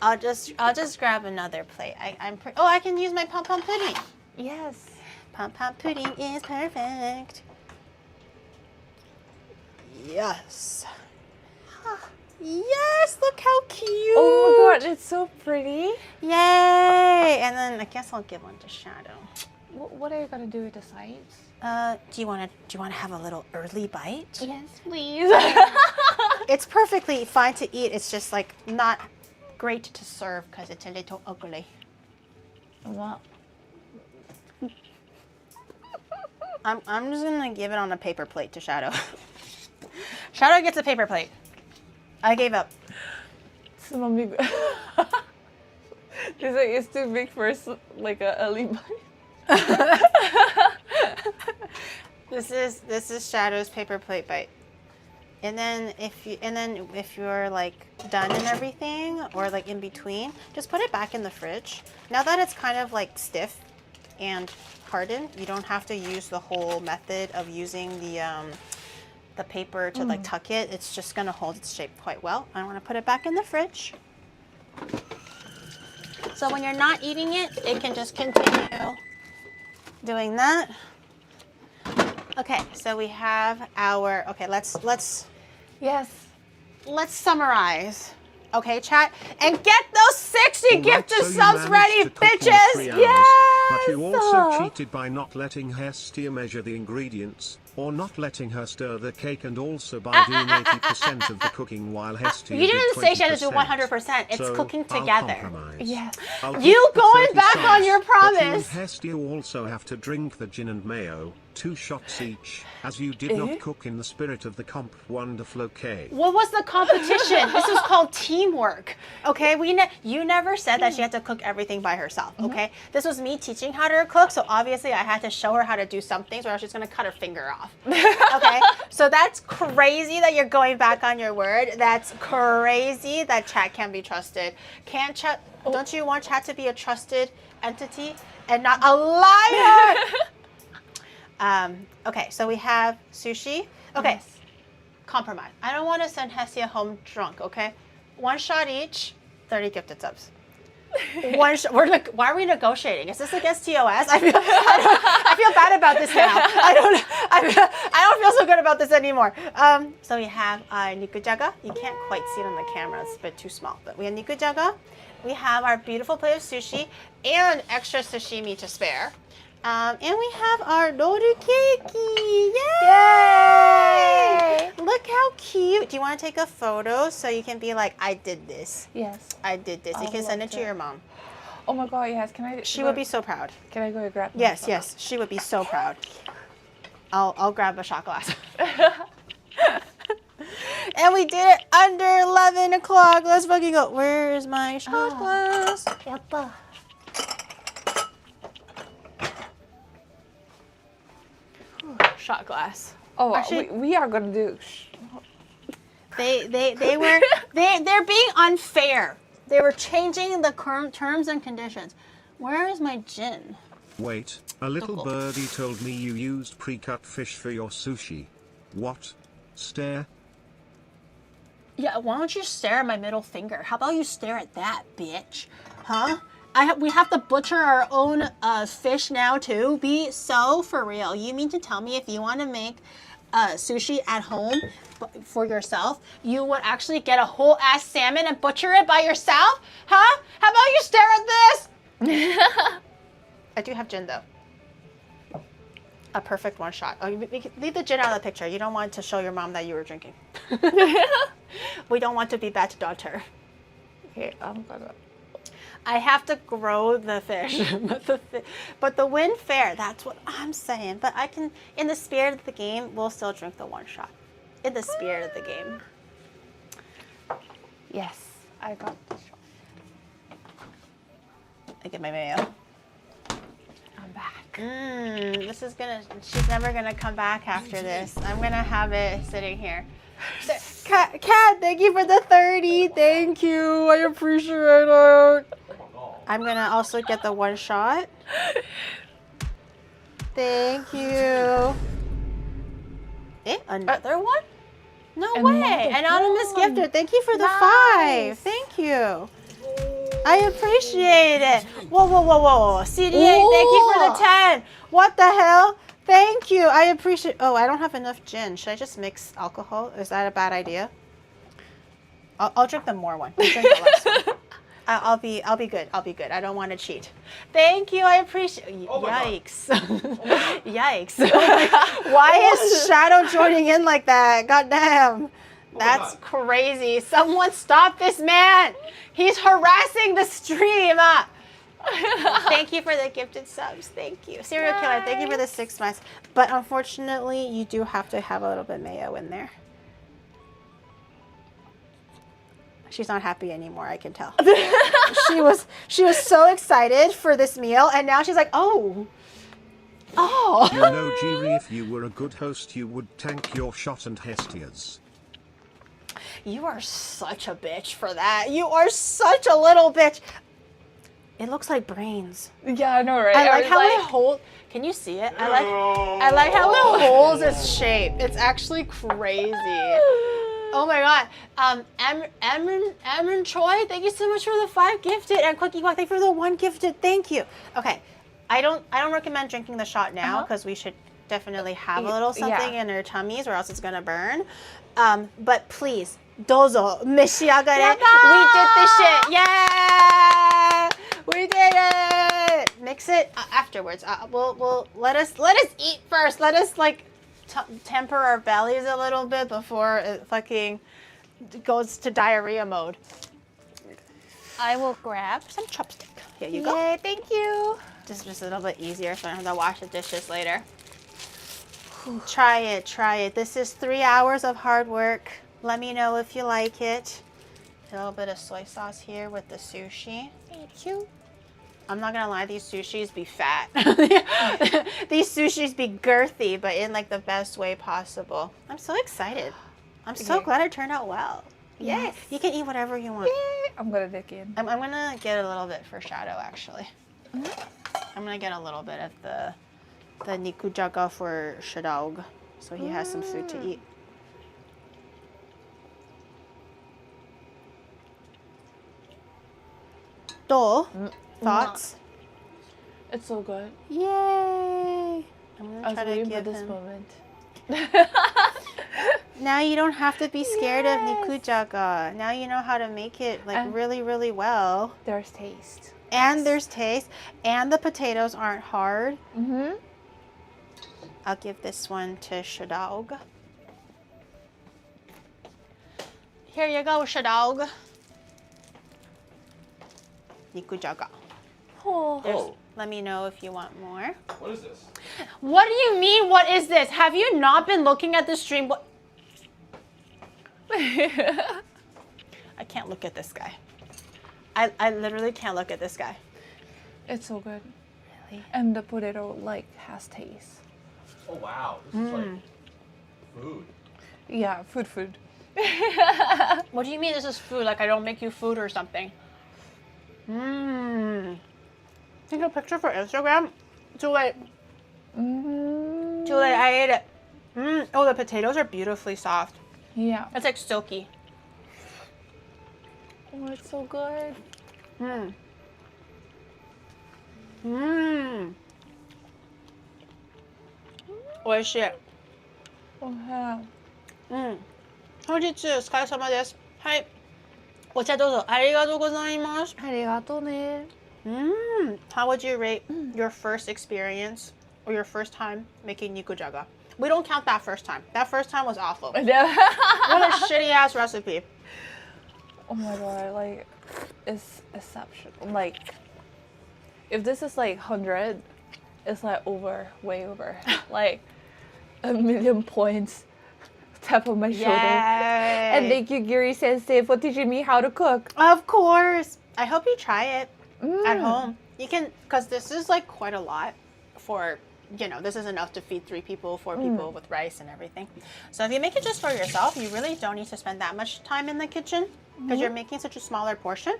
S1: I'll just grab another plate. I can use my pom pom pudding.
S2: Yes.
S1: Pom pom pudding is perfect. Yes. Yes, look how cute.
S2: Oh my god, it's so pretty.
S1: Yay! And then I guess I'll give one to Shadow.
S2: What are you gonna do with the sides?
S1: Do you wanna have a little early bite?
S2: Yes, please.
S1: It's perfectly fine to eat. It's just like not great to serve because it's a little ugly.
S2: Wow.
S1: I'm just gonna give it on a paper plate to Shadow. Shadow gets a paper plate. I gave up.
S2: It's too big for like a early bite.
S1: This is Shadow's paper plate bite. And then if you're like done and everything, or like in between, just put it back in the fridge. Now that it's kind of like stiff and hardened, you don't have to use the whole method of using the paper to like tuck it. It's just gonna hold its shape quite well. I want to put it back in the fridge. So when you're not eating it, it can just continue doing that. Okay, so we have our, okay, let's summarize. Okay, chat, and get those 60 gifted subs ready, bitches!
S4: Yes! But you also cheated by not letting Hestia measure the ingredients, or not letting her stir the cake, and also by doing 80% of the cooking while Hestia
S1: You didn't say she had to do
S4: 20%.
S1: 100%. It's
S4: So
S1: cooking
S4: I'll
S1: together.
S4: compromise.
S2: Yes.
S4: I'll
S1: You
S4: give the
S1: going
S4: 30
S1: back on
S4: subs,
S1: your
S4: but you and
S1: promise.
S4: Hestia also have to drink the gin and mayo, 2 shots each, as you did not cook in the spirit of the comp wonderful cake.
S1: What was the competition? This was called teamwork. Okay, you never said that she had to cook everything by herself. Okay, this was me teaching how to cook, so obviously I had to show her how to do some things, or else she's gonna cut her finger off. Okay, so that's crazy that you're going back on your word. That's crazy that chat can be trusted. Can't chat? Don't you want chat to be a trusted entity and not a liar? Okay, so we have sushi. Okay, compromise. I don't want to send Hestia home drunk, okay? 1 shot each, 30 gifted subs. Why are we negotiating? Is this against TOS? I feel bad about this now. I don't feel so good about this anymore. So we have nikujaga. You can't quite see it on the camera. It's a bit too small. But we have nikujaga. We have our beautiful plate of sushi and extra sashimi to spare. And we have our rolled cake. Yay! Look how cute. Do you want to take a photo so you can be like, I did this?
S2: Yes.
S1: I did this. You can send it to your mom.
S2: Oh my god, yes. Can I?
S1: She would be so proud.
S2: Can I go grab?
S1: Yes, yes. She would be so proud. I'll grab a shot glass. And we did it under 11 o'clock. Let's fucking go. Where is my shot glass?
S2: Yatta.
S1: Shot glass.
S2: Oh,
S1: Actually,
S2: we are gonna do.
S1: they're being unfair. They were changing the terms and conditions. Where is my gin?
S4: Wait, a little birdie told me you used pre-cut fish for your sushi. What? Stare?
S1: Yeah, why don't you stare at my middle finger? How about you stare at that, bitch? Huh? We have to butcher our own fish now too. Be so for real. You mean to tell me if you want to make sushi at home for yourself, you would actually get a whole ass salmon and butcher it by yourself? Huh? How about you stare at this? I do have gin though. A perfect one shot. Oh, leave the gin out of the picture. You don't want to show your mom that you were drinking. We don't want to be bad daughter.
S2: Okay, I'm gonna.
S1: I have to grow the fish, but the win fair. That's what I'm saying. But I can, in the spirit of the game, we'll still drink the one shot. In the spirit of the game.
S2: Yes, I got the shot.
S1: I get my mayo.
S2: I'm back.
S1: She's never gonna come back after this. I'm gonna have it sitting here. Kat, thank you for the 30. Thank you. I appreciate it. I'm gonna also get the one shot. Thank you. Another one? No way. Anonymous gifter. Thank you for the 5. Thank you. I appreciate it. Whoa. CDA, thank you for the 10. What the hell? Thank you. I appreciate. Oh, I don't have enough gin. Should I just mix alcohol? Is that a bad idea? I'll drink the more one. You drink the less one. I'll be good. I'll be good. I don't want to cheat. Thank you. I appreciate. Yikes. Yikes. Why is Shadow joining in like that? God damn. That's crazy. Someone stop this man. He's harassing the stream. Thank you for the gifted subs. Thank you. Serial Killer, thank you for the 6 months. But unfortunately, you do have to have a little bit mayo in there. She's not happy anymore, I can tell. she was so excited for this meal, and now she's like, oh.
S4: You know, Jiri, if you were a good host, you would tank your shot and Hestia's.
S1: You are such a bitch for that. You are such a little bitch. It looks like brains.
S2: Yeah, I know, right?
S1: I like how it holds. Can you see it? I like how it holds its shape. It's actually crazy. Oh my god. Amron Choi, thank you so much for the 5 gifted, and Quickie Quack, thank you for the 1 gifted. Thank you. Okay, I don't recommend drinking the shot now because we should definitely have a little something in our tummies, or else it's gonna burn. But please, dozo meshiagare. We did this shit. Yeah, we did it. Mix it afterwards. We'll let us eat first. Let us like temper our bellies a little bit before it fucking goes to diarrhea mode. I will grab some chopstick. Here you go.
S2: Yay, thank you.
S1: Just a little bit easier so I don't have to wash the dishes later. Try it. This is 3 hours of hard work. Let me know if you like it. A little bit of soy sauce here with the sushi. Thank you. I'm not gonna lie, these sushis be fat. These sushis be girthy, but in like the best way possible. I'm so excited. I'm so glad it turned out well. Yes. You can eat whatever you want.
S2: Yay. I'm gonna dig in.
S1: I'm gonna get a little bit for Shadow, actually. I'm gonna get a little bit of the nikujaga for Shadow, so he has some food to eat. Thoughts?
S2: It's so good.
S1: Yay! I'm gonna try to give
S2: this
S1: him.
S2: moment.
S1: Now you don't have to be scared of nikujaga. Now you know how to make it like really, really well.
S2: There's taste.
S1: And there's taste. And the potatoes aren't hard. I'll give this one to Shadow. Here you go, Shadow. Nikujaga. Let me know if you want more.
S3: What is this?
S1: What do you mean, what is this? Have you not been looking at the stream? What? I can't look at this guy. I literally can't look at this guy.
S2: It's so good.
S1: Really?
S2: And the potato like has taste.
S3: Oh wow, this is like food.
S2: Yeah, food.
S1: What do you mean this is food? Like I don't make you food or something? Take a picture for Instagram? Too late. Too late, I ate it. Oh, the potatoes are beautifully soft.
S2: Yeah.
S1: It's like silky.
S2: Oh, it's so good.
S1: Oishii.
S2: Wow.
S1: 本日お疲れ様です。はい。お茶どうぞ。ありがとうございます。
S2: ありがとうね。
S1: How would you rate your first experience or your first time making nikujaga? We don't count that first time. That first time was awful. What a shitty ass recipe.
S2: Oh my god, like, it's exceptional. Like, if this is like 100, it's like way over. Like, 1,000,000 points. Tap on my shoulder. And thank you, Giri Sensei, for teaching me how to cook.
S1: Of course. I hope you try it at home. You can, because this is like quite a lot for, you know, this is enough to feed 3 people, 4 people with rice and everything. So if you make it just for yourself, you really don't need to spend that much time in the kitchen because you're making such a smaller portion.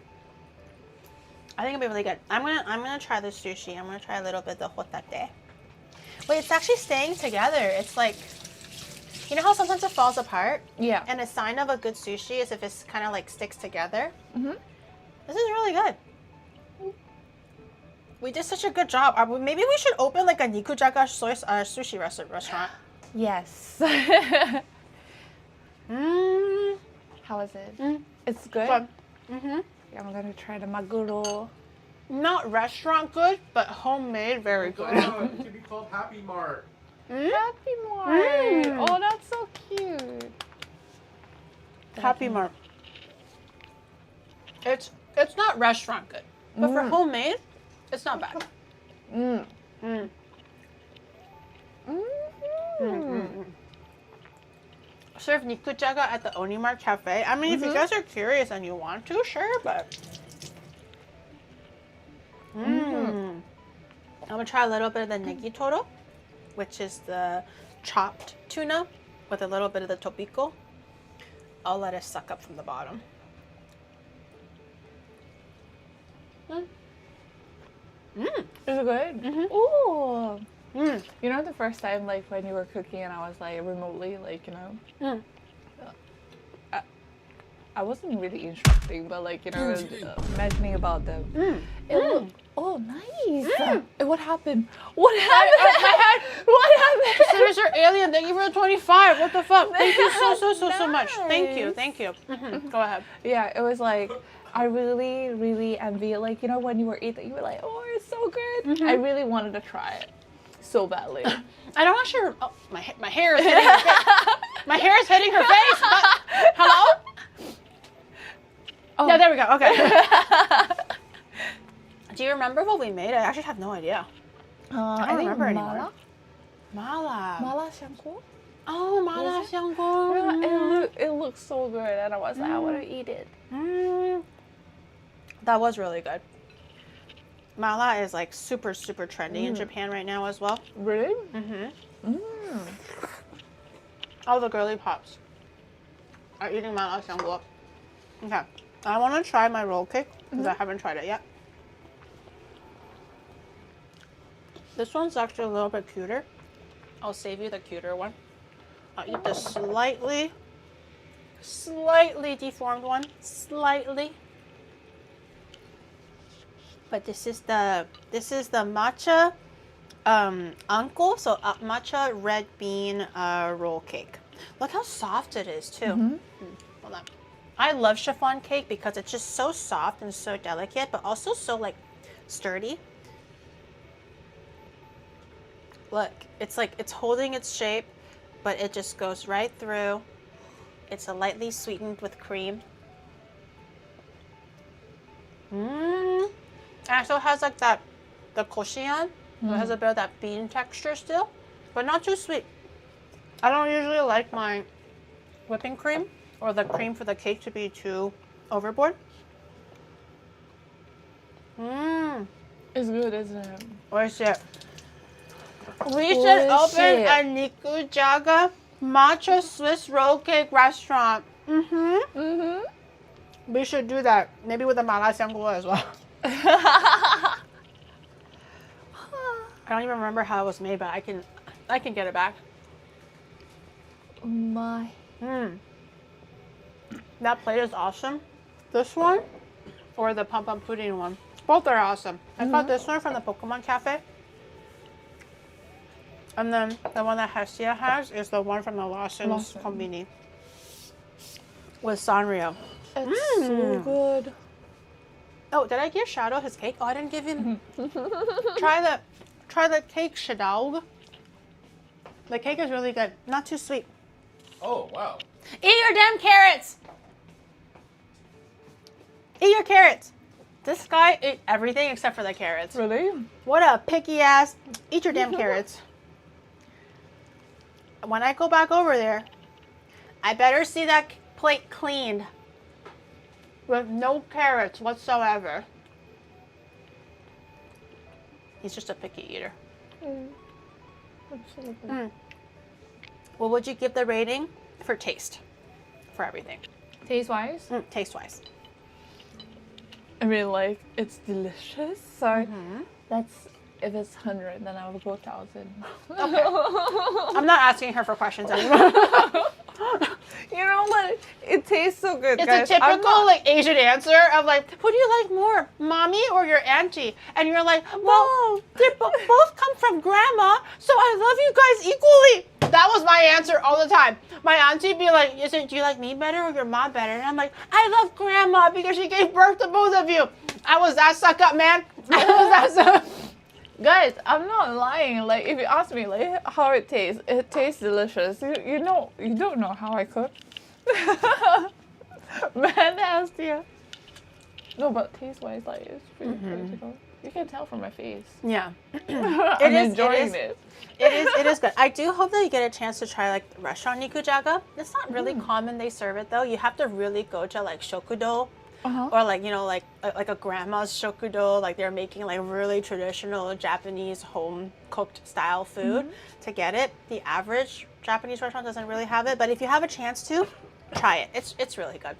S1: I think it'll be really good. I'm gonna try the sushi. I'm gonna try a little bit of the hotate. Wait, it's actually staying together. It's like, you know how sometimes it falls apart?
S2: Yeah.
S1: And a sign of a good sushi is if it's kind of like sticks together. This is really good. We did such a good job. Maybe we should open like a nikujaga sushi restaurant.
S2: Yes. How is it? It's good?
S1: Fun.
S2: Yeah, I'm gonna try the maguro.
S1: Not restaurant good, but homemade very good.
S3: Oh, it could be called Happy Mart.
S2: Happy Mart. Oh, that's so cute.
S1: Happy Mart. It's not restaurant good, but for homemade, it's not bad. Serve nikujaga at the Onimart Cafe. I mean, if you guys are curious and you want to, sure, but. I'm gonna try a little bit of the negitoro, which is the chopped tuna with a little bit of the topiko. I'll let it suck up from the bottom.
S2: Is it good? Ooh. You know, the first time, like, when you were cooking and I was, like, remotely, like, you know, I wasn't really instructing, but, like, you know, imagining about them. It looked, oh, nice. What happened? What happened? What happened?
S1: There's your alien. Thank you for the 25. What the fuck? Thank you so much. Thank you. Go ahead.
S2: Yeah, it was like, I really envy, like, you know, when you were eating, you were like, oh, it's so good. I really wanted to try it so badly.
S1: I don't actually. Oh, my hair is hitting her face. My hair is hitting her face. Hello?
S2: Oh.
S1: Yeah, there we go. Okay. Do you remember what we made? I actually have no idea.
S2: I don't
S1: remember
S2: think
S1: anymore. Mala.
S2: Mala xiangguo.
S1: Oh, mala xiangguo.
S2: Yeah, it looks so good, and I was like, I want to eat it.
S1: That was really good. Mala is like super trendy in Japan right now as well.
S2: Really?
S1: All the girly pops are eating mala xiangguo. Okay, I want to try my roll cake because I haven't tried it yet. This one's actually a little bit cuter. I'll save you the cuter one. I'll eat the slightly deformed one. Slightly. But this is the matcha uncle, so matcha red bean roll cake. Look how soft it is too. Hold on. I love chiffon cake because it's just so soft and so delicate, but also so like sturdy. Look, it's like it's holding its shape, but it just goes right through. It's a lightly sweetened with cream. It also has like the koshian. So it has a bit of that bean texture still, but not too sweet. I don't usually like my whipping cream or the cream for the cake to be too overboard.
S2: It's good, isn't it?
S1: Where's it? We should open a nikujaga matcha Swiss roll cake restaurant. We should do that. Maybe with the malasyangguo as well. I don't even remember how it was made, but I can get it back.
S2: My.
S1: That plate is awesome. This one or the pom pom pudding one. Both are awesome. I got this one from the Pokemon Cafe. And then the one that Hestia has is the one from the Lawson's Konbini with Sanrio.
S2: It's so good.
S1: Oh, did I give Shadow his cake? Oh, I didn't give him. Try the cake, Shadow. The cake is really good. Not too sweet.
S3: Oh, wow.
S1: Eat your damn carrots! Eat your carrots! This guy ate everything except for the carrots.
S2: Really?
S1: What a picky ass. Eat your damn carrots. When I go back over there, I better see that plate cleaned with no carrots whatsoever. He's just a picky eater.
S2: Absolutely.
S1: What would you give the rating for taste? For everything.
S2: Taste-wise?
S1: Taste-wise.
S2: I mean, like, it's delicious. So that's, if it's 100, then I would go 1,000.
S1: Okay. I'm not asking her for questions anymore.
S2: You know what? It tastes so good,
S1: It's
S2: guys.
S1: a typical like Asian answer of like, who do you like more, mommy or your auntie? And you're like, well, they both come from grandma, so I love you guys equally. That was my answer all the time. My auntie would be like, do you like me better or your mom better? And I'm like, I love grandma because she gave birth to both of you. I was that suck up, man. I was that suck.
S2: Guys, I'm not lying. Like, if you ask me, like, how it tastes delicious. You don't know how I cook. Man, Hestia. No, but taste-wise, like, it's pretty crazy. You can tell from my face.
S1: Yeah.
S2: I'm enjoying this.
S1: It is good. I do hope that you get a chance to try like the restaurant nikujaga. It's not really common they serve it though. You have to really go to like shokudo. Or like, you know, like a grandma's shokudo, like they're making like really traditional Japanese home cooked style food to get it. The average Japanese restaurant doesn't really have it, but if you have a chance to, try it. It's really good.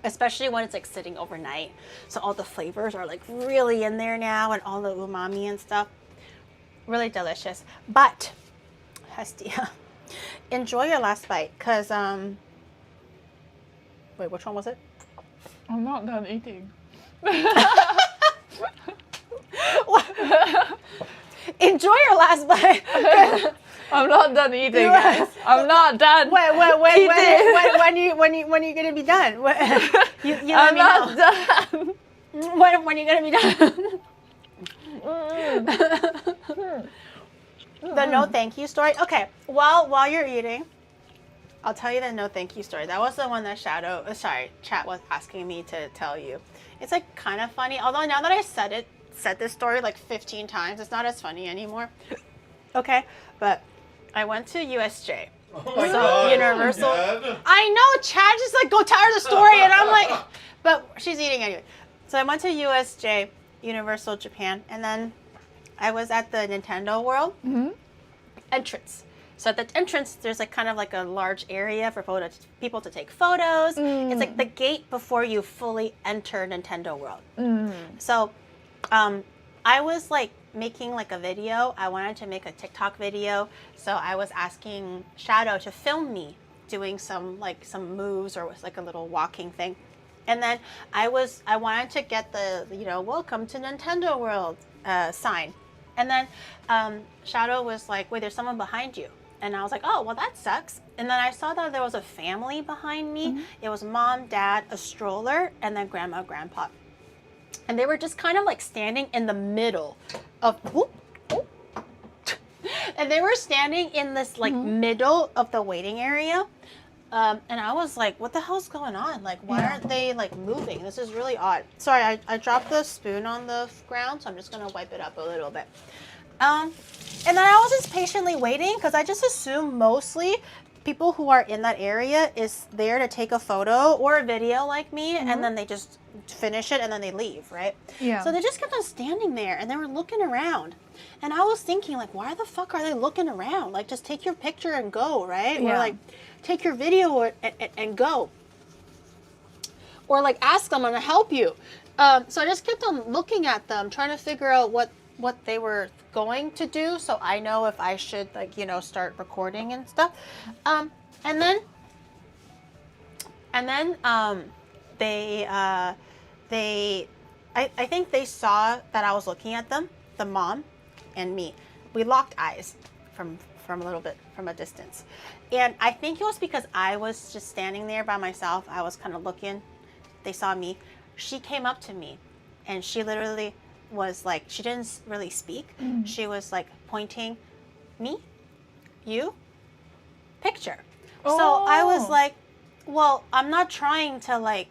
S1: Especially when it's like sitting overnight. So all the flavors are like really in there now and all the umami and stuff. Really delicious. But Hestia, enjoy your last bite because wait, which one was it?
S2: I'm not done eating.
S1: Enjoy your last bite.
S2: I'm not done eating, guys. I'm not done.
S1: When are you gonna be done? You
S2: I'm not done.
S1: When are you gonna be done? The no thank you story. Okay, while you're eating, I'll tell you the no thank you story. That was the one that chat was asking me to tell you. It's like kind of funny. Although now that I said this story like 15 times, it's not as funny anymore. Okay, but I went to USJ.
S3: Oh my God,
S1: Universal.
S3: Dad.
S1: I know, Chad just like go tell her the story, and I'm like, but she's eating anyway. So I went to USJ, Universal Japan, and then I was at the Nintendo World entrance. So at the entrance, there's like kind of like a large area for people to take photos. It's like the gate before you fully enter Nintendo World. So I was like making like a video. I wanted to make a TikTok video. So I was asking Shadow to film me doing some moves or like a little walking thing. And then I wanted to get the, welcome to Nintendo World sign. And then Shadow was like, wait, there's someone behind you. And I was like, oh, well, that sucks. And then I saw that there was a family behind me. It was mom, dad, a stroller, and then grandma, grandpa. And they were just kind of like standing in the middle of, and they were standing in this like middle of the waiting area. And I was like, what the hell's going on? Like, why aren't they like moving? This is really odd. Sorry, I dropped the spoon on the ground, so I'm just gonna wipe it up a little bit. And then I was just patiently waiting because I just assumed mostly people who are in that area is there to take a photo or a video like me, and then they just finish it and then they leave, right?
S2: Yeah.
S1: So they just kept on standing there and they were looking around. And I was thinking, like, why the fuck are they looking around? Like, just take your picture and go, right?
S2: Yeah.
S1: Or like, take your video and go. Or like, ask someone to help you. So I just kept on looking at them, trying to figure out what they were going to do, so I know if I should, like, you know, start recording and stuff. I think they saw that I was looking at them, the mom and me. We locked eyes from a little bit from a distance, and I think it was because I was just standing there by myself. I was kind of looking. They saw me. She came up to me, and she literally was like, she didn't really speak. She was like pointing, me, you, picture.
S2: Oh.
S1: So I was like, well, I'm not trying to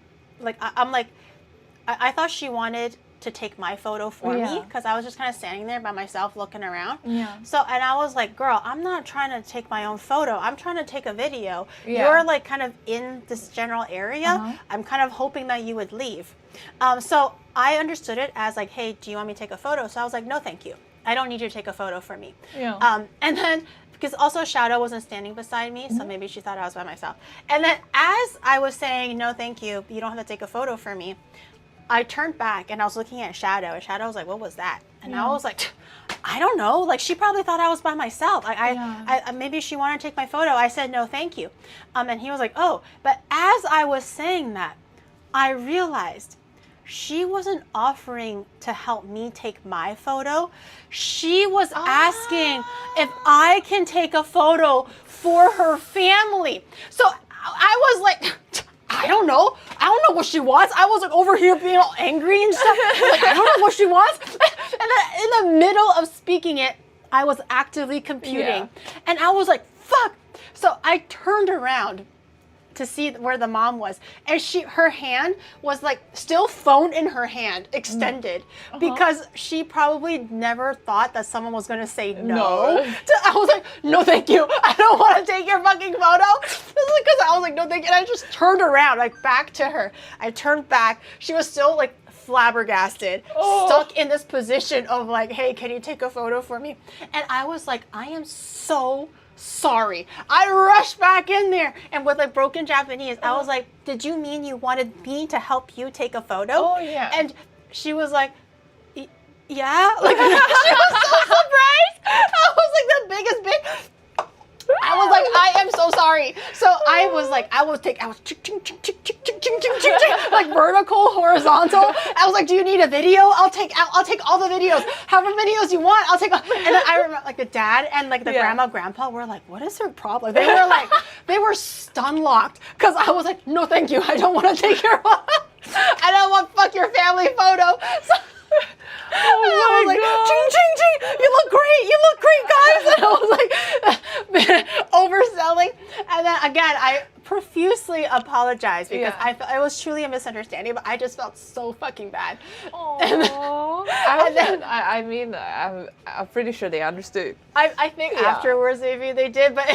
S1: I thought she wanted to take my photo for me, because I was just kind of standing there by myself looking around.
S2: Yeah.
S1: So, and I was like, girl, I'm not trying to take my own photo. I'm trying to take a video.
S2: Yeah.
S1: You're like kind of in this general area. I'm kind of hoping that you would leave. So I understood it as like, hey, do you want me to take a photo? So I was like, no, thank you. I don't need you to take a photo for me.
S2: Yeah.
S1: And then, because also Shadow wasn't standing beside me, so maybe she thought I was by myself. And then as I was saying, no, thank you, you don't have to take a photo for me, I turned back and I was looking at Shadow, and Shadow was like, what was that? And I was like, I don't know. Like, she probably thought I was by myself. I maybe she wanted to take my photo. I said, no, thank you. And he was like, oh. But as I was saying that, I realized she wasn't offering to help me take my photo. She was asking if I can take a photo for her family. So I was like, I don't know what she wants. I was like over here being all angry and stuff. Like, I don't know what she wants. And then in the middle of speaking it, I was actively computing. And I was like, fuck. So I turned around to see where the mom was, and her hand was like still phone in her hand, extended, because she probably never thought that someone was going to say no. I was like, no thank you, I don't want to take your fucking photo. This is because I was like, no thank you. And I just turned around, like back to her. I turned back. She was still like flabbergasted, stuck in this position of like, hey, can you take a photo for me? And I was like, I am so sorry. I rushed back in there, and with like broken Japanese, I was like, did you mean you wanted me to help you take a photo?
S2: Oh, yeah.
S1: And she was like, yeah. Like, she was so surprised. I was like the biggest bitch. I was like, I am so sorry. So I was like, I was like vertical, horizontal. I was like, do you need a video? I'll take all the videos. However videos you want, I'll take. And then I remember like the dad and like the grandma, grandpa were like, what is her problem? They were like, they were stun locked, because I was like, no, thank you. I don't want to take your photo. I don't want fuck your family photo. So, I was like, ching, ching, ching, you look great, guys. And I was like, overselling. And then again, I profusely apologized, because I felt it was truly a misunderstanding, but I just felt so fucking bad.
S2: I mean, I'm pretty sure they understood.
S1: I think afterwards maybe they did, but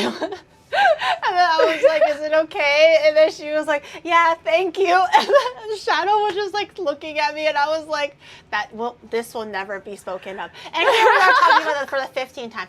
S1: and then I was like, is it okay? And then she was like, yeah, thank you. And then Shadow was just like looking at me, and I was like, this will never be spoken of. And here we are talking about it for the 15th time.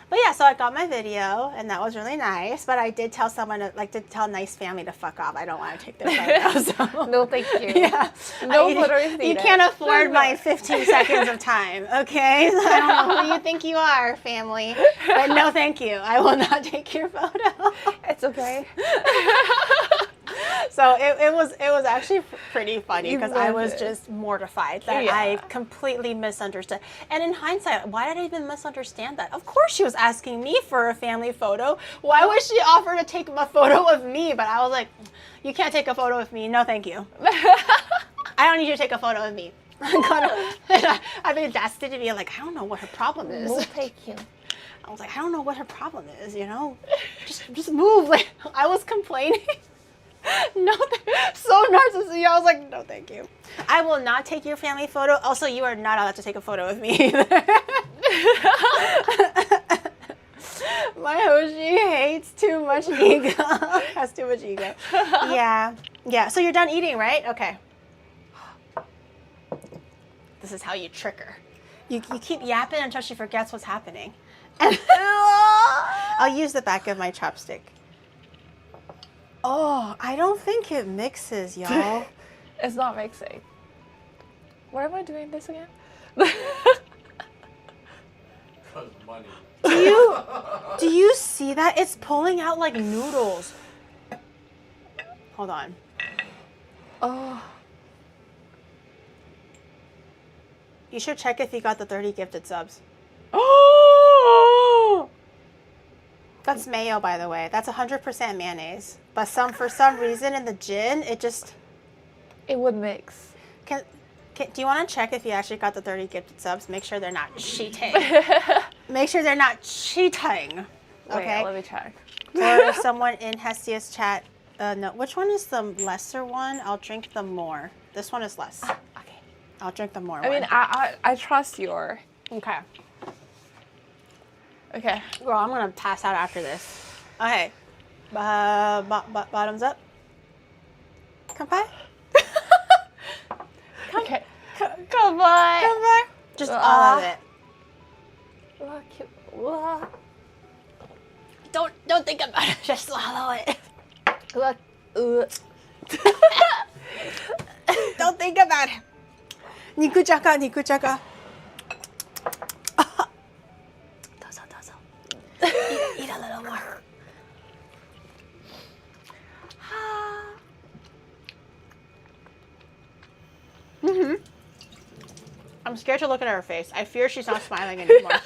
S1: But yeah, so I got my video, and that was really nice. But I did tell someone, to tell a nice family to fuck off. I don't want to take their photos. So.
S2: No, thank you.
S1: Yeah.
S2: No photos.
S1: You can't afford my 15 seconds of time, okay? So I don't know who you think you are, family. But no, thank you. I will not take your photo.
S2: It's okay.
S1: So it was actually pretty funny, because I was just mortified that I completely misunderstood. And in hindsight, why did I even misunderstand that? Of course she was asking me for a family photo. Why would she offer to take a photo of me? But I was like, you can't take a photo of me. No, thank you. I don't need you to take a photo of me. I have the audacity to be like, I don't know what her problem is.
S2: We'll take you.
S1: I was like, I don't know what her problem is, just move. Like, I was complaining. No, so narcissistic. I was like, no, thank you. I will not take your family photo. Also, you are not allowed to take a photo of me either. My Hoshi hates too much ego. Has too much ego. Yeah. Yeah. So you're done eating, right? Okay. This is how you trick her. You keep yapping until she forgets what's happening. I'll use the back of my chopstick. Oh, I don't think it mixes, y'all.
S2: It's not mixing. Why am I doing this again?
S3: Because money.
S1: Do you see that? It's pulling out like noodles. Hold on.
S2: Oh.
S1: You should check if you got the 30 gifted subs.
S2: Oh!
S1: That's mayo, by the way. That's 100% mayonnaise. But for some reason in the gin, it
S2: would mix.
S1: Do you want to check if you actually got the 30 gifted subs? Make sure they're not cheating. Make sure they're not cheating. Okay.
S2: Wait, let me check.
S1: Or if someone in Hestia's chat, no, which one is the lesser one? I'll drink the more. This one is less.
S2: Okay.
S1: I'll drink the more.
S2: I mean, I trust your.
S1: Okay.
S2: Okay.
S1: Girl, I'm gonna pass out after this. Okay. Bottoms up. Come by.
S2: Okay. Come on.
S1: Come by. Just all of it. Don't think about it. Just swallow it. Don't think about it. Nikujaga, nikujaga. Eat a little more. I'm scared to look at her face. I fear she's not smiling anymore.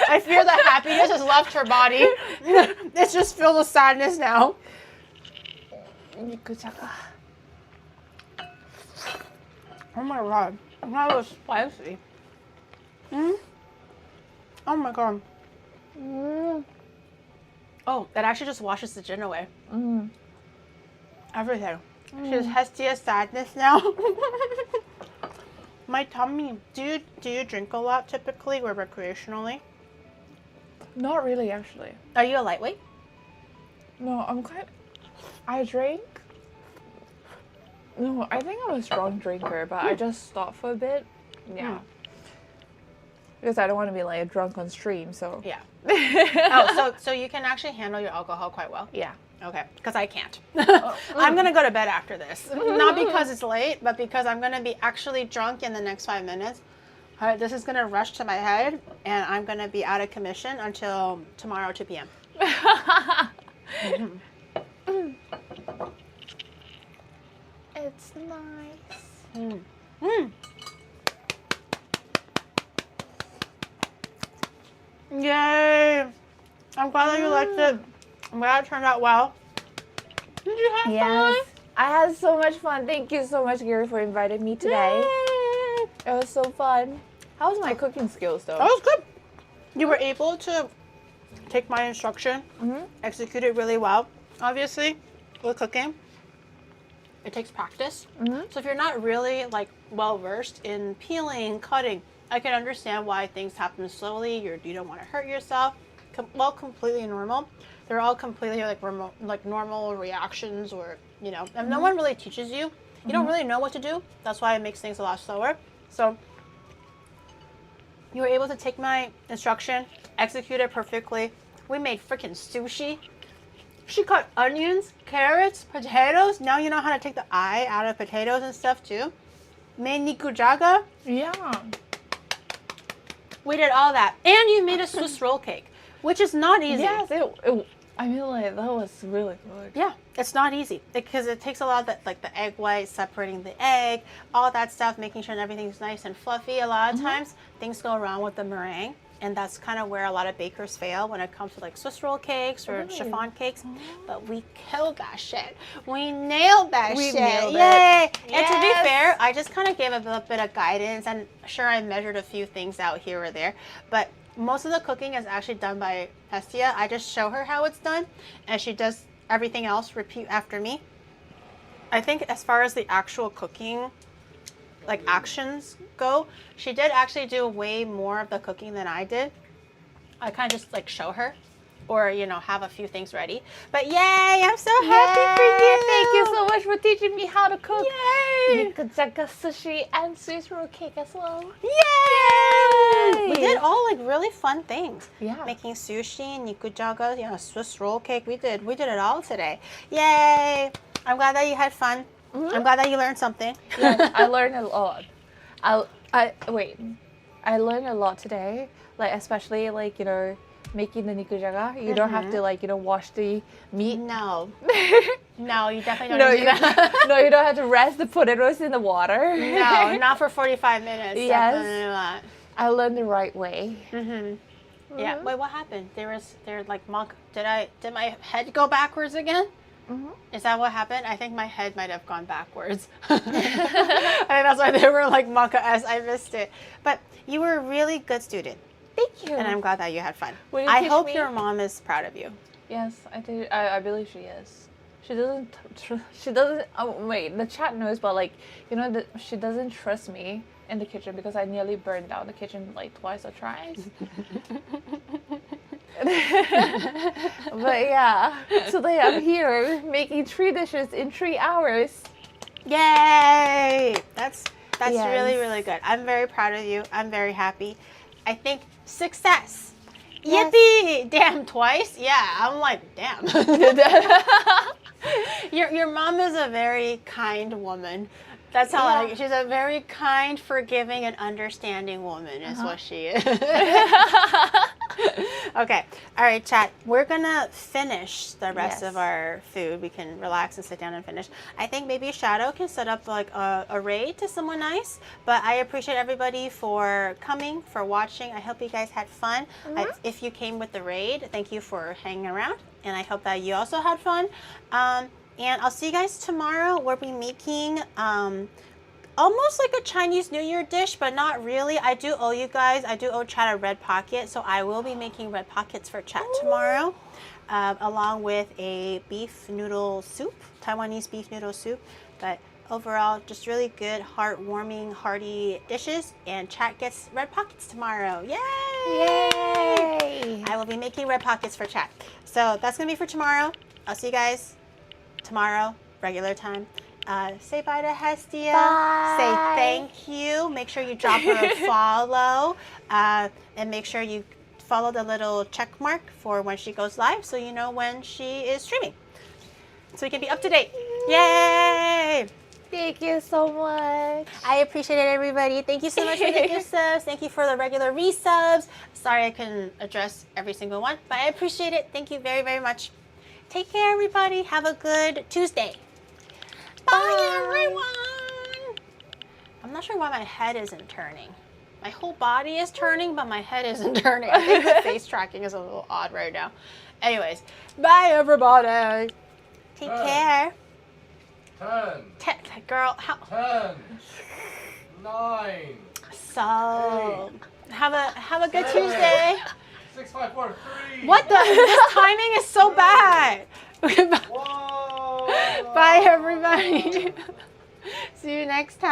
S1: I fear that happiness has left her body. It's just filled with sadness now. Oh my god. That was spicy. Oh my god. Oh, it actually just washes the gin away. Everything. She's Hestia's sadness now. My tummy. Do you drink a lot typically or recreationally?
S2: Not really, actually.
S1: Are you a lightweight?
S2: No, I drink. No, I think I'm a strong drinker, but I just stopped for a bit. Yeah. Because I don't want to be like drunk on stream, so.
S1: Yeah. Oh, so you can actually handle your alcohol quite well?
S2: Yeah.
S1: Okay, because I can't. I'm going to go to bed after this. Not because it's late, but because I'm going to be actually drunk in the next 5 minutes. All right, this is going to rush to my head, and I'm going to be out of commission until tomorrow, 2 p.m.
S2: It's nice.
S1: Yay! I'm glad that you liked it. I'm glad it turned out well. Did you have fun?
S2: I had so much fun. Thank you so much, Gary, for inviting me today.
S1: Yay!
S2: It was so fun. How was my cooking skills, though?
S1: That was good. You were able to take my instruction, execute it really well. Obviously, with cooking, it takes practice. So if you're not really like well versed in peeling, cutting, I can understand why things happen slowly. You don't want to hurt yourself. Completely normal. They're all completely like normal reactions, or and no one really teaches you. You don't really know what to do. That's why it makes things a lot slower. So you were able to take my instruction, execute it perfectly. We made freaking sushi. She cut onions, carrots, potatoes. Now you know how to take the eye out of potatoes and stuff too. Made nikujaga.
S2: Yeah.
S1: We did all that. And you made a Swiss roll cake, which is not easy.
S2: Yes, I mean, like, that was really good.
S1: Yeah, it's not easy because it takes a lot of that, like the egg white, separating the egg, all that stuff, making sure everything's nice and fluffy. A lot of times things go wrong with the meringue, and that's kind of where a lot of bakers fail when it comes to like Swiss roll cakes or chiffon cakes. But we killed that shit. We nailed that shit.
S2: Nailed
S1: Yay!
S2: it.
S1: And to be
S2: Yes.
S1: fair, I just kind of gave a little bit of guidance, and sure, I measured a few things out here or there, but most of the cooking is actually done by Hestia. I just show her how it's done, and she does everything else repeat after me. I think as far as the actual cooking, like actions go, she did actually do way more of the cooking than I did. I kind of just like show her, or have a few things ready. But yay, I'm so happy for you.
S2: Thank you so much for teaching me how to cook
S1: Yay.
S2: nikujaga sushi and Swiss roll cake as well.
S1: Yay! We did all like really fun things.
S2: Yeah.
S1: Making sushi, nikujaga, Swiss roll cake. We did it all today. Yay! I'm glad that you had fun. I'm glad that you learned something.
S2: Yes, I learned a lot. I learned a lot today. Like especially like making the nikujaga. You don't have to like wash the meat.
S1: No. No, you definitely don't do that.
S2: No, you don't have to rest the potatoes in the water.
S1: No, not for 45 minutes.
S2: Yes.
S1: Definitely not.
S2: I learned the right way.
S1: Yeah. Wait, what happened? There like monk. Did my head go backwards again? Is that what happened? I think my head might have gone backwards. I think that's why they were like maka-esque. I missed it. But you were a really good student.
S2: Thank you.
S1: And I'm glad that you had fun.
S2: Will you
S1: I
S2: teach
S1: hope
S2: me?
S1: your mom is proud of you.
S2: Yes, I do. I believe she is. She doesn't. She doesn't. Oh wait, the chat knows, but like she doesn't trust me in the kitchen because I nearly burned down the kitchen like twice or thrice. But yeah, today I'm here making 3 dishes in 3 hours.
S1: Yay! That's
S2: Yes.
S1: really, really good. I'm very proud of you. I'm very happy. I think success.
S2: Yes.
S1: Yippee! Damn, twice? Yeah, I'm like, damn. Your mom is a very kind woman. That's how I like. She's a very kind, forgiving, and understanding woman is what she is. Okay. All right, chat. We're going to finish the rest of our food. We can relax and sit down and finish. I think maybe Shadow can set up like a raid to someone nice. But I appreciate everybody for coming, for watching. I hope you guys had fun. If you came with the raid, thank you for hanging around. And I hope that you also had fun. And I'll see you guys tomorrow. We'll be making almost like a Chinese New Year dish, but not really. I do owe you guys. I do owe Chat a red pocket, so I will be making red pockets for Chat tomorrow, along with a beef noodle soup, Taiwanese beef noodle soup. But overall, just really good, heartwarming, hearty dishes. And Chat gets red pockets tomorrow. Yay!
S2: Yay!
S1: I will be making red pockets for Chat. So that's gonna be for tomorrow. I'll see you guys tomorrow, regular time. Say bye to Hestia.
S2: Bye.
S1: Say thank you. Make sure you drop her a follow. And make sure you follow the little check mark for when she goes live so you know when she is streaming. So we can be up to date. Yay!
S2: Thank you so much.
S1: I appreciate it, everybody. Thank you so much for the new subs. Thank you for the regular resubs. Sorry I couldn't address every single one, but I appreciate it. Thank you very, very much. Take care, everybody. Have a good Tuesday. Bye, everyone. I'm not sure why my head isn't turning. My whole body is turning, but my head isn't turning. I think the face tracking is a little odd right now. Anyways, bye, everybody. Take care.
S3: 10.
S1: Girl, how?
S3: 10. 9.
S1: So, have a good Tuesday.
S3: 6, 5, 4, 3.
S1: What the? This timing is so bad.
S3: Whoa.
S1: Bye, everybody. See you next time.